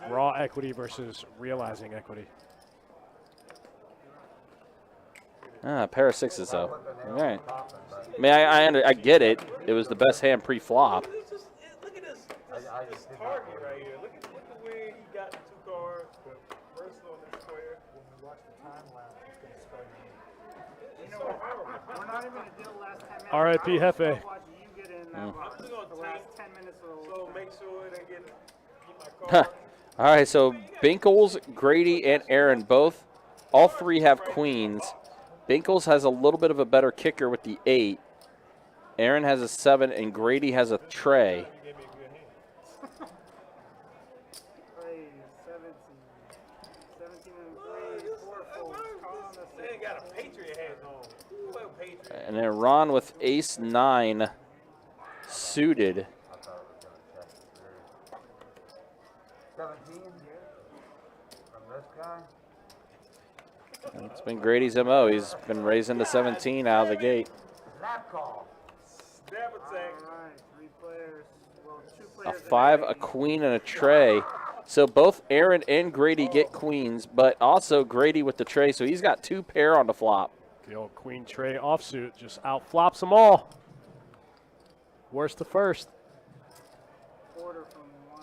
raw equity versus realizing equity. A pair of sixes, though. All right. I mean, I get it. It was the best hand pre-flop. Look at this target right here. Look at where he got the two cards. The first on this square. When we watch the time lapse, it's going to start. You know what? We're not even going to do the last 10 minutes. R.I.P. Jefe. Watch you get in the last 10 minutes. So make sure they keep my cards. All right, so Binkles, Grady, and Aaron all three have queens. Binkles has a little bit of a better kicker with the 8. Aaron has a 7, and Grady has a tray. 17 and 3, 4 folds. They ain't got a Patriot hat on. Well, Patriot. And then Ron with ace 9 suited. 17 from this guy. It's been Grady's MO. He's been raising to 17 out of the gate. Snap call. Snap attack. All right, 3 players. Well, 2 A players. 5, a queen, and a tray. So both Aaron and Grady get queens, but also Grady with the tray. So he's got 2 pair on the flop. The old queen tray offsuit just outflops them all. Worst to first. Quarter from 1.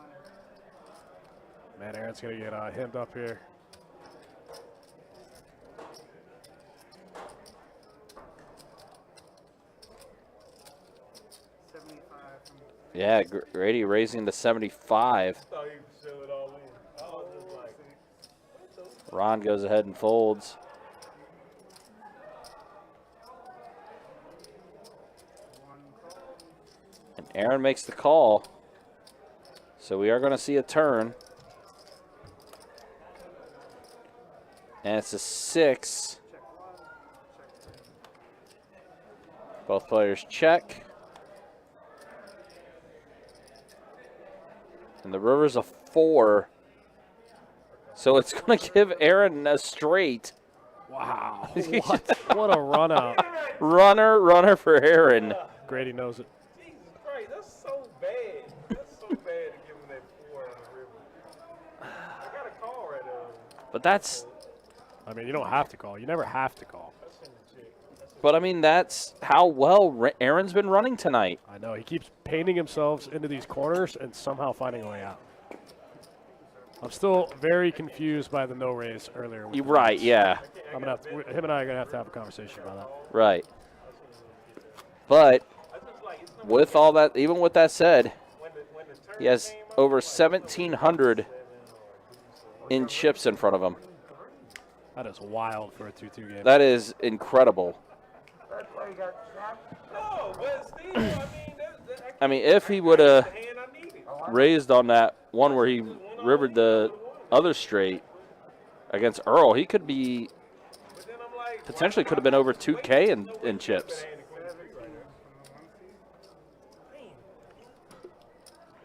Man, Aaron's going to get hemmed up here. Yeah, Grady raising to 75. Thought he could sell it all in. I was just like, Ron goes ahead and folds. And Aaron makes the call. So we are going to see a turn. And it's a 6. Both players check. And the river's a 4. So it's going to give Aaron a straight. Wow. What a run out. Runner for Aaron. Grady knows it. Jesus Christ, that's so bad. That's so bad to give him that 4 on the river. I got a call right there. But that's, I mean, you don't have to call. You never have to call. but I mean, that's how well Aaron's been running tonight. I know. He keeps painting himself into these corners and somehow finding a way out. I'm still very confused by the no raise earlier. You're right, yeah. I'm gonna have to, him and I are going to have a conversation about that. Right. But with all that, even with that said, he has over 1,700 in chips in front of him. That is wild for a 2-2 game. That is incredible. That's why you got snapped. No, but still, I mean, I mean, if he would have raised on that one where he rivered the other straight against Erle, he could be potentially could have been over 2K in chips.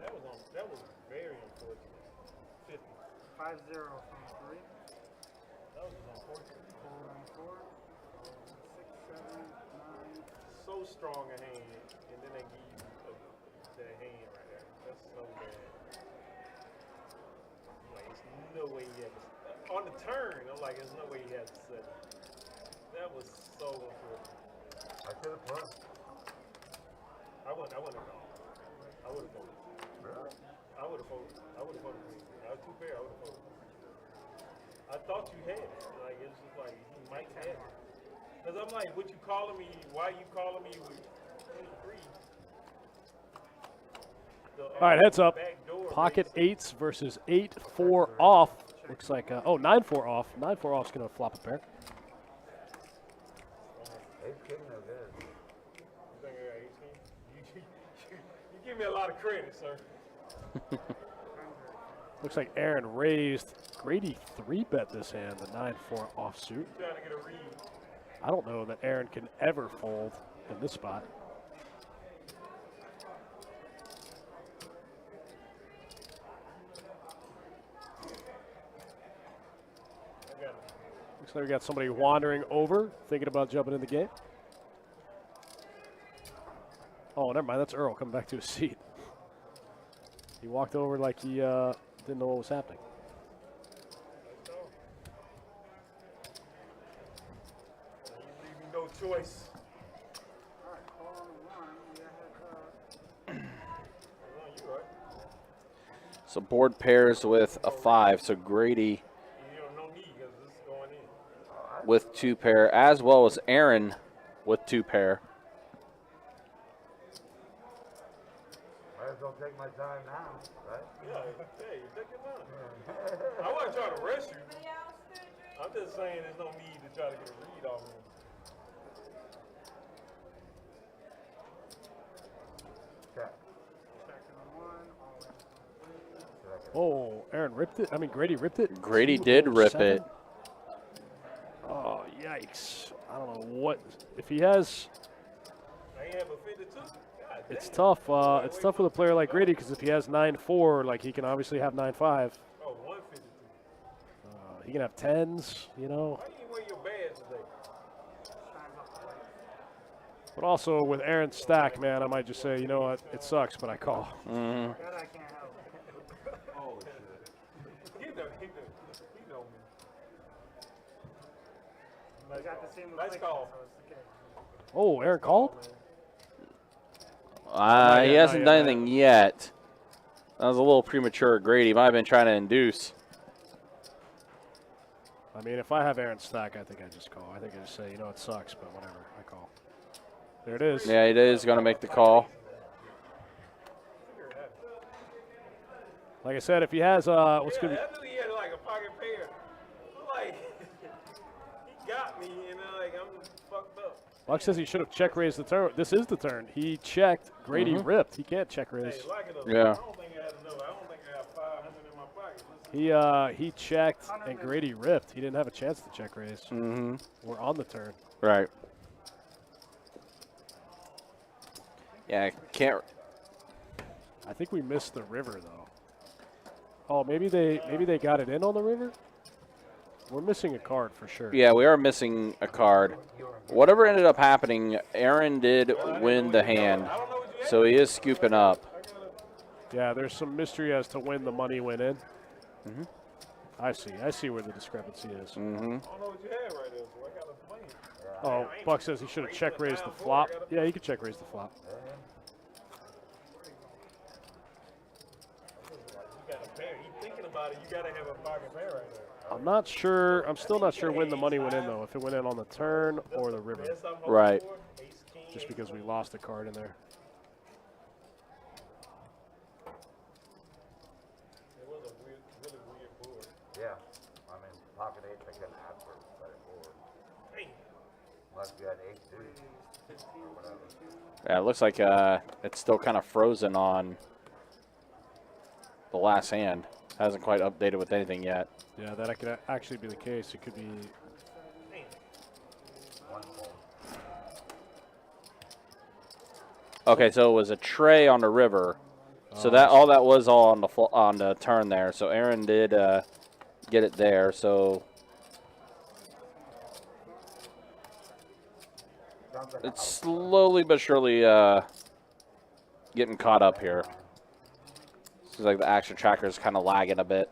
That was very unfortunate. 5-0 from 3. That was unfortunate. 4-4. 6, 7, 9. So strong a hand, and then they give you that hand right there. That's so bad. Like, there's no way he had to. On the turn, I'm like, there's no way he had to set it. That was so unfortunate. I could have put. I wouldn't have gone. I would have voted. Really? I would have voted. I would have voted for you. I was too fair. I would have voted. I thought you had it. Like, it's just like, you might have it. Because I'm like, what you calling me? Why you calling me with 23? All right, heads up. Pocket 8s versus 8-4 off. Looks like, 9-4 off. 9-4 off is going to flop a pair. Ace king no good. You think I got 18? You give me a lot of credit, sir. Looks like Aaron raised. Grady 3-bet this hand, the 9-4 offsuit. Trying to get a read. I don't know that Aaron can ever fold in this spot. Looks like we got somebody wandering over, thinking about jumping in the game. Oh, never mind. That's Erle coming back to his seat. He walked over like he didn't know what was happening. You leave me no choice. All right, call on the 1. You right. So board pairs with a 5. So Grady You don't know me because this is going in. with 2 pair, as well as Aaron with 2 pair. Might as well take my time now, right? Yeah, hey, take your time. I wasn't trying to rush you. I'm just saying there's no need to try to get a read off me. Check. Checking 1. Oh, Aaron ripped it. I mean, Grady ripped it. Grady did rip 207. it. Oh, yikes. I don't know what. If he has. I ain't have a 52. God It's damn. tough. It's tough with a player like Grady because if he has 9-4, like he can obviously have 9-5. Oh, 152. He can have 10s, you know. Why you ain't wear your badge today? But also with Aaron's stack, man, I might just say, you know what, it sucks, but I call. That I can't help. Oh, shit. He know me. I got the same Nice call. so it's okay. Oh, Aaron called? He hasn't done anything yet. That was a little premature. Grady might have been trying to induce. I mean, if I have Aaron's stack, I think I just call. I think I just say, you know, it sucks, but whatever, I call. There it is. Yeah, he is going to make the call. Like I said, if he has, what's Yeah, going to I knew he had like a pocket pair. Like, he got me, and like, I'm fucked up. Buck says he should have check raised the turn. This is the turn. He checked. Grady ripped. He can't check raise. Hey, lock it up. Yeah. I don't think I had enough. I don't think I have 500 in my pocket. He checked and Grady ripped. He didn't have a chance to check raise. Mm-hmm. We're on the turn. Right. Yeah, can't. I think we missed the river though. Oh, maybe they got it in on the river. We're missing a card for sure. Yeah, we are missing a card. Whatever ended up happening, Aaron did win the hand, so he is scooping up. Yeah, there's some mystery as to when the money went in. I see where the discrepancy is. I don't know what you had right there, so I got a plan. Oh, Buck says he should have check raised the flop. Yeah, he could check raise the flop. You got a pair. You thinking about it, you got to have a pocket pair right there. I'm not sure. I'm still not sure when the money went in though. If it went in on the turn or the river. Yes, I'm hoping Right. for Ace, king, just because we lost a card in there. It was a weird, really weird board. Yeah. I mean, pocket eights, I couldn't ask for a better board. Unless you had ace deuce or whatever. Yeah, it looks like it's still kind of frozen on the last hand. Hasn't quite updated with anything yet. Yeah, that could actually be the case. It could be. Okay, so it was a tray on the river. So that all that was all on the turn there. So Aaron did get it there. So it's slowly but surely getting caught up here. Seems like the action tracker is kind of lagging a bit.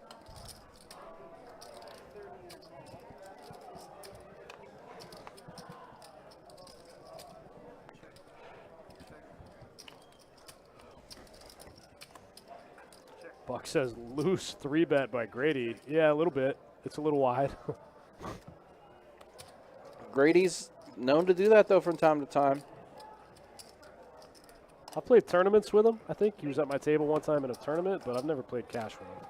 Buck says loose 3-bet by Grady. Yeah, a little bit. It's a little wide. Grady's known to do that, though, from time to time. I played tournaments with him. I think he was at my table one time in a tournament, but I've never played cash with him.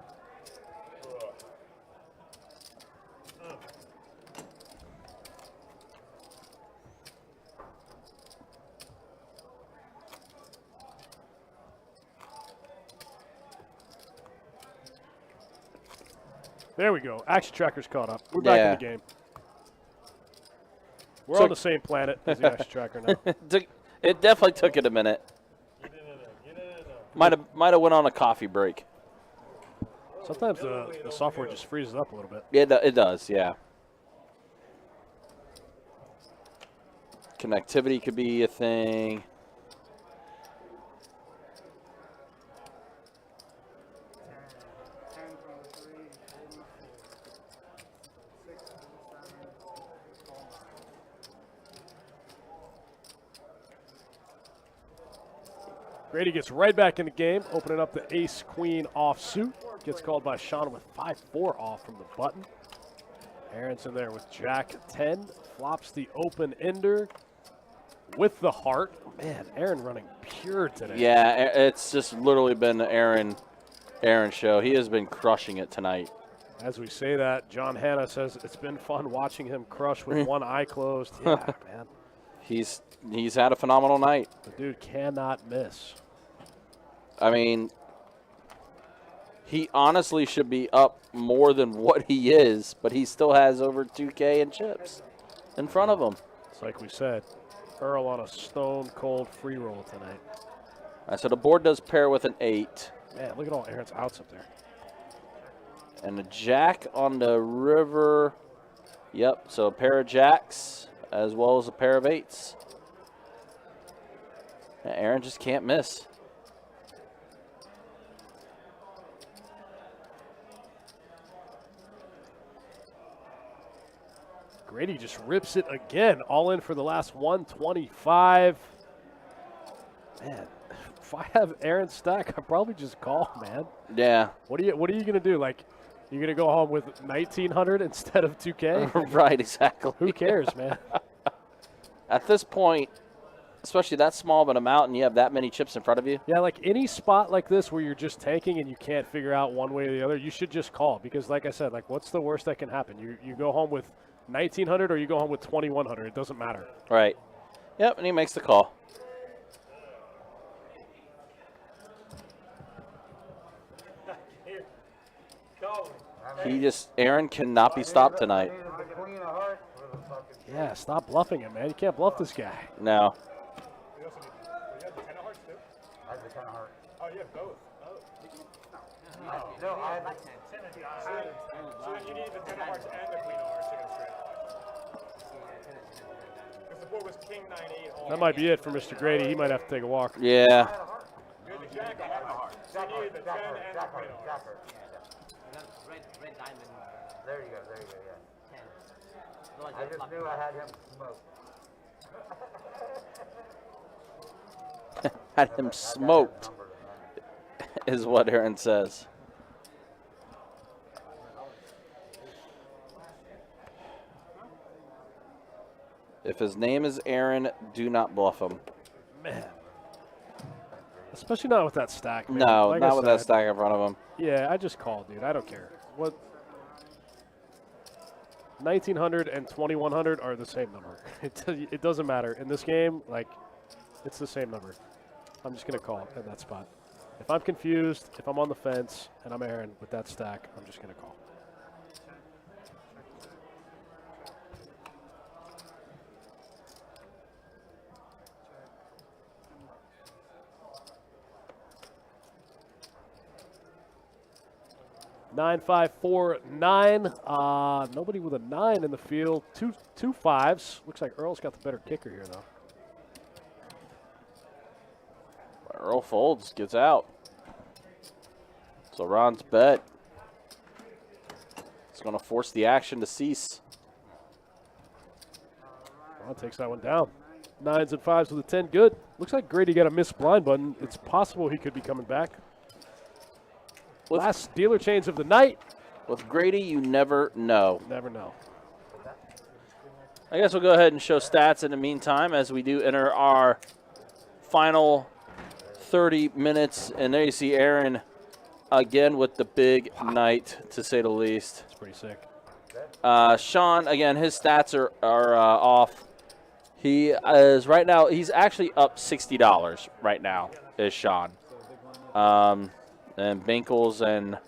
There we go. Action tracker's caught up. We're back in the game. We're on the same planet as the action tracker now. It definitely took it a minute. Might have went on a coffee break. Sometimes the software just freezes up a little bit. Yeah, it does, yeah. Connectivity could be a thing. Grady gets right back in the game, opening up the ace-queen offsuit. Gets called by Sean with 5-4 off from the button. Aaron's in there with Jack 10. Flops the open ender with the heart. Man, Aaron running pure today. Yeah, it's just literally been the Aaron show. He has been crushing it tonight. As we say that, John Hanna says it's been fun watching him crush with one eye closed. Yeah, man. He's had a phenomenal night. The dude cannot miss. I mean, he honestly should be up more than what he is, but he still has over 2K in chips in front of him. It's like we said, Erle on a stone-cold free roll tonight. All right, so the board does pair with an 8. Man, look at all Aaron's outs up there. And a jack on the river. Yep, so a pair of jacks as well as a pair of 8s. And Aaron just can't miss. Grady just rips it again, all in for the last 125. Man, if I have Aaron's stack, I'd probably just call, man. Yeah. What are you gonna do? Like, you're gonna go home with 1,900 instead of 2K? Right, exactly. Who cares, man? At this point, especially that small of an amount, and you have that many chips in front of you. Yeah, like any spot like this where you're just tanking and you can't figure out one way or the other, you should just call because, like I said, like what's the worst that can happen? You go home with 1,900 or you go home with 2,100. It doesn't matter. Right. Yep, and he makes the call. Aaron cannot be stopped tonight. Yeah, stop bluffing him, man. You can't bluff this guy. No. You have the 10 of hearts too? I have the 10 of hearts. Oh, you have both. No, I have 10 of the So then you need the 10 of hearts and the queen of hearts to get straight off. Because the board was king 9-8 all. That might be it for Mr. Grady. He might have to take a walk. Yeah. You had the jack of hearts. So you needed the 10 and the queen of hearts. Red diamond. There you go, yeah. 10. I just knew I had him smoked. Had him smoked, is what Aaron says. If his name is Aaron, do not bluff him. Man. Especially not with that stack, man. No, Like not I with that said, stack in front of him. Yeah, I just called, dude. I don't care. What? 1900 and 2100 are the same number. It doesn't matter. In this game, like, it's the same number. I'm just going to call at that spot. If I'm confused, if I'm on the fence, and I'm Aaron with that stack, I'm just going to call. Nine, 5, 4, 9. Nobody with a 9 in the field. Two fives. Looks like Erle's got the better kicker here, though. Erle folds, gets out. So Ron's bet. It's going to force the action to cease. Ron takes that one down. 9s and 5s with a 10. Good. Looks like Grady got a missed blind button. It's possible he could be coming back. Last dealer change of the night. With Grady, you never know. Never know. I guess we'll go ahead and show stats in the meantime as we do enter our final 30 minutes. And there you see Aaron again with the big night, to say the least. It's pretty sick. Sean, again, his stats are off. He is right now, he's actually up $60 right now, is Sean. And Binkles and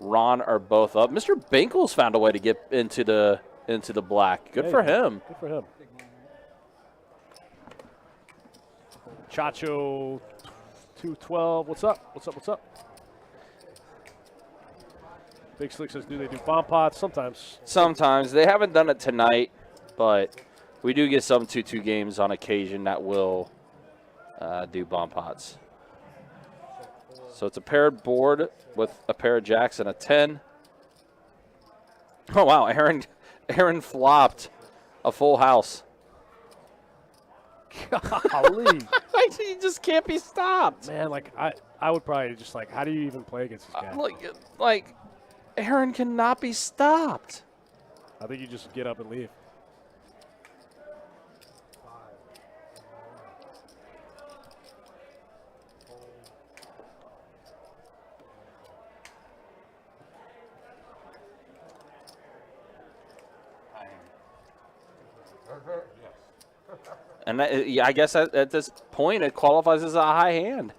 Ron are both up. Mr. Binkles found a way to get into the black. Good for him. Good for him. Chacho 212. What's up? What's up? What's up? Big Slick says, do they do bomb pots? Sometimes. Sometimes. They haven't done it tonight, but we do get some 2-2 games on occasion that will do bomb pots. So it's a paired board with a pair of jacks and a 10. Oh, wow. Aaron flopped a full house. Golly. He just can't be stopped. Man, like, I would probably just, like, how do you even play against this guy? Like, Aaron cannot be stopped. I think you just get up and leave. And I guess at this point, it qualifies as a high hand.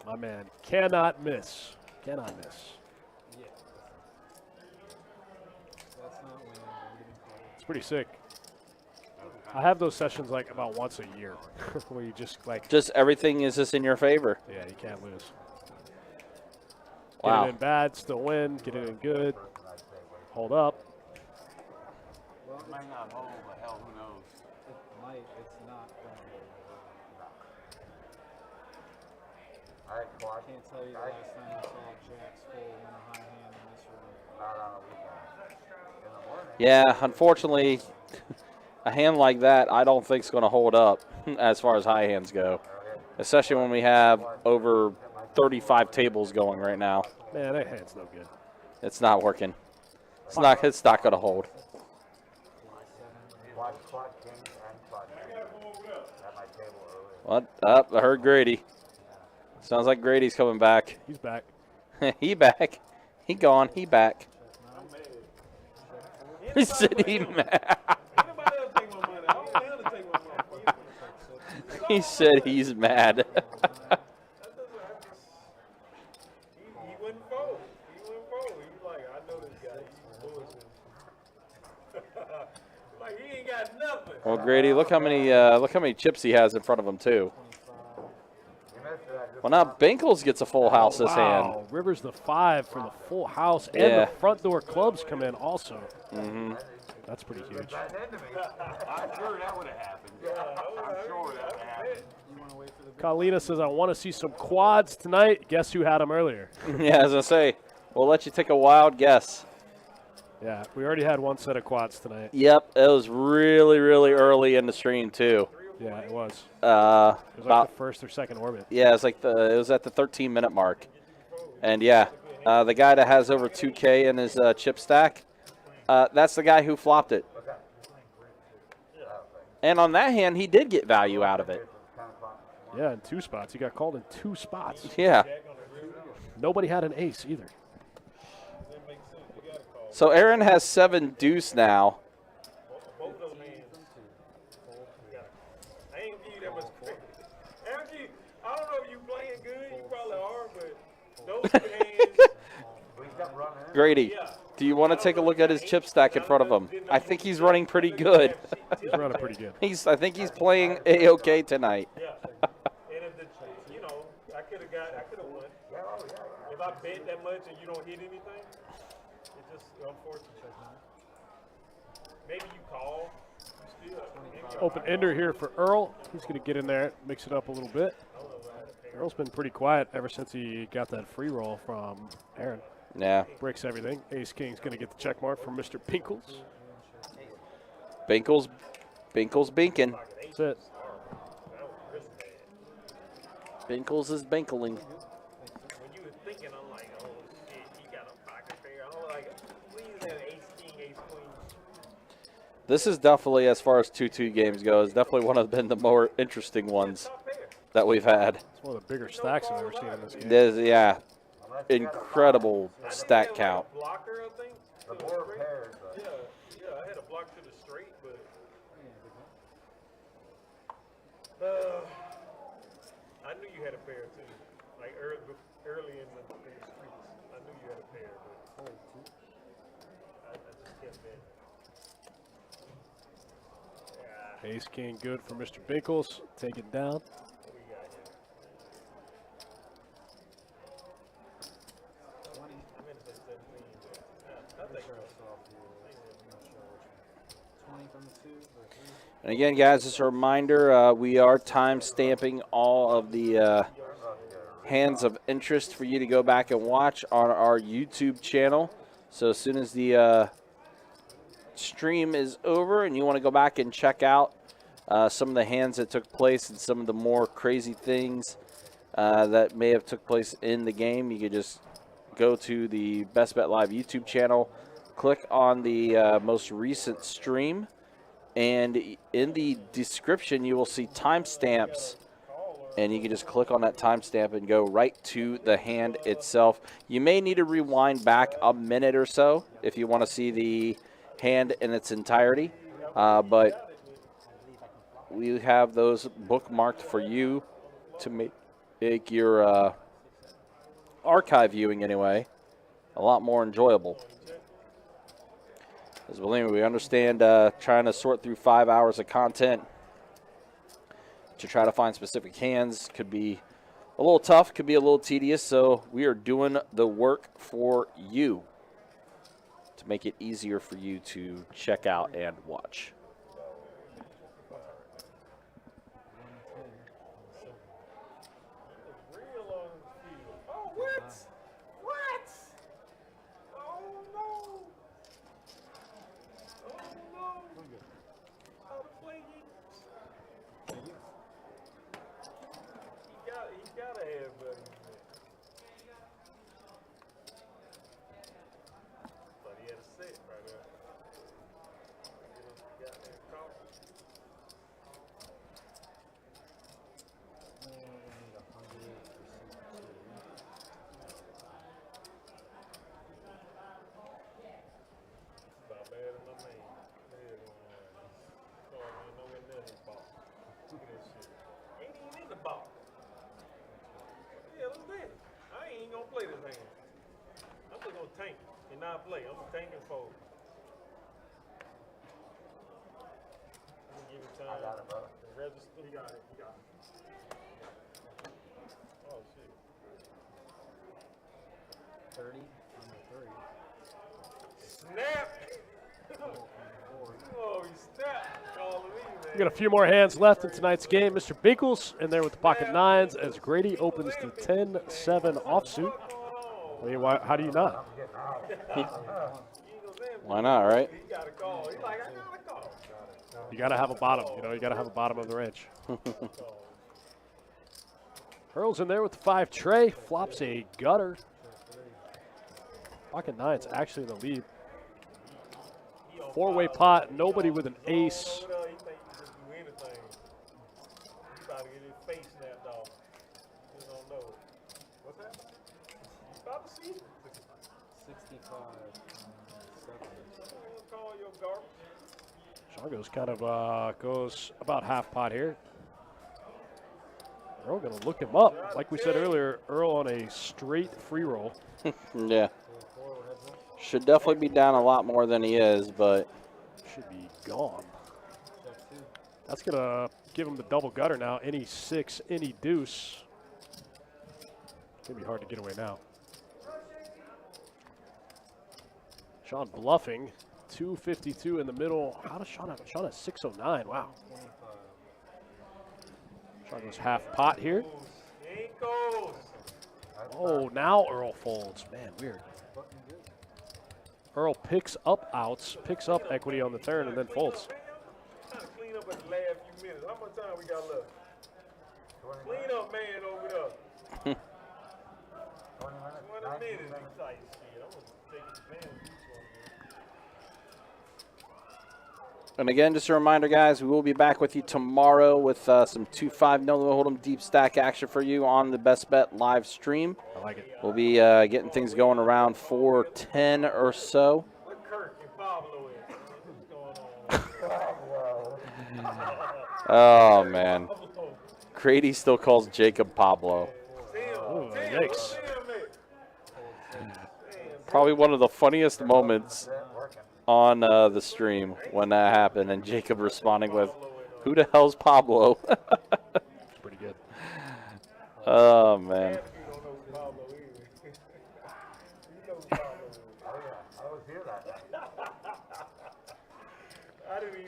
My man cannot miss. Cannot miss. It's pretty sick. I have those sessions like about once a year where you just like. Just everything is just in your favor. Yeah, you can't lose. Wow. Get it in bad, still win. Get it in good. Hold up. Well, it might not hold, but hell, who knows? It might, it's not going to. All right, Clark. I can't tell you the last time I saw Jacks full in a high hand in this room. Not on a weekend. In the morning. Yeah, unfortunately, a hand like that I don't think is going to hold up as far as high hands go, especially when we have over 35 tables going right now. Man, that hand's no good. It's not working. It's not going to hold. Watch Clark Kings and Clark at my table earlier. What? Up? I heard Grady. Sounds like Grady's coming back. He's back. He back. He gone. He back. He said he mad. He said he's mad. He wouldn't fold. He wouldn't fold. He was like, I know this guy. He's bullshit. Like, he ain't got nothing. Well, Grady, look how many chips he has in front of him too. Well, now Binkles gets a full house this hand. Wow, Rivers the 5 for the full house, and Yeah. the front door clubs come in also. Mm-hmm. That's pretty huge. I'm sure that would have happened. I'm sure that would have happened. Carlina says, I want to see some quads tonight. Guess who had them earlier? Yeah, as I say, we'll let you take a wild guess. Yeah, we already had one set of quads tonight. Yep, it was really, really early in the stream too. Yeah, it was. It It was about like the first or second orbit. yeah, it was at the 13-minute mark, and yeah, the guy that has over 2K in his chip stack, that's the guy who flopped it. And on that hand, he did get value out of it. Yeah, in 2 spots. He got called in 2 spots. Yeah. Nobody had an ace either. So Aaron has 7 deuce now. Both of those hands. I ain't give you that much credit. Aaron, I don't know if you playing good. You probably are, but those 2 hands. Grady, do you want to take a look at his chip stack in front of him? I think he's running pretty good. He's running pretty good. I think he's playing A-OK tonight. Yeah. And if I could have won. If I bet that much and you don't hit anything, it's just unfortunate. Maybe you call. You still. Open ender here for Erle. He's going to get in there, mix it up a little bit. Erle's been pretty quiet ever since he got that free roll from Aaron. Yeah. Breaks everything. Ace King's going to get the check mark from Mr. Binkles. Binkles binking. That's it. Binkles is binkling. When you were thinking, I'm like, oh shit, he got a pocket pair. I'm like, please have ace king, ace queen. This is definitely, as far as 2-2 games goes, definitely one of the more interesting ones that we've had. It's one of the bigger stacks I've ever seen in this game. There's, yeah, incredible stack count. Blocker, I think. The board pairs. Yeah, I had a block to the straight, but I knew you had a pair too. Like early in the streets, I knew you had a pair, but I just kept betting. Ace King good for Mr. Binkles. Take it down. What we got here? 20. I'm in the 17. I think 20 from the 2 or 3. And again, guys, just a reminder, we are time stamping all of the hands of interest for you to go back and watch on our YouTube channel. So as soon as the stream is over and you want to go back and check out some of the hands that took place and some of the more crazy things that may have took place in the game, you could just go to the Best Bet Live YouTube channel, click on the most recent stream, and in the description you will see timestamps, and you can just click on that timestamp and go right to the hand itself. You may need to rewind back a minute or so if you want to see the hand in its entirety, but we have those bookmarked for you to make your archive viewing anyway a lot more enjoyable. Because believe me, we understand trying to sort through 5 hours of content to try to find specific hands could be a little tough, could be a little tedious, so we are doing the work for you to make it easier for you to check out and watch. oh, what? What? Oh no! Oh no! How to play you? He gotta have buddy. But he had a set right there. Get him goddamn coffee. About bad in my name. Head on. So I ain't nowhere near this ball. Look at this shit. Ain't even in the ball. Yeah, look at this. I ain't gonna play this hand. I'm just gonna tank and not play. I'm gonna tank and fold. I'm gonna give it time. I got it, brother. To register. You got it. You got it. Oh shit. 30 on the 3. Snap! Oh, he snapped. Calling me, man. We got a few more hands left in tonight's game. Mr. Binkles in there with the pocket 9s as Grady opens the 10-7 offsuit. I mean, how do you not? Why not, right? He got a call. He's like, I got a call. You got to have a bottom. You know, you got to have a bottom of the range. Erle's in there with the 5 tray. Flops a gutter. Pocket 9's actually in the lead. 4-way pot. Nobody with an ace. What's happening? About to see? 65, 7. Call your garbage. Sean goes kind of goes about half pot here. Erle going to look him up. Like we said earlier, Erle on a straight free roll. Yeah. Should definitely be down a lot more than he is, but should be gone. That's going to give him the double gutter now. Any 6, any deuce. It's going to be hard to get away now. Sean bluffing. 252 in the middle. How does Sean have? Sean has 609. Wow. Sean goes half pot here. Oh, now Erle folds. Man, weird. Erle picks up outs, picks up equity on the turn, and then folds. Trying to clean up at the last few minutes. How much time we got left? Clean up, man, over there. 20 minutes. I'm gonna take advantage of each one. And again, just a reminder, guys, we will be back with you tomorrow with some 2-5 no limit hold'em deep stack action for you on the Best Bet live stream. I like it. We'll be getting things going around 4:10 or so. What Kirk and Pablo is? What's going on? Oh man, Grady still calls Jacob Pablo. Oh, yikes. Probably one of the funniest moments on the stream when that happened, and Jacob responding with, "Who the hell's Pablo?" Pretty good. Oh man.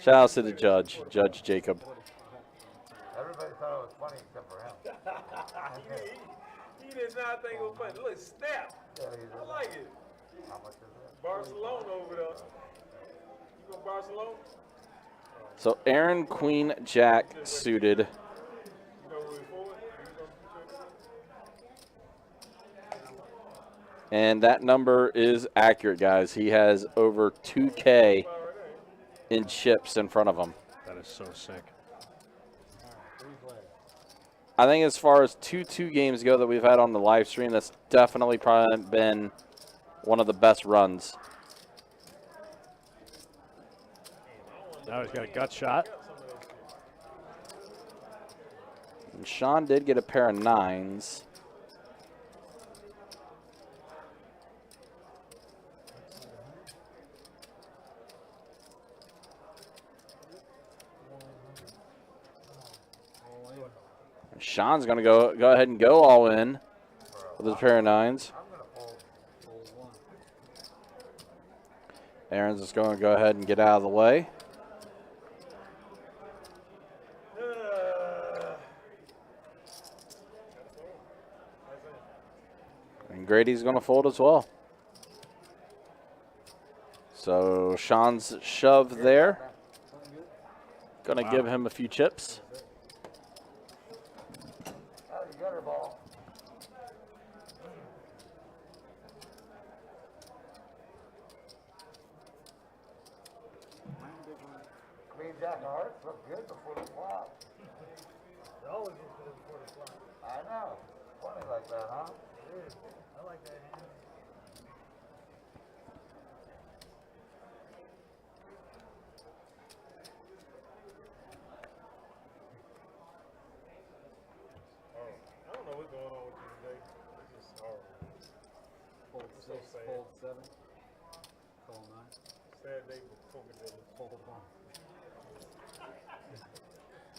Shout out to the judge, Judge Jacob. Everybody thought it was funny except for him. He did not think it was funny. Look, snap. I like it. How much is it? Barcelona over there. You go Barcelona? So Aaron, Queen, Jack suited. You know where we're forward? And that number is accurate, guys. He has over 2K in chips in front of him. That is so sick. I think as far as 2-2 games go that we've had on the live stream, that's definitely probably been one of the best runs. Now he's got a gut shot. And Sean did get a pair of 9s. And Sean's going to go ahead and go all in with his pair of 9s. Aaron's just going to go ahead and get out of the way. And Grady's going to fold as well. So Sean's shove there. Going to give him a few chips. Queen Jack of Hearts looked good before the flop. It always looks good before the flop. I know. Funny like that, huh? It is. I like that hand. I don't know what's going on with you today. It's just horrible. Fold It's so 6, sad. fold 7, call 9, Sad day for poker dealers. fold 1.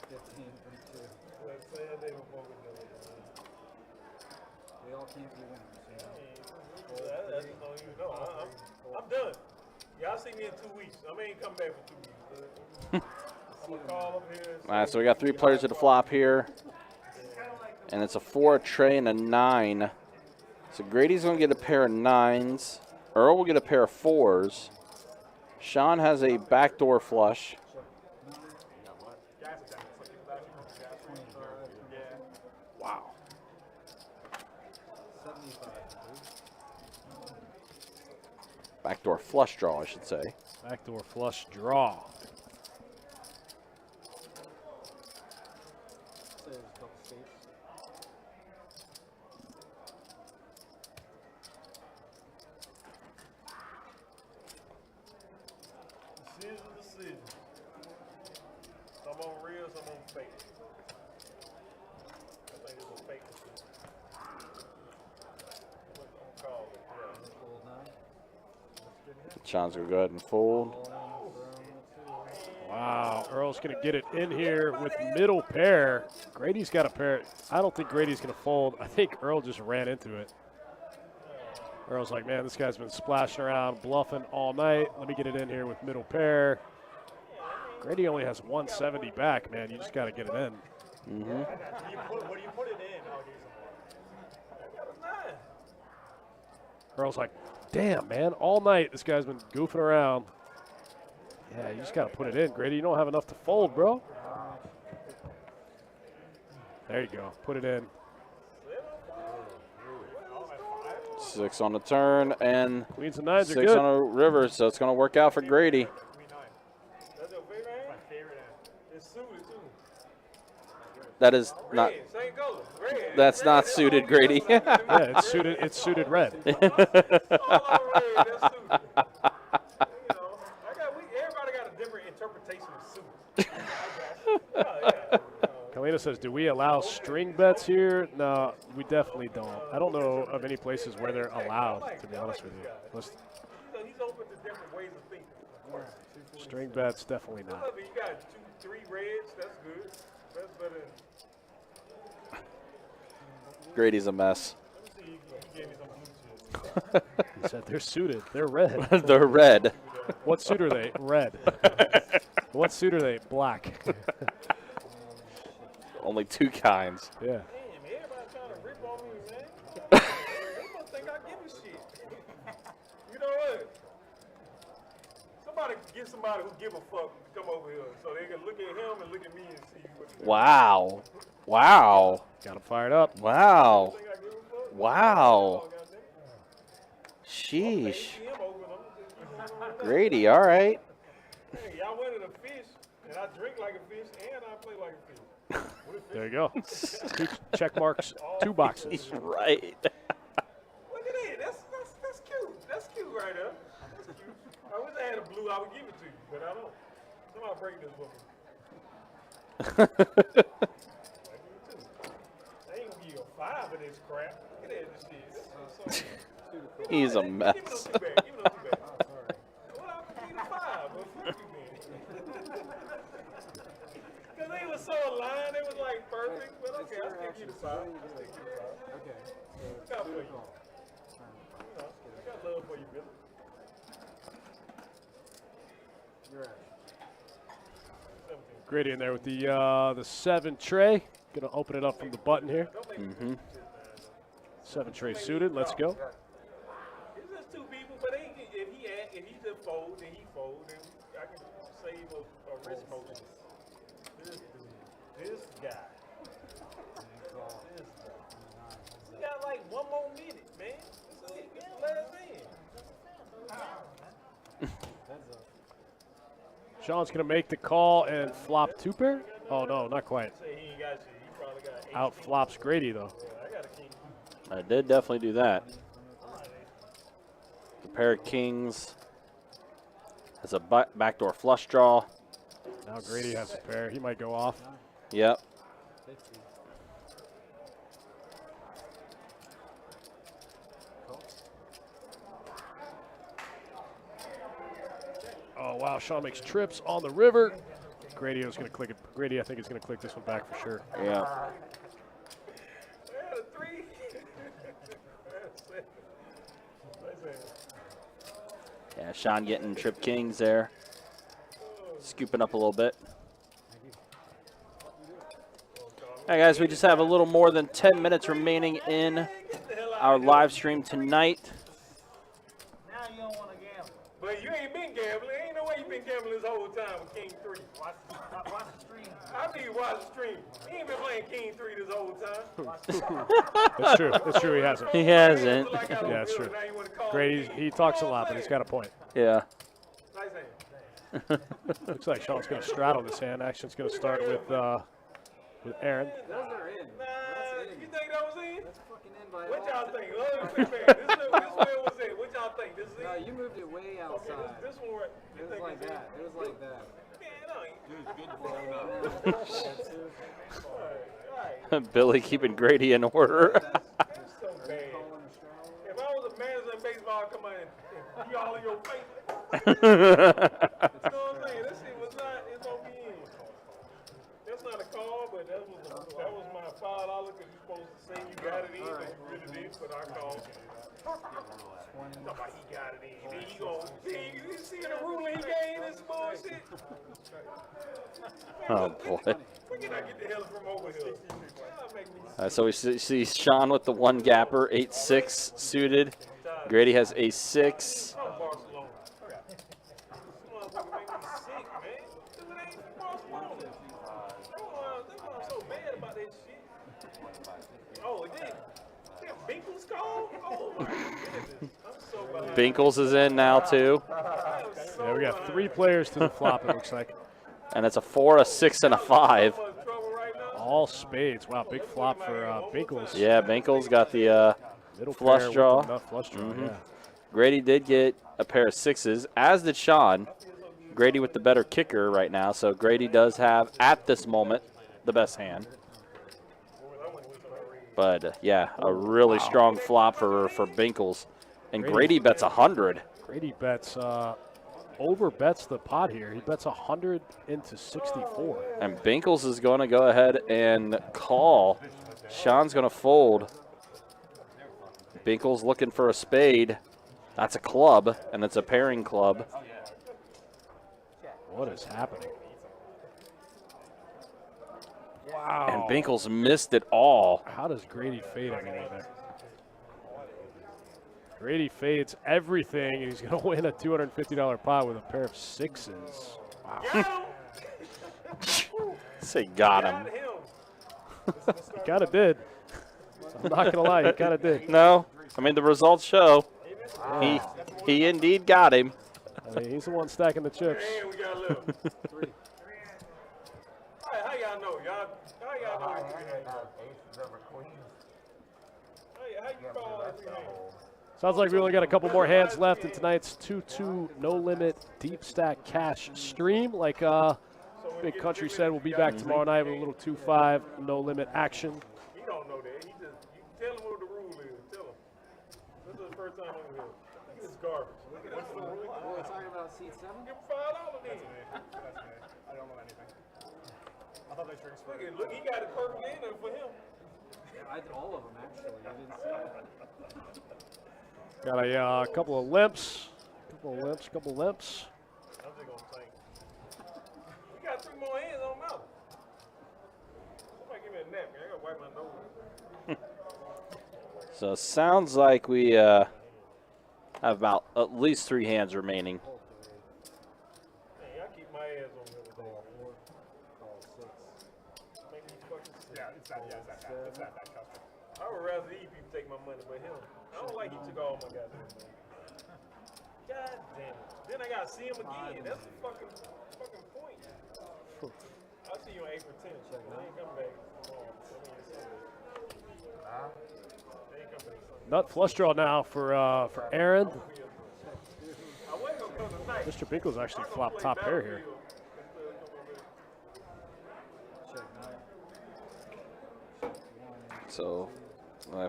15, 22. Sad day for poker dealers. We all can't be winners, you know? That's just don't even know. I'm done. Y'all see me in 2 weeks. I ain't come back for 2 weeks. I'm gonna call up here. All right, so we got 3 players at the flop here. And it's a 4, a tray, and a 9. So Grady's going to get a pair of 9s. Erle will get a pair of 4s. Sean has a backdoor flush. Wow. 75. Backdoor flush draw, I should say. Backdoor flush draw. Say there's a couple states. this one on fake. I think this was fake. On call. Sean's going to go ahead and fold. Wow, Erle's going to get it in here with middle pair. Grady's got a pair. I don't think Grady's going to fold. I think Erle just ran into it. Erle's like, man, this guy's been splashing around, bluffing all night. Let me get it in here with middle pair. Grady only has 170 back, man. You just got to get it in. Mm-hmm. What do you put it in? Erle's like, damn, man, all night this guy's been goofing around. Yeah, you just got to put it in, Grady. You don't have enough to fold, bro. There you go. Put it in. 6 on the turn and Queens and nines are 6 good. on a river, so it's going to work out for Grady. That's your favorite hand? My favorite hand. It's suited too. That is not. Red, same color. Red. That's not suited, Grady. Yeah, it's suited. It's suited red. All over red. That's suited. Everybody got a different interpretation of suited. Kalina says, do we allow string bets here? No, we definitely don't. I don't know of any places where they're allowed, to be honest with you. He's open to different ways of thinking. String bets, definitely not. You got 2, 3 reds. That's good. That's better than. Grady's a mess. Let me see. He gave me some blue shit. He said they're suited. They're red. They're red. What suit are they? Red. What suit are they? Black. Only 2 kinds. Yeah. Damn, everybody trying to rip on me, man. They must think I give a shit. You know what? Somebody get somebody who give a fuck to come over here so they can look at him and look at me and see what. Wow. Wow. Got him fired up. Wow. Think I give a fuck? Wow. Sheesh. Grady, all right. Hey, y'all wanted a fish, and I drink like a fish, and I play like a fish. There you go. 2 check marks, 2 boxes. Right. Look at that. That's cute. That's cute right there. That's cute. I wish I had a blue. I would give it to you, but I don't. Somebody break this for me. They ain't gonna give you a 5 of this crap. Look at that shit. He's a mess. Give me those 2 back. Give me those 2 back. Well, I need a 5, but fuck you, man. Because they were so aligned, they was like perfect. But okay, I'll stick you the 5. Okay. Look out for you. You know, I got love for you, Billy. You're right. Grady in there with the 7 tray. Gonna open it up from the button here. Mm-hmm. 7 tray suited. Let's go. It's just 2 people, but if he just fold, then he fold, then I can save a risk motion. This guy. We got like 1 more minute, man. That's it. Get the last in. Sean's gonna make the call and flop 2 pair. Oh no, not quite. Say he ain't got shit. He probably got 8. Out flops Grady though. I got a king. I did definitely do that. The pair of kings has a backdoor flush draw. Now Grady has a pair. He might go off. Yep. Oh wow, Sean makes trips on the river. Grady is gonna click it. Grady, I think, is gonna click this one back for sure. Yeah. Yeah, Sean getting trip kings there. Scooping up a little bit. All right, guys, we just have a little more than 10 minutes remaining in our live stream tonight. Now you don't want to gamble. But you ain't been gambling. Ain't no way you been gambling this whole time with King 3. Watch the stream. I need to watch the stream. He ain't been playing King 3 this whole time. That's true. That's true. He hasn't. He hasn't. Yeah, that's true. Grady, he talks a lot, but he's got a point. Yeah. Nice hand. Looks like Sean's gonna straddle this hand. Action's gonna start with Aaron. Those are in. You think that was in? That's fucking in by What all. y'all think? This one was in. What y'all think? This is No, in? you moved it way outside. Okay, this one, It was like that. It was like that. Man, no, Billy keeping Grady in order. So bad. If I was a manager in baseball, I'd come out and be all in your face. You know what I'm saying? This shit was not, it's on me. That's not a call, but that was my $5 because you're supposed to say you got it in, but you really did, but I called. Somebody, he got it in. Then he gon' you see the ruling he gave this bullshit? Oh, boy. Where can I get the hell from over here? So we see Sean with the one gapper, 8-6 suited. Grady has a 6. Oh, it did. Damn, Binkles called? Oh, my goodness. I'm so behind. Binkles is in now, too. Yeah, we got 3 players to the flop, it looks like. And it's a 4, a 6, and a 5. All spades. Wow, big flop for Binkles. Yeah, Binkles got the Middle flush pair with draw. the nut flush draw, yeah. Grady did get a pair of 6s, as did Sean. Grady with the better kicker right now, so Grady does have, at this moment, the best hand. But, yeah, a really strong flop for Binkles. And Grady bets 100. Grady bets, over bets the pot here. He bets 100 into 64. And Binkles is going to go ahead and call. Sean's going to fold. Binkles looking for a spade. That's a club, and it's a pairing club. What is happening? Wow. And Binkles missed it all. How does Grady fade anyone there? Grady fades everything, and he's going to win a $250 pot with a pair of 6s. Wow. Say got him. He kind of did. I'm not going to lie, he kind of did. No, I mean the results show he indeed got him. I mean, he's the one stacking the chips. Man, we got 11. How y'all know? How y'all know? How you call that 3 hands? Sounds like we only got a couple more hands left in tonight's 2-2 no-limit deep stack cash stream. Like Big Country said, we'll be back tomorrow night with a little 2-5 no-limit action. He don't know that. He just, you tell him what the rule is. Tell him. This is the first time over here. This is garbage. What's the rule? We're talking about seat 7? Give him $5 then. I don't know anything. I thought they transferred. Look, he got it perfect in there for him. I did all of them, actually. I didn't see it. Got a couple of limps. Couple of limps. I'm just going to think. We got 3 more hands on mouth. Somebody give me a napkin. I got to wipe my nose. So sounds like we have about at least 3 hands remaining. Hey, I keep my ass on the other day. Yeah, it's not that custom. I would rather these people take my money, but him. I don't like he took all my goddamn money. God damn it. Then I got to see him again. That's the fucking point. I'll see you on April 10th. I ain't coming back tomorrow. They ain't coming back. Nut flush draw now for Aaron. I wasn't going to come tonight. Mr. Binkles actually flopped top pair here. So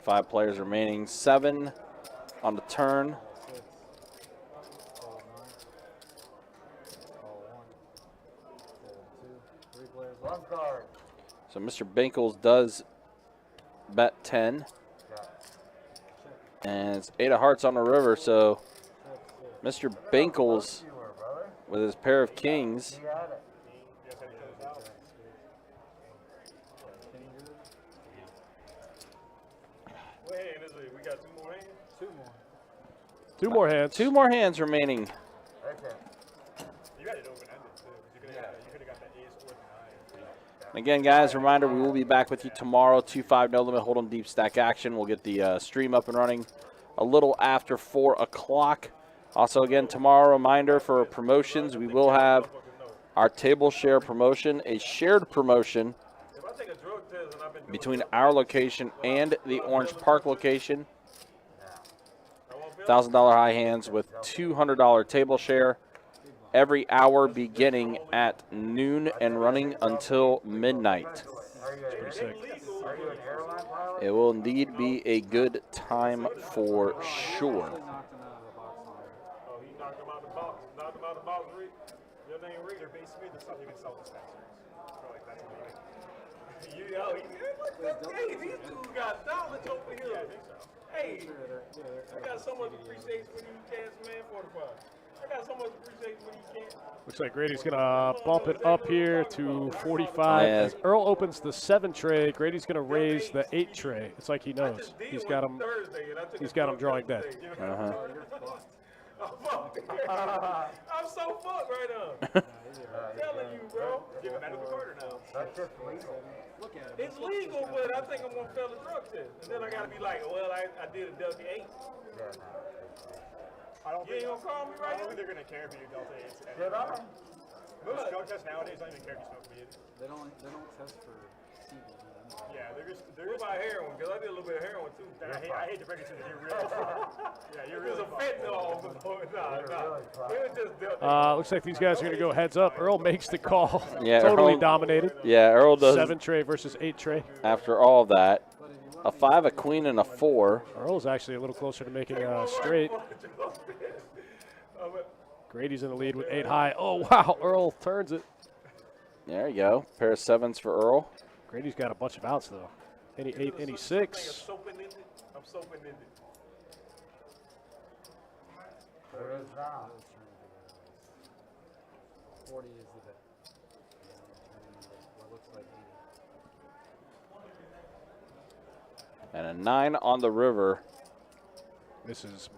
5 players remaining, 7 on the turn. So Mr. Binkles does bet 10. And it's 8 of hearts on the river, so Mr. Binkles with his pair of kings. What hand is it? We got 2 more hands? 2 more. 2 more hands. 2 more hands remaining. You got it open-ended, too. You could have got that ace or the 9. Again, guys, reminder, we will be back with you tomorrow, 2-5 no limit hold'em deep stack action. We'll get the stream up and running a little after 4 o'clock. Also, again, tomorrow, reminder for promotions, we will have our table share promotion, a shared promotion between our location and the Orange Park location. $1,000 high hands with $200 table share. every hour beginning at noon and running until midnight. Pretty sick. Are you an airline pilot? It will indeed be a good time for sure. Oh, he knocked him out the box. Knocked him out the box, Rick. Your name Rick. They're basically the stuff you can sell dispensaries. Like that's amazing. Hey, these dudes got knowledge over here. Yeah, I think so. Hey, I got so much appreciation for these cats, man. 45. I got so much appreciation for these cats. Looks like Grady's going to bump it up here to 45. Yeah. As Erle opens the 7 tray, Grady's going to raise the 8 tray. It's like he knows. He's got him drawing dead. Uh-huh. I'm so fucked right now. I'm telling you, bro. Give him medical card or no? That's just legal. It's legal, but I think I'm gonna fail the drug test. And then I gotta be like, well, I did a Delta 8. Yeah, no. I don't think, you ain't gonna call me right now? I don't think they're gonna care if you Delta 8s. Did I? Most drug tests nowadays don't even care if you smoke weed. They don't test for CBD. Yeah, they're just What about heroin? Because I did a little bit of heroin too. I hate to break it to you, you're really yeah, you're It was really a fentanyl. Nah. It was just Delta 8. Looks like these guys are going to go heads up. Erle makes the call. Yeah, Totally Erle- dominated. Yeah, Erle does. 7 tray versus 8 tray. After all of that, a 5, a queen, and a 4. Erle's actually a little closer to making straight. Grady's in the lead with 8 high. Oh, wow. Erle turns it. There you go. Pair of 7s for Erle. Grady's got a bunch of outs, though. Any 8, any 6. I'm soaping-ended. There is now. 40 is the bet. What looks like 80. And a 9 on the river. Mrs.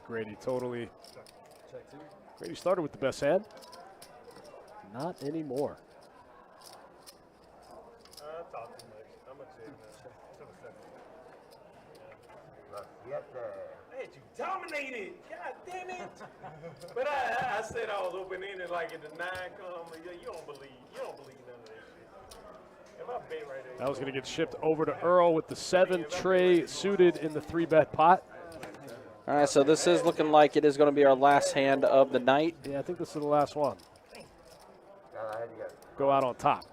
Grady totally. Check 2. Grady started with the best hand. Not anymore. Talk too much. I'm a chick, man. Get there. I had you dominated. God damn it. But I said I was open-ended like at the 9 come. You don't believe none of that shit. And my bet right there. That was going to get shipped over to Erle with the 7 tray suited in the 3-bet pot. All right, so this is looking like it is going to be our last hand of the night. Yeah, I think this is the last one. I had to get. Go out on top.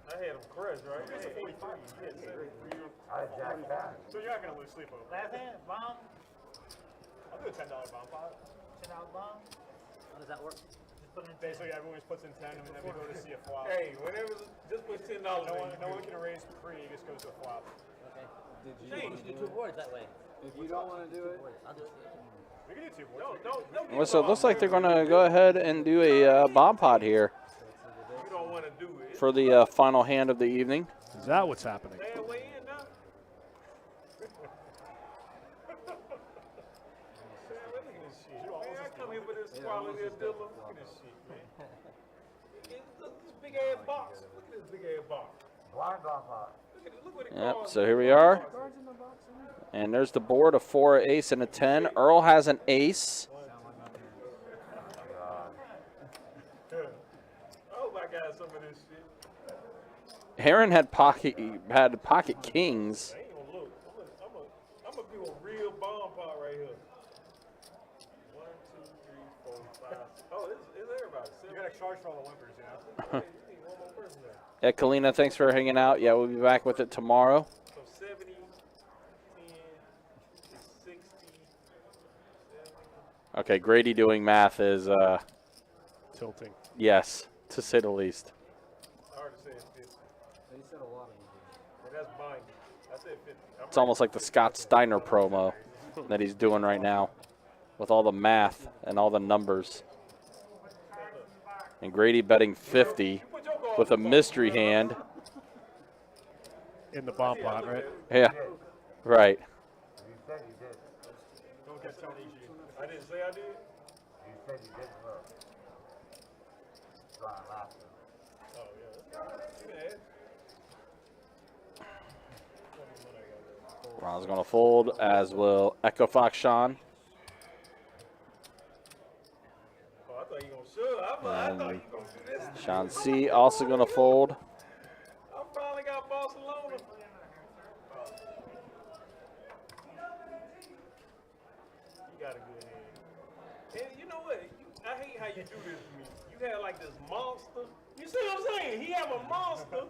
I had him crushed, right? It's a 43. I jacked that. So you're not gonna lose sleep over. Last hand, bomb. I'll do a $10 bomb pot. $10 bomb. How does that work? Just put it in. Basically, everyone just puts in 10, and then we go to see a flop. Hey, whenever, just put $10 No in. one can erase pre, it just goes to a flop. Okay. Hey, You do 2 boards that way. If you don't want to do it, I'll do it. We can do 2 boards. don't Well, so it looks like they're going to go ahead and do a bomb pot here You don't want to do it. for the final hand of the evening. Is that what's happening? Halfway in now. Man, look at this shit. Man, I come here for this quality of dealer. Look at this shit, man. Look at this big ass box. Look at this big ass box. Blind off hot. Look what it Yep, costs. so here we are. And there's the board, a 4, an ace, and a 10. Erle has an ace. Oh my God, some of this shit. Heron had pocket kings. I ain't gonna look. I'm gonna do a real bomb pot right here. 1, 2, 3, 4, 5. Oh, it's everybody. You gotta charge for all the limpers, you know? Hey, you need one more person there. Yeah, Kalina, thanks for hanging out. Yeah, we'll be back with it tomorrow. So 70, 10, 60, 70. Okay, Grady doing math is, Tilting. yes, to say the least. Hard to say it's 50. they said a lot of But that's mine. I said 50. It's almost like the Scott Steiner promo that he's doing right now with all the math and all the numbers. And Grady betting 50 with a mystery hand. In the bomb pot, right? Yeah, right. You said you did. Don't get Tony G. I didn't say I did. You said you didn't look. Trying last Oh, yeah. You can ask. Ron's going to fold, as will Echo Fox Sean. Oh, I thought you were going to shove. I thought you were going to do this. Sean C. also going to fold. I finally got Barcelona. You got a good hand. And you know what? I hate how you do this to me. You had like this monster. You see what I'm saying? He have a monster,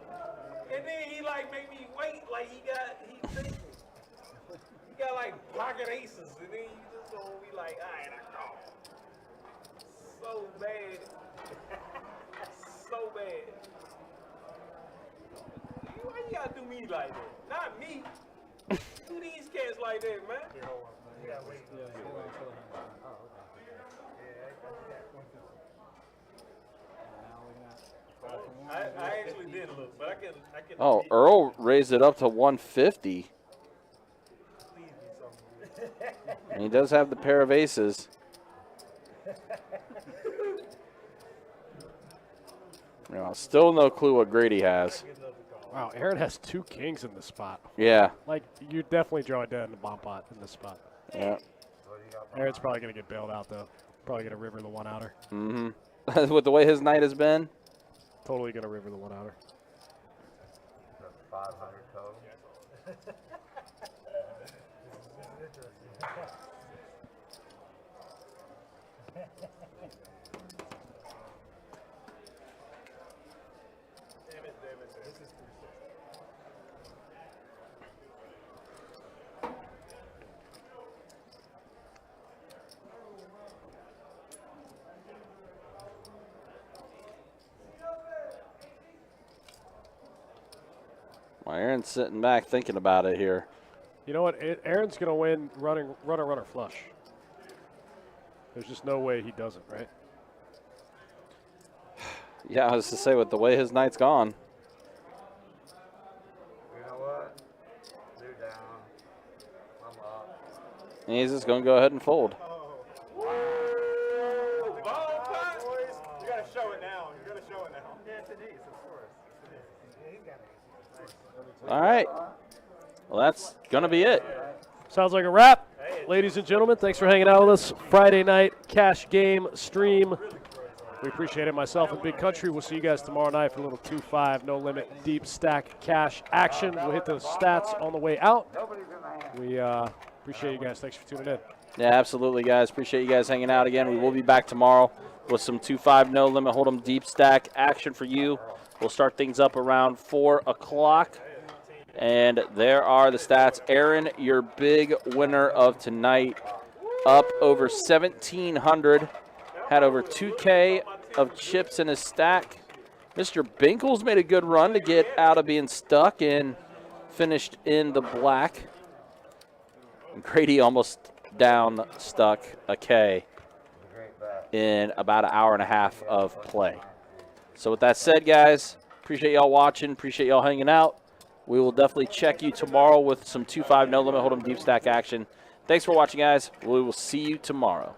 and then he like make me wait like he got like pocket aces, and then you just gonna be like, all right, I call. So bad. So bad. Why you gotta do me like that? Not me. Do these cats like that, man. Yeah, wait. I actually did look, but I can. Oh, Erle raised it up to 150. And he does have the pair of aces. Still no clue what grade he has. Wow, Aaron has 2 kings in this spot. Yeah. Like, you definitely draw it down in the bomb pot in this spot. Yeah. Aaron's probably going to get bailed out, though. Probably going to river the 1-outer. Mm-hmm. With the way his night has been. Totally going to river the 1-outer. 500 total. Well, Aaron's sitting back thinking about it here. You know what? Aaron's going to win runner flush. There's just no way he doesn't, right? Yeah, I was to say, with the way his night's gone. You know what? They're down. I'm up. And he's just going to go ahead and fold. You gotta show it now. You gotta show it now. Yeah, it's an ace, of course. Yeah, he's got an ace. All right. Well, that's going to be it. Sounds like a wrap. Ladies and gentlemen, thanks for hanging out with us. Friday night cash game stream. We appreciate it. Myself and Big Country. We'll see you guys tomorrow night for a little 2-5 no limit deep stack cash action. We'll hit those stats on the way out. We appreciate you guys. Thanks for tuning in. Yeah, absolutely, guys. Appreciate you guys hanging out again. We will be back tomorrow with some 2-5 no limit hold'em deep stack action for you. We'll start things up around 4 o'clock. And there are the stats. Aaron, your big winner of tonight, up over 1,700. Had over 2K of chips in his stack. Mr. Binkles made a good run to get out of being stuck and finished in the black. And Grady almost down stuck a K in about an hour and a half of play. So with that said, guys, appreciate y'all watching. Appreciate y'all hanging out. We will definitely check you tomorrow with some 2-5 no limit hold'em deep stack action. Thanks for watching, guys. We will see you tomorrow.